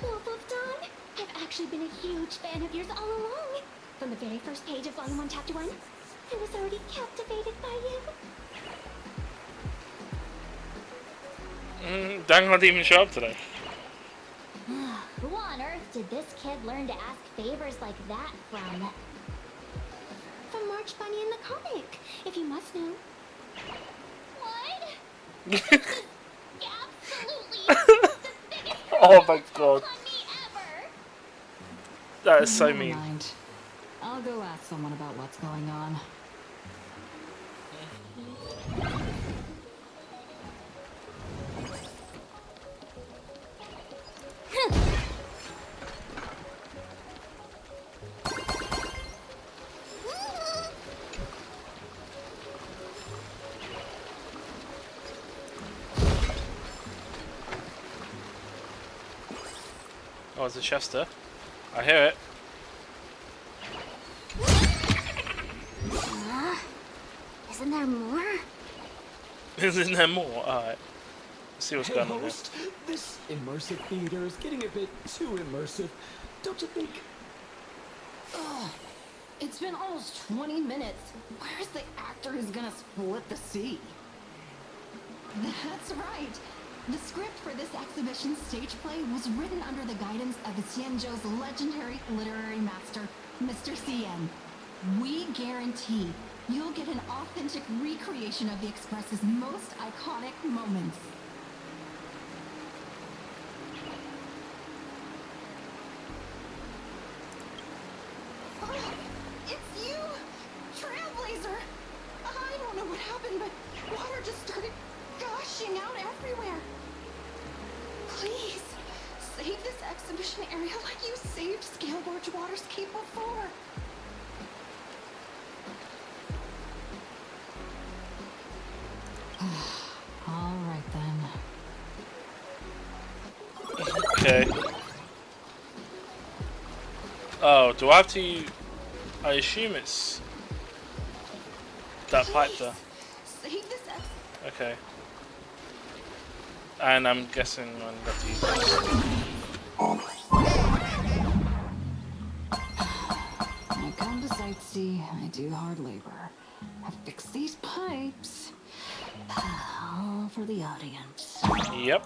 Wolf of Dawn, I've actually been a huge fan of yours all along. From the very first page of Volume 1, Chapter 1, I was already captivated by you. Dang, I didn't even show up today. Who on earth did this kid learn to ask favors like that from? From March Bunny in the comic, if you must know. What? Oh my god. That is so Never mean. mind. I'll go ask someone about what's going on. Oh, it's a Chester. I hear it. Isn't there more? Isn't there more? Alright. Let's see what's Hey, going on here. host, this immersive theater is getting a bit too immersive, don't you think? Ugh. It's been almost 20 minutes. Where's the actor who's gonna split the sea? That's right. The script for this exhibition stage play was written under the guidance of Xianzhou's legendary literary master, Mr. Cien. We guarantee you'll get an authentic recreation of the Express's most iconic moments. Oh, it's you! Trailblazer! I don't know what happened, but water just started gushing out everywhere. Please, save this exhibition area like you saved Scale Gorge Waterscape before. All right then. Okay. Oh, do I have to... I assume it's... that pipe there. Save this Okay. And I'm guessing I'm going to use this. I come to sightsee, I do hard labor. I fix these pipes. All for the audience. Yep.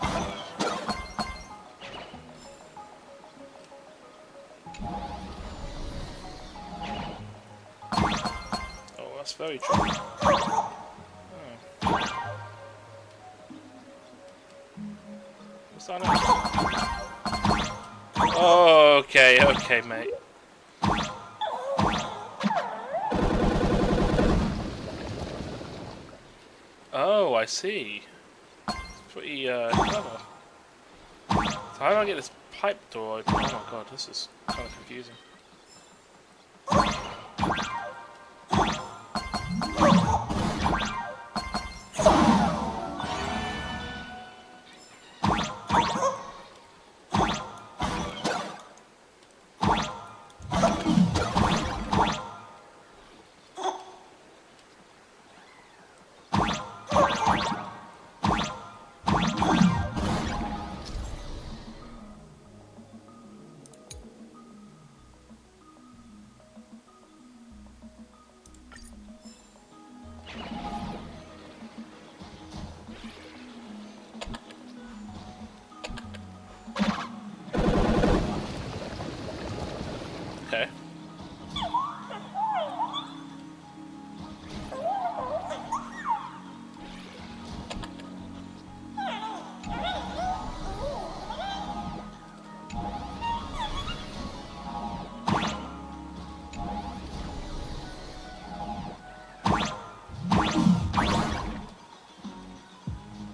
Oh, that's very true. What's that now? Oh, okay, mate. Oh, I see. Pretty clever. So how do I get this pipe door open? Oh my god, this is kind of confusing. Okay.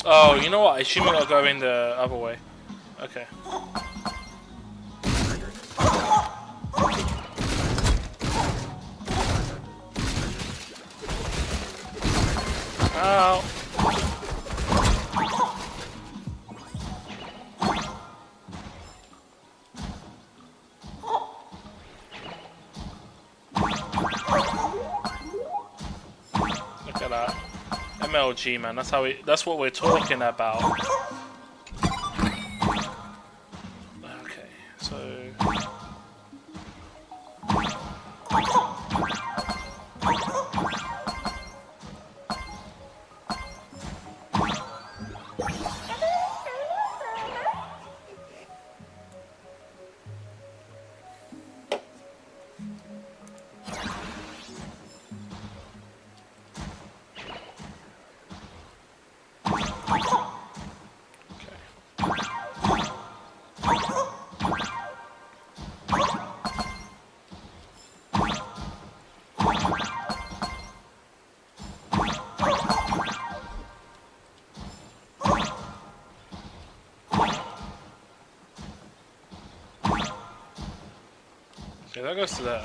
Oh, you know what? I assume I'll go in the other way. Okay. Ow. Look at that. MLG, man. That's what we're talking about. Okay, so okay, that goes to there.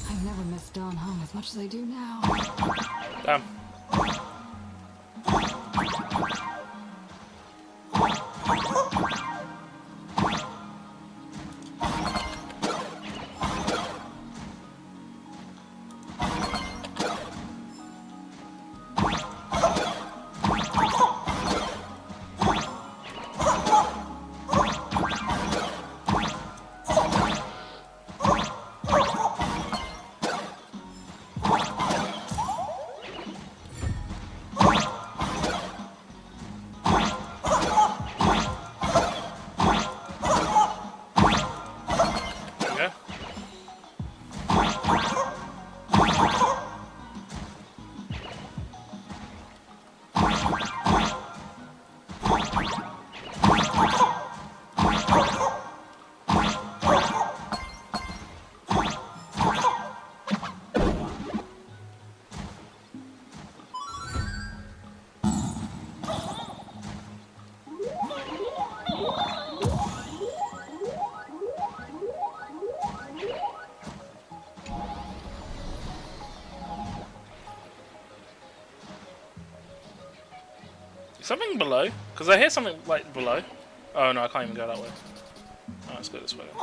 I've never missed Dawn home as much as I do now. Damn. Something below? Because I hear something like below. Oh no, I can't even go that way. Oh, let's go this way then.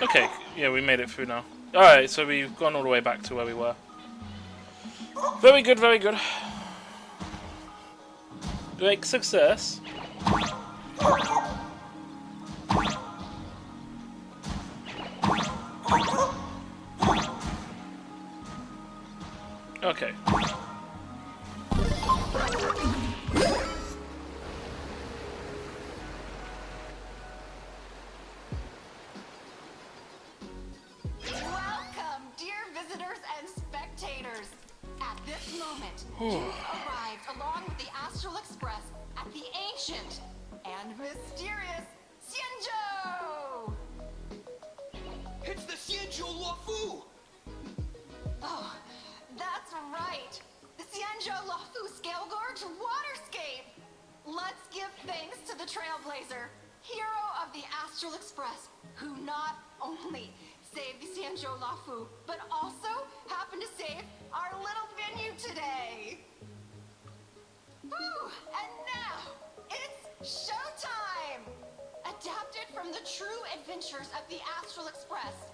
Okay, yeah, we made it through now. Alright, so we've gone all the way back to where we were. Very good, very good. Great success. Okay. Welcome, dear visitors and spectators. At this moment, you've arrived along with the Astral Express at the ancient and mysterious Xianzhou! It's the Xianzhou Luofu! Oh, that's right. The Xianzhou Luofu Scale Gorge Waterscape! Let's give thanks to the Trailblazer, hero of the Astral Express, who not only saved the Xianzhou Luofu, but also happened to save our little venue today. Whew, and now, it's showtime! Adapted from the true adventures of the Astral Express,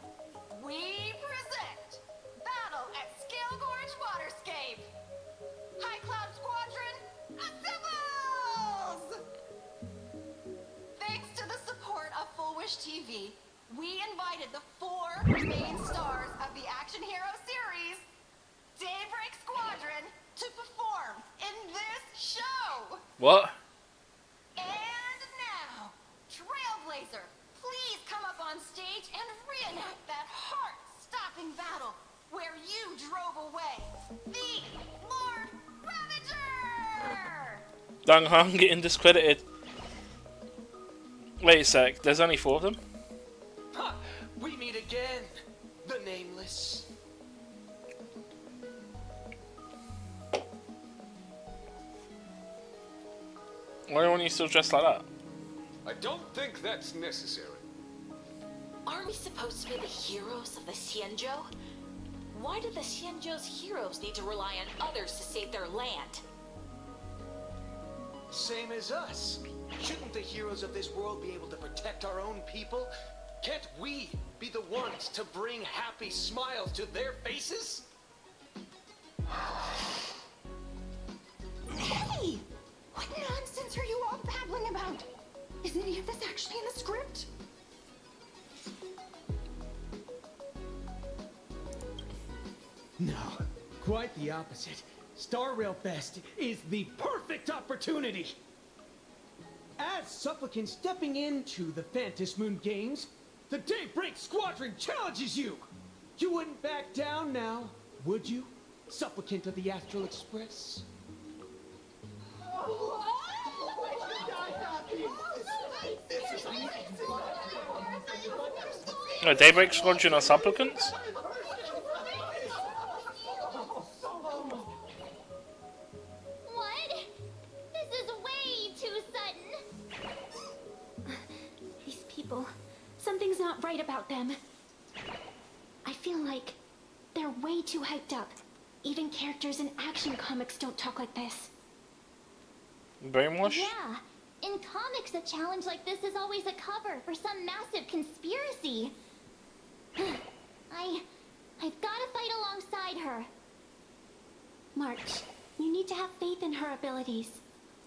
we present Battle at Scale Gorge Waterscape! High Cloud Squadron, assembles! Thanks to the support of Full Wish TV, we invited the 4 main stars of the Action Hero series, Daybreak Squadron, to perform in their What? And now, Trailblazer, please come up on stage and reenact that heart-stopping battle where you drove away the Lord Ravager! Dang Hung getting discredited. Wait a sec, there's only 4 of them? Ha! We meet again, the Nameless. Why don't you still dressed like that? I don't think that's necessary. Aren't we supposed to be the heroes of the Xianzhou? Why do the Xianzhou's heroes need to rely on others to save their land? Same as us. Shouldn't the heroes of this world be able to protect our own people? Can't we be the ones to bring happy smiles to their faces? Hey! What nonsense are you all babbling about? Is any of this actually in the script? No, quite the opposite. Star Rail Fest is the perfect opportunity! As Supplicant stepping into the Phantom Moon Games, the Daybreak Squadron challenges you! You wouldn't back down now, would you, Supplicant of the Astral Express? No, Daybreak Squadron are supplicants? What? This is way too sudden. These people, something's not right about them. I feel like they're way too hyped up. Even characters in action comics don't talk like this. Brainwash? Yeah. In comics, a challenge like this is always a cover for some massive conspiracy. I've got to fight alongside her. March, you need to have faith in her abilities.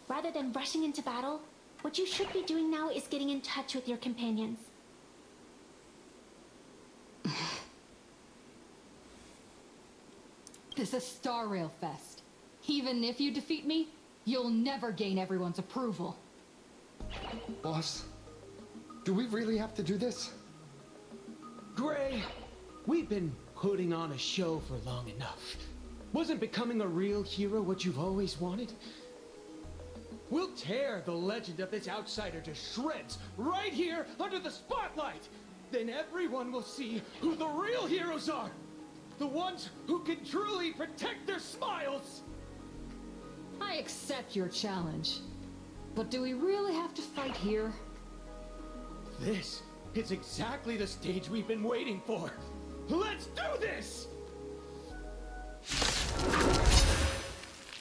Rather than rushing into battle, what you should be doing now is getting in touch with your companions. This is Star Rail Fest. Even if you defeat me, you'll never gain everyone's approval. Boss, do we really have to do this? Gray, we've been putting on a show for long enough. Wasn't becoming a real hero what you've always wanted? We'll tear the legend of this outsider to shreds right here under the spotlight. Then everyone will see who the real heroes are. The ones who can truly protect their smiles. I accept your challenge. But do we really have to fight here? This is exactly the stage we've been waiting for. Let's do this!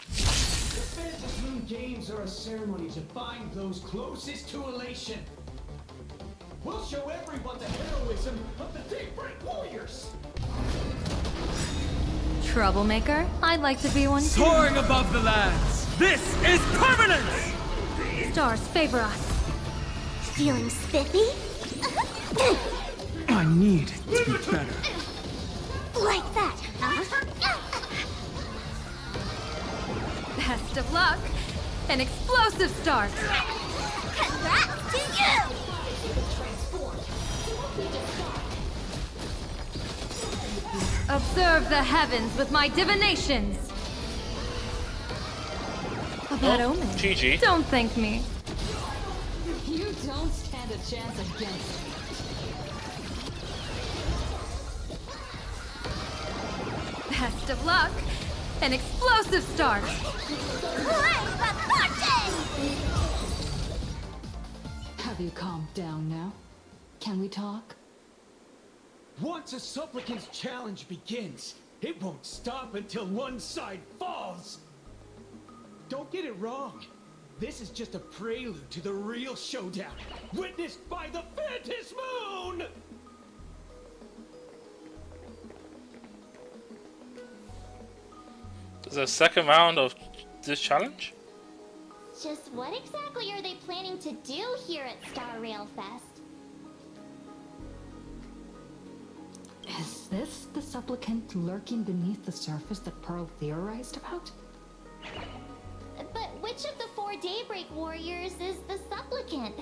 The Phantom Moon Games are a ceremony to bind those closest to elation. We'll show everyone the heroism of the Daybreak Warriors. Troublemaker? I'd like to be one too. Soaring above the lands! This is permanence! Stars favor us. Feeling spiffy? I need to be better. Like that, huh? Best of luck. An explosive start. Congrats to you! Observe the heavens with my divinations. A bad omen. GG. Don't thank me. You don't stand a chance against me. Best of luck. An explosive start. Have you calmed down now? Can we talk? Once a supplicant's challenge begins, it won't stop until one side falls. Don't get it wrong. This is just a prelude to the real showdown, witnessed by the Phantom Moon! There's a second round of this challenge? Just what exactly are they planning to do here at Star Rail Fest? Is this the supplicant lurking beneath the surface that Pearl theorized about? But which of the 4 Daybreak Daybreak warriors is the supplicant.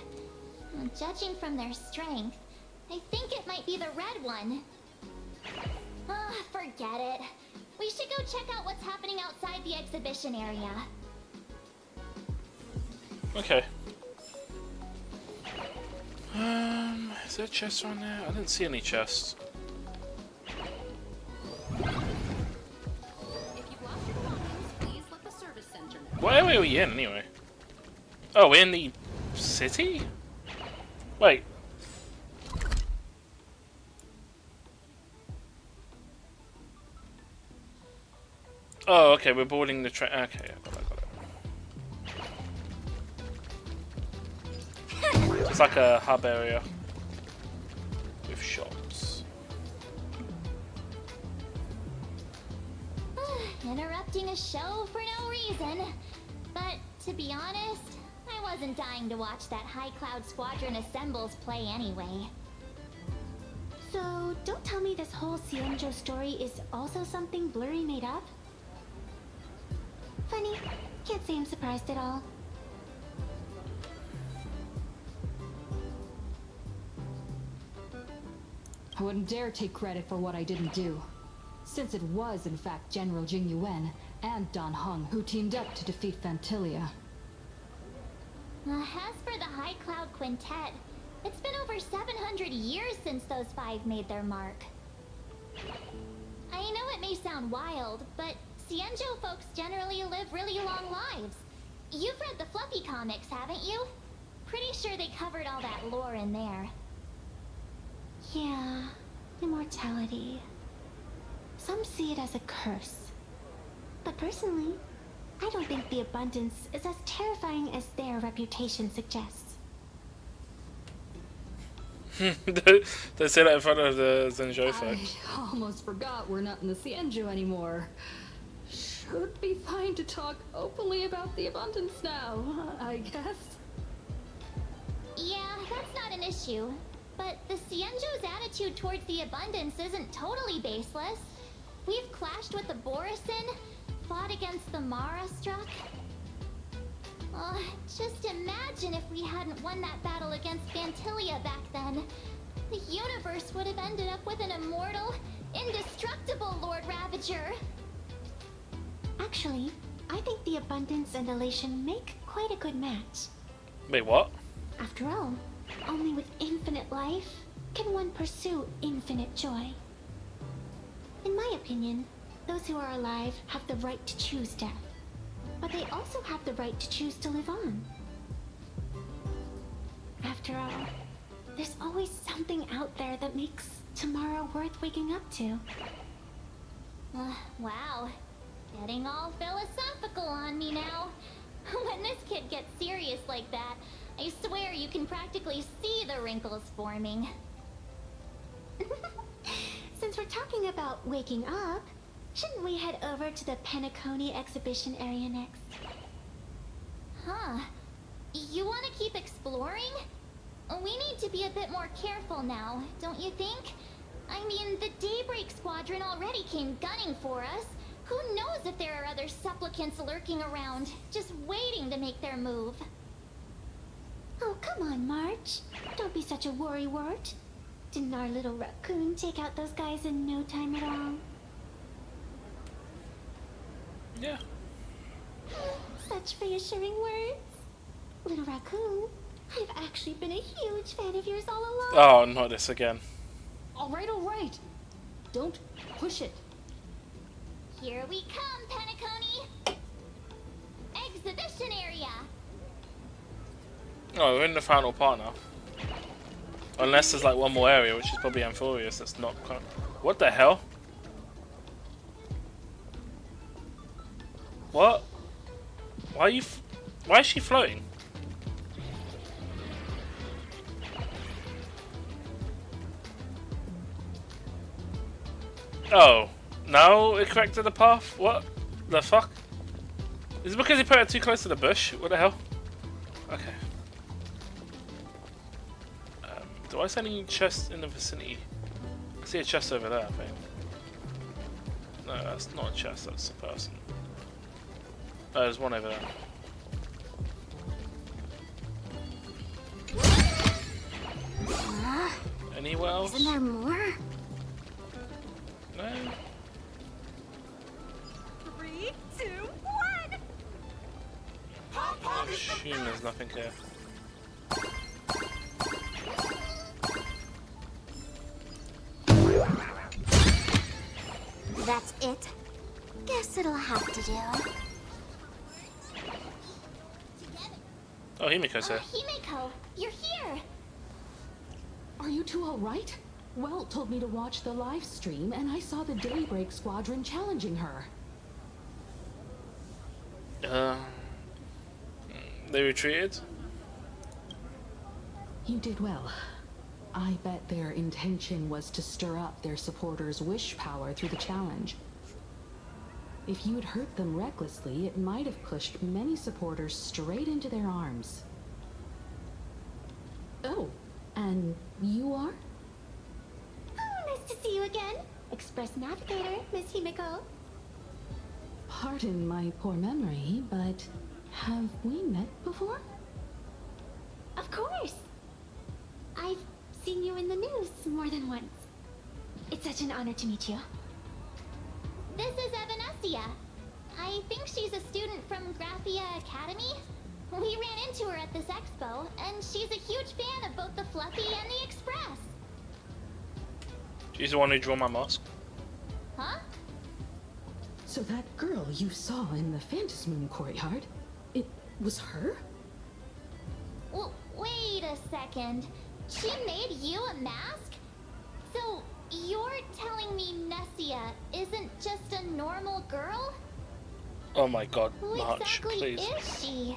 Judging from their strength, I think it might be the red one. Ah, forget it. We should go check out what's happening outside the exhibition area. Okay. Is there a chest around there? I didn't see any chests. What area are we in, anyway? Oh, we're in the city? Wait. Oh, okay, we're boarding the train. Okay, yeah, got it. It's like a hub area with shops. Interrupting a show for no reason. But to be honest, I wasn't dying to watch that High Cloud Squadron assembles play anyway. So, don't tell me this whole Xianzhou story is also something Blurry made up? Funny. Can't say I'm surprised at all. I wouldn't dare take credit for what I didn't do, since it was in fact General Jing Yuan and Dan Heng who teamed up to defeat Phantilia. As for the High Cloud Quintet, it's been over 700 years since those five made their mark. I know it may sound wild, but Xianzhou folks generally live really long lives. You've read the Fluffy comics, haven't you? Pretty sure they covered all that lore in there. Yeah, immortality. Some see it as a curse. But personally, I don't think the abundance is as terrifying as their reputation suggests. Don't say that in front of the Zhengzhou folks. I almost forgot we're not in the Xianzhou anymore. Should be fine to talk openly about the abundance now, I guess. Yeah, that's not an issue. But the Xianzhou's attitude towards the abundance isn't totally baseless. We've clashed with the Borisin, fought against the Mara Struck. Just imagine if we hadn't won that battle against Phantilia back then. The universe would have ended up with an immortal, indestructible Lord Ravager. Actually, I think the abundance and elation make quite a good match. Wait, what? After all, only with infinite life can one pursue infinite joy. In my opinion, those who are alive have the right to choose death, but they also have the right to choose to live on. After all, there's always something out there that makes tomorrow worth waking up to. Wow. Getting all philosophical on me now. When this kid gets serious like that, I swear you can practically see the wrinkles forming. Since we're talking about waking up, shouldn't we head over to the Penacony exhibition area next? Huh. You want to keep exploring? We need to be a bit more careful now, don't you think? I mean, the Daybreak Squadron already came gunning for us. Who knows if there are other supplicants lurking around, just waiting to make their move. Oh, come on, March. Don't be such a worrywart. Didn't our little raccoon take out those guys in no time at all? Yeah. Such reassuring words. Little raccoon, I've actually been a huge fan of yours all along. Oh, not this again. All right. Don't push it. Here we come, Penacony! Exhibition area! Oh, we're in the final part now. Unless there's like one more area, which is probably Amphorius. That's not. What the hell? What? Why are you? Why is she floating? Oh, now it corrected the path? What the fuck? Is it because he put it too close to the bush? What the hell? Okay. Do I see any chests in the vicinity? I see a chest over there, I think. No, that's not a chest, that's a person. Oh, there's one over there. Anywhere else? Isn't there more? No. 3, 2, 1. I assume there's nothing here. That's it. Guess it'll have to do. Oh, Himiko's here. Himiko, you're here. Are you two all right? Welt told me to watch the live stream, and I saw the Daybreak Squadron challenging her. They retreated? You did well. I bet their intention was to stir up their supporters' wish power through the challenge. If you had hurt them recklessly, it might have pushed many supporters straight into their arms. Oh, and you are? Oh, nice to see you again. Express Navigator, Miss Himiko. Pardon my poor memory, but have we met before? Of course. I've seen you in the news more than once. It's such an honor to meet you. This is Evanescia. I think she's a student from Graphia Academy. We ran into her at this expo, and she's a huge fan of both the Fluffy and the Express. She's the one who drew my mask. Huh? So that girl you saw in the Phantasmoon courtyard, it was her? Well, wait a second. She made you a mask? So, you're telling me Nessia isn't just a normal girl? Oh my god, Who March, exactly please. is she?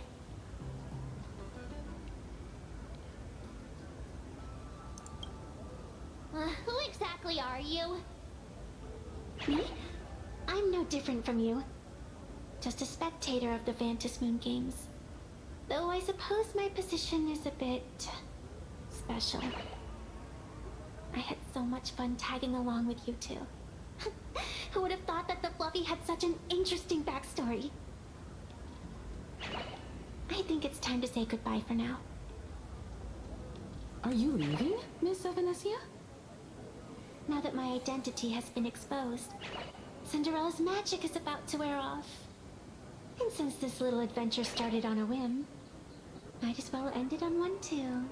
Who exactly are you? Me? I'm no different from you. Just a spectator of the Phantasmoon games. Though I suppose my position is a bit special. I had so much fun tagging along with you two. Who would have thought that the Fluffy had such an interesting backstory? I think it's time to say goodbye for now. Are you leaving, Miss Evanescia? Now that my identity has been exposed, Cinderella's magic is about to wear off. And since this little adventure started on a whim, might as well end it on one too.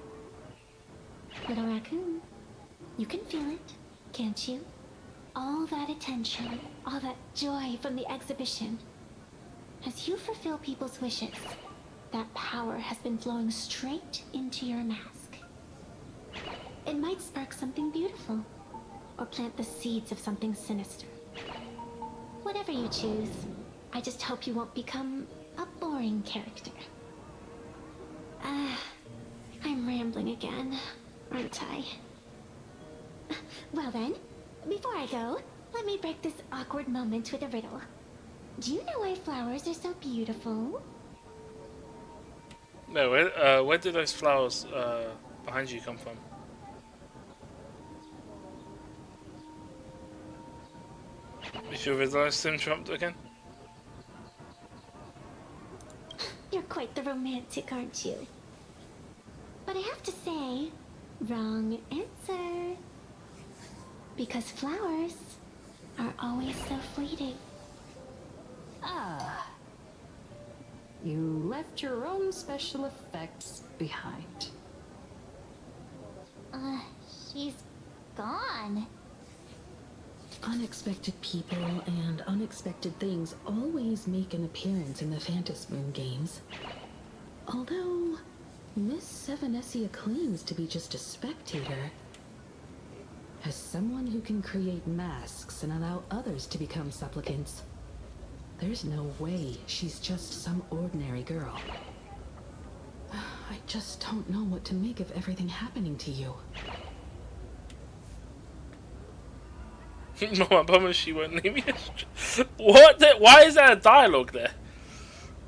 Little raccoon, you can feel it, can't you? All that attention, all that joy from the exhibition. As you fulfill people's wishes, that power has been flowing straight into your mask. It might spark something beautiful, or plant the seeds of something sinister. Whatever you choose, I just hope you won't become a boring character. I'm rambling again, aren't I? Well then, before I go, let me break this awkward moment with a riddle. Do you know why flowers are so beautiful? No, where did those flowers behind you come from? Is your visualize interrupt again? You're quite the romantic, aren't you? But I have to say, wrong answer. Because flowers are always so fleeting. Ah. You left your own special effects behind. She's gone. Unexpected people and unexpected things always make an appearance in the Phantasmoon games. Although, Miss Evanescia claims to be just a spectator. As someone who can create masks and allow others to become supplicants, there's no way she's just some ordinary girl. I just don't know what to make of everything happening to you. No, I promise she won't leave me. What? Why is there a dialogue there?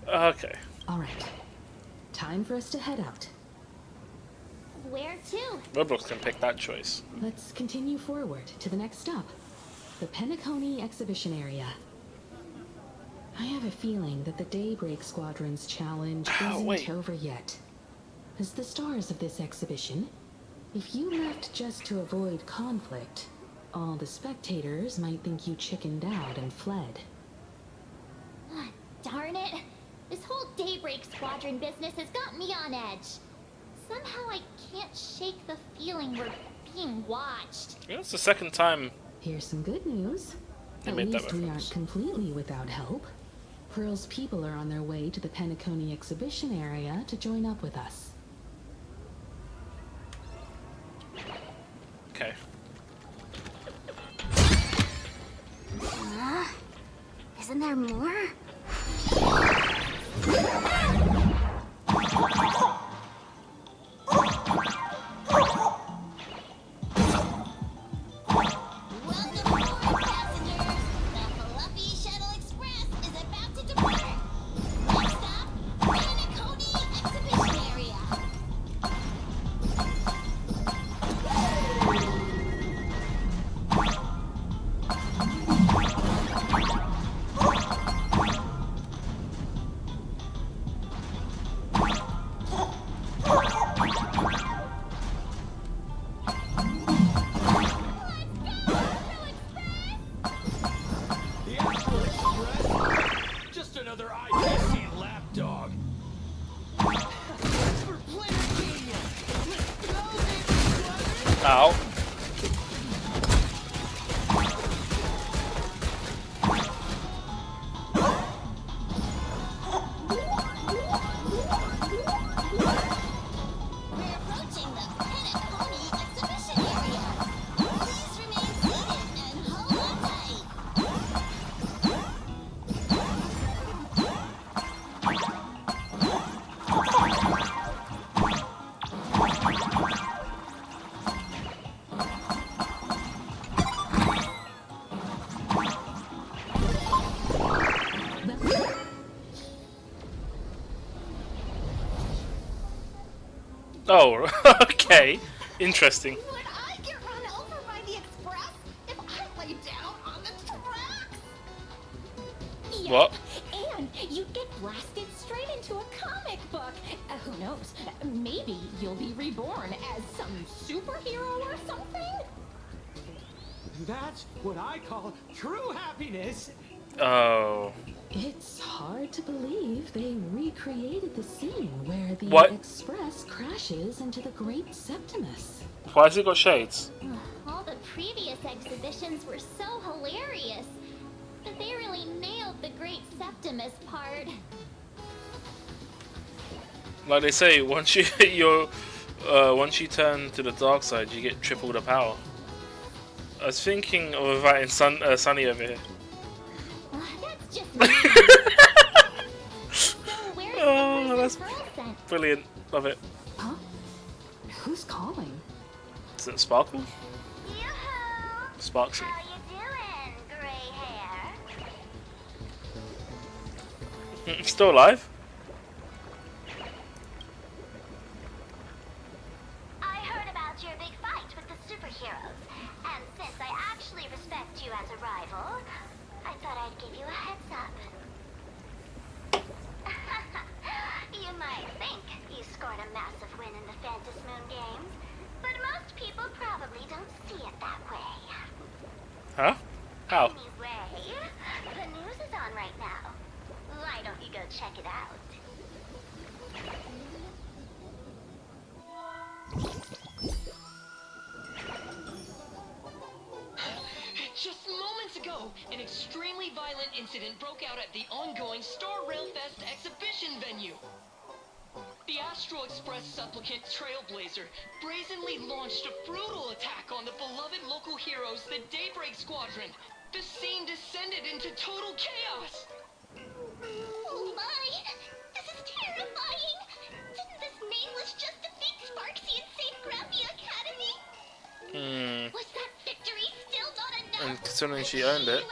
Okay. Alright. Time for us to head out. Where to? Roblox can pick that choice. Let's continue forward to the next stop. The Penacony exhibition area. I have a feeling that the Daybreak Squadron's challenge isn't over yet. As the stars of this exhibition, If you left just to avoid conflict, all the spectators might think you chickened out and fled. Ah, darn it! This whole Daybreak Squadron business has got me on edge. Somehow I can't shake the feeling we're being watched. Yeah, it's the second time. Here's some good news. They At made that least we reference. aren't completely without help. Pearl's people are on their way to the Penacony exhibition area to join up with us. Okay. Isn't there more? Just another IPC lapdog. For Planetania. Let's go, baby. Ow. We're approaching the Penacony exhibition area. Please remain seated and hold on tight. Oh, okay. Interesting. Would I get run over by the Express if I lay down on the tracks? Yeah, What? and you'd get blasted straight into a comic book. Who knows? Maybe you'll be reborn as some superhero or something? That's what I call true happiness. Oh. It's hard to believe they recreated the scene where the What? Express crashes into the Great Septimus. Why has it got shades? All the previous exhibitions were so hilarious, but they really nailed the Great Septimus part. Like they say, once you once you turn to the dark side, you get triple the power. I was thinking of inviting Sunny over here. That's just me. So where's Oh, the that's person Pearl sent? brilliant. Love it. Huh? Who's calling? Is it Sparkle? Sparksy. How you doing, gray hair? Still alive? I heard about your big fight with the superheroes, and since I actually respect you as a rival, I thought I'd give you a heads up. You might think you scored a massive win in the Phantom Moon Games, but most people probably don't see it that way. Huh? How? Anyway, the news is on right now. Why don't you go check it out? Just moments ago, an extremely violent incident broke out at the ongoing Star Railfest exhibition venue. The Astro Express supplicant Trailblazer brazenly launched a brutal attack on the beloved local heroes, the Daybreak Squadron. The scene descended into total chaos. Oh my! This is terrifying! Didn't this nameless just defeat Sparksy and save Graphia Academy? Was that victory still not enough? And considering she owned it,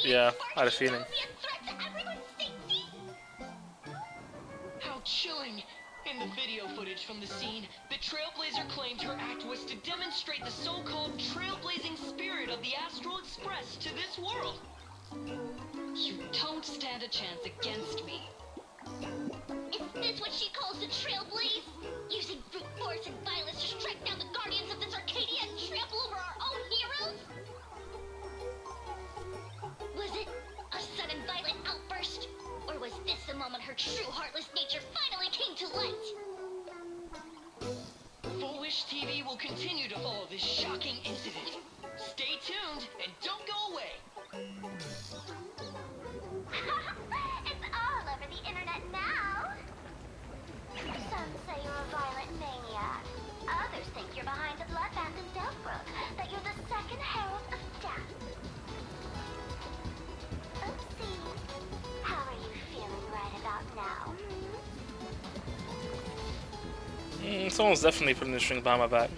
yeah, I had a feeling. How chilling! In the video footage from the scene, the Trailblazer claimed her act was to demonstrate the so-called trailblazing spirit of the Astro Express to this world. You don't stand a chance against me. Is this what she calls the Trailblaze? Using brute force and violence to strike down the guardians of this Arcadia and trample over our own heroes? Was it a sudden violent outburst? Or was this the moment her true heartless nature finally came to light? Full Wish TV will continue to follow this shocking incident. Stay tuned and don't go away. It's all over the internet now. Some say you're a violent maniac. Others think you're behind the bloodbath in Delphro, that you're the second herald of death. Oopsie. How are you feeling right about now? Someone's definitely putting the string behind my back.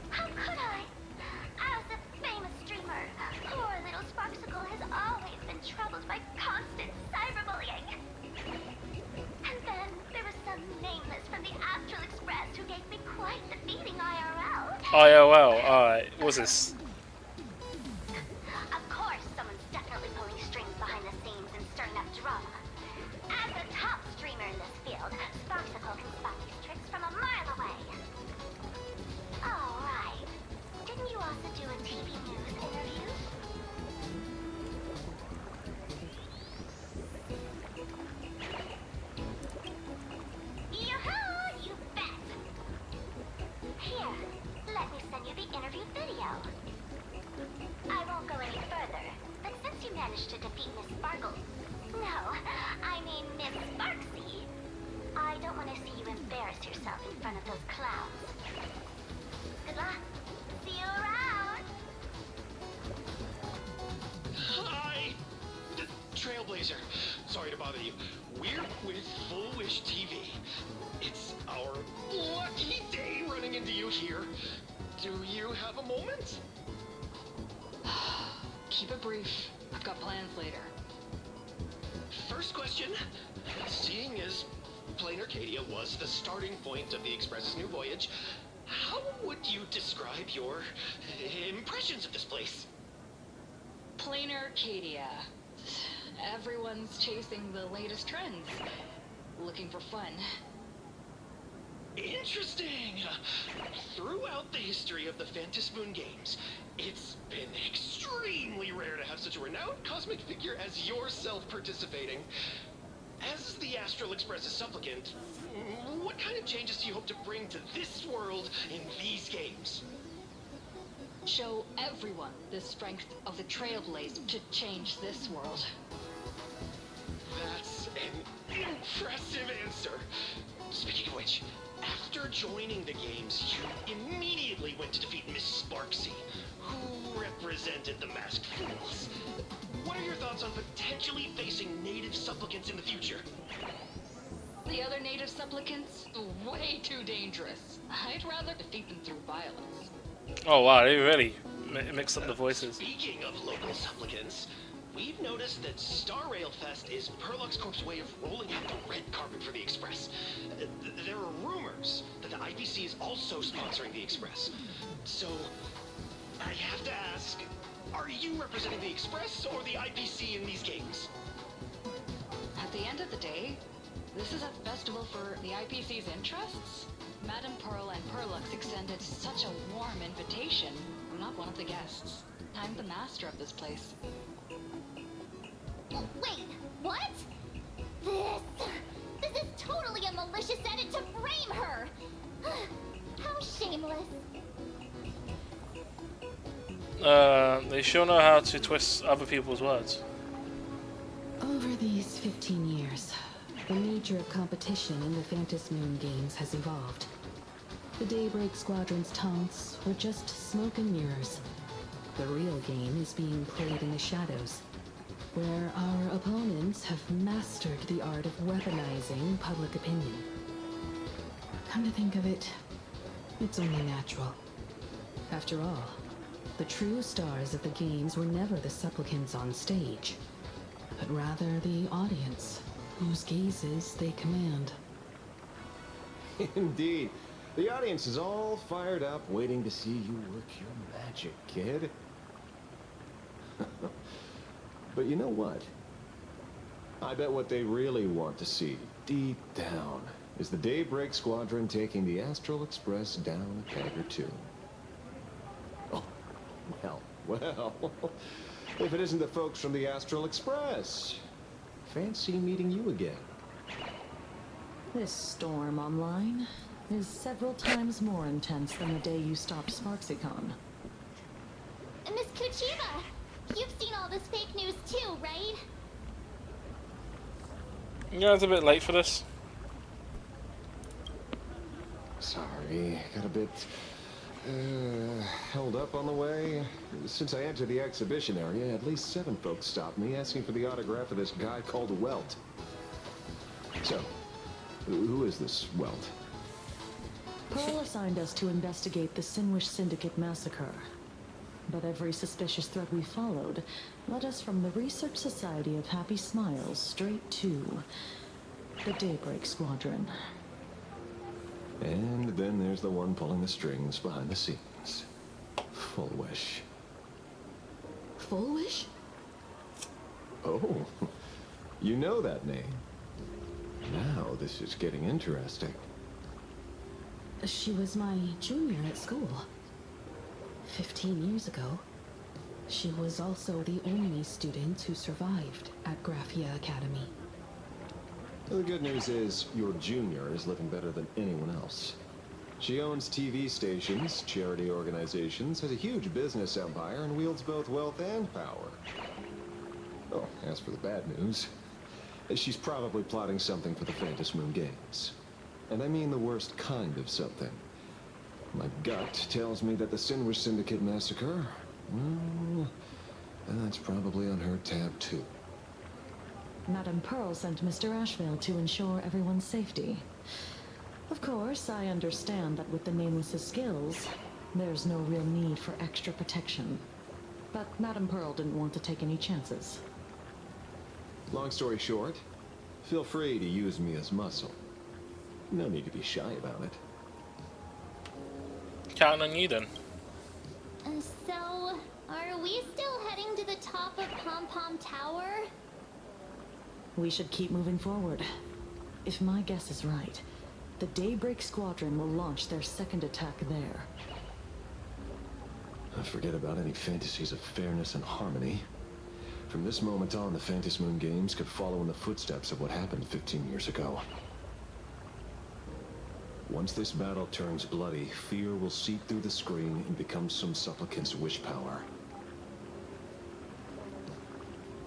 How could I? As a famous streamer, poor little Sparksicle has always been troubled by constant cyberbullying. And then there was some nameless from the Astral Express who gave me quite the beating IRL. IOL, alright. What's this? Of course, someone's definitely pulling strings behind the scenes and stirring up drama. As a top streamer in this field, Sparksicle can spot these tricks from a mile away. Alright. Didn't you also do a TV news interview? Yoo-hoo! You bet! Here, let me send you the interview video. I won't go any further, but since you managed to defeat Miss Sparkle... No, I mean Miss Sparksy. I don't want to see you embarrass yourself in front of those clowns. Good luck. See you around. Hi! Trailblazer. Sorry to bother you. We're with Full Wish TV. It's our lucky day running into you here. Do you have a moment? Keep it brief. I've got plans later. First question. Seeing as Plain Arcadia was the starting point of the Express's new voyage, how would you describe your impressions of this place? Plain Arcadia. Everyone's chasing the latest trends. Looking for fun. Interesting! Throughout the history of the Phantasmoon games, it's been extremely rare to have such a renowned cosmic figure as yourself participating. As the Astral Express's supplicant, what kind of changes do you hope to bring to this world in these games? Show everyone the strength of the Trailblaze to change this world. That's an impressive answer. Speaking of which, after joining the games, you immediately went to defeat Miss Sparksy, who represented the Masked Fools. What are your thoughts on potentially facing native supplicants in the future? The other native supplicants? Way too dangerous. I'd rather defeat them through violence. Oh wow, they really mixed up the voices. Speaking of local supplicants, we've noticed that Star Rail Fest is Perlux Corp's way of rolling out the red carpet for the Express. There are rumors that the IPC is also sponsoring the Express. So, I have to ask, are you representing the Express or the IPC in these games? At the end of the day, this is a festival for the IPC's interests. Madame Pearl and Perlux extended such a warm invitation. I'm not one of the guests. I'm the master of this place. Wait, what? This is totally a malicious edit to frame her! How shameless. They sure know how to twist other people's words. Over these 15 years, the nature of competition in the Phantasmoon games has evolved. The Daybreak Squadron's taunts were just smoke and mirrors. The real game is being played in the shadows, where our opponents have mastered the art of weaponizing public opinion. Come to think of it, it's only natural. After all, the true stars of the games were never the supplicants on stage, but rather the audience, whose gazes they command. Indeed. The audience is all fired up, waiting to see you work your magic, kid. But you know what? I bet what they really want to see, deep down, is the Daybreak Squadron taking the Astral Express down a peg or two. Oh, well, if it isn't the folks from the Astral Express. Fancy meeting you again. This storm online is several times more intense than the day you stopped SparksyCon. Miss Kuchiba, you've seen all this fake news too, right? You guys a bit late for this. Sorry, got a bit held up on the way. Since I entered the exhibition area, at least 7 folks stopped me asking for the autograph of this guy called Welt. So, who is this Welt? Pearl assigned us to investigate the Sinwish Syndicate massacre. But every suspicious thread we followed led us from the Research Society of Happy Smiles straight to the Daybreak Squadron. And then there's the one pulling the strings behind the scenes. Full Wish. Full Wish? Oh, you know that name. Now this is getting interesting. She was my junior at school. 15 years ago. She was also the only student who survived at Graphia Academy. The good news is, your junior is living better than anyone else. She owns TV stations, charity organizations, has a huge business empire, and wields both wealth and power. Oh, as for the bad news, she's probably plotting something for the Phantom Moon Games. And I mean the worst kind of something. My gut tells me that the Sinwish Syndicate massacre, well, that's probably on her tab too. Madame Pearl sent Mr. Ashvale to ensure everyone's safety. Of course, I understand that with the Nameless's skills, there's no real need for extra protection. But Madame Pearl didn't want to take any chances. Long story short, feel free to use me as muscle. No need to be shy about it. Counting on you then. So, are we still heading to the top of Pom Pom Tower? We should keep moving forward. If my guess is right, the Daybreak Squadron will launch their second attack there. Forget about any fantasies of fairness and harmony. From this moment on, the Phantom Moon Games could follow in the footsteps of what happened 15 years ago. Once this battle turns bloody, fear will seep through the screen and become some supplicant's wish power.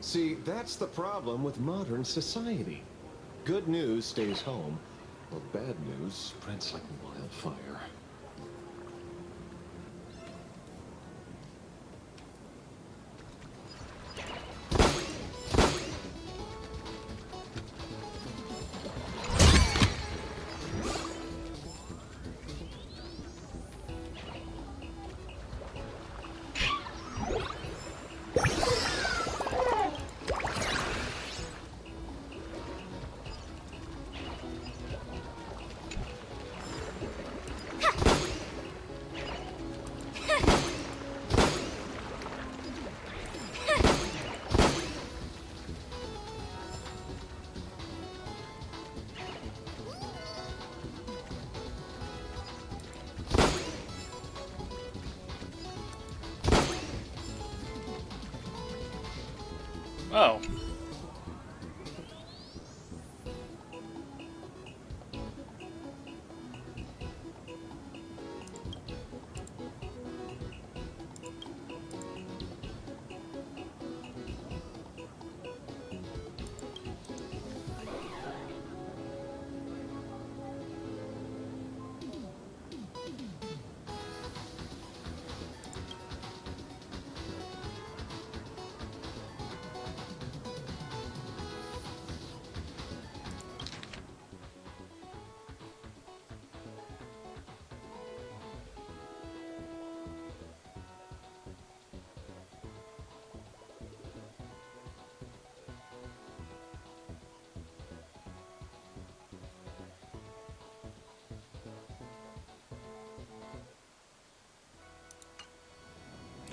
See, that's the problem with modern society. Good news stays home, while bad news spreads like wildfire. Oh.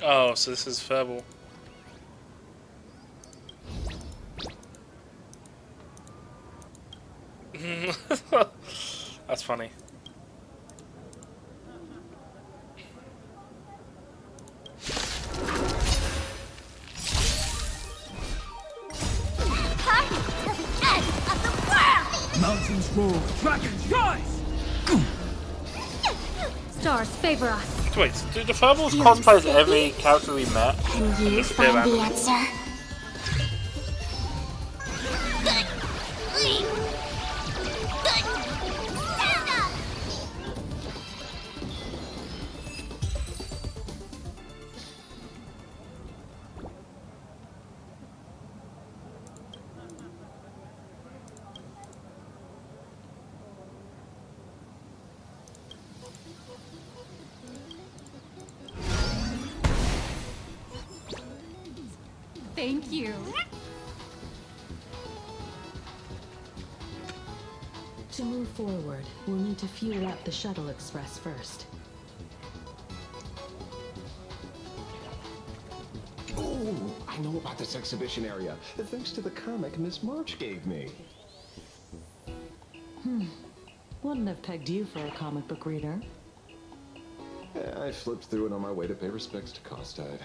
Oh, so this is Furball. funny. Mountains roll, dragons rise! Stars favor us. Wait, do the Thermals cosplay as every character we met? Can you It's a bit find the random. answer? Stand up! Thank you. To move forward, we'll need to fuel up the Shuttle Express first. Oh, I know about this exhibition area, thanks to the comic Miss March gave me. Wouldn't have pegged you for a comic book reader. Yeah, I flipped through it on my way to pay respects to Costide.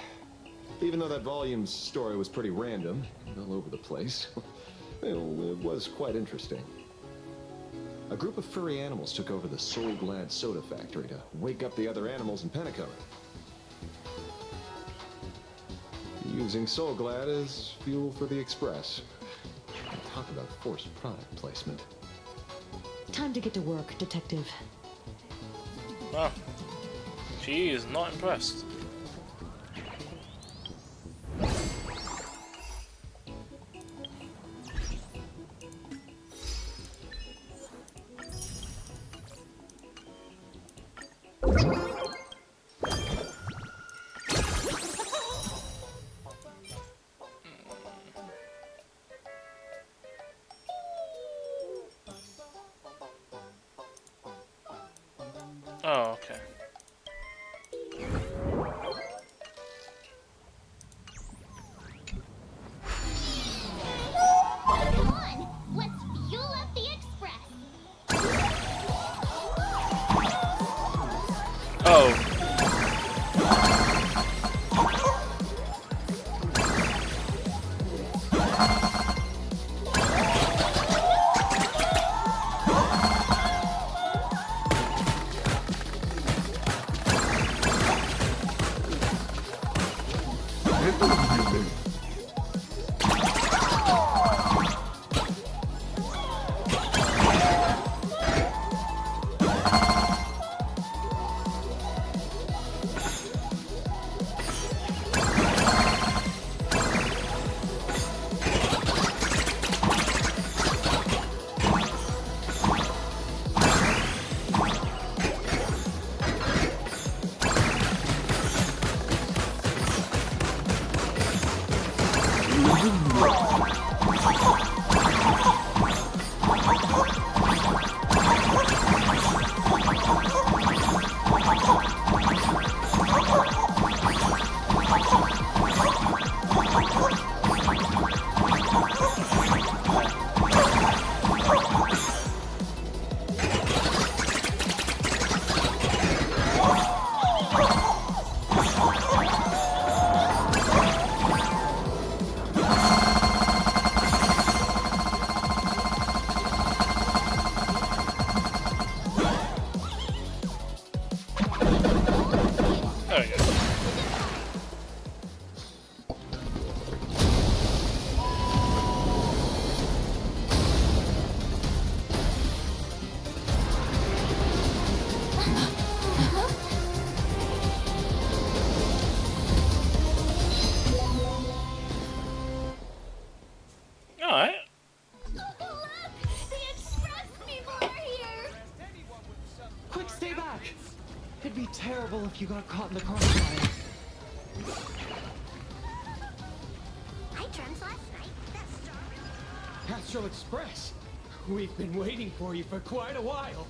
Even though that volume's story was pretty random, all over the place, it was quite interesting. A group of furry animals took over the Soul Glad soda factory to wake up the other animals in Penacona. Using Soul Glad as fuel for the Express. Talk about forced product placement. Time to get to work, Detective. Wow. She is not impressed. Oh, okay. Come on, let's fuel up the express. Oh. There we go. Alright. Quick, stay back! It'd be terrible if you got caught in the crossfire. Hi, Trunks, last night. That star really... Astral Express. We've been waiting for you for quite a while.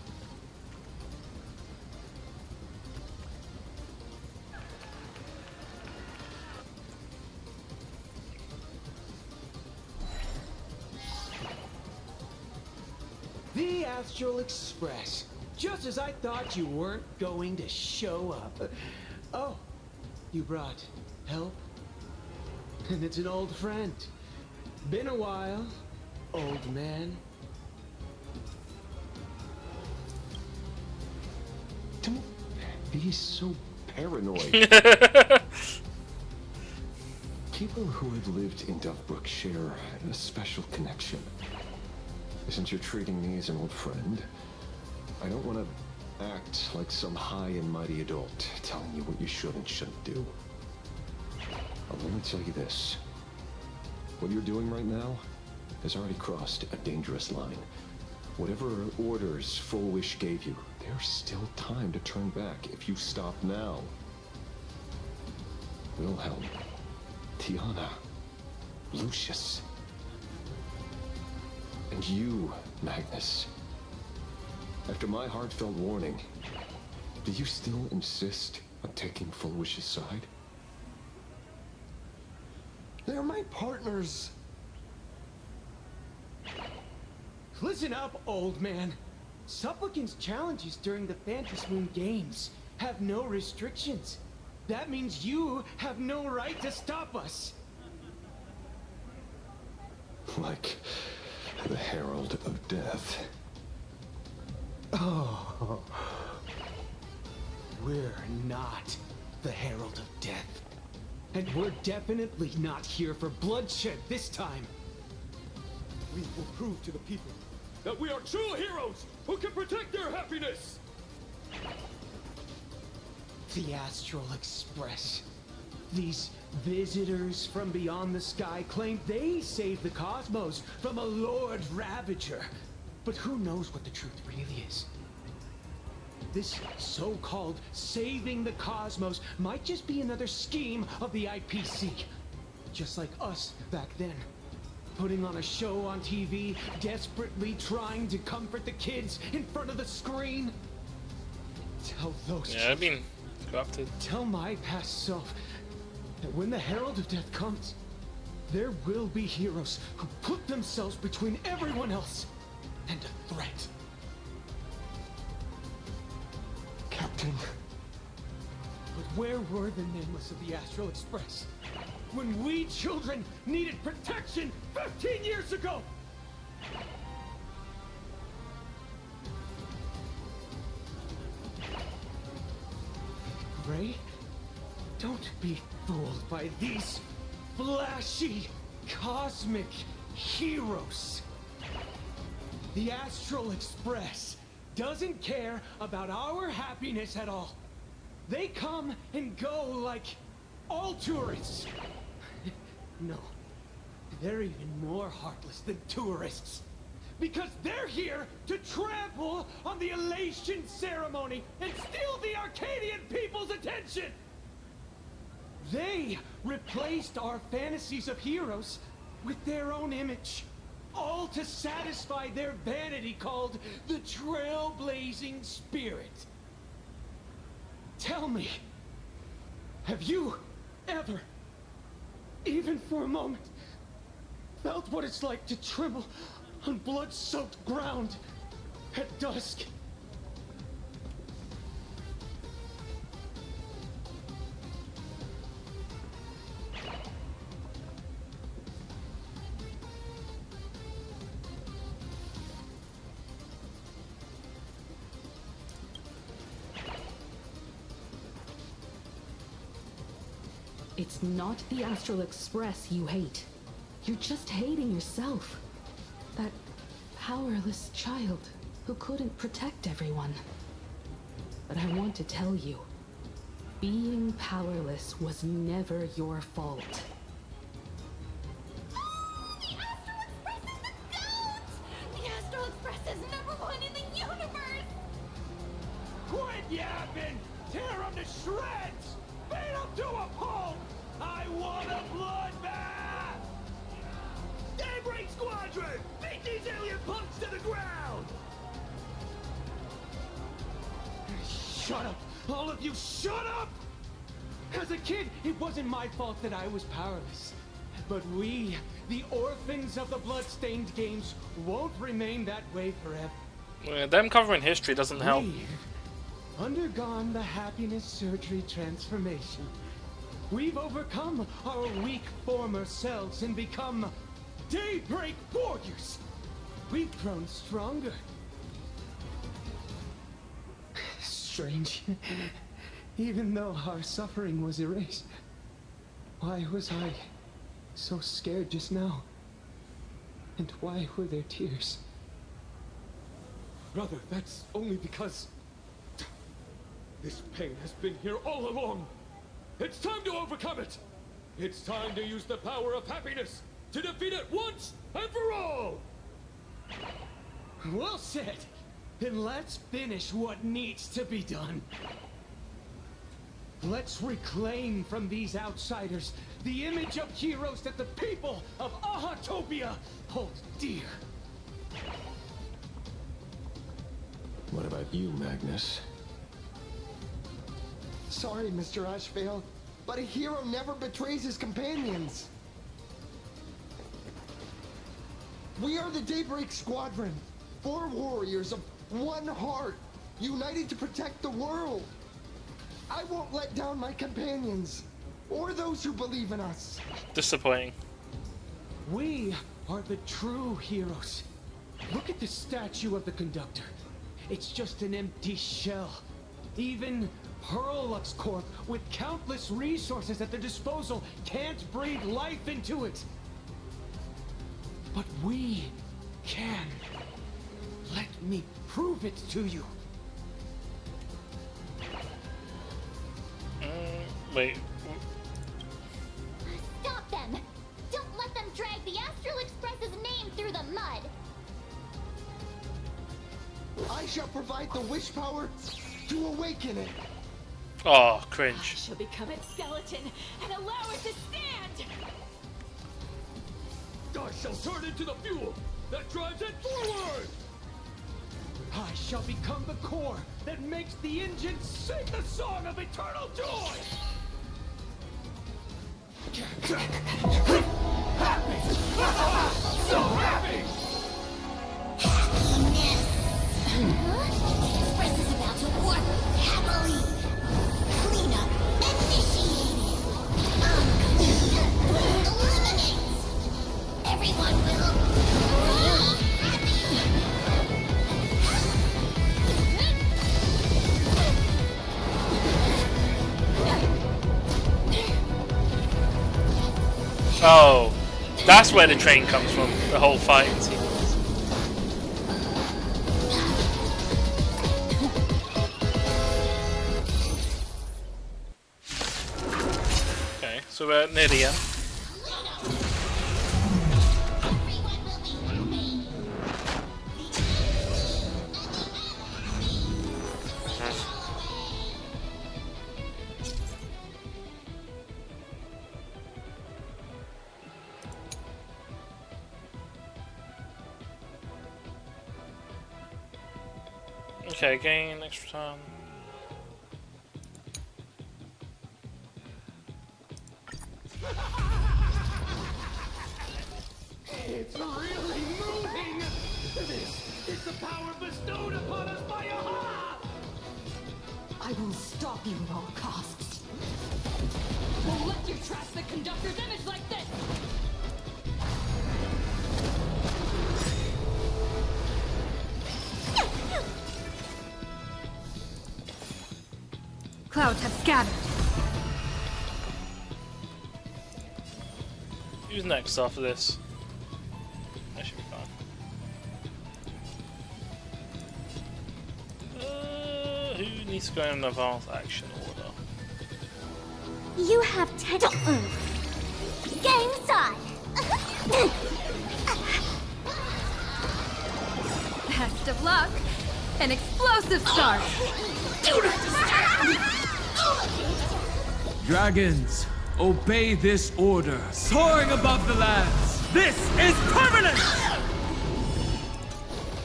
The Astral Express. Just as I thought you weren't going to show up. Oh, you brought help? And it's an old friend. Been a while, old man. Don't be so paranoid. People who have lived in Dovebrook share a special connection. Since you're treating me as an old friend, I don't want to act like some high and mighty adult telling you what you should and shouldn't do. I'll only tell you this. What you're doing right now has already crossed a dangerous line. Whatever orders Full Wish gave you, there's still time to turn back if you stop now. Wilhelm, Tiana, Lucius, and you, Magnus. After my heartfelt warning, do you still insist on taking Full Wish's side? They're my partners. Listen up, old man. Supplicant's challenges during the Phantasmoon Games have no restrictions. That means you have no right to stop us. Like the Herald of Death. Oh. We're not the Herald of Death. And we're definitely not here for bloodshed this time. We will prove to the people that we are true heroes who can protect their happiness! The Astral Express. These visitors from beyond the sky claim they saved the cosmos from a Lord Ravager. But who knows what the truth really is? This so-called saving the cosmos might just be another scheme of the IPC. Just like us back then. Putting on a show on TV, desperately trying to comfort the kids in front of the screen. Tell those Yeah, I've been corrupted. Tell my past self that when the Herald of Death comes, there will be heroes who put themselves between everyone else and a threat. Captain. But where were the nameless of the Astral Express? When we children needed protection 15 years ago! Gray, don't be fooled by these flashy, cosmic heroes. The Astral Express doesn't care about our happiness at all. They come and go like all tourists. No, they're even more heartless than tourists. Because they're here to trample on the elation ceremony and steal the Arcadian people's attention! They replaced our fantasies of heroes with their own image. All to satisfy their vanity called the Trailblazing Spirit. Tell me, have you ever, even for a moment, felt what it's like to tremble on blood-soaked ground at dusk? It's not the Astral Express you hate. You're just hating yourself. That powerless child who couldn't protect everyone. But I want to tell you, being powerless was never your fault. The Astral Express is #1 in the universe! Quit yapping! Tear them to shreds! Beat them to a pulp! I want a bloodbath! Daybreak Squadron! Beat these alien punks to the ground! Shut up! All of you, shut up! As a kid, it wasn't my fault that I was powerless. But we, the orphans of the Bloodstained Games, won't remain that way forever. Them covering history doesn't help. We've undergone the happiness surgery transformation. We've overcome our weak former selves and become Daybreak Warriors. We've grown stronger. Strange. Even though our suffering was erased, why was I so scared just now? And why were there tears? Brother, that's only because this pain has been here all along. It's time to overcome it. It's time to use the power of happiness to defeat it once and for all. Well said. Then let's finish what needs to be done. Let's reclaim from these outsiders the image of heroes that the people of Ahatopia hold dear. What about you, Magnus? Sorry, Mr. Ashvale, but a hero never betrays his companions. We are the Daybreak Squadron, 4 warriors of one heart, united to protect the world. I won't let down my companions, or those who believe in us. Disappointing. We are the true heroes. Look at the statue of the conductor. It's just an empty shell. Even Hurlux Corp, with countless resources at their disposal, can't breathe life into it. But we can. Let me prove it to you. Wait. Stop them! Don't let them drag the Astral Express's name through the mud! I shall provide the wish power to awaken it. Oh, cringe. I shall become its skeleton and allow it to stand! I shall turn into the fuel that drives it forward! I shall become the core that makes the engine sing the song of eternal joy! Happy! So happy! Express is about to warp happily! Cleanup initiated! Eliminate! Everyone will be Oh, that's where the train comes from, the whole fighting sequence. Okay, so we're near the end. Okay, gain extra time. It's really moving! This is the power bestowed upon us by Aha! I will stop you at all costs. Won't let you trash the conductor's image like this! Clouds have scattered. Who's next after this? That should be fine. Who needs to go in an advanced action order? You have Game time! Best of luck. An explosive start. Dragons, obey this order. Soaring above the lands. This is permanent!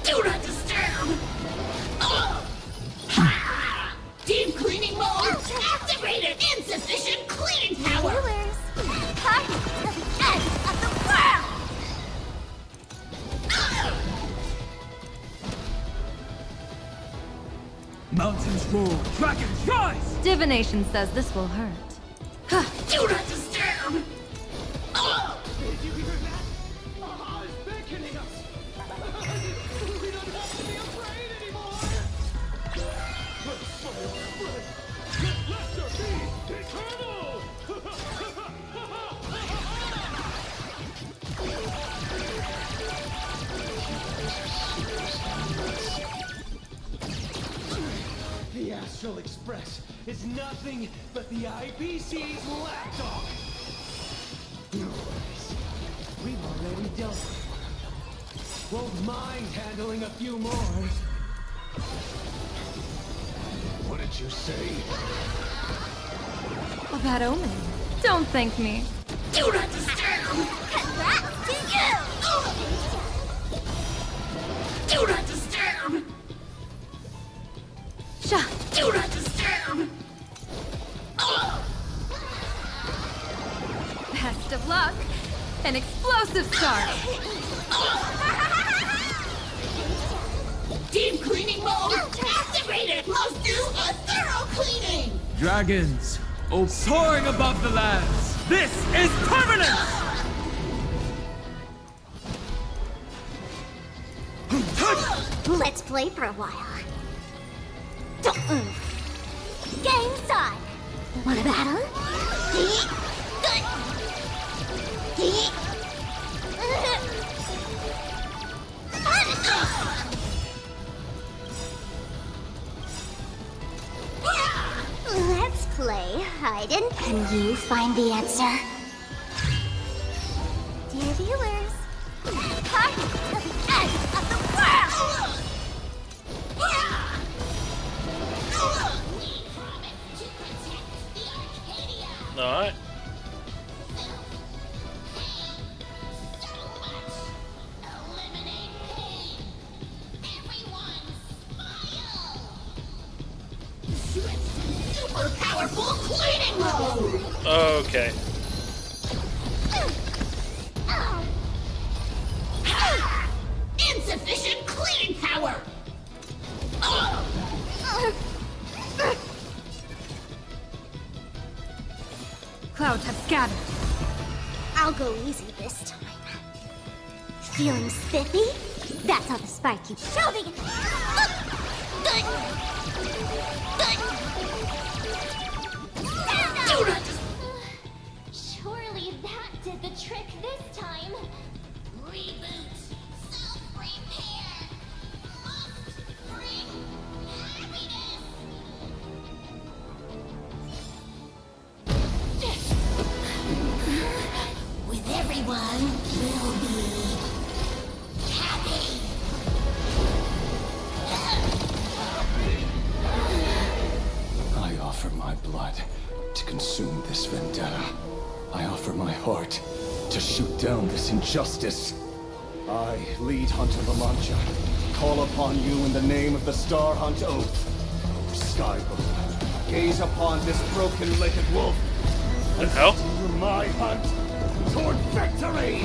Do not disturb! Deep cleaning mode activated! Insufficient cleaning power! Come to the end of the world! Mountains roar, dragons rise! Divination says this will hurt. Do not disturb! Oh! Did you hear that? Aha is beckoning us! We don't have to be afraid anymore! Let fire spread! Let laughter be eternal! The Astral Express is nothing but the IPC's lapdog! No worries. We've already dealt with one. Won't mind handling a few more. What did you say? A bad omen. Don't thank me. Do not disturb! Congrats to you! Do not disturb! Sha! Do not disturb! Best of luck. An explosive start. Deep cleaning mode activated! Must do a thorough cleaning! Dragons, oh soaring above the lands! This is permanence! Let's play for a while. Don't move. Game's on. Want a battle? Let's play hide and can you find the answer? Dear viewers, part of the end of the world! Alright. Super powerful cleaning mode! Okay. Insufficient cleaning power! Clouds have scattered. I'll go easy this time. Feeling spiffy? That's how the spark keeps shouting. Surely that did the trick this time. Reboot! Self-repair! Must bring happiness! With everyone, we'll be happy! I offer my blood to consume this vendetta. I offer my heart to shoot down this injustice. I, lead Hunter Lamancha, call upon you in the name of the Star Hunt Oath. Skybook, gaze upon this broken-legged wolf and steer my hunt toward victory!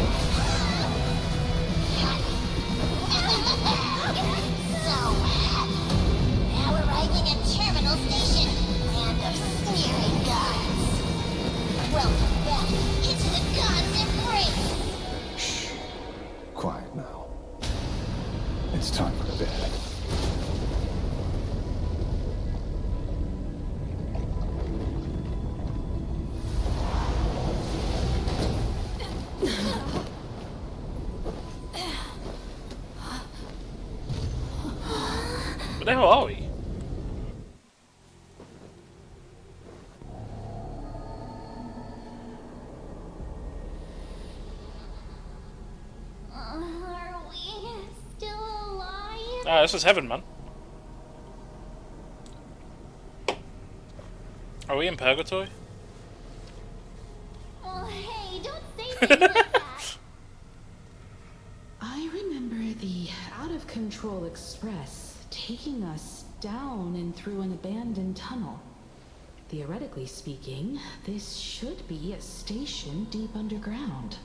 So happy! Now arriving at Terminal Station, land of sneering gods. Welcome back into the gods' embrace! Shh. Quiet now. It's time for bed. Where the hell are we? Are we still alive? Ah, this is heaven, man. Are we in purgatory? Oh, hey, don't say things like that. I remember the out-of-control express taking us down and through an abandoned tunnel. Theoretically speaking, this should be a station deep underground.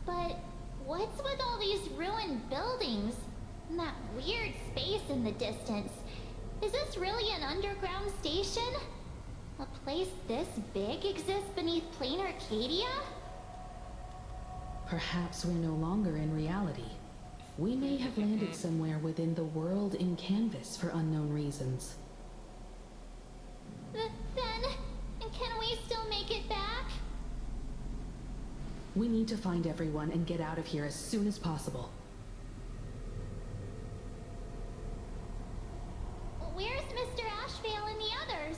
But what's with all these ruined buildings? in the distance. Is this really an underground station? A place this big exists beneath plain Arcadia? Perhaps we're no longer in reality. We may have landed somewhere within the world in canvas for unknown reasons. Then, can we still make it back? We need to find everyone and get out of here as soon as possible. Where's Mr. Ashvale and the others?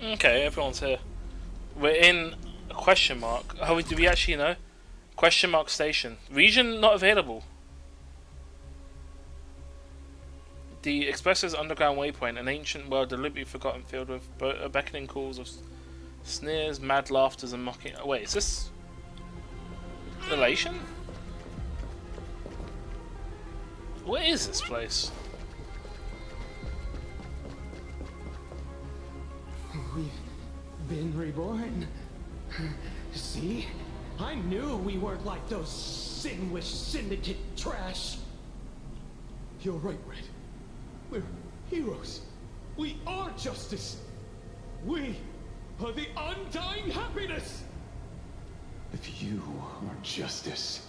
Okay, everyone's here. We're in a question mark. Oh, do we actually know? Question mark station. Region not available. The Express's underground waypoint, an ancient world deliberately forgotten, filled with beckoning calls of sneers, mad laughters, and mocking. Oh, wait, is this Elation? What is this place? We've been reborn. See? I knew we weren't like those Sinwish Syndicate trash. You're right, Red. We're heroes. We are justice. We are the undying happiness. If you are justice,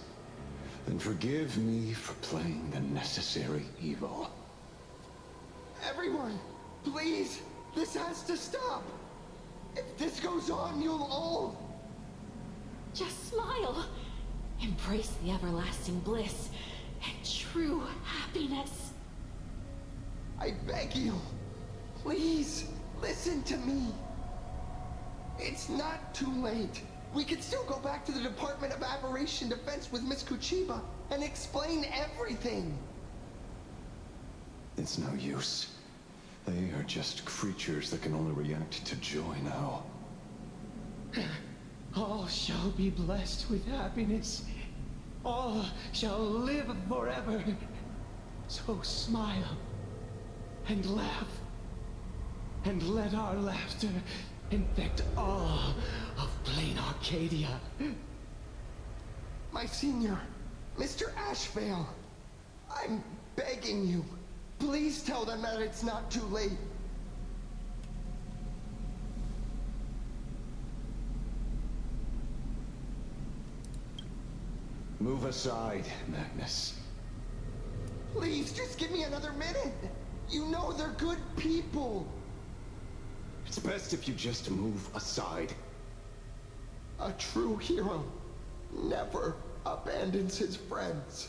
then forgive me for playing the necessary evil. Everyone, please, this has to stop. If this goes on, you'll all... Just smile. Embrace the everlasting bliss and true happiness. I beg you, please, listen to me. It's not too late. We could still go back to the Department of Aberration Defense with Miss Kuchiba and explain everything. It's no use. They are just creatures that can only react to joy now. All shall be blessed with happiness. All shall live forever. So smile and laugh. And let our laughter infect all of plain Arcadia. My senior, Mr. Ashvale, I'm begging you. Please tell them that it's not too late. Move aside, Magnus. Please, just give me another minute. You know they're good people. It's best if you just move aside. A true hero never abandons his friends.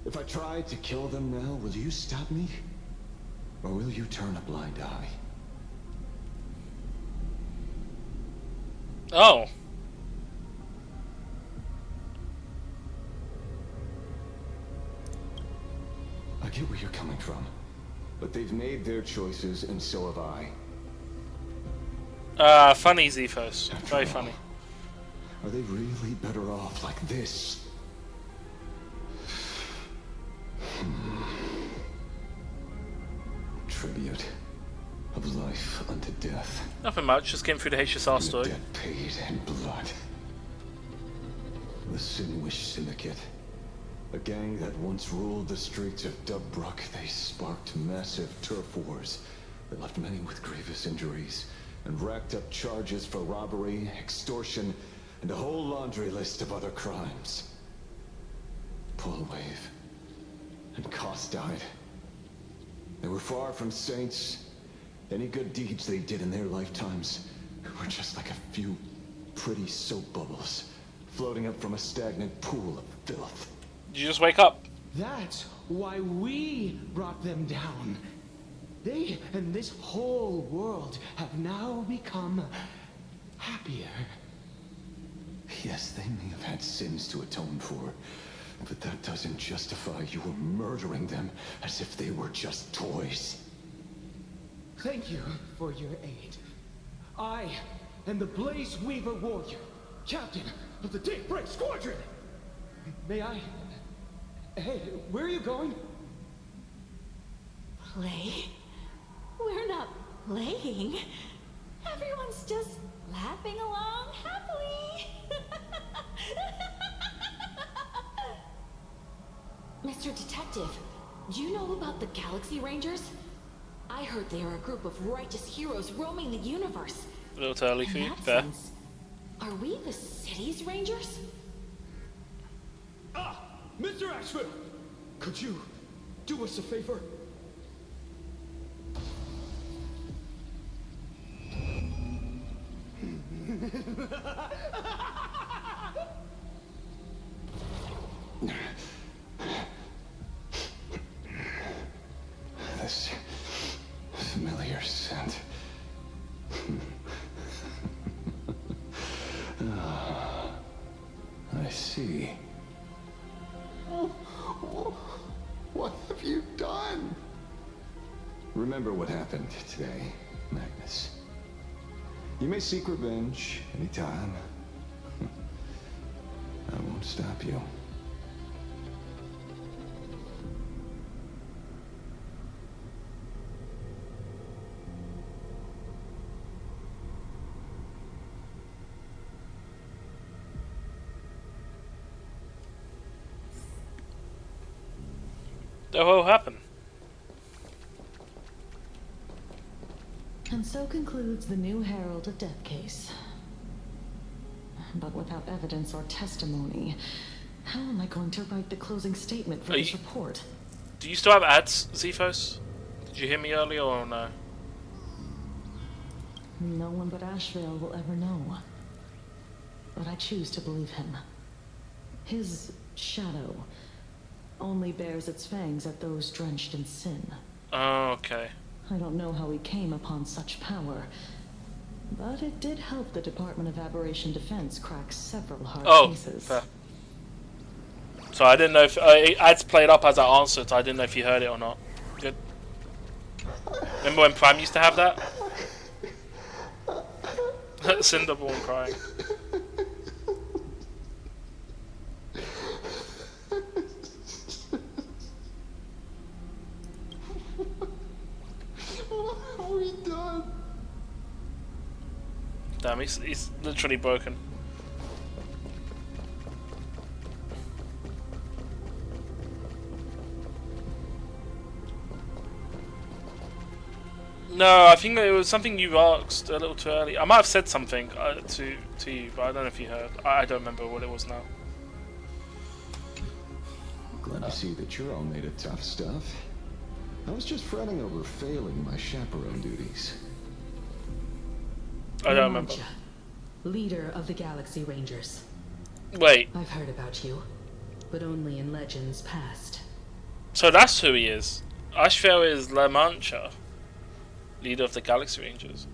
If I try to kill them now, will you stop me? Or will you turn a blind eye? Oh. I get where you're coming from. But they've made their choices, and so have I. Funny Zephos. Very funny. Are they really better off like this? Tribute of life unto death. Nothing much, just getting through the HSR story. Debt paid in blood. The Sinwish Syndicate. A gang that once ruled the streets of Dubbrook. They sparked massive turf wars that left many with grievous injuries and racked up charges for robbery, extortion, and a whole laundry list of other crimes. Pullwave and Koss died. They were far from saints. Any good deeds they did in their lifetimes were just like a few pretty soap bubbles floating up from a stagnant pool of filth. Did you just wake up? That's why we brought them down. They and this whole world have now become happier. Yes, they may have had sins to atone for, but that doesn't justify you murdering them as if they were just toys. Thank you for your aid. I am the Blaze Weaver Warrior, captain of the Daybreak Squadron. May I... Hey, where are you going? Play? We're not playing. Everyone's just laughing along happily. Mr. Detective, do you know about the Galaxy Rangers? I heard they are a group of righteous heroes roaming the universe. A little early for you, In that fair. sense, are we the city's rangers? Ah! Mr. Asheville! Could you do us a favor? This familiar scent. Ah, I see. What have you done? Remember what happened today, Magnus. You may seek revenge anytime. I won't stop you. That will happen. And so concludes the new Herald of Death case. But without evidence or testimony, how am I going to write the closing statement for this report? Do you still have ads, Zephos? Did you hear me earlier or no? No one but Asheville will ever know. But I choose to believe him. His shadow only bears its fangs at those drenched in sin. Oh, okay. I don't know how he came upon such power, but it did help the Department of Aberration Defense crack several hard cases. Fair. So I didn't know if ads played up as I answered, so I didn't know if you heard it or not. Good. Remember when Prime used to have that? Cinderborn crying. What have we done? Damn, he's literally broken. No, I think it was something you asked a little too early. I might have said something to you, but I don't know if you heard. I don't remember what it was now. Glad to see that you're all made of tough stuff. I was just fretting over failing my chaperone duties. I don't remember. Leader of the Galaxy Rangers. Wait. I've heard about you, but only in legends past. So that's who he is. Asheville is La Mancha, leader of the Galaxy Rangers.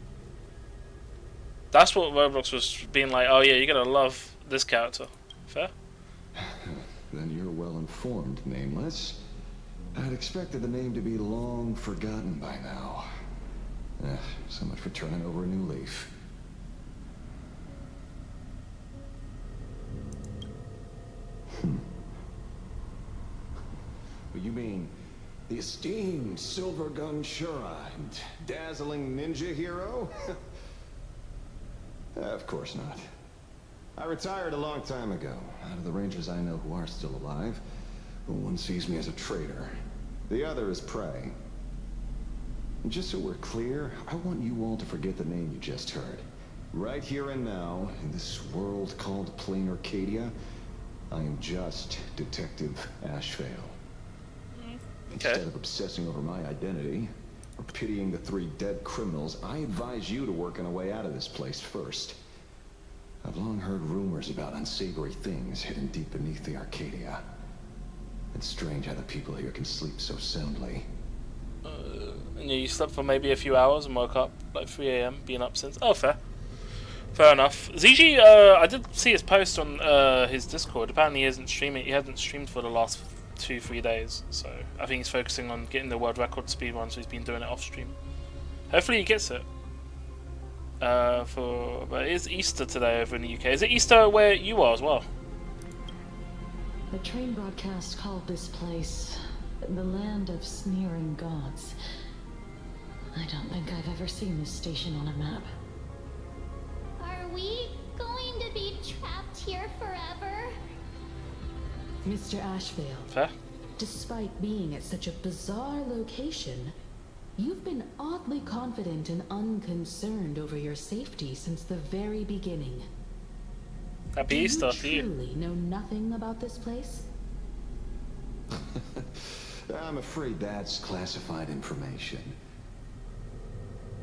That's what Roblox was being like, oh yeah, you're gonna love this character. Fair? Then you're well informed, Nameless. I'd expected the name to be long forgotten by now. So much for turning over a new leaf. You mean the esteemed Silvergun Shura and dazzling ninja hero? Of course not. I retired a long time ago. Out of the Rangers I know who are still alive, one sees me as a traitor. The other is prey. And just so we're clear, I want you all to forget the name you just heard. Right here and now, in this world called Plain Arcadia, I am just Detective Asheville. Okay. Instead of obsessing over my identity, or pitying the 3 dead criminals, I advise you to work on a way out of this place first. I've long heard rumors about unsavory things hidden deep beneath the Arcadia. It's strange how the people here can sleep so soundly. And you slept for maybe a few hours and woke up like 3 AM, being up since. Oh, fair. Fair enough. ZG, I did see his post on his Discord. Apparently he isn't streaming. He hasn't streamed for the last 2-3 days. So I think he's focusing on getting the world record speed run, so he's been doing it off stream. Hopefully he gets it. But it is Easter today over in the UK. Is it Easter where you are as well? The train broadcast called this place the land of sneering gods. I don't think I've ever seen this station on a map. we going to be trapped here forever? Mr. Ashvale, Fair? despite being at such a bizarre location, you've been oddly confident and unconcerned over your safety since the very beginning. Happy Easter to Do you you. truly know nothing about this place? I'm afraid that's classified information.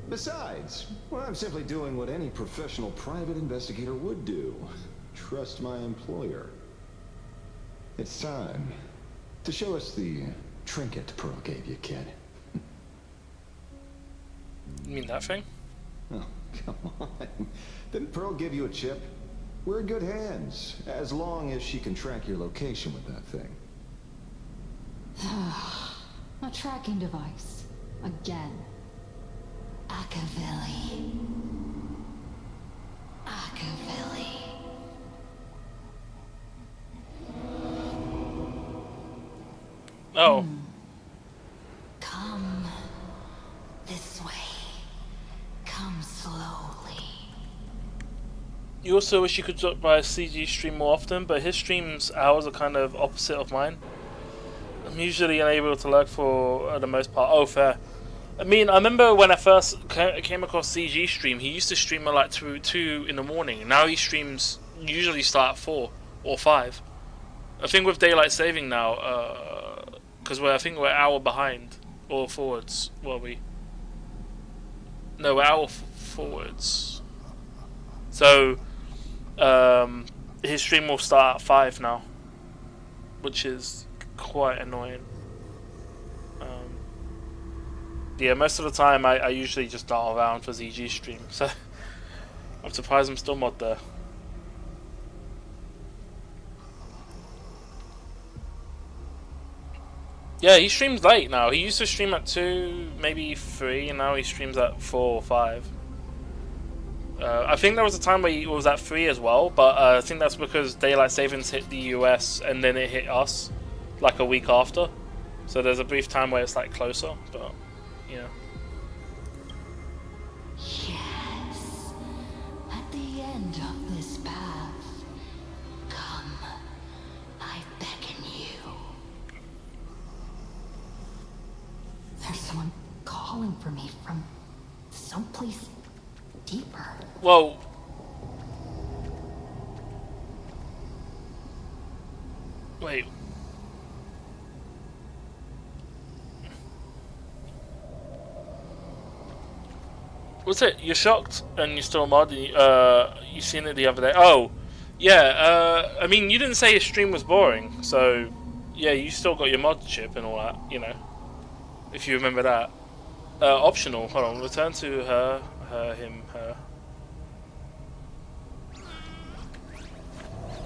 Besides, well, I'm simply doing what any professional private investigator would do. Trust my employer. It's time to show us the trinket Pearl gave you, kid. You mean that thing? Oh, come on. Didn't Pearl give you a chip? We're in good hands, as long as she can track your location with that thing. A tracking device. Again. Akavilli. Akavilli. Oh. Come this way. Come slowly. You also wish you could drop by a CG stream more often, but his streams hours are kind of opposite of mine. I'm usually unable to lurk for the most part. Oh, fair. I mean, I remember when I first came across CG stream, he used to stream at like 2 in the morning. Now he streams usually start at 4 or 5. I think with daylight saving now, because I think we're an hour behind or forwards. Were we? No, we're hour forwards. So his stream will start at 5 now, which is quite annoying. Yeah, most of the time I usually just dial around for ZG stream, so I'm surprised I'm still mod there. Yeah, he streams late now. He used to stream at 2, maybe 3, and now he streams at 4 or 5. I think there was a time where he was at 3 as well, but I think that's because Daylight Savings hit the US and then it hit us like a week after. So there's a brief time where it's like closer, but yeah. Yes. At the end of this path, come. I beckon you. There's someone calling for me from someplace deeper. Well, wait. What's it? You're shocked and you're still modding. You seen it the other day. Oh, yeah. I mean, you didn't say his stream was boring, so yeah, you still got your mod chip and all that. You know, if you remember that. Optional. Hold on. Return to her, him, her.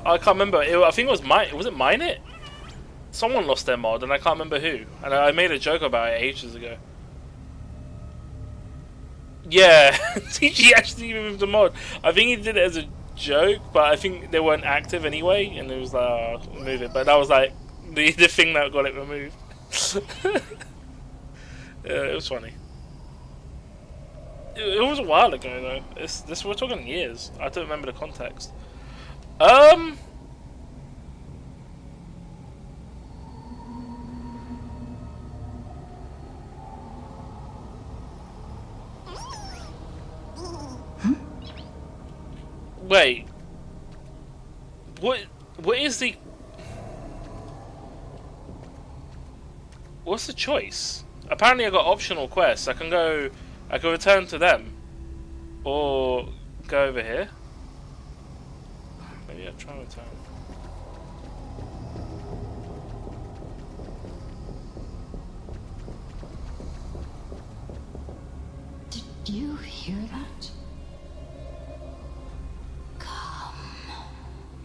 I can't remember. I think it was mine. Was it Mineit? Someone lost their mod, and I can't remember who. And I made a joke about it ages ago. Yeah, TG actually removed the mod. I think he did it as a joke, but I think they weren't active anyway, and it was like, oh, remove it. But that was like the thing that got it removed. Yeah, it was funny. It was a while ago though. This we're talking years. I don't remember the context. Wait. What is the... What's the choice? Apparently I got optional quests. I can return to them. Or go over here. Maybe I'll try and return. Did you hear that?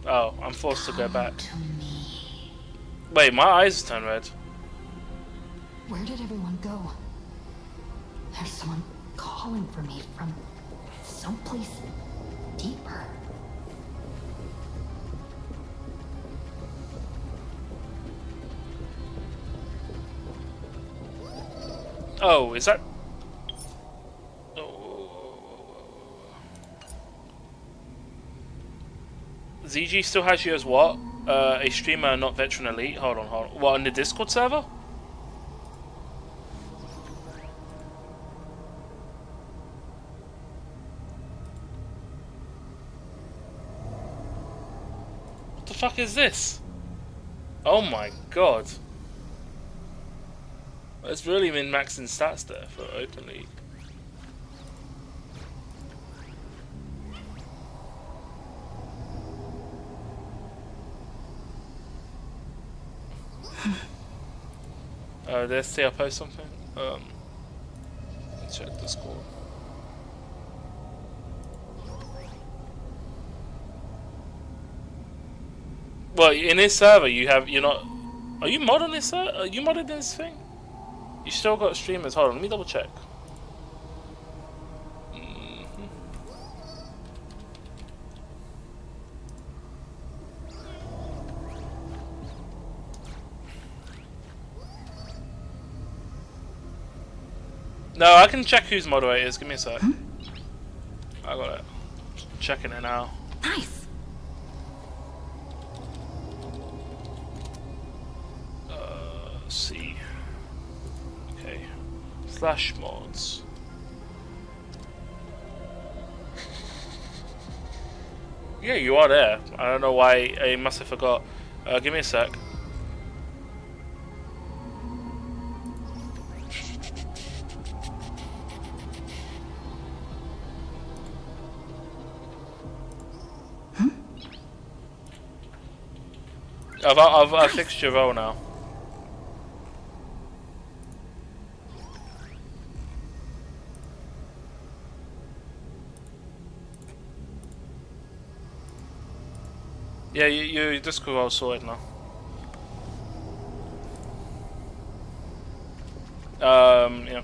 Oh, I'm forced to go back. Wait, my eyes turn red. Where did everyone go? There's someone calling for me from someplace deeper. Oh, is that... ZG still has you as what? A streamer, not veteran elite. Hold on. What, on the Discord server? What the fuck is this? Oh my god. It's really min maxing stats there for Open League. Let's see, I'll post something. Let's check Discord. Well, in this server, you're not. Are you modding this? Are you modded this thing? You still got streamers. Hold on, let me double check. No, I can check who's moderators. Give me a sec. I got it. Checking it now. Nice. See. Okay. Slash mods. Yeah, you are there. I don't know why. I must have forgot. Give me a sec. I've fixed your role now. Yeah, you Discord role sorted now. Yeah.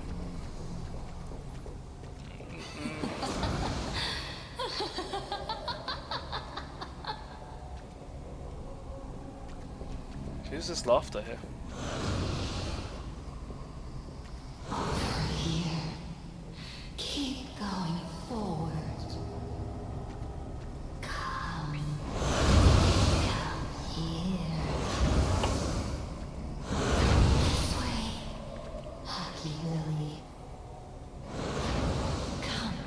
Who's this laughter here? Here. Keep going forward. Come here. This way, Hockey Lily. Come.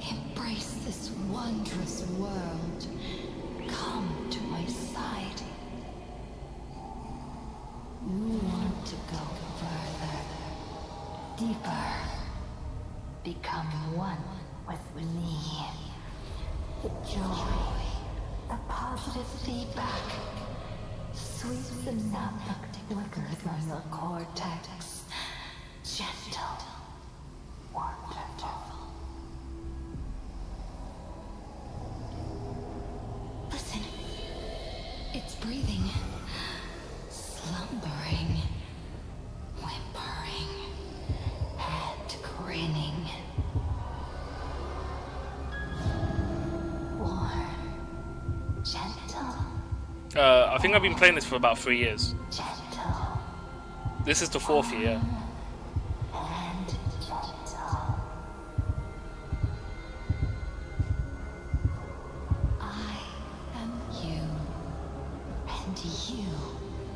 Embrace this wondrous world. Come to my side. You want to go further, deeper, become one with me. The joy, the positive feedback, sweeps the numb flickers on your cortex. Gentle, wonderful. Listen, it's breathing. Slumbering, whimpering, and grinning. Warm, gentle. I think I've been playing this for about 3 years. Gentle. This is the 4th year. And gentle. I am you, and you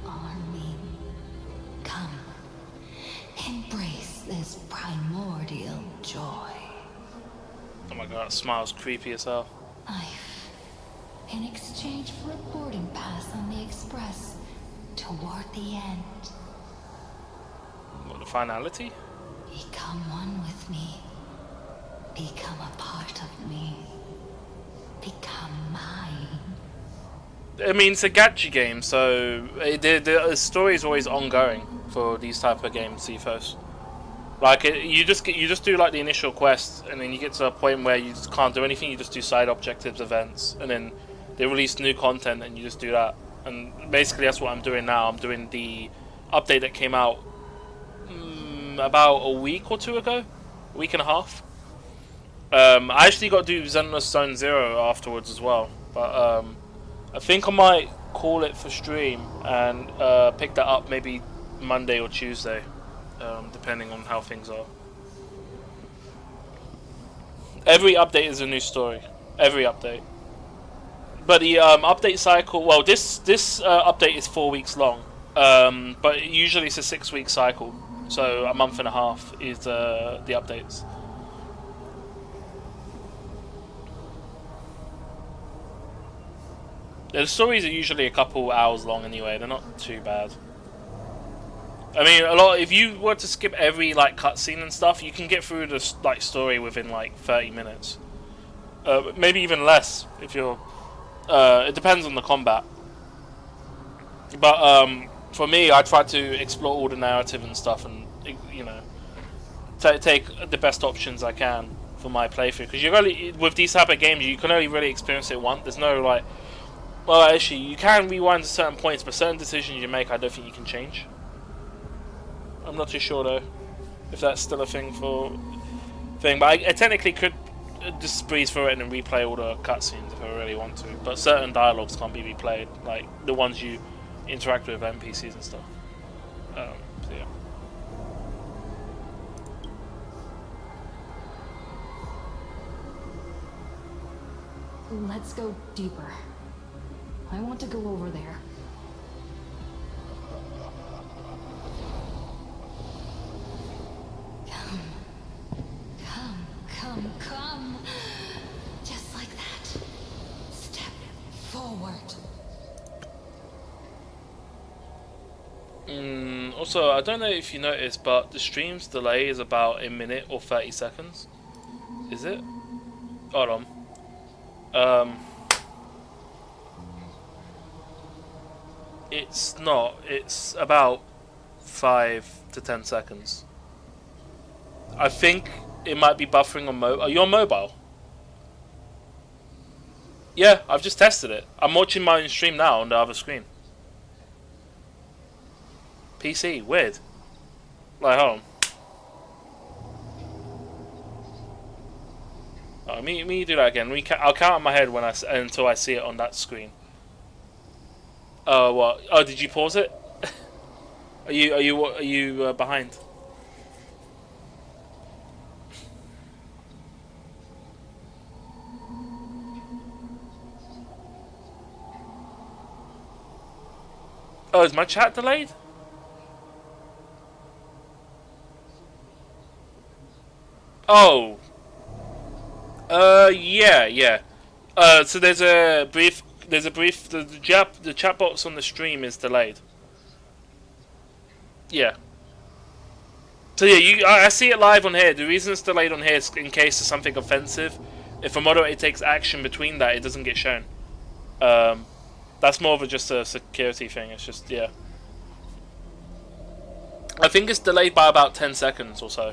are me. Come, embrace this primordial joy. Oh my god, that smile's creepy as hell. Life, in exchange for a boarding pass on the Express toward the end. What, the finality? Become one with me. Become a part of me. Become mine. I mean, it's a gacha game, so the story is always ongoing for these type of games. Ethos, like you just do like the initial quest, and then you get to a point where you just can't do anything. You just do side objectives, events, and then they release new content, and you just do that. And basically, that's what I'm doing now. I'm doing the update that came out about a week or two ago, a week and a half. I actually got to do Xenoblade Zone Zero afterwards as well, but I think I might call it for stream and pick that up maybe Monday or Tuesday, depending on how things are. Every update is a new story. Every update. But the update cycle, well, this update is 4 weeks long, but usually it's a 6-week cycle, so a month and a half is the updates. The stories are usually a couple hours long anyway. They're not too bad. I mean, if you were to skip every like cutscene and stuff, you can get through the like story within like 30 minutes, maybe even less if you're. It depends on the combat. But for me, I try to explore all the narrative and stuff, and you know, take the best options I can for my playthrough. Because you're really, with these type of games, you can only really experience it once. There's no like. Well, actually, you can rewind to certain points, but certain decisions you make, I don't think you can change. I'm not too sure though, if that's still a thing but I technically could just breeze through it and replay all the cutscenes if I really want to. But certain dialogues can't be replayed, like the ones you interact with NPCs and stuff. So yeah. Let's go deeper. I want to go over there. Come. Just like that. Step forward. Also, I don't know if you noticed, but the stream's delay is about a minute or 30 seconds. Is it? Hold on. It's not. It's about 5 to 10 seconds. I think it might be buffering on mobile. Are you on mobile? Yeah, I've just tested it. I'm watching my own stream now on the other screen. PC, weird. Like, hold on. Oh, me do that again. I'll count in my head until I see it on that screen. Oh, what? Oh, did you pause it? Are you behind? Oh, is my chat delayed? Oh. Yeah. So there's a brief, the chat box on the stream is delayed. Yeah. So yeah, I see it live on here. The reason it's delayed on here is in case there's something offensive. If a moderator takes action between that, it doesn't get shown. That's more of just a security thing. It's just, yeah. I think it's delayed by about 10 seconds or so.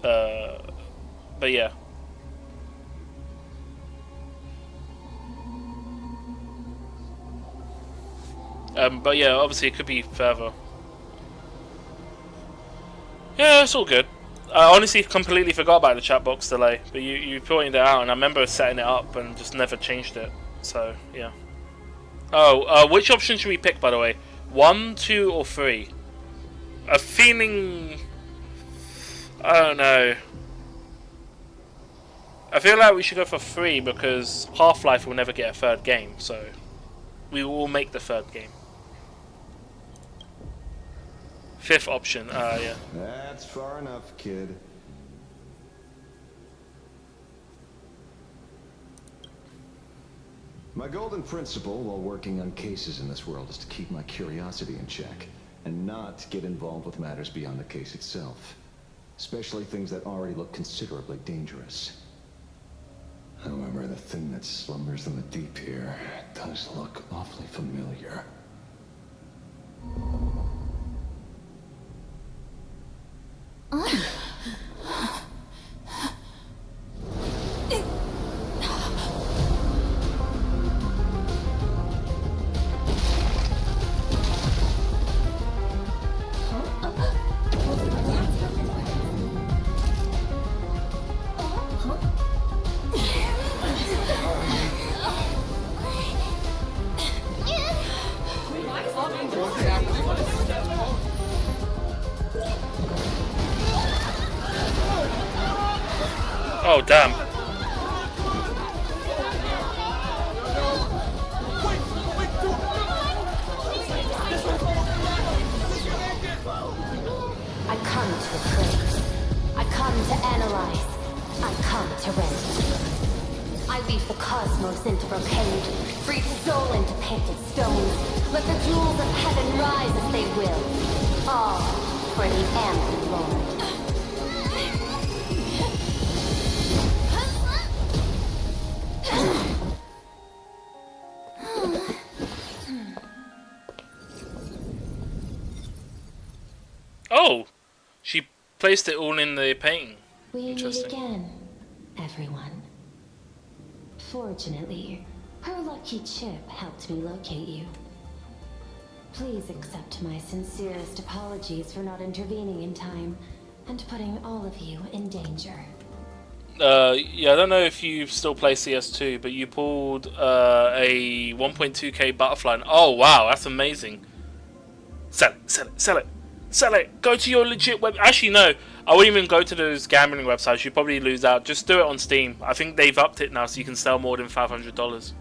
But yeah. But yeah, obviously it could be further. Yeah, it's all good. I honestly completely forgot about the chat box delay, but you pointed it out, and I remember setting it up and just never changed it. So yeah. Oh, which option should we pick, by the way? 1, 2, or 3? A feeling. I don't know. I feel like we should go for 3 because Half-Life will never get a 3rd game, so we will make the 3rd game. 5th option, yeah. That's far enough, kid. My golden principle while working on cases in this world is to keep my curiosity in check and not get involved with matters beyond the case itself, especially things that already look considerably dangerous. However, the thing that slumbers in the deep here does look awfully familiar. Oh damn. lives into brocade, freed soul into painted stones. Let the jewels of heaven rise as they will. All for the Amulet Lord. Oh, she placed it all in the painting. We meet Interesting. again, everyone. Fortunately, her lucky chip helped me locate you. Please accept my sincerest apologies for not intervening in time and putting all of you in danger. Yeah, I don't know if you still play CS2, but you pulled a 1.2k butterfly. Oh wow, that's amazing. Sell it, sell it, sell it, sell it. Go to your legit web. Actually, no, I wouldn't even go to those gambling websites. You'd probably lose out. Just do it on Steam. I think they've upped it now, so you can sell more than $500.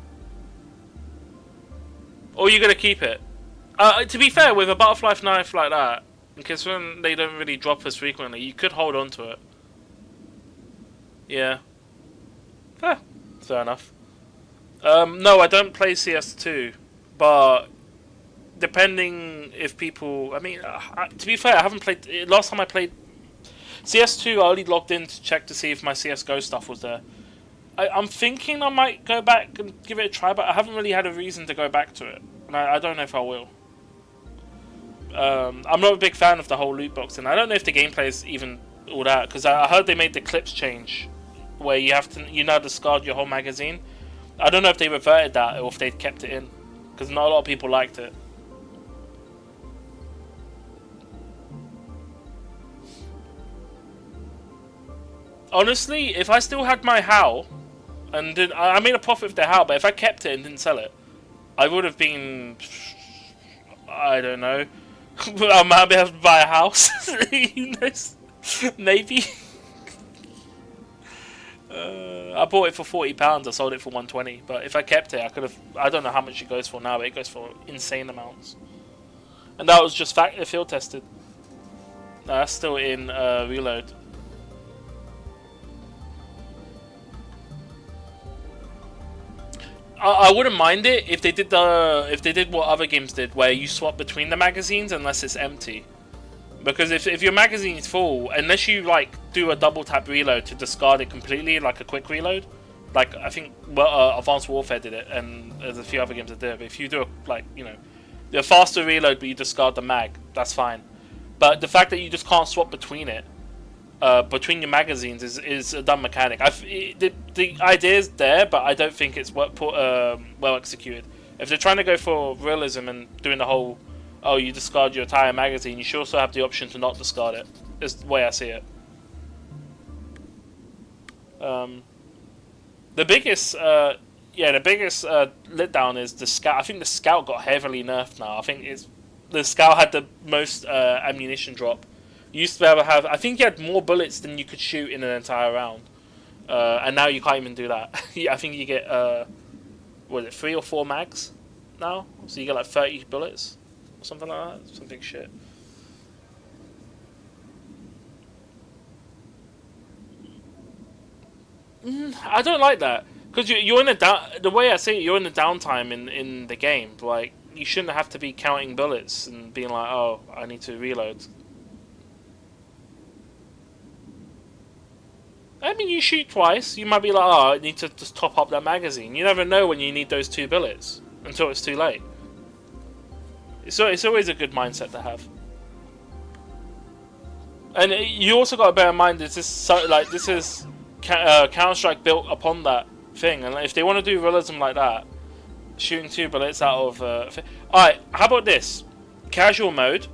Or you're gonna keep it. To be fair, with a butterfly knife like that, because when they don't really drop as frequently, you could hold on to it. Yeah. Fair enough. No, I don't play CS2, but depending if people... I mean, to be fair, I haven't played... Last time I played CS2, I only logged in to check to see if my CSGO stuff was there. I'm thinking I might go back and give it a try, but I haven't really had a reason to go back to it. And I don't know if I will. I'm not a big fan of the whole loot box, and I don't know if the gameplay is even all that, because I heard they made the clips change, where you now discard your whole magazine. I don't know if they reverted that or if they kept it in, because not a lot of people liked it. Honestly, if I still had my HAL, and I made a profit with the HAL, but if I kept it and didn't sell it, I would have been, I don't know, I might be able to buy a house. Who knows? Maybe. I bought it for £40. I sold it for $120. But if I kept it, I could have. I don't know how much it goes for now, but it goes for insane amounts. And that was just field tested. No, that's still in reload. I wouldn't mind it if they did what other games did, where you swap between the magazines unless it's empty. Because if your magazine is full, unless you like do a double tap reload to discard it completely, like a quick reload, like I think Advanced Warfare did it, and there's a few other games that do it. But if you do a faster reload but you discard the mag, that's fine. But the fact that you just can't swap between it, between your magazines, is a dumb mechanic. The idea is there, but I don't think it's well executed. If they're trying to go for realism and doing the whole, oh, you discard your entire magazine, you should also have the option to not discard it. Is the way I see it. The biggest letdown is the Scout. I think the Scout got heavily nerfed now. I think the Scout had the most ammunition drop. You used to be able to have, I think you had more bullets than you could shoot in an entire round. And now you can't even do that. I think you get, 3 or 4 mags now? So you get like 30 bullets? Or something like that? Some big shit. I don't like that. Because you're in the way I see it, you're in the downtime in the game. Like, you shouldn't have to be counting bullets and being like, oh, I need to reload. I mean, you shoot twice, you might be like, oh, I need to just top up that magazine. You never know when you need those 2 bullets until it's too late. It's always a good mindset to have. And you also got to bear in mind this is Counter-Strike built upon that thing, and if they want to do realism like that, shooting 2 bullets out of alright, how about this? Casual mode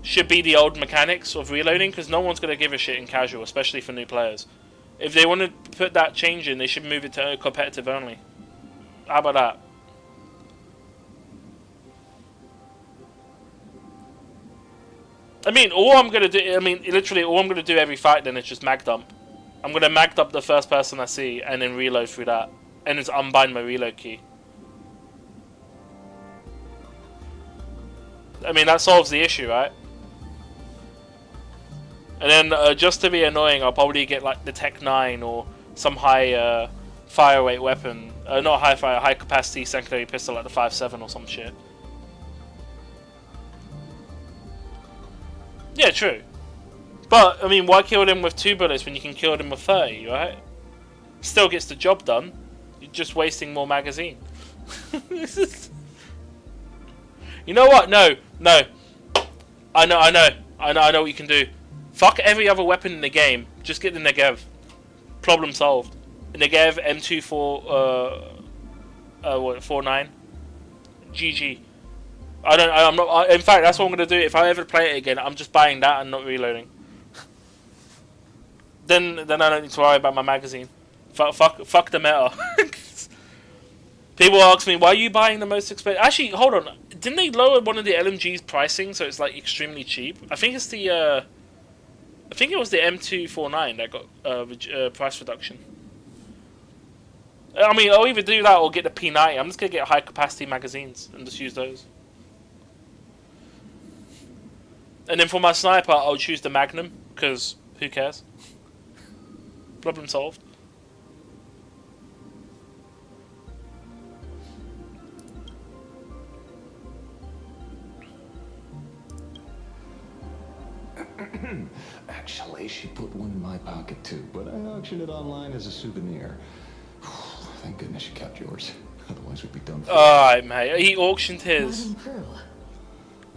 should be the old mechanics of reloading, because no one's going to give a shit in casual, especially for new players. If they want to put that change in, they should move it to competitive only. How about that? I mean, literally all I'm going to do every fight then is just mag dump. I'm going to mag dump the first person I see and then reload through that. And just unbind my reload key. I mean, that solves the issue, right? And then, just to be annoying, I'll probably get like the Tech 9 or some high fire rate weapon. Not high fire, high capacity secondary pistol like the 5.7 or some shit. Yeah, true. But, I mean, why kill them with 2 bullets when you can kill them with 30, right? Still gets the job done. You're just wasting more magazine. You know what? No. I know what you can do. Fuck every other weapon in the game. Just get the Negev. Problem solved. Negev M24 49. GG. I'm not. In fact, that's what I'm gonna do. If I ever play it again, I'm just buying that and not reloading. Then I don't need to worry about my magazine. Fuck the meta. People ask me, why are you buying the most expensive? Actually, hold on. Didn't they lower one of the LMG's pricing so it's like extremely cheap? I think it's the. I think it was the M249 that got price reduction. I mean, I'll either do that or get the P90. I'm just gonna get high capacity magazines and just use those. And then for my sniper, I'll choose the Magnum because who cares? Problem solved. Actually, she put one in my pocket too, but I auctioned it online as a souvenir. Thank goodness you kept yours. Otherwise, we'd be done for. Alright, mate. He auctioned his. Madam Prue,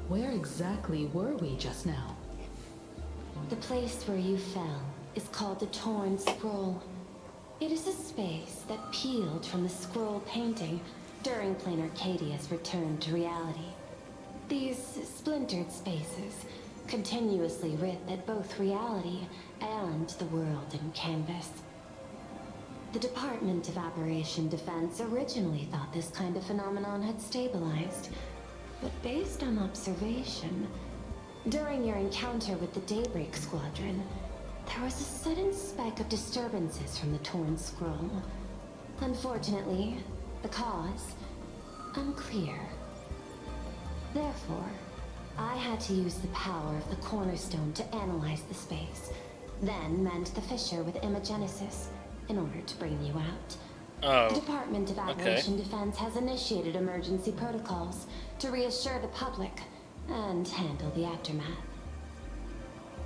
where exactly were we just now? The place where you fell is called the Torn Scroll. It is a space that peeled from the scroll painting during Plain Arcadia's return to reality. These splintered spaces continuously rip at both reality and the world in canvas. The Department of Aberration Defense originally thought this kind of phenomenon had stabilized, but based on observation, during your encounter with the Daybreak Squadron, there was a sudden spike of disturbances from the Torn Scroll. Unfortunately, the cause, unclear. Therefore, I had to use the power of the Cornerstone to analyze the space, then mend the fissure with Imagenesis in order to bring you out. Oh, The Department of Aberration Defense has initiated emergency protocols to reassure the public and handle the aftermath.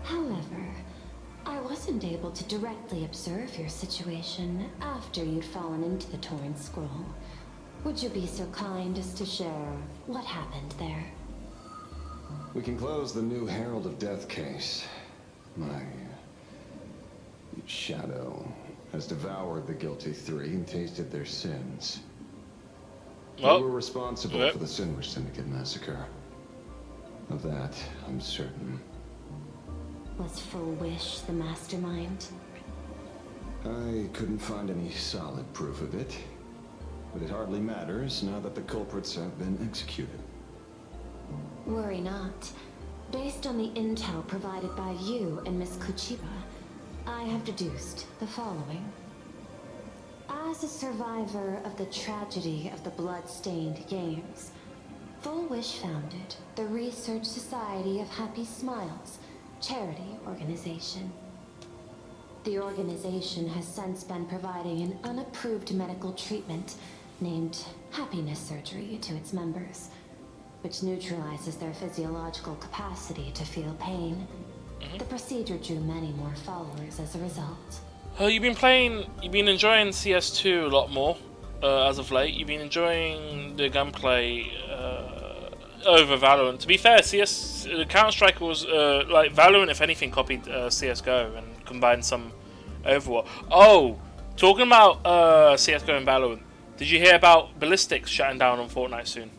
However, I wasn't able to directly observe your situation after you'd fallen into the Torn Scroll. Would you be so kind as to share what happened there? We can close the new Herald of Death case. My shadow has devoured the guilty 3 and tasted their sins. Well, they were responsible for the Sinwish Syndicate massacre. Of that, I'm certain. Was Full Wish the mastermind? I couldn't find any solid proof of it, but it hardly matters now that the culprits have been executed. Worry not. Based on the intel provided by you and Miss Kuchiba, I have deduced the following. As a survivor of the tragedy of the Blood-Stained Games, Full Wish founded the Research Society of Happy Smiles, charity organization. The organization has since been providing an unapproved medical treatment named happiness surgery to its members, which neutralizes their physiological capacity to feel pain. The procedure drew many more followers as a result. you've been enjoying CS2 a lot more as of late. You've been enjoying the gunplay over Valorant. To be fair, Counter-Strike was like Valorant, if anything, copied CS:GO and combined some Overwatch. Oh, talking about CS:GO and Valorant, did you hear about Ballistics shutting down on Fortnite soon?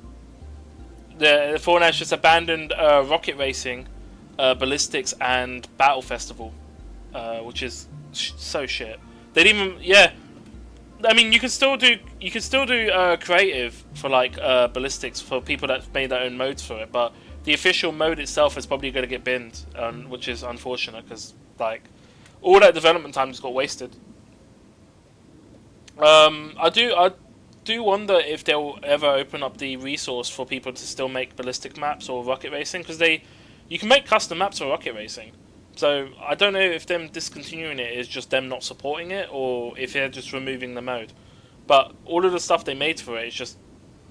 The Fortnite's just abandoned rocket racing, Ballistics, and Battle Festival, which is so shit. They didn't even, I mean, you can still do creative for like Ballistics for people that made their own modes for it, but the official mode itself is probably going to get binned, which is unfortunate because like all that development time just got wasted. I do wonder if they'll ever open up the resource for people to still make ballistic maps or rocket racing, because you can make custom maps for rocket racing. So I don't know if them discontinuing it is just them not supporting it, or if they're just removing the mode. But all of the stuff they made for it is just,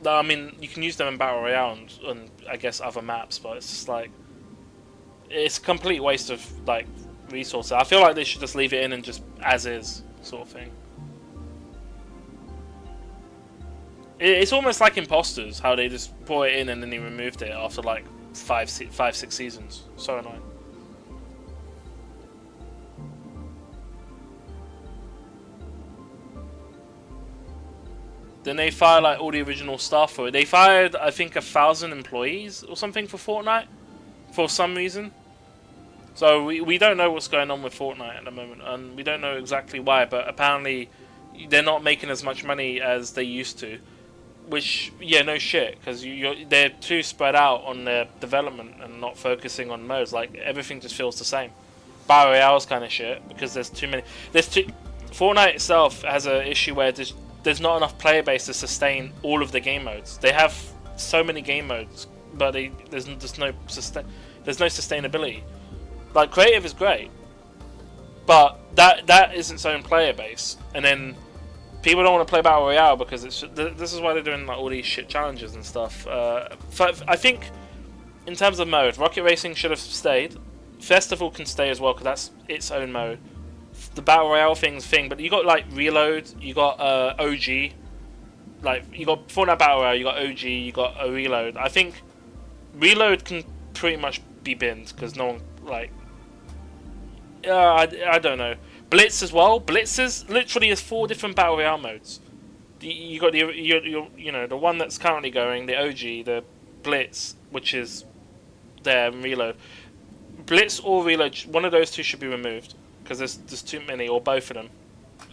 I mean, you can use them in Battle Royale and I guess other maps, but it's just like, it's a complete waste of like resources. I feel like they should just leave it in and just as is sort of thing. It's almost like Imposters, how they just brought it in and then they removed it after like 5-6 seasons. So annoying. Then they fire like all the original staff for it. They fired, I think, 1,000 employees or something for Fortnite for some reason. So we don't know what's going on with Fortnite at the moment, and we don't know exactly why. But apparently, they're not making as much money as they used to. Which, yeah, no shit, because they're too spread out on their development and not focusing on modes. Like everything just feels the same. Battle Royale's kind of shit because there's too many. Fortnite itself has an issue where there's not enough player base to sustain all of the game modes. They have so many game modes, but there's no sustainability. Like creative is great, but that isn't its own player base. And then people don't want to play Battle Royale because this is why they're doing like all these shit challenges and stuff. I think in terms of mode, Rocket Racing should have stayed. Festival can stay as well because that's its own mode. The Battle Royale thing, but you got like Reload, you got OG, like you got Fortnite Battle Royale, you got OG, you got a Reload. I think Reload can pretty much be binned because no one like. I don't know. Blitz as well. Blitz is literally has 4 different Battle Royale modes. You got the one that's currently going, the OG, the Blitz, which is there, and Reload. Blitz or Reload, one of those two should be removed. Because there's too many, or both of them.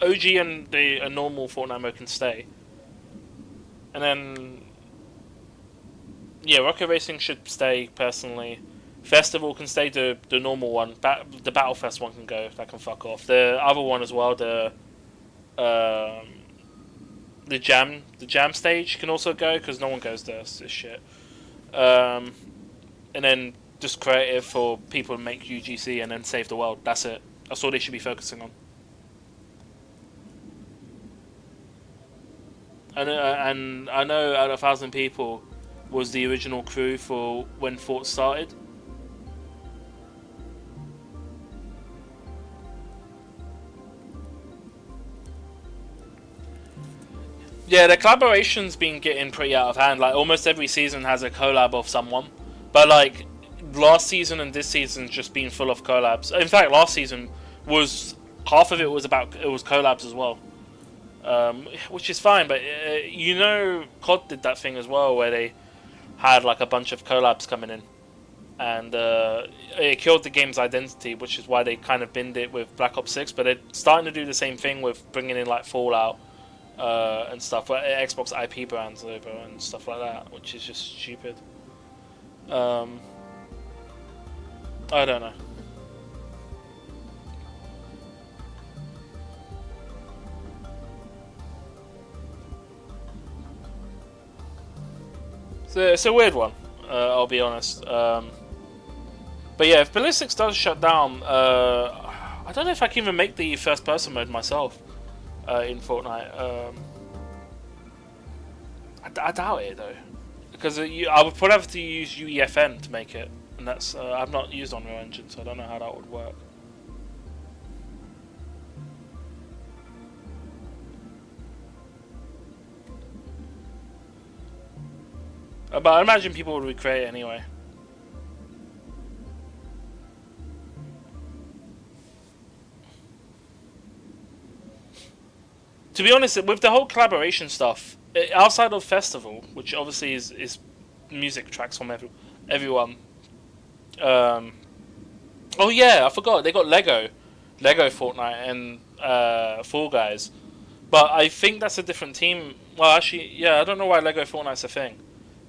OG and a normal Fortnite mode can stay. And then, yeah, Rocket Racing should stay, personally. Festival can stay, the normal one. The Battlefest one can go, that can fuck off. The other one as well, the Jam stage can also go, because no one goes there, it's shit. And then just creative for people to make UGC and then save the world, that's it. That's all they should be focusing on. And I know out of 1,000 people was the original crew for when Fort started. Yeah, the collaboration's been getting pretty out of hand. Like almost every season has a collab of someone, but like last season and this season's just been full of collabs. In fact, last season was half of it was collabs as well, which is fine. But COD did that thing as well where they had like a bunch of collabs coming in, and it killed the game's identity, which is why they kind of binned it with Black Ops 6. But they're starting to do the same thing with bringing in like Fallout and stuff, where Xbox IP brands over and stuff like that, which is just stupid. I don't know. It's a weird one, I'll be honest. But yeah, if Ballistics does shut down, I don't know if I can even make the first person mode myself in Fortnite. I doubt it though, because I would probably have to use UEFN to make it, and that's I've not used Unreal Engine, so I don't know how that would work. But I imagine people would recreate it anyway. To be honest, with the whole collaboration stuff, outside of Festival, which obviously is music tracks from everyone. Oh yeah, I forgot, they got Lego Fortnite and Fall Guys. But I think that's a different team. Well, actually, yeah, I don't know why Lego Fortnite's a thing.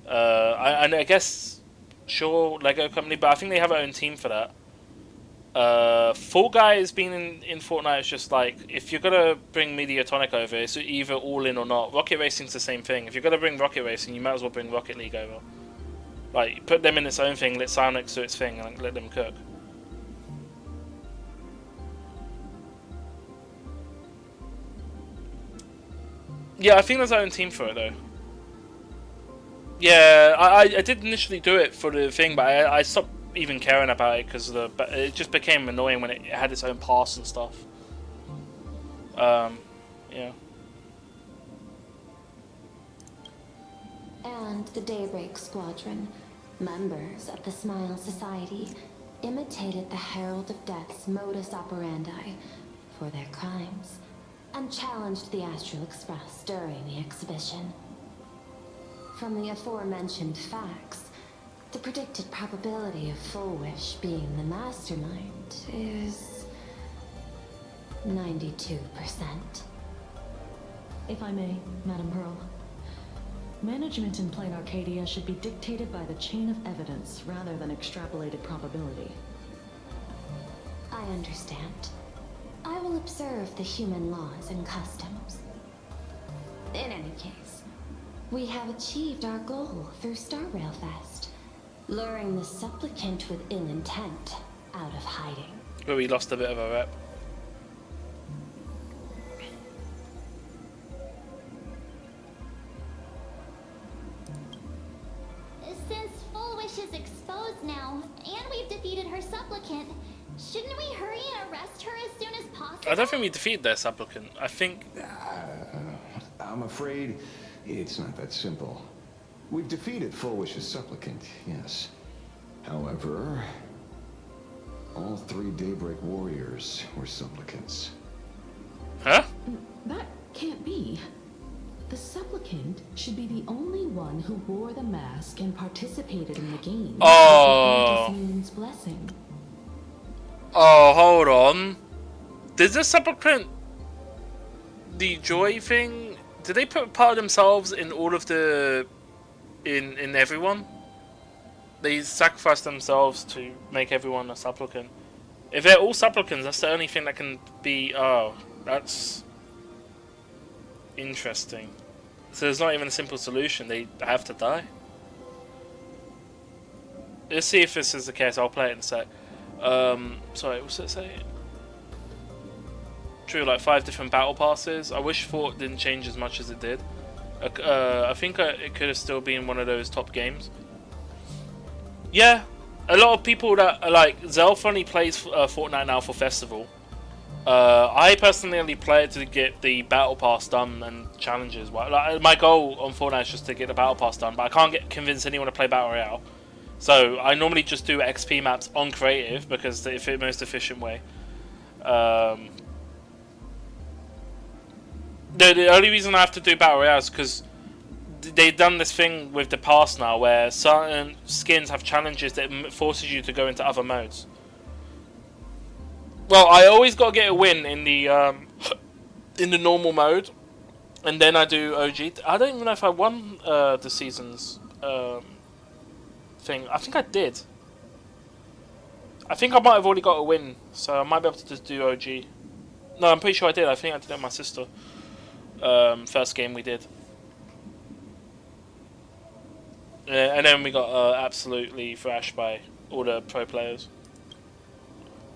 I guess, sure, Lego company, but I think they have their own team for that. Fall Guys being in Fortnite is just like, if you're gonna bring Mediatonic over, it's either all in or not. Rocket Racing's the same thing. If you're gonna bring Rocket Racing, you might as well bring Rocket League over. Like, put them in its own thing, let Psyonix do its thing, and let them cook. Yeah, I think there's their own team for it though. Yeah, I did initially do it for the thing, but I stopped even caring about it because it just became annoying when it had its own pass and stuff. Yeah. And the Daybreak Squadron, members of the Smile Society, imitated the Herald of Death's modus operandi for their crimes, and challenged the Astral Express during the exhibition. From the aforementioned facts, the predicted probability of Full Wish being the mastermind is 92%. If I may, Madam Pearl. Management in Plain Arcadia should be dictated by the chain of evidence rather than extrapolated probability. I understand. I will observe the human laws and customs. In any case, we have achieved our goal through Star Railfest, luring the supplicant with ill intent out of hiding. But we lost a bit of a rep. Since Full Wish is exposed now, and we've defeated her supplicant, shouldn't we hurry and arrest her as soon as possible? I don't think we defeated their supplicant. I think... I'm afraid it's not that simple. We've defeated Full Wish's supplicant, yes. However, all 3 Daybreak warriors were supplicants. Huh? That can't be. The supplicant should be the only one who wore the mask and participated in the game. Oh. Moon's blessing. Oh, hold on. Did the supplicant, the joy thing, did they put part of themselves in all of the, in everyone? They sacrificed themselves to make everyone a supplicant. If they're all supplicants, that's the only thing that can be, oh, that's interesting. So there's not even a simple solution, they have to die? Let's see if this is the case, I'll play it in a sec. Sorry, what's it say? True, like 5 different battle passes. I wish Fort didn't change as much as it did. I think it could have still been one of those top games. Yeah, a lot of people that like Zelf only plays Fortnite now for Festival. I personally only play it to get the battle pass done and challenges. Like, my goal on Fortnite is just to get the battle pass done, but I can't convince anyone to play Battle Royale. So I normally just do XP maps on creative because it's the most efficient way. The only reason I have to do Battle Royale is because they've done this thing with the pass now where certain skins have challenges that forces you to go into other modes. Well, I always got to get a win in the normal mode, and then I do OG. I don't even know if I won the season's thing. I think I did. I think I might have already got a win, so I might be able to just do OG. No, I'm pretty sure I did. I think I did it with my sister. First game we did. And then we got absolutely thrashed by all the pro players.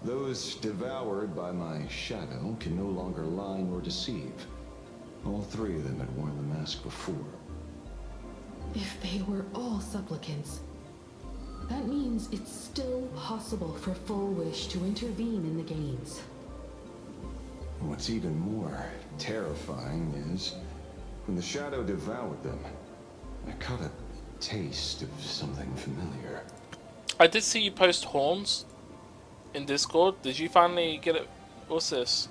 Those devoured by my shadow can no longer lie nor deceive. All 3 of them had worn the mask before. If they were all supplicants, that means it's still possible for Full Wish to intervene in the games. What's even more terrifying is, when the shadow devoured them, I caught a taste of something familiar. I did see you post horns in Discord. Did you finally get it? What's this?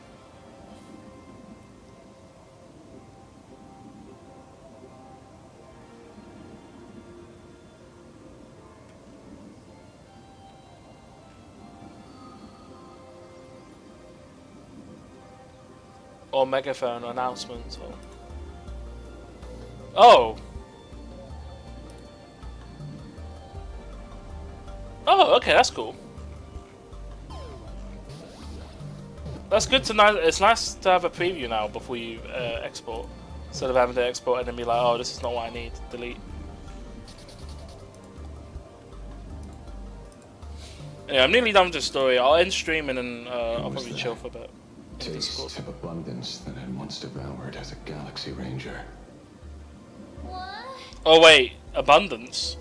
Or megaphone announcements or... Oh! Oh, okay, that's cool. That's good to know. It's nice to have a preview now before you export, instead of having to export and then be like, oh, this is not what I need, delete. Yeah, I'm nearly done with the story. I'll end stream and then I'll probably chill for a bit. Taste of abundance that I once devoured as a Galaxy Ranger. What? Oh wait, abundance.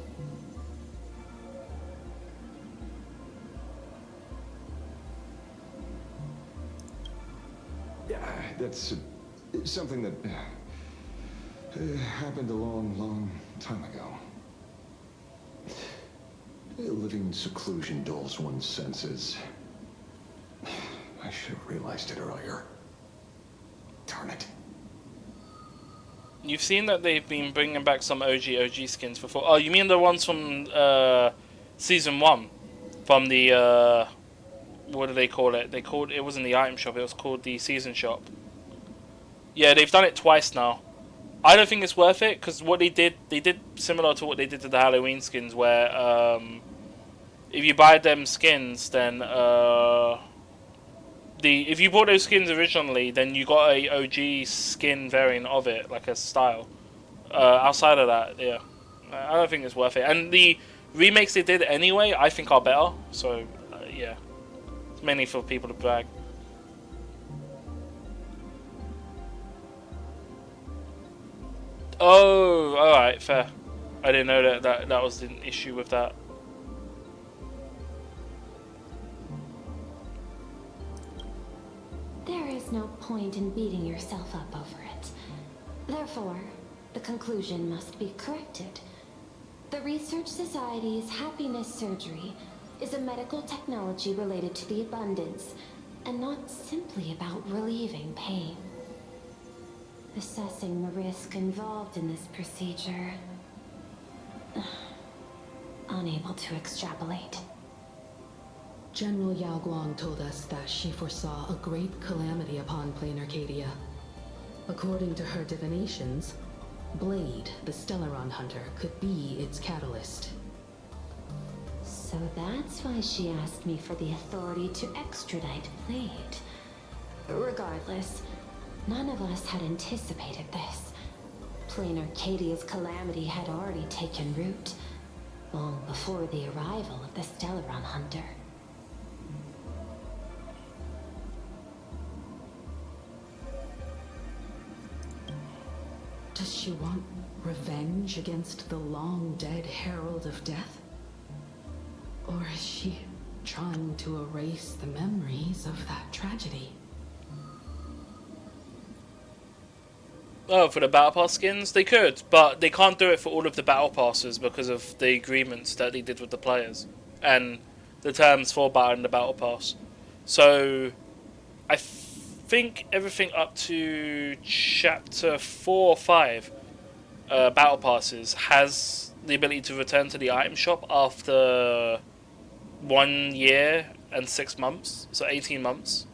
Yeah, that's something that happened a long, long time ago. Living in seclusion dulls one's senses. I should have realized it earlier. Darn it. You've seen that they've been bringing back some OG skins before. Oh, you mean the ones from season 1? From the what do they call it? It wasn't the item shop. It was called the season shop. Yeah, they've done it twice now. I don't think it's worth it because what they did similar to what they did to the Halloween skins, where if you buy them skins, then if you bought those skins originally, then you got a OG skin variant of it, like a style. Outside of that, yeah, I don't think it's worth it. And the remakes they did anyway, I think are better. So yeah, it's mainly for people to brag. Oh, alright, fair. I didn't know that was an issue with that. There is no point in beating yourself up over it. Therefore, the conclusion must be corrected. The Research Society's happiness surgery is a medical technology related to the abundance, and not simply about relieving pain. Assessing the risk involved in this procedure. Unable to extrapolate. General Yao Guang told us that she foresaw a great calamity upon Plain Arcadia. According to her divinations, Blade, the Stellaron hunter, could be its catalyst. So that's why she asked me for the authority to extradite Blade. Regardless, none of us had anticipated this. Plain Arcadia's calamity had already taken root, long before the arrival of the Stellaron hunter. Does she want revenge against the long-dead Herald of Death? Or is she trying to erase the memories of that tragedy? Oh, for the Battle Pass skins? They could, but they can't do it for all of the Battle Passes because of the agreements that they did with the players and the terms for buying the Battle Pass. So, I think everything up to Chapter 4 or 5 Battle Passes has the ability to return to the item shop after 1 year and 6 months, so 18 months.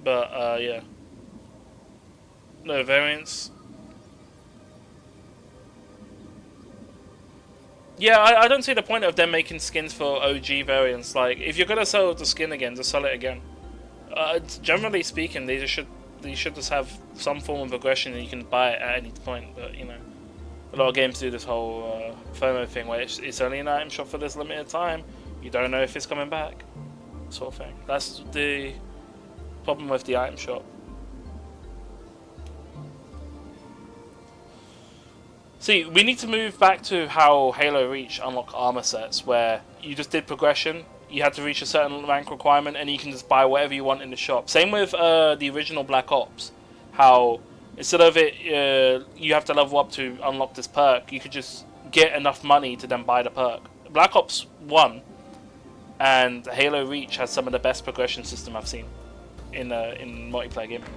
But, yeah. No variants. Yeah, I don't see the point of them making skins for OG variants. Like, if you're gonna sell the skin again, just sell it again. Generally speaking, they should just have some form of progression and you can buy it at any point. But you know, a lot of games do this whole FOMO thing where it's only an item shop for this limited time. You don't know if it's coming back, sort of thing. That's the problem with the item shop. See, we need to move back to how Halo Reach unlocked armor sets, where you just did progression, you had to reach a certain rank requirement, and you can just buy whatever you want in the shop. Same with the original Black Ops, how instead of it, you have to level up to unlock this perk, you could just get enough money to then buy the perk. Black Ops 1 and Halo Reach has some of the best progression system I've seen in multiplayer gaming.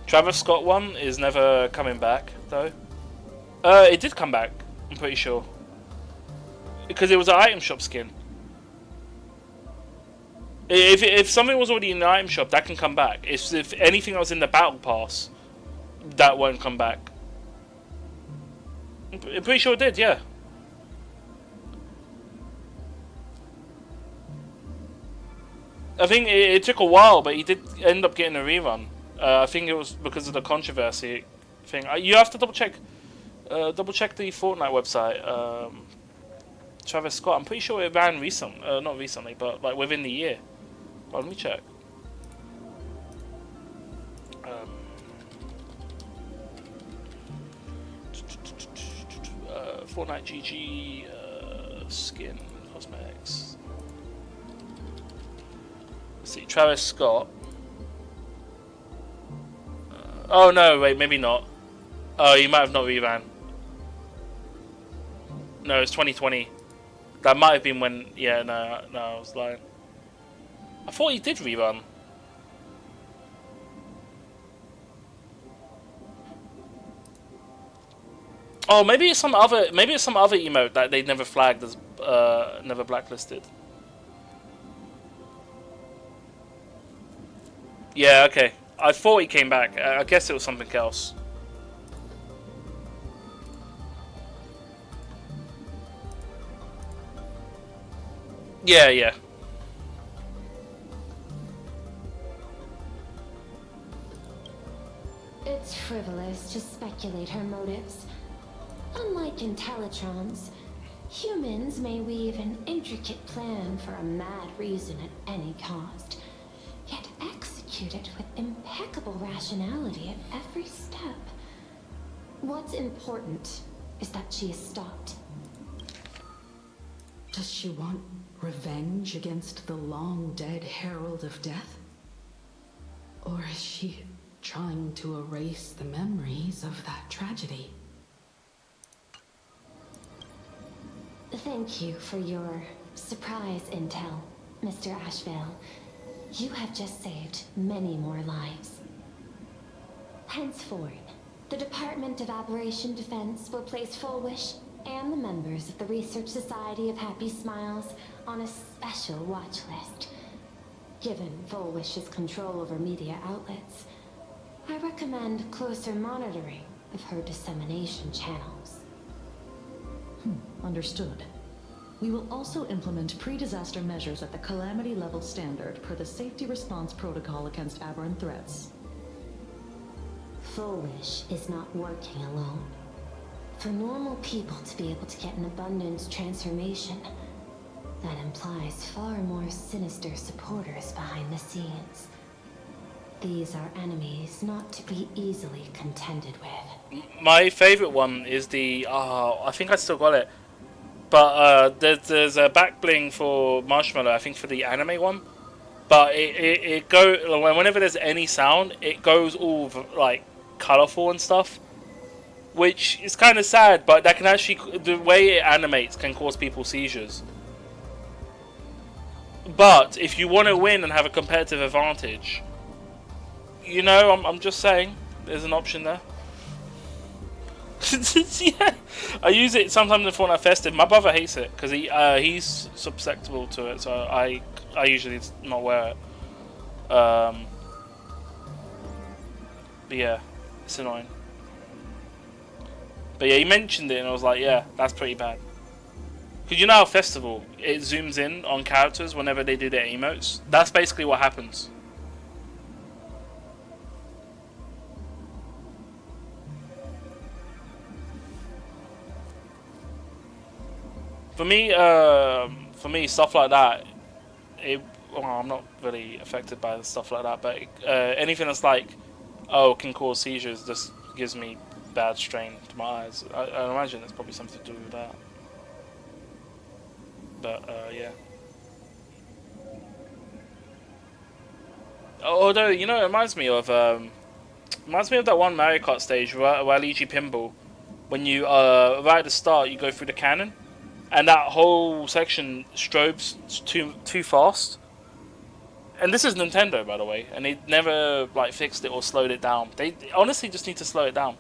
Travis Scott one is never coming back, though. It did come back, I'm pretty sure. Because it was an item shop skin. If something was already in the item shop, that can come back. If anything else in the battle pass, that won't come back. I'm pretty sure it did, yeah. I think it took a while, but he did end up getting a rerun. I think it was because of the controversy thing. You have to double check the Fortnite website. Travis Scott. I'm pretty sure it ran not recently, but like within the year. Well, let me check. Fortnite GG skin cosmetics. Let's see, Travis Scott. Oh no, wait, maybe not. Oh, you might have not reran. No, it's 2020. That might have been when. Yeah, no, I was lying. I thought he did rerun. Oh, maybe it's some other emote that they never flagged as never blacklisted. Yeah, okay. I thought he came back. I guess it was something else. Yeah. It's frivolous to speculate her motives. Unlike Intellitrons, humans may weave an intricate plan for a mad reason at any cost, yet execute it with impeccable rationality at every step. What's important is that she is stopped. Does she want revenge against the long-dead Herald of Death? Or is she trying to erase the memories of that tragedy? Thank you for your surprise intel, Mr. Ashvale. You have just saved many more lives. Henceforth, the Department of Aberration Defense will place Full Wish and the members of the Research Society of Happy Smiles on a special watch list. Given Full Wish's control over media outlets, I recommend closer monitoring of her dissemination channels. Understood. We will also implement pre-disaster measures at the calamity level standard per the safety response protocol against aberrant threats. Full Wish is not working alone. For normal people to be able to get an abundance transformation, that implies far more sinister supporters behind the scenes. These are enemies not to be easily contended with. My favourite one is the... I think I still got it. But there's a back bling for Marshmallow, I think for the anime one. But it whenever there's any sound, it goes all like colourful and stuff. Which is kind of sad, but that can actually... The way it animates can cause people seizures. But if you want to win and have a competitive advantage... You know, I'm just saying, there's an option there. Yeah, I use it sometimes in Fortnite Festive. My brother hates it because he's susceptible to it, so I usually not wear it. But yeah, it's annoying. But yeah, he mentioned it and I was like, yeah, that's pretty bad. Because you know how Festival, it zooms in on characters whenever they do their emotes? That's basically what happens. For me, stuff like that, well, I'm not really affected by stuff like that, but anything that's like, can cause seizures, just gives me bad strain to my eyes. I imagine it's probably something to do with that. But, yeah. Although, you know, it reminds me of that one Mario Kart stage, Waluigi Pinball, when you, right at the start, you go through the cannon, and that whole section strobes too fast. And this is Nintendo, by the way, and they never like fixed it or slowed it down. They honestly just need to slow it down.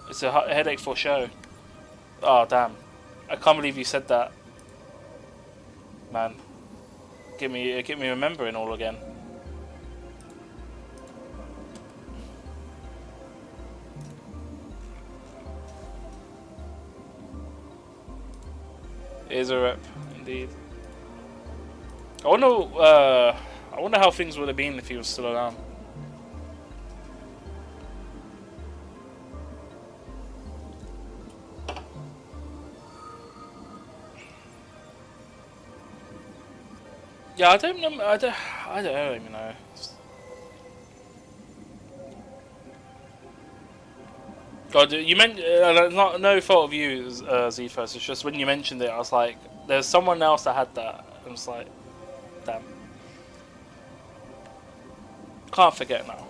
It's a headache for show. Oh damn! I can't believe you said that, man. Get me remembering all again. It is a rep, indeed. I wonder I wonder how things would have been if he was still around. Yeah, I don't know. I don't even know. God, you meant no fault of you, Zephos. It's just when you mentioned it, I was like, "There's someone else that had that." I was like, "Damn, can't forget now."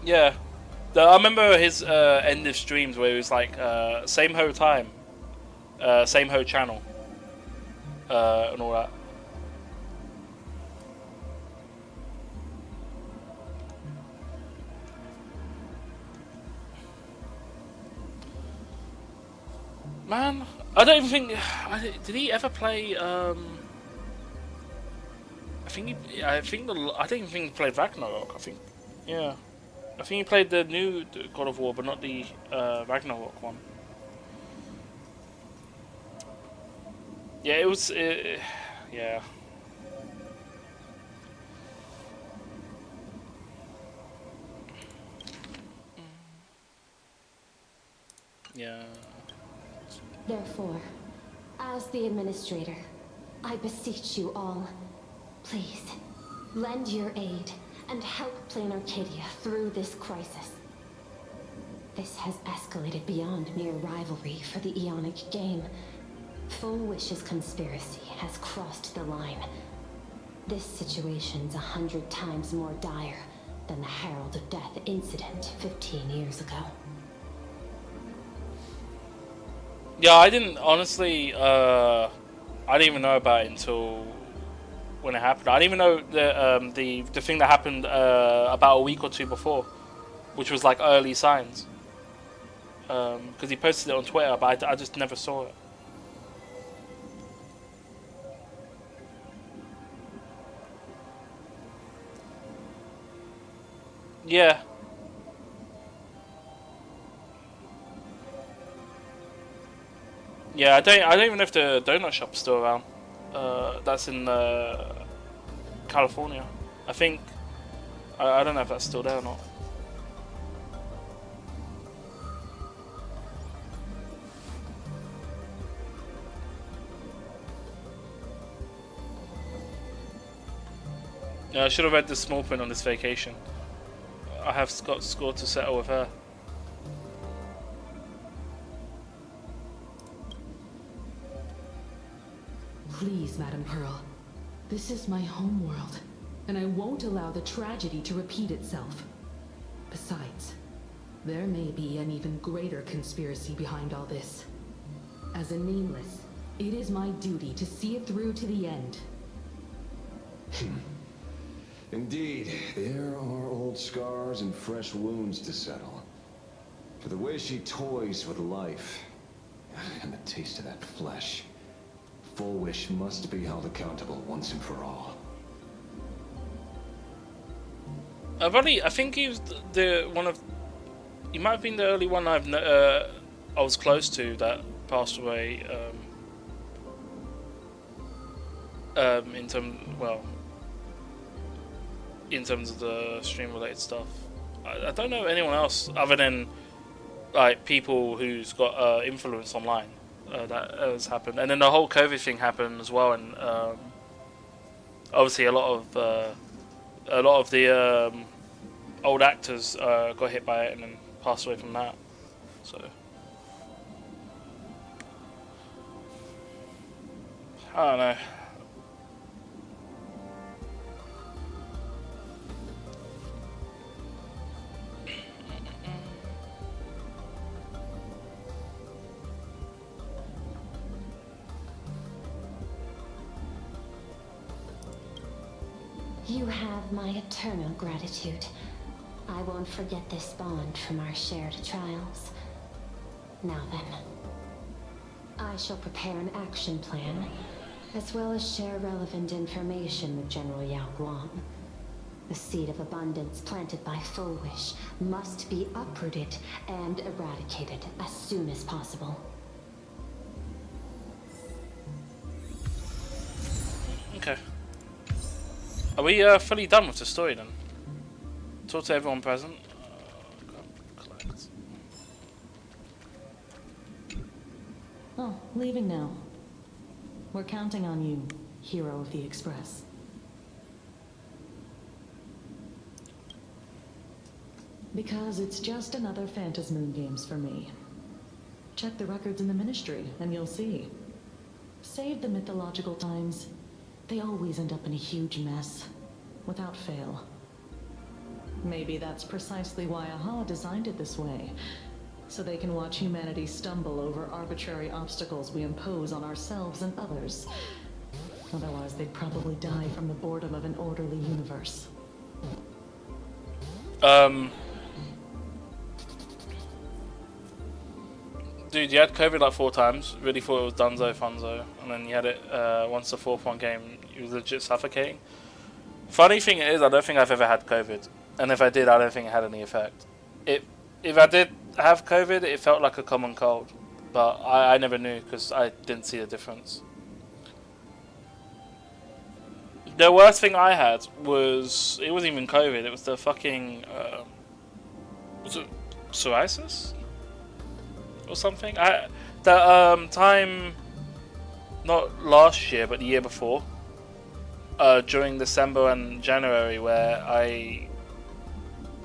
Yeah, I remember his end of streams where it was like same ho time, same ho channel, and all that. Man, I don't even think. Did he ever play? I don't even think he played Ragnarok. I think, yeah. I think he played the new God of War, but not the Ragnarok one. Yeah, it was. Yeah. Yeah. Therefore, as the administrator, I beseech you all, please, lend your aid and help Plan Arcadia through this crisis. This has escalated beyond mere rivalry for the Ionic game. Full Wish's conspiracy has crossed the line. This situation's 100 times more dire than the Herald of Death incident 15 years ago. Yeah, I didn't honestly. I didn't even know about it until when it happened. I didn't even know the thing that happened about a week or two before, which was like early signs. Because he posted it on Twitter, but I just never saw it. Yeah. Yeah, I don't even know if the donut shop's still around. That's in California. I think. I don't know if that's still there or not. Yeah, I should have read the small print on this vacation. I have got score to settle with her. Please, Madam Pearl. This is my homeworld, and I won't allow the tragedy to repeat itself. Besides, there may be an even greater conspiracy behind all this. As a Nameless, it is my duty to see it through to the end. Indeed, there are old scars and fresh wounds to settle. For the way she toys with life, and the taste of that flesh, Full Wish must be held accountable once and for all. I think he was the one of. He might have been the early one I was close to that passed away. In terms of the stream related stuff, I don't know anyone else other than like people who's got influence online that has happened. And then the whole COVID thing happened as well, and obviously a lot of the old actors got hit by it and then passed away from that. So I don't know. You have my eternal gratitude. I won't forget this bond from our shared trials. Now then, I shall prepare an action plan, as well as share relevant information with General Yao Guang. The seed of abundance planted by Full Wish must be uprooted and eradicated as soon as possible. Okay. Are we fully done with the story then? Talk to everyone present. Collect. Oh, leaving now. We're counting on you, hero of the Express. Because it's just another Phantasmoon Games for me. Check the records in the Ministry, and you'll see. Save the mythological times. They always end up in a huge mess, without fail. Maybe that's precisely why AHA designed it this way, so they can watch humanity stumble over arbitrary obstacles we impose on ourselves and others. Otherwise, they'd probably die from the boredom of an orderly universe. Dude, you had COVID like 4 times. Really thought it was Dunzo Funzo, and then you had it once the 4th one came. You was legit suffocating. Funny thing is, I don't think I've ever had COVID, and if I did, I don't think it had any effect. If I did have COVID, it felt like a common cold, but I never knew because I didn't see the difference. The worst thing I had was, it wasn't even COVID. It was the fucking was it psoriasis? Or something. Time, not last year, but the year before, during December and January, where I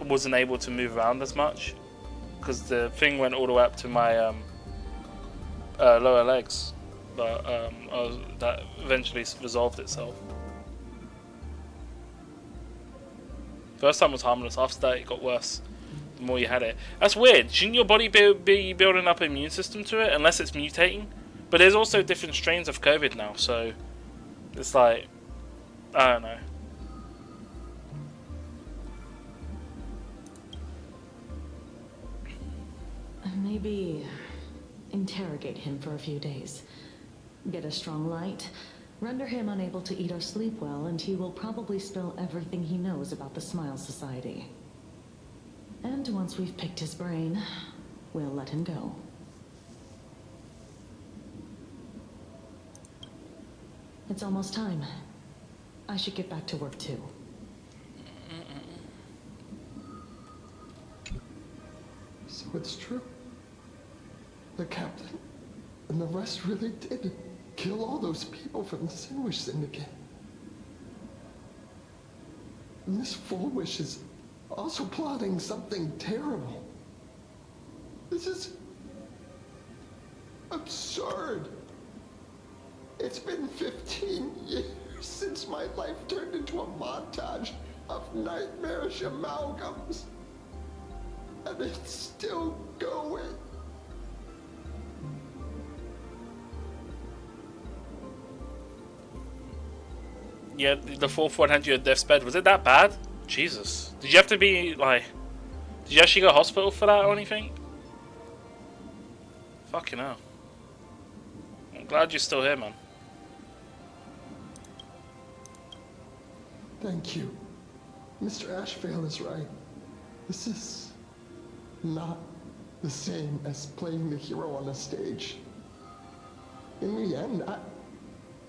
wasn't able to move around as much because the thing went all the way up to my lower legs, but that eventually resolved itself. First time was harmless. After that, it got worse. The more you had it. That's weird. Shouldn't your body be building up an immune system to it, unless it's mutating? But there's also different strains of COVID now, so it's like, I don't know. Maybe interrogate him for a few days. Get a strong light, render him unable to eat or sleep well, and he will probably spill everything he knows about the Smile Society. And once we've picked his brain, we'll let him go. It's almost time. I should get back to work too. So it's true. The captain and the rest really did kill all those people from the Sinwish Syndicate. And this Full Wish is also plotting something terrible. This is absurd. It's been 15 years since my life turned into a montage of nightmarish amalgams. And it's still going. Yeah, the 4th one had you at death's bed. Was it that bad? Jesus. Did you have to be, like... Did you actually go to hospital for that or anything? Fucking hell. I'm glad you're still here, man. Thank you. Mr. Ashvale is right. This is not the same as playing the hero on a stage. In the end,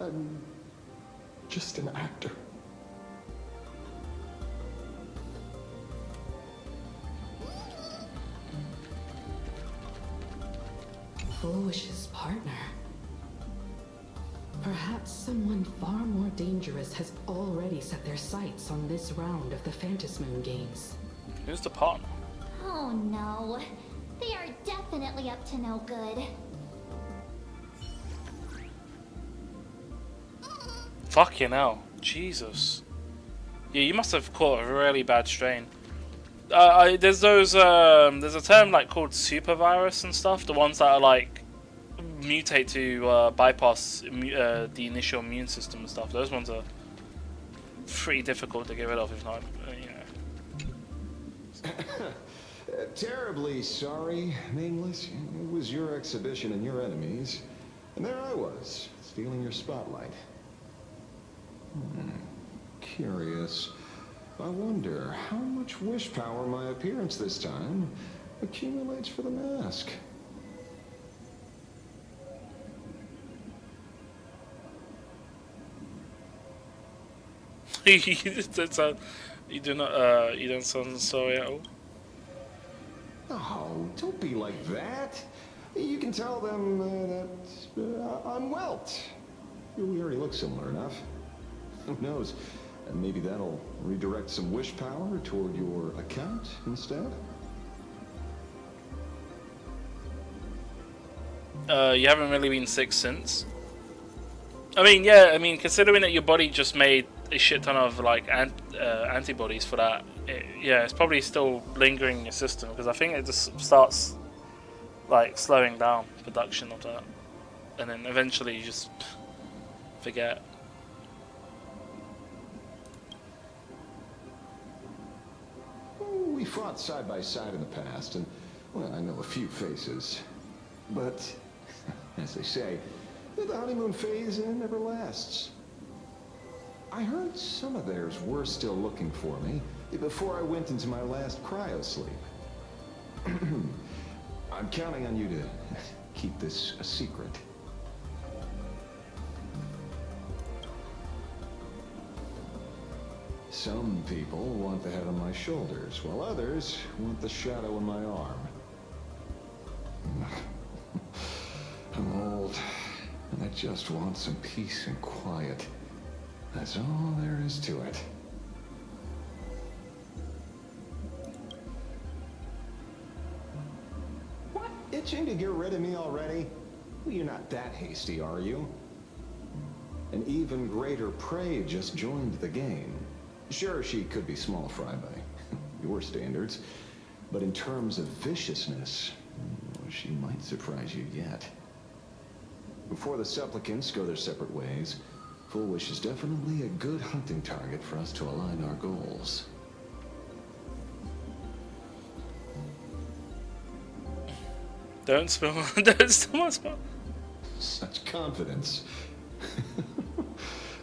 I'm just an actor. Full Wish's partner. Perhaps someone far more dangerous has already set their sights on this round of the Phantasmoon Games. Who's the partner? Oh no. They are definitely up to no good. Fucking hell. Jesus. Yeah, you must have caught a really bad strain. There's those, there's a term like called super virus and stuff. The ones that are like mutate to bypass the initial immune system and stuff. Those ones are pretty difficult to get rid of, if not, Terribly sorry, Nameless. It was your exhibition and your enemies. And there I was, stealing your spotlight. Curious. I wonder how much wish power my appearance this time accumulates for the mask. You don't sound sorry at all. Oh, don't be like that. You can tell them that I'm Welt. We already look similar enough. Who knows? Maybe that'll redirect some wish power toward your account instead? You haven't really been sick since. I mean, yeah, I mean, considering that your body just made a shit ton of, like, antibodies for that, yeah, it's probably still lingering in your system, because I think it just starts, like, slowing down production of that. And then eventually you just forget. We fought side by side in the past, and, well, I know a few faces. But, as they say, the honeymoon phase never lasts. I heard some of theirs were still looking for me before I went into my last cryosleep. I'm counting on you to keep this a secret. Some people want the head on my shoulders, while others want the shadow in my arm. I'm old, and I just want some peace and quiet. That's all there is to it. What? Itching to get rid of me already? Well, you're not that hasty, are you? An even greater prey just joined the game. Sure, she could be small fry by your standards, but in terms of viciousness, she might surprise you yet. Before the supplicants go their separate ways, Full Wish is definitely a good hunting target for us to align our goals. Don't spill. Don't spill. Such confidence.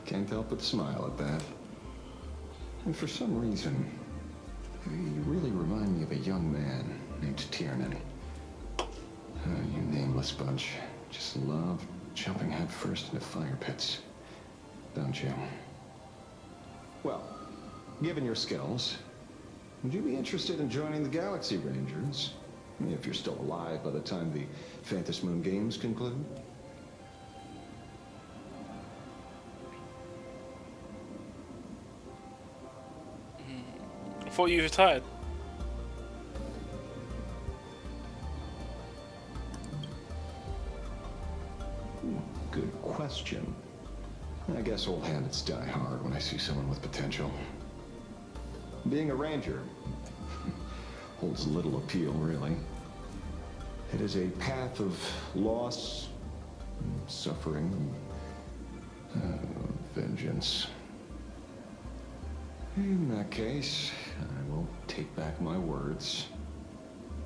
Can't help but smile at that. And for some reason, you really remind me of a young man named Tiernan. You nameless bunch just love jumping headfirst into fire pits, don't you? Well, given your skills, would you be interested in joining the Galaxy Rangers? If you're still alive by the time the Phantom Moon Games conclude? I thought you retired. Good question. I guess old habits die hard when I see someone with potential. Being a ranger holds little appeal, really. It is a path of loss, suffering, vengeance. In that case, I will take back my words.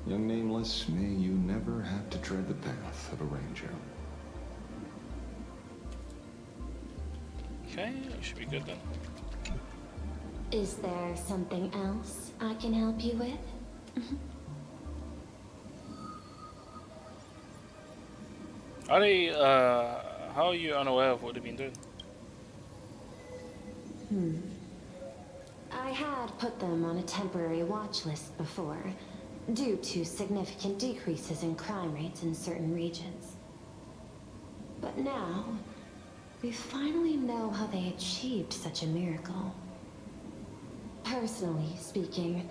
Young Nameless, may you never have to tread the path of a ranger. Okay, that should be good then. Is there something else I can help you with? How are you unaware of what they've been doing? I had put them on a temporary watch list before, due to significant decreases in crime rates in certain regions. But now, we finally know how they achieved such a miracle. Personally speaking,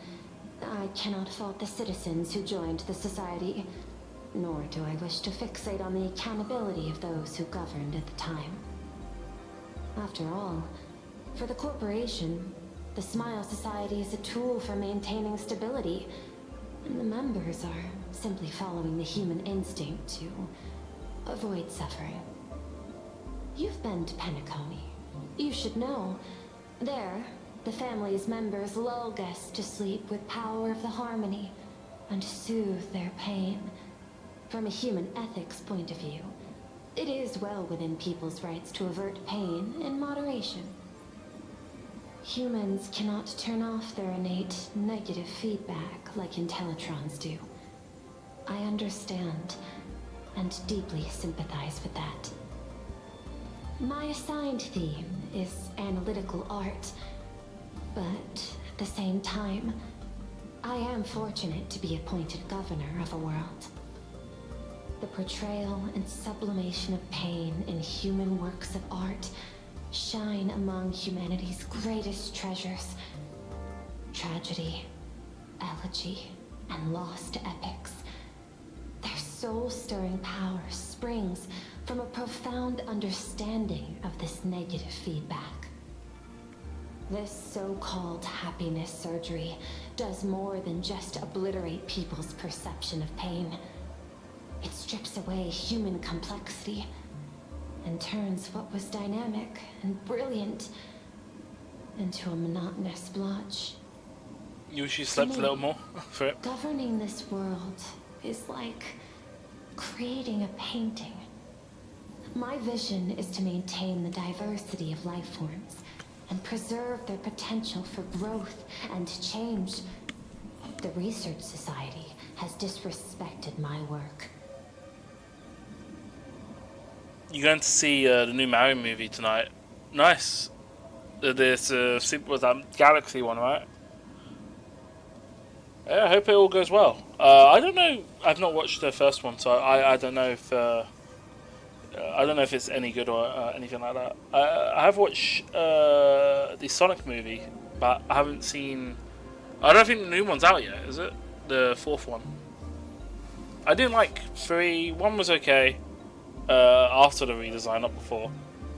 I cannot fault the citizens who joined the Society, nor do I wish to fixate on the accountability of those who governed at the time. After all, for the corporation, the Smile Society is a tool for maintaining stability, and the members are simply following the human instinct to avoid suffering. You've been to Penacony. You should know. There, the family's members lull guests to sleep with power of the harmony and soothe their pain. From a human ethics point of view, it is well within people's rights to avert pain in moderation. Humans cannot turn off their innate negative feedback like Intellitrons do. I understand and deeply sympathize with that. My assigned theme is analytical art, but at the same time, I am fortunate to be appointed governor of a world. The portrayal and sublimation of pain in human works of art shine among humanity's greatest treasures. Tragedy, elegy, and lost epics. Their soul-stirring power springs from a profound understanding of this negative feedback. This so-called happiness surgery does more than just obliterate people's perception of pain. It strips away human complexity and turns what was dynamic and brilliant into a monotonous blotch. You wish you slept a little more for it. Governing this world is like creating a painting. My vision is to maintain the diversity of life forms and preserve their potential for growth and change. The Research Society has disrespected my work. You're going to see the new Mario movie tonight. Nice. This was that Galaxy one, right? Yeah, I hope it all goes well. I don't know. I've not watched the first one, so I don't know if it's any good or anything like that. I have watched the Sonic movie, but I haven't seen. I don't think the new one's out yet. Is it the fourth one? I didn't like 3. 1 was okay. After the redesign, not before.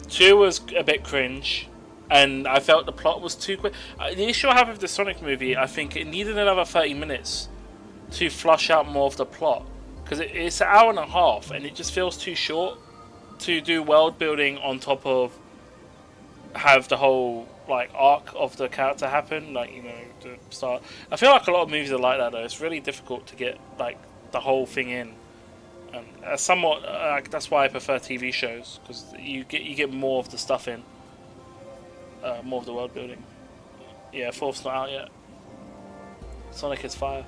2 was a bit cringe, and I felt the plot was too quick. The issue I have with the Sonic movie, I think it needed another 30 minutes to flush out more of the plot, because it's an hour and a half, and it just feels too short to do world building on top of have the whole like arc of the character happen, like, you know, the start. I feel like a lot of movies are like that though. It's really difficult to get like the whole thing in. Somewhat, that's why I prefer TV shows, because you get more of the stuff in, more of the world building. Yeah, 4th's not out yet. Sonic is fire.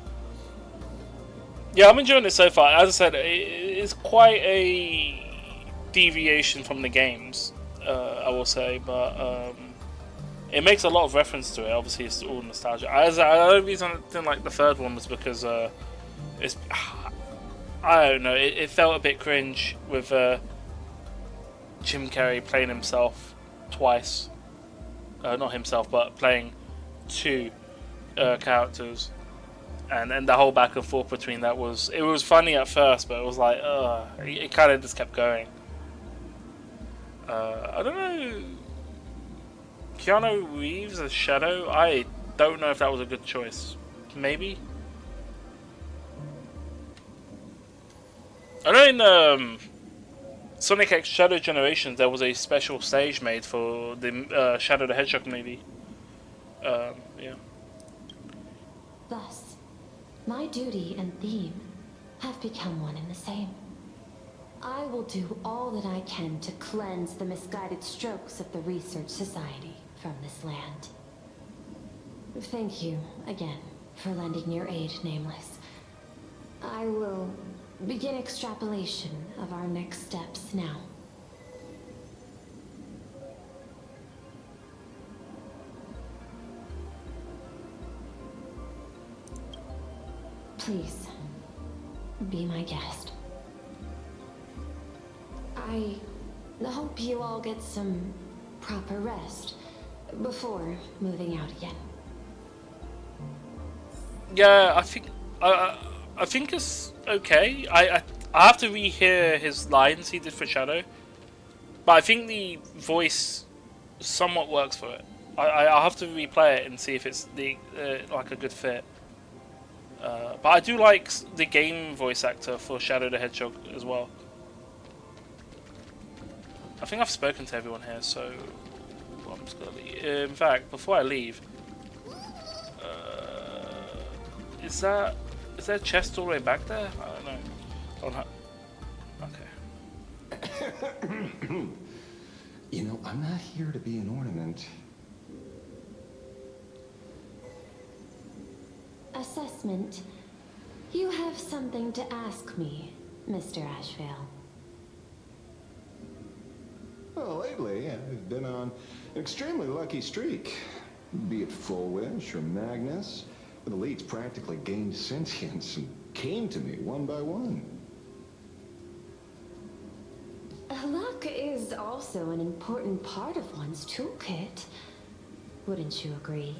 Yeah, I'm enjoying it so far. As I said, it's quite a deviation from the games, I will say, but it makes a lot of reference to it. Obviously, it's all nostalgia. The only reason I didn't like the third one was because it's. I don't know, it felt a bit cringe with Jim Carrey playing himself twice. Not himself, but playing 2 characters. And the whole back and forth between that was funny at first, but it was like, it kind of just kept going. I don't know, Keanu Reeves as Shadow, I don't know if that was a good choice. Maybe? I know in Sonic X Shadow Generations there was a special stage made for the Shadow the Hedgehog movie. Yeah. Thus, my duty and theme have become one and the same. I will do all that I can to cleanse the misguided strokes of the Research Society from this land. Thank you again for lending your aid, Nameless. I will begin extrapolation of our next steps now. Please, be my guest. I hope you all get some proper rest before moving out again. Yeah, I think it's okay. I have to rehear his lines he did for Shadow, but I think the voice somewhat works for it. I'll have to replay it and see if it's like a good fit. But I do like the game voice actor for Shadow the Hedgehog as well. I think I've spoken to everyone here, so I'm just gonna leave. In fact, before I leave, is there a chest all the way back there? I don't know. Okay. You know, I'm not here to be an ornament. Assessment. You have something to ask me, Mr. Ashvale. Well, lately, I've been on an extremely lucky streak. Be it Full Wish or Magnus, the elites practically gained sentience and came to me one by one. Luck is also an important part of one's toolkit. Wouldn't you agree?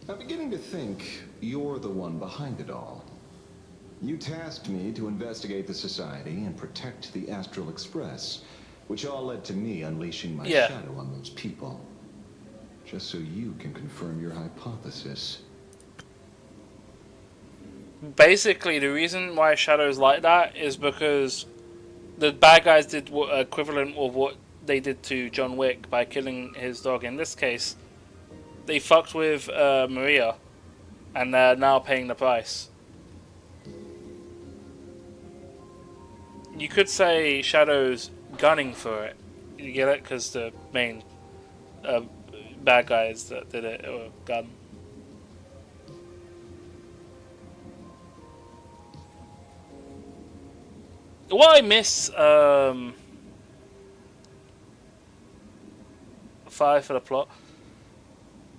I'm beginning to think you're the one behind it all. You tasked me to investigate the Society and protect the Astral Express, which all led to me unleashing my shadow on those people. Just so you can confirm your hypothesis. Basically, the reason why Shadow's like that is because the bad guys did what equivalent of what they did to John Wick by killing his dog. In this case, they fucked with Maria, and they're now paying the price. You could say Shadow's gunning for it. You get it? Because the main bad guys that did it were gun. What I miss, 5 for the plot.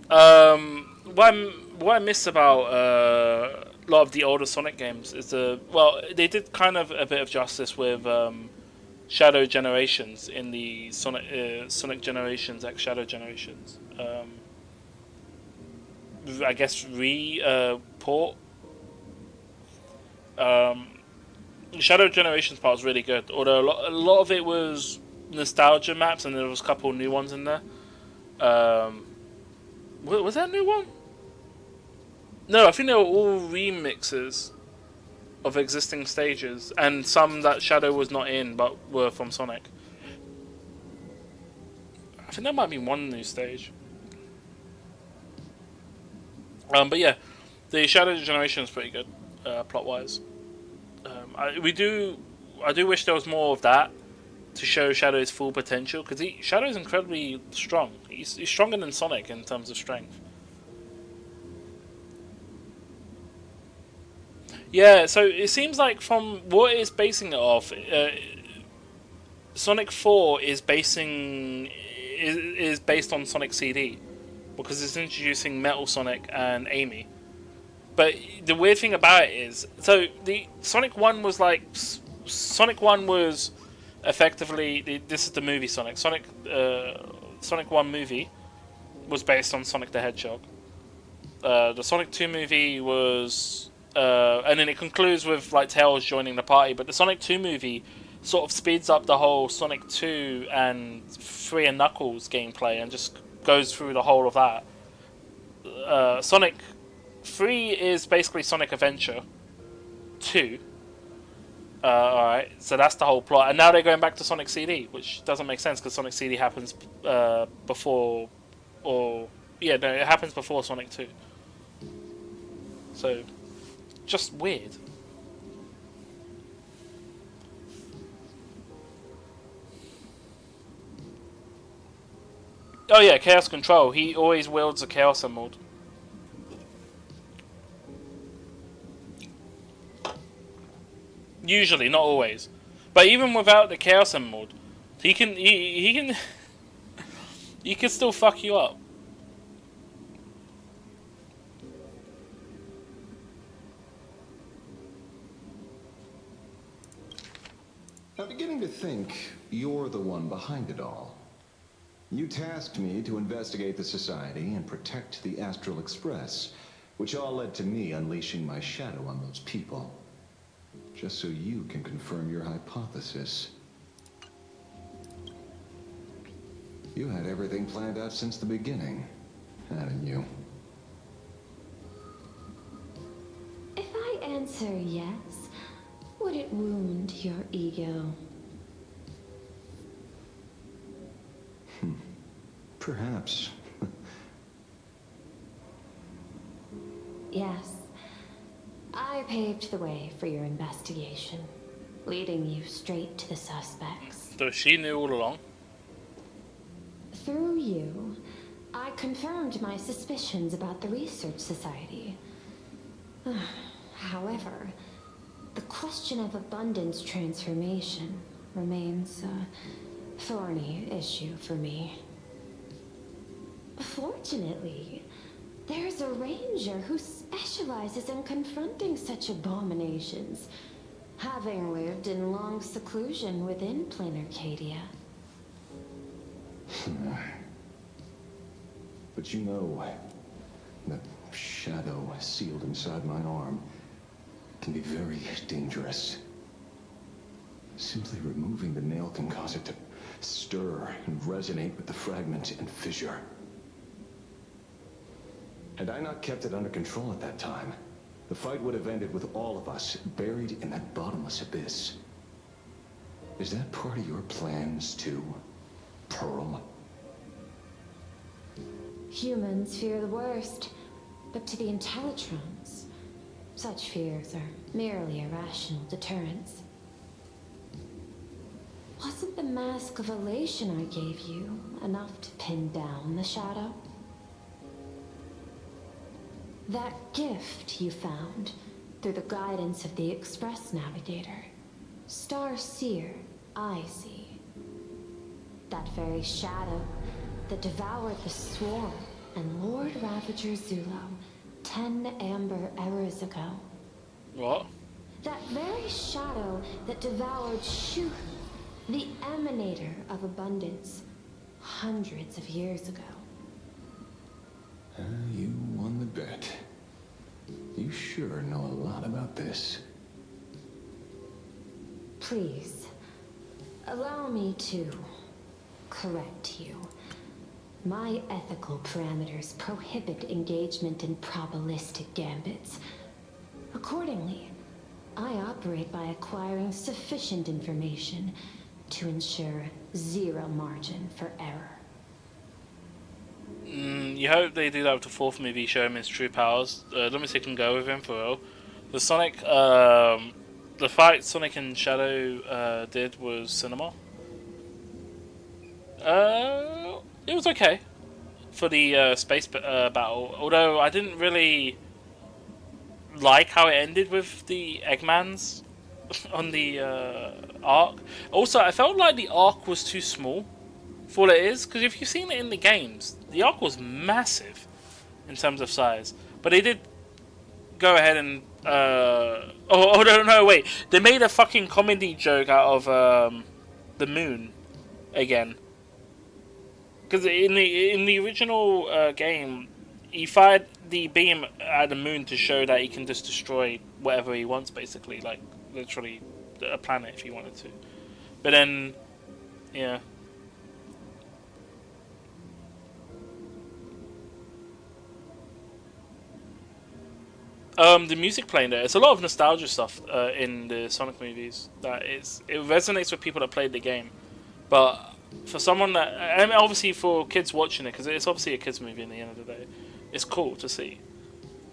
What I miss about a lot of the older Sonic games is they did kind of a bit of justice with Shadow Generations in the Sonic Generations X Shadow Generations. I guess port. Shadow Generations part was really good, although a lot of it was nostalgia maps, and there was a couple new ones in there. Was that a new one? No, I think they were all remixes of existing stages, and some that Shadow was not in but were from Sonic. I think there might be one new stage. But yeah, the Shadow Generation is pretty good, plot-wise. I do wish there was more of that to show Shadow's full potential, because Shadow's incredibly strong. He's stronger than Sonic in terms of strength. Yeah, so it seems like from what it's basing it off, Sonic 4 is based on Sonic CD, because it's introducing Metal Sonic and Amy. But the weird thing about it is, so the Sonic 1 was like, Sonic 1 was effectively, this is the movie Sonic. Sonic 1 movie was based on Sonic the Hedgehog. The Sonic 2 movie was, and then it concludes with like Tails joining the party. But the Sonic 2 movie sort of speeds up the whole Sonic 2 and 3 and Knuckles gameplay and just goes through the whole of that. Sonic 3 is basically Sonic Adventure 2. Alright, so that's the whole plot. And now they're going back to Sonic CD, which doesn't make sense because Sonic CD happens before, or yeah, no, it happens before Sonic 2. So, just weird. Oh yeah, Chaos Control. He always wields a Chaos Emerald. Usually, not always. But even without the Chaos Emerald, he can he can still fuck you up. I'm beginning to think you're the one behind it all. You tasked me to investigate the Society and protect the Astral Express, which all led to me unleashing my shadow on those people. Just so you can confirm your hypothesis. You had everything planned out since the beginning, hadn't you? If I answer yes, would it wound your ego? Perhaps. Yes. I paved the way for your investigation. leading you straight to the suspects. So she knew all along. Through you, I confirmed my suspicions about the Research Society. However, the question of abundance transformation remains a thorny issue for me. Fortunately, there's a ranger who specializes in confronting such abominations, having lived in long seclusion within Planarcadia. But you know, that shadow sealed inside my arm can be very dangerous. Simply removing the nail can cause it to stir and resonate with the fragment and fissure. Had I not kept it under control at that time, the fight would have ended with all of us buried in that bottomless abyss. Is that part of your plans too, Pearl? Humans fear the worst, but to the Intellitrons, such fears are merely irrational deterrents. Wasn't the Mask of Elation I gave you enough to pin down the shadow? That gift you found through the guidance of the Express Navigator, Star Seer, I see. That very shadow that devoured the Swarm and Lord Ravager Zulo 10 amber eras ago. What? That very shadow that devoured Shuhu, the Emanator of Abundance, hundreds of years ago. You won the bet. You sure know a lot about this. Please, allow me to correct you. My ethical parameters prohibit engagement in probabilistic gambits. Accordingly, I operate by acquiring sufficient information to ensure zero margin for error. You hope they do that with the fourth movie, show him his true powers. Let me see if I can go with him for real. The Sonic, the fight Sonic and Shadow did was cinema. It was okay for the space battle, although I didn't really like how it ended with the Eggmans on the arc. Also, I felt like the arc was too small for what it is, because if you've seen it in the games, the arc was massive in terms of size. But they did go ahead and no, wait, they made a fucking comedy joke out of the moon again. Because in the original game, he fired the beam at the moon to show that he can just destroy whatever he wants, basically, like literally a planet if he wanted to. But then, yeah. The music playing there, it's a lot of nostalgia stuff in the Sonic movies that it resonates with people that played the game. But for someone that, and obviously for kids watching it, because it's obviously a kids movie in the end of the day, it's cool to see.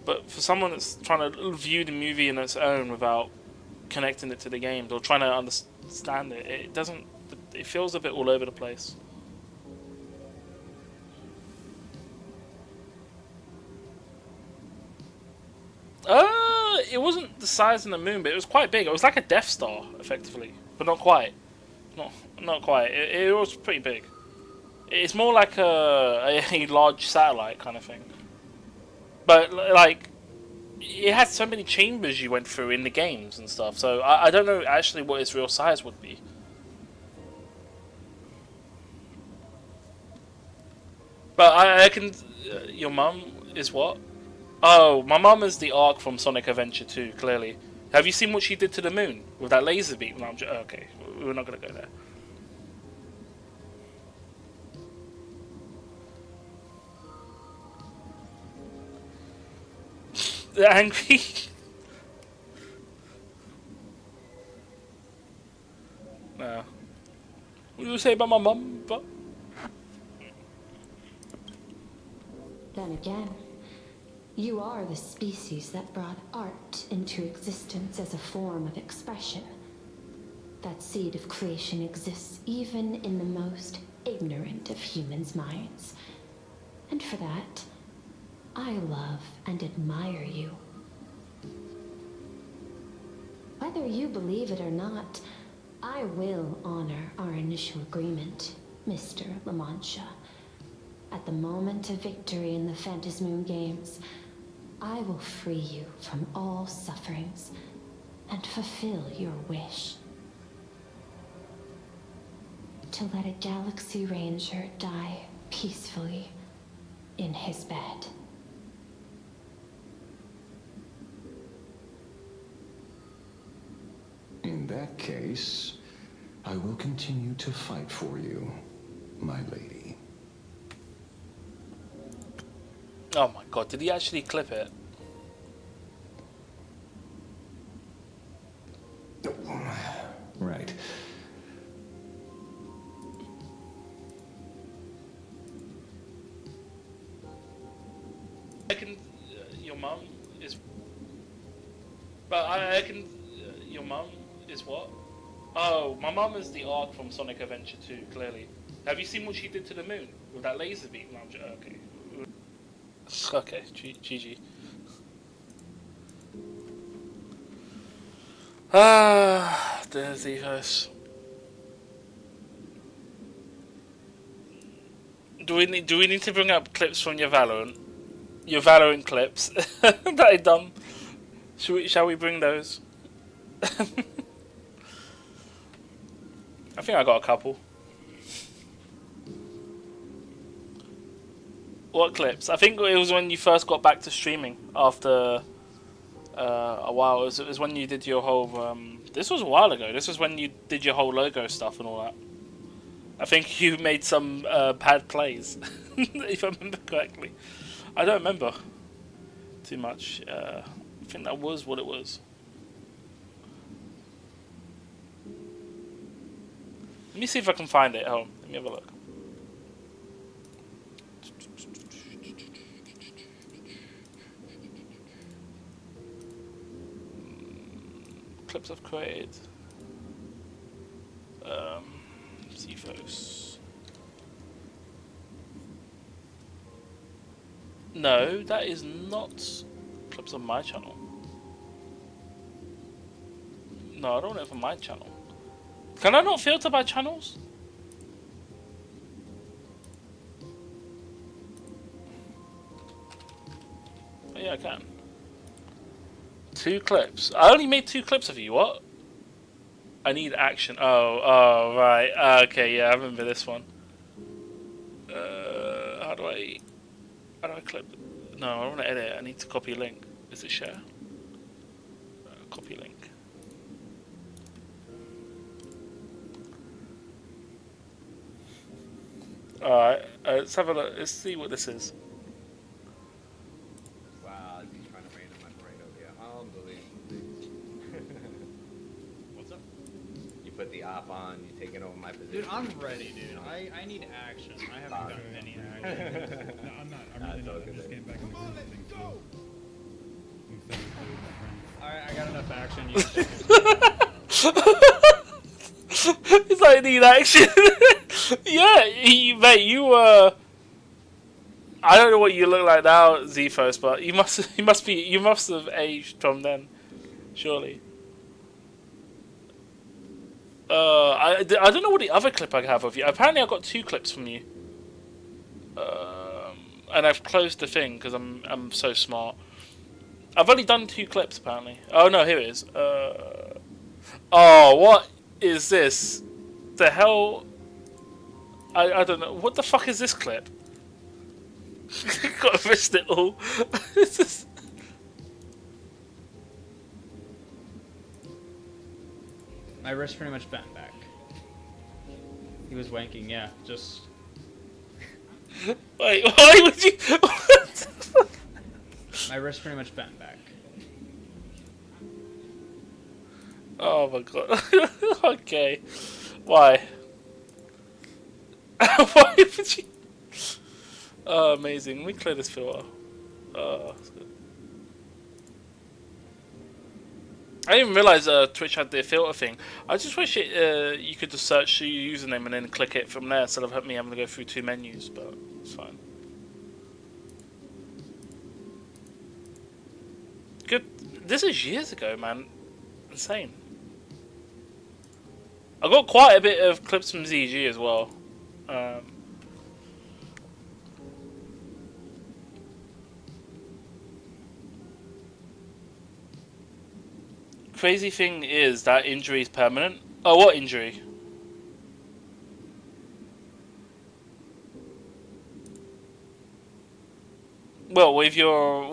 But for someone that's trying to view the movie in its own without connecting it to the games or trying to understand it, it feels a bit all over the place. It wasn't the size of the moon, but it was quite big. It was like a Death Star, effectively, but not quite. Not quite. It was pretty big. It's more like a large satellite kind of thing. But like, it had so many chambers you went through in the games and stuff. So I don't know actually what its real size would be. But I can. Your mum is what? Oh, my mum is the Ark from Sonic Adventure 2, clearly. Have you seen what she did to the moon with that laser beam? No, okay, we're not going to go there. The angry... No. What do you say about my mum? Then again, you are the species that brought art into existence as a form of expression. That seed of creation exists even in the most ignorant of humans' minds. And for that, I love and admire you. Whether you believe it or not, I will honor our initial agreement, Mr. La Mancha. At the moment of victory in the Phantasmoon Games, I will free you from all sufferings and fulfill your wish. To let a Galaxy Ranger die peacefully in his bed. In that case, I will continue to fight for you, my lady. Oh my god, did he actually clip it? Right. I can. Your mum is. But I can. Your mum is what? Oh, my mum is the Ark from Sonic Adventure 2, clearly. Have you seen what she did to the moon? With that laser beam launcher? Okay. Okay, GG. Ah, there's Evos. Do we need to bring up clips from your Valorant? Your Valorant clips that I done. Shall we bring those? I think I got a couple. What clips? I think it was when you first got back to streaming after a while. It was when you did your whole. This was a while ago. This was when you did your whole logo stuff and all that. I think you made some bad plays, if I remember correctly. I don't remember too much. I think that was what it was. Let me see if I can find it. Oh, let me have a look. Clips I've created. Zephos. No, that is not clips on my channel. No, I don't want it for my channel. Can I not filter by channels? Oh, yeah, I can. 2 clips. I only made 2 clips of you. What? I need action. Oh, right. Okay, yeah, I remember this one. How do I clip? No, I want to edit. I need to copy a link. Is it share? Copy link. Alright, let's have a look. Let's see what this is. Wow, he's trying to rain on my brain over here. Unbelievable. What's up? You put the op on, you taking over my position. Dude, I'm ready, dude. I need action. I haven't gotten any action. No, I'm not. I'm really not. I'm just getting back in the groove of things. So I'm excited to play with my friends. Alright, I got enough action. It's like, I need action. Yeah, mate, you I don't know what you look like now, Zephos, but you must have aged from then, surely. I don't know what the other clip I have of you. Apparently, I got 2 clips from you. And I've closed the thing because I'm so smart. I've only done 2 clips apparently. Oh no, here it is. Oh, what is this? The hell? I don't know. What the fuck is this clip? Gotta missed it all. This is... My wrist pretty much bent back. He was wanking, yeah, just... Wait, why would you... My wrist pretty much bent back. Oh my god. Okay. Why? Why would you... Oh, amazing. Let me clear this filter. Oh, that's good. I didn't even realize Twitch had the filter thing. I just wish it you could just search your username and then click it from there instead of me having to go through 2 menus, but it's fine. Good. This is years ago, man. Insane. I got quite a bit of clips from ZG as well. Crazy thing is that injury is permanent. Oh, what injury? Well, with your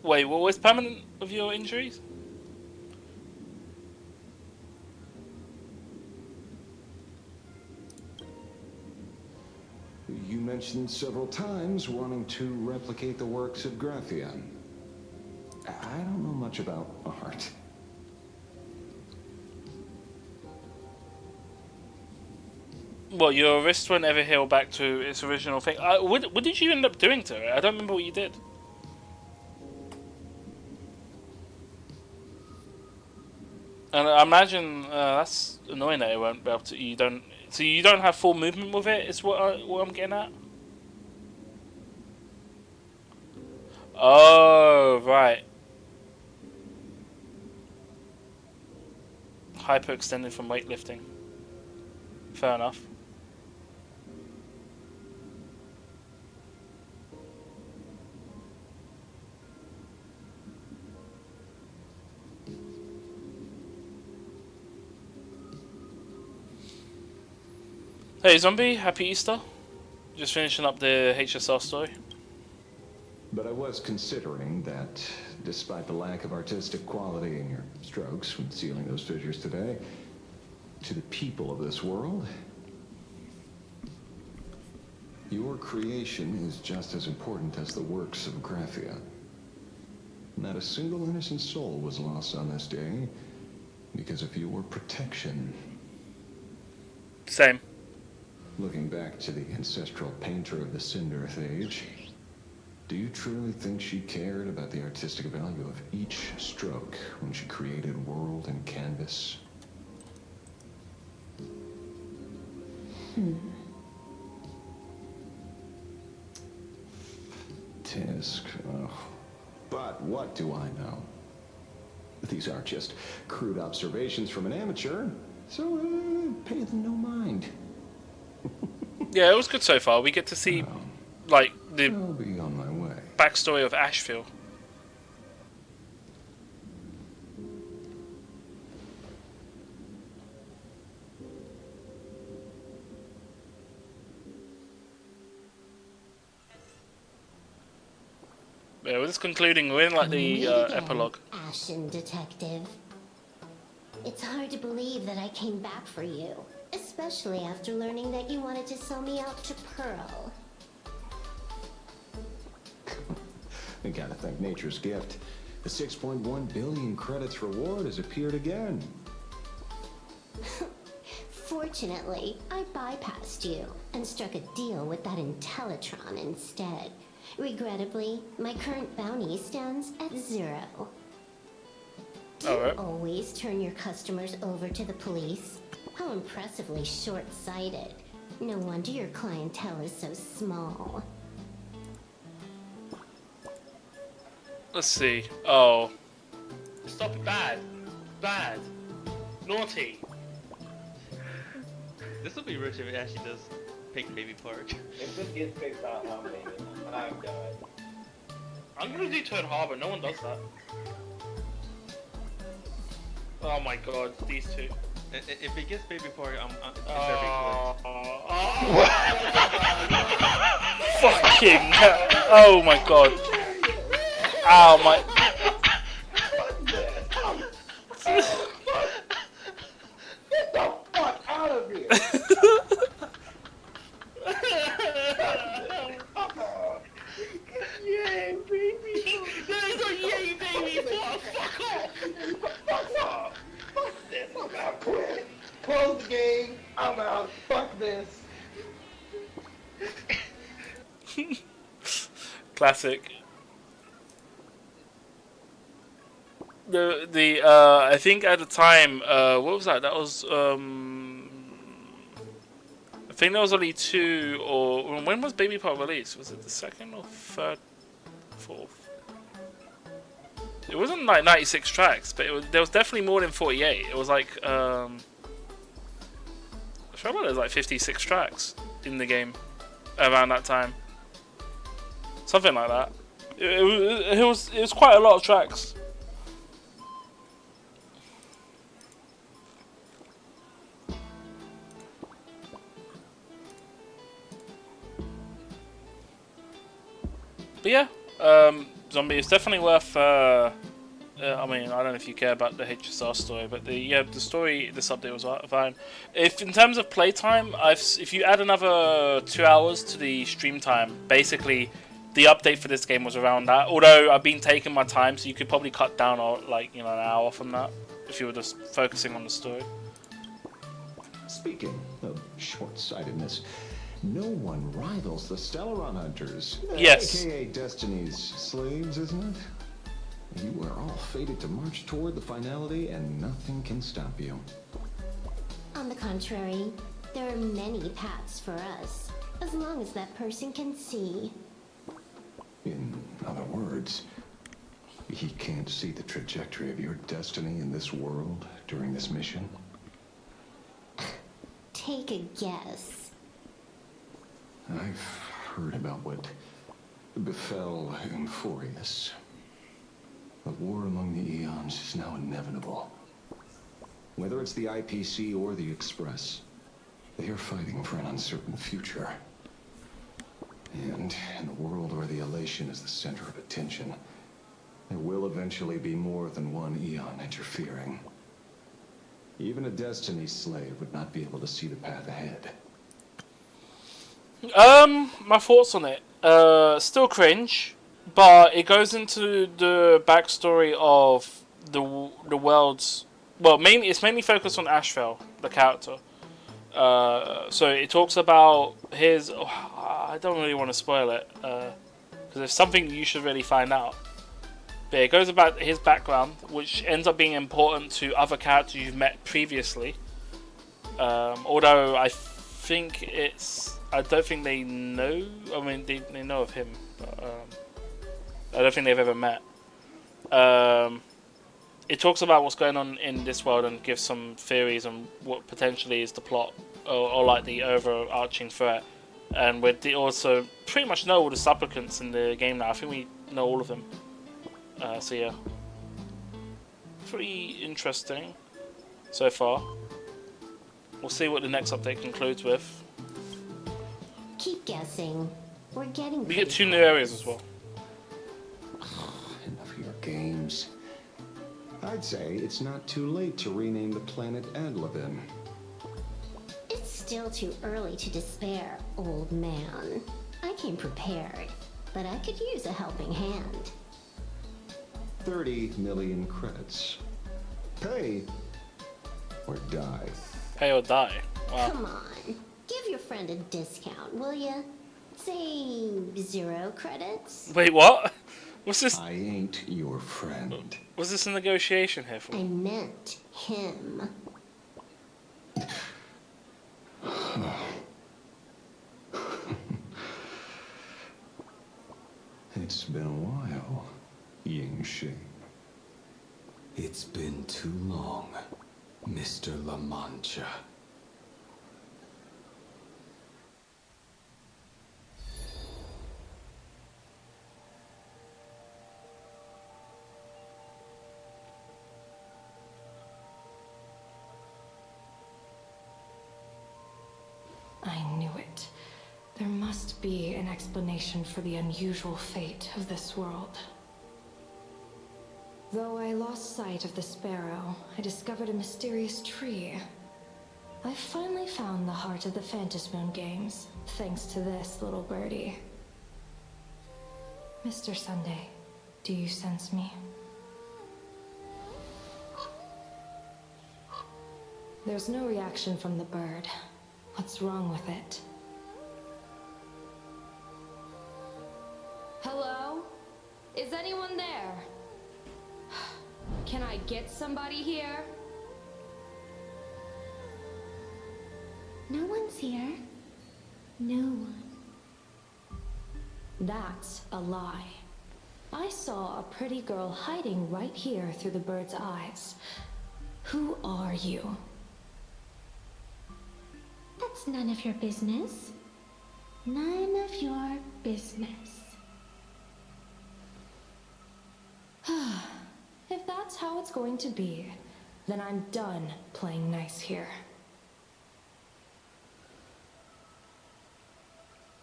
what was permanent with your injuries? You mentioned several times wanting to replicate the works of Graffian. I don't know much about art. Well, your wrist won't ever heal back to its original thing. What did you end up doing to it? I don't remember what you did. And I imagine that's annoying that it won't be able to. You don't. So you don't have full movement with it. Is what I'm getting at. Oh right. Hyperextended from weightlifting. Fair enough. Hey Zombie, happy Easter. Just finishing up the HSR story. But I was considering that, despite the lack of artistic quality in your strokes when sealing those figures today, to the people of this world, your creation is just as important as the works of Graffian. Not a single innocent soul was lost on this day because of your protection. Same. Looking back to the ancestral painter of the Cindereth Age, do you truly think she cared about the artistic value of each stroke when she created world and canvas? Tisk. Oh. But what do I know? These aren't just crude observations from an amateur, so pay them no mind. Yeah, it was good so far. We get to see, like, the I'll be on my way. backstory of Asheville. Yeah, we're just concluding. We're in like the epilogue. Ashen detective. It's hard to believe that I came back for you, especially after learning that you wanted to sell me out to Pearl. I gotta thank nature's gift. The 6.1 billion credits reward has appeared again. Fortunately, I bypassed you and struck a deal with that Intellitron instead. Regrettably, my current bounty stands at 0. Do you always turn your customers over to the police? How impressively short-sighted. No wonder your clientele is so small. Let's see. Oh. Stop it. Bad. Bad. Naughty. This will be rich if it actually does pick Baby Park. If this gets picked out, I'm leaving. I'm done. I'm gonna do Toad Harbor. No one does that. Oh my god, these two. If it gets Baby Park, Fucking hell. Oh my god. Ow, my. Get the fuck out of here! Yay, baby! There's a yay, baby! Fuck off! Fuck off! Fuck this! I'm out. Quit! Close the game! I'm out! Fuck this! Classic. I think at the time, what was that? That was I think there was only 2 or when was Baby Park released? Was it the 2nd or 3rd, 4th? It wasn't like 96 tracks, but there was definitely more than 48. It was like I feel like there was like 56 tracks in the game around that time, something like that. It was quite a lot of tracks. But yeah, Zombie is definitely worth. I mean, I don't know if you care about the HSR story, but the story, this update was fine. If in terms of playtime, if you add another 2 hours to the stream time, basically the update for this game was around that. Although I've been taking my time, so you could probably cut down like an hour from that if you were just focusing on the story. Speaking of short-sightedness, no one rivals the Stellaron Hunters. Yes. AKA Destiny's slaves, isn't it? You are all fated to march toward the finality, and nothing can stop you. On the contrary, there are many paths for us, as long as that person can see. In other words, he can't see the trajectory of your destiny in this world during this mission? Take a guess. I've heard about what befell Euphorius. The war among the Eons is now inevitable. Whether it's the IPC or the Express, they are fighting for an uncertain future. And in a world where the elation is the center of attention, there will eventually be more than one Eon interfering. Even a Destiny slave would not be able to see the path ahead. My thoughts on it. Still cringe, but it goes into the backstory of the world's. Well, it's mainly focused on Ashfell, the character. So it talks about his. Oh, I don't really want to spoil it, because it's something you should really find out. But it goes about his background, which ends up being important to other characters you've met previously. Although I think I don't think they know. I mean, they know of him, but I don't think they've ever met. It talks about what's going on in this world and gives some theories on what potentially is the plot or like the overarching threat. And we also pretty much know all the supplicants in the game now. I think we know all of them. So yeah, pretty interesting so far. We'll see what the next update concludes with. Keep guessing. We're getting. We get 2 new areas as well. Enough of your games. I'd say it's not too late to rename the planet Adlevin. It's still too early to despair, old man. I came prepared, but I could use a helping hand. 30 million credits. Pay or die. Pay or die. Wow. Come on. Give your friend a discount, will ya? Say 0 credits? Wait, what? What's this? I ain't your friend. Was this a negotiation here for? I meant him. It's been a while, Yingxing. It's been too long, Mr. La Mancha. I knew it. There must be an explanation for the unusual fate of this world. Though I lost sight of the sparrow, I discovered a mysterious tree. I finally found the heart of the Phantasmoon games, thanks to this little birdie. Mr. Sunday, do you sense me? There's no reaction from the bird. What's wrong with it? Hello? Is anyone there? Can I get somebody here? No one's here. No one. That's a lie. I saw a pretty girl hiding right here through the bird's eyes. Who are you? That's none of your business. None of your business. If that's how it's going to be, then I'm done playing nice here.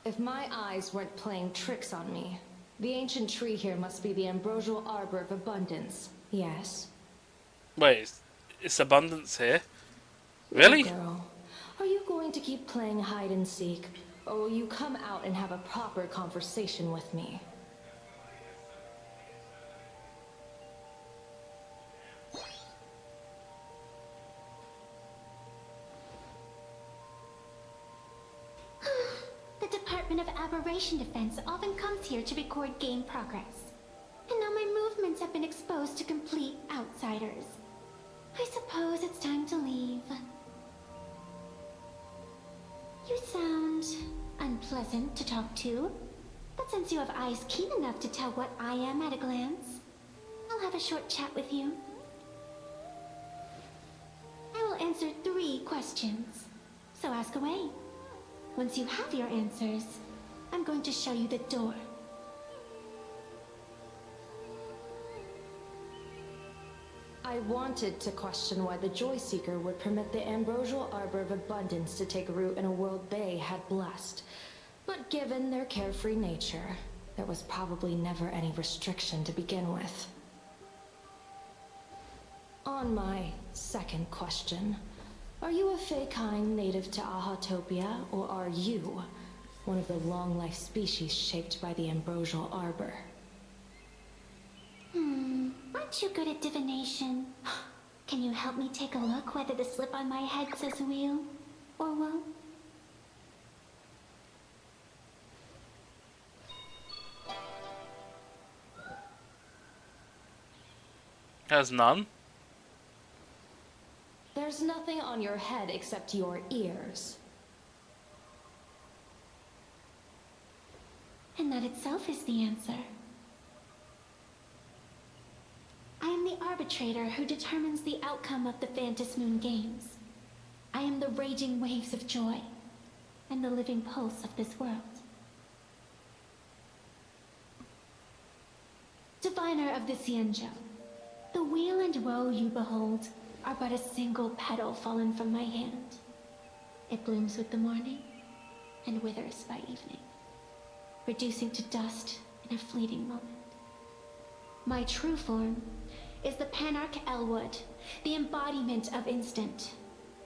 If my eyes weren't playing tricks on me, the ancient tree here must be the ambrosial arbor of abundance, yes? Wait, it's abundance here? Really? Girl, are you going to keep playing hide and seek, or will you come out and have a proper conversation with me? The Department of Aberration Defense often comes here to record game progress. And now my movements have been exposed to complete outsiders. I suppose it's time to leave. You sound unpleasant to talk to, but since you have eyes keen enough to tell what I am at a glance, I'll have a short chat with you. I will answer 3 questions, so ask away. Once you have your answers, I'm going to show you the door. I wanted to question why the Joyseeker would permit the ambrosial arbor of abundance to take root in a world they had blessed. But given their carefree nature, there was probably never any restriction to begin with. On my second question, are you a Feykind native to Ahatopia, or are you one of the long-life species shaped by the ambrosial arbor? Aren't you good at divination? Can you help me take a look whether the slip on my head says wheel or woe? There's none. There's nothing on your head except your ears. And that itself is the answer. I am the arbitrator who determines the outcome of the Phantasmoon Games. I am the raging waves of joy, and the living pulse of this world. Diviner of the Xianzhou, the weal and woe you behold are but a single petal fallen from my hand. It blooms with the morning, and withers by evening, reducing to dust in a fleeting moment. My true form is the Panarch Elwood, the embodiment of instant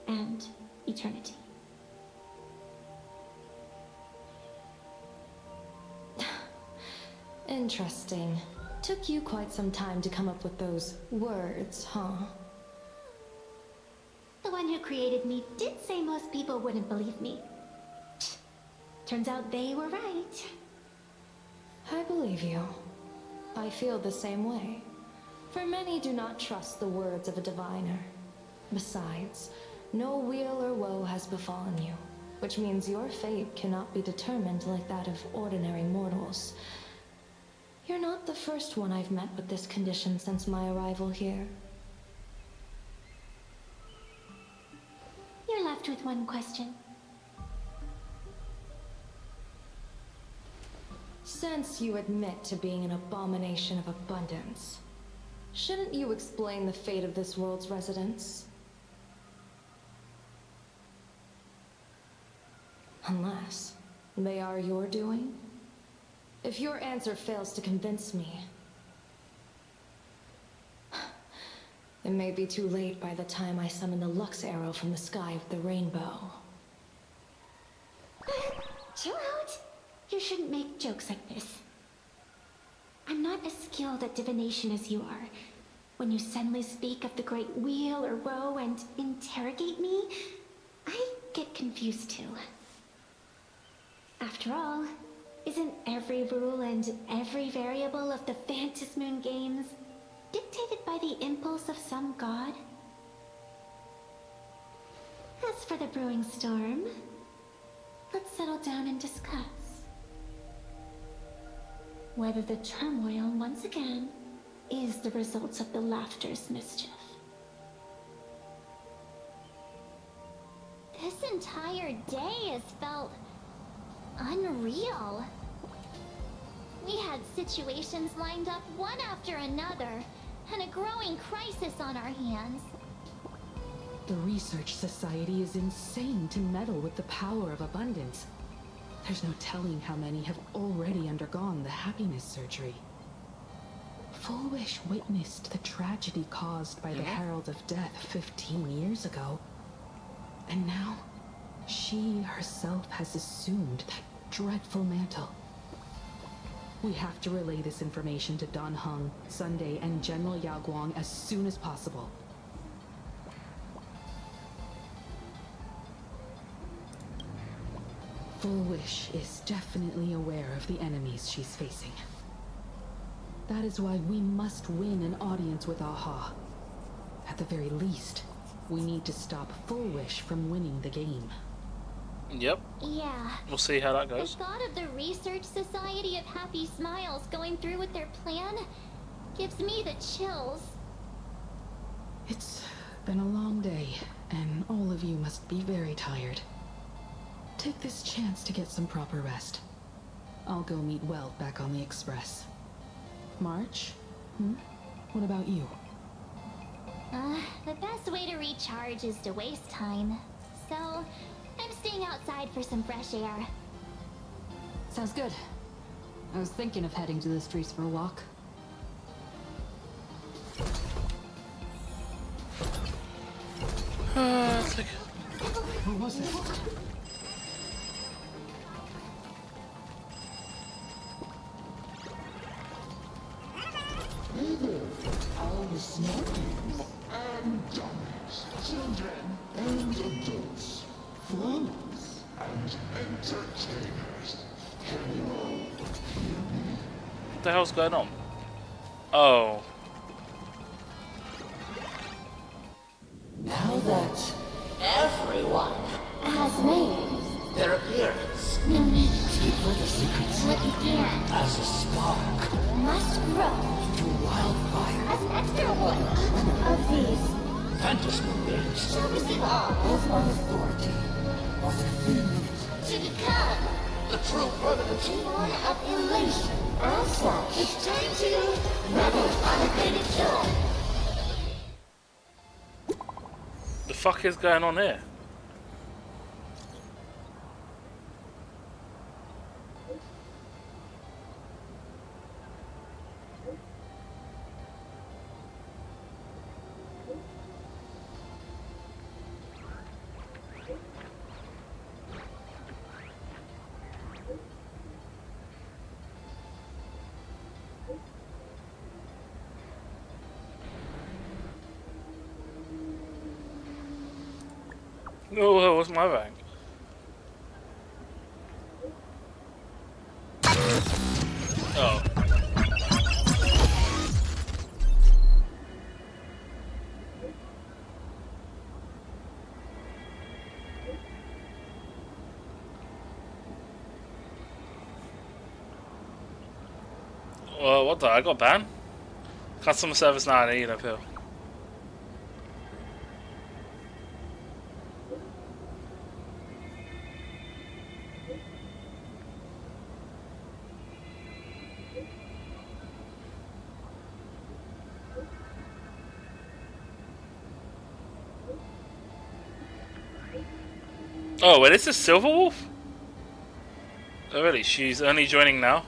and eternity. Interesting. Took you quite some time to come up with those words, huh? The one who created me did say most people wouldn't believe me. Turns out they were right. I believe you. I feel the same way. For many do not trust the words of a diviner. Besides, no weal or woe has befallen you, which means your fate cannot be determined like that of ordinary mortals. You're not the first one I've met with this condition since my arrival here. You're left with one question. Since you admit to being an abomination of abundance, shouldn't you explain the fate of this world's residents? Unless they are your doing? If your answer fails to convince me, it may be too late by the time I summon the Lux Arrow from the sky with the rainbow. Chill out. You shouldn't make jokes like this. I'm not as skilled at divination as you are. When you suddenly speak of the great weal or woe and interrogate me, I get confused too. After all, isn't every rule and every variable of the Phantasmoon Games dictated by the impulse of some god? As for the brewing storm, let's settle down and discuss whether the turmoil once again is the result of the laughter's mischief. This entire day has felt unreal. We had situations lined up one after another, and a growing crisis on our hands. The Research Society is insane to meddle with the power of abundance. There's no telling how many have already undergone the happiness surgery. Full Wish witnessed the tragedy caused by the Herald of Death 15 years ago. And now, she herself has assumed that dreadful mantle. We have to relay this information to Dan Heng, Sunday, and General Yao Guang as soon as possible. Full Wish is definitely aware of the enemies she's facing. That is why we must win an audience with Aha. At the very least, we need to stop Full Wish from winning the game. Yep. Yeah. We'll see how that goes. The thought of the Research Society of Happy Smiles going through with their plan gives me the chills. It's been a long day, and all of you must be very tired. Take this chance to get some proper rest. I'll go meet Weld back on the Express. March? What about you? The best way to recharge is to waste time. So, I'm staying outside for some fresh air. Sounds good. I was thinking of heading to the streets for a walk. Who was it? Hey there, all the smarties and dummies, children and adults, fools and entertainers. Can you all hear me? What the hell's going on? Oh. Now that everyone has made their appearance, the need for the secrets to begin as a spark must grow to wildfire as extra one of these fantasy games shall receive all of my authority of the fiend to become the true permanent born of elation. As such, it's time to revel unabated joy. The fuck is going on here? Oh, what's my rank? Oh. What the? I got banned? Customer service 9, I need an appeal. Oh, wait, this is Silverwolf? Oh, really? She's only joining now?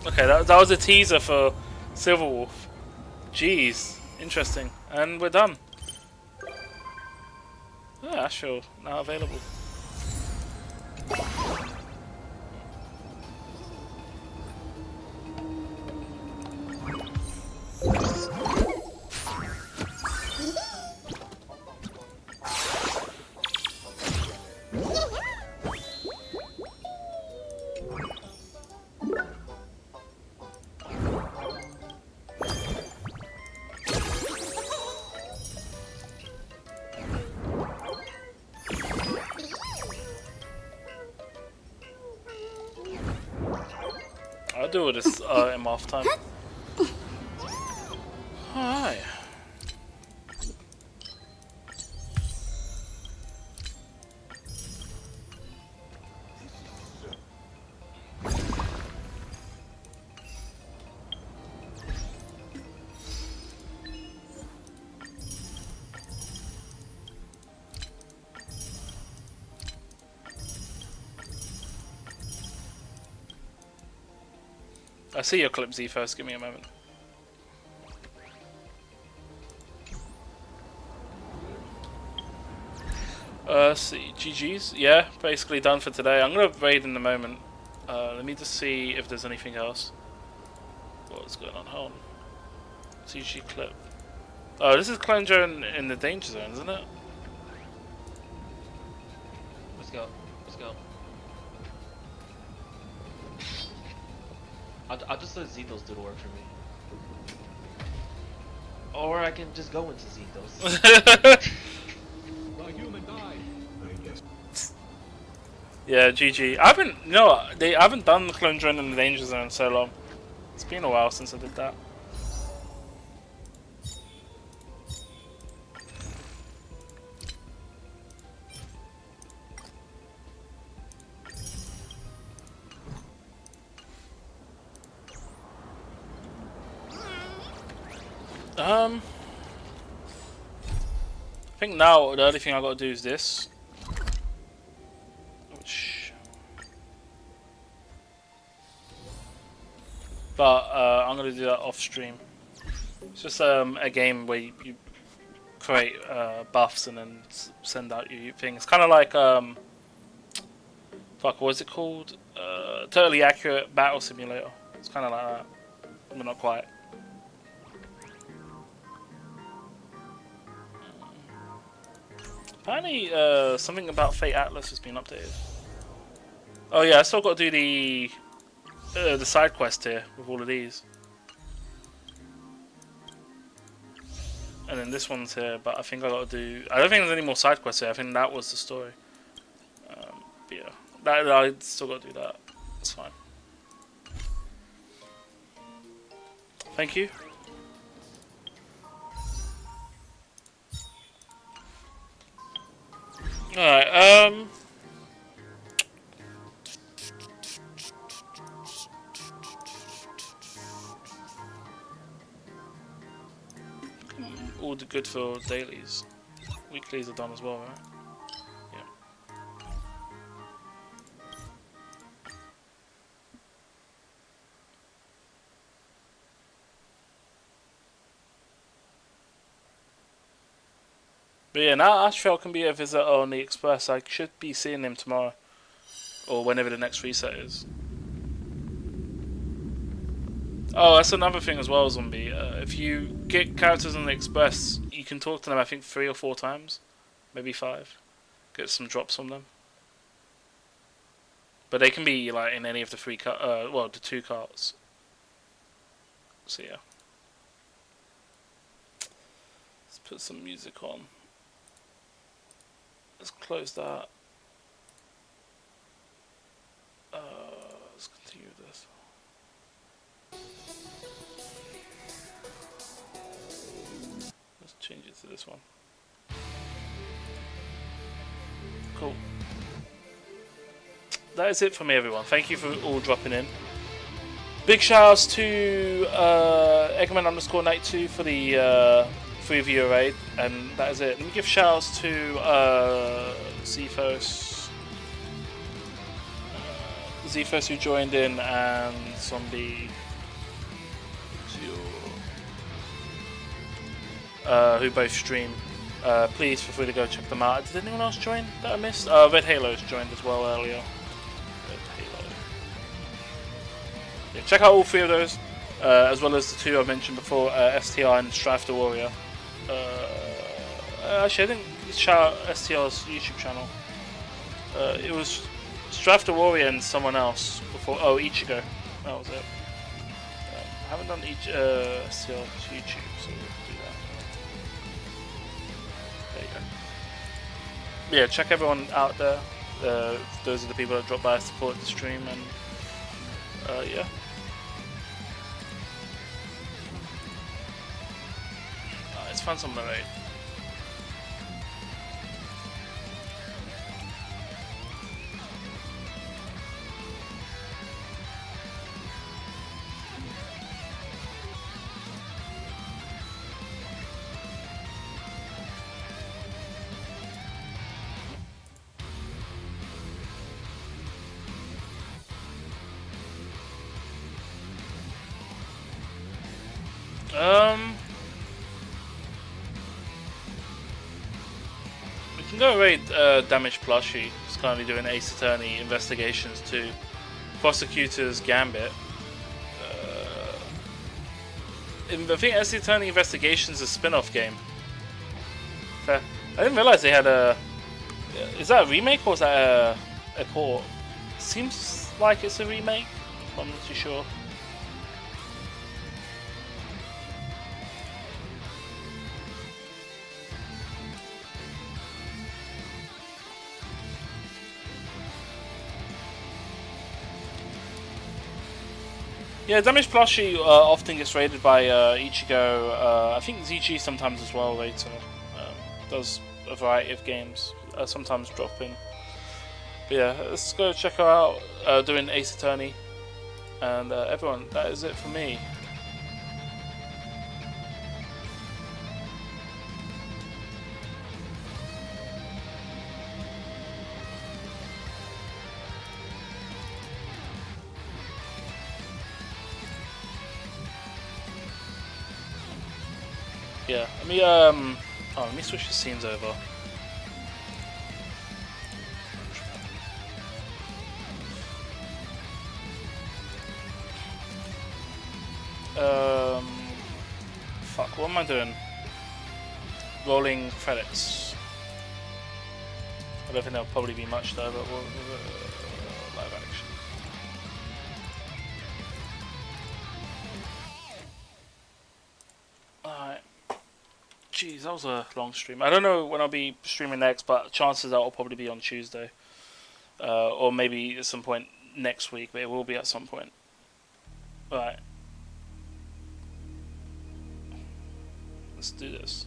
Okay, that was a teaser for Silverwolf. Jeez, interesting. And we're done. Yeah, Asheville now available. I'll do this in off time. Alright. I see your clip, Z first. Give me a moment. Let's see. GG's. Yeah, basically done for today. I'm gonna raid in a moment. Let me just see if there's anything else. What's going on? Hold on. CG clip. Oh, this is Cleanser in the danger zone, isn't it? Let's go. Let's go. I'll just let Zetos do the work for me. Or I can just go into Zetos. The human died. I guess. Yeah, GG. I haven't, I haven't done the Cleanser in the danger zone in so long. It's been a while since I did that. I think now the only thing I got to do is this, but I'm gonna do that off stream. It's just a game where you create buffs and then send out your things. Kind of like fuck, what is it called? Totally Accurate Battle Simulator. It's kind of like that, but not quite. Apparently, something about Fate Atlas has been updated. Oh yeah, I still got to do the side quest here with all of these, and then this one's here. But I think I got to do. I don't think there's any more side quests here. I think that was the story. But yeah, I still got to do that. It's fine. Thank you. Alright, all the good for dailies. Weeklies are done as well, right? Yeah. But yeah, now Ashfeld can be a visitor on the Express. I should be seeing him tomorrow, or whenever the next reset is. Oh, that's another thing as well, Zombie. If you get characters on the Express, you can talk to them, I think, 3 or 4 times. Maybe 5. Get some drops from them. But they can be like in any of the 3 the 2 carts. So yeah. Let's put some music on. Let's close that. Let's continue this. Let's change it to this one. Cool. That is it for me, everyone. Thank you for all dropping in. Big shout outs to Eggman_92 for the free viewer raid, and that is it. Let me give shout outs to Zephos who joined in, and Zombie who both stream. please feel free to go check them out. Did anyone else join that I missed? Red Halo's joined as well earlier. Red Halo. Yeah, check out all 3 of those, as well as the 2 I mentioned before, STR and Strive the Warrior. Actually, I didn't shout out STR's YouTube channel. It was Strive the Warrior and someone else before. Oh, Ichigo. That was it. I haven't done STR's YouTube, so we'll do that. There you go. Yeah, check everyone out there. Those are the people that drop by to support the stream, and yeah. Let's find some narrate. We can go raid Damaged Plushie. He's currently doing Ace Attorney investigations to Prosecutor's Gambit. I think Ace Attorney Investigations is a spin-off game. Fair. I didn't realize they had a. Is that a remake or is that a port? Seems like it's a remake. I'm not too sure. Yeah, Damaged Plushie often gets raided by Ichigo. I think ZG sometimes as well raids her. Does a variety of games. Sometimes drop in. But yeah, let's go check her out doing Ace Attorney. And everyone, that is it for me. Yeah, let me switch the scenes over. Fuck, what am I doing? Rolling credits. I don't think there'll probably be much there, but we'll live action. Alright. Jeez, that was a long stream. I don't know when I'll be streaming next, but chances are it'll probably be on Tuesday. Or maybe at some point next week, but it will be at some point. Alright. Let's do this.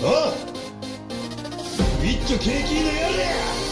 おう、ビット景気のやれや。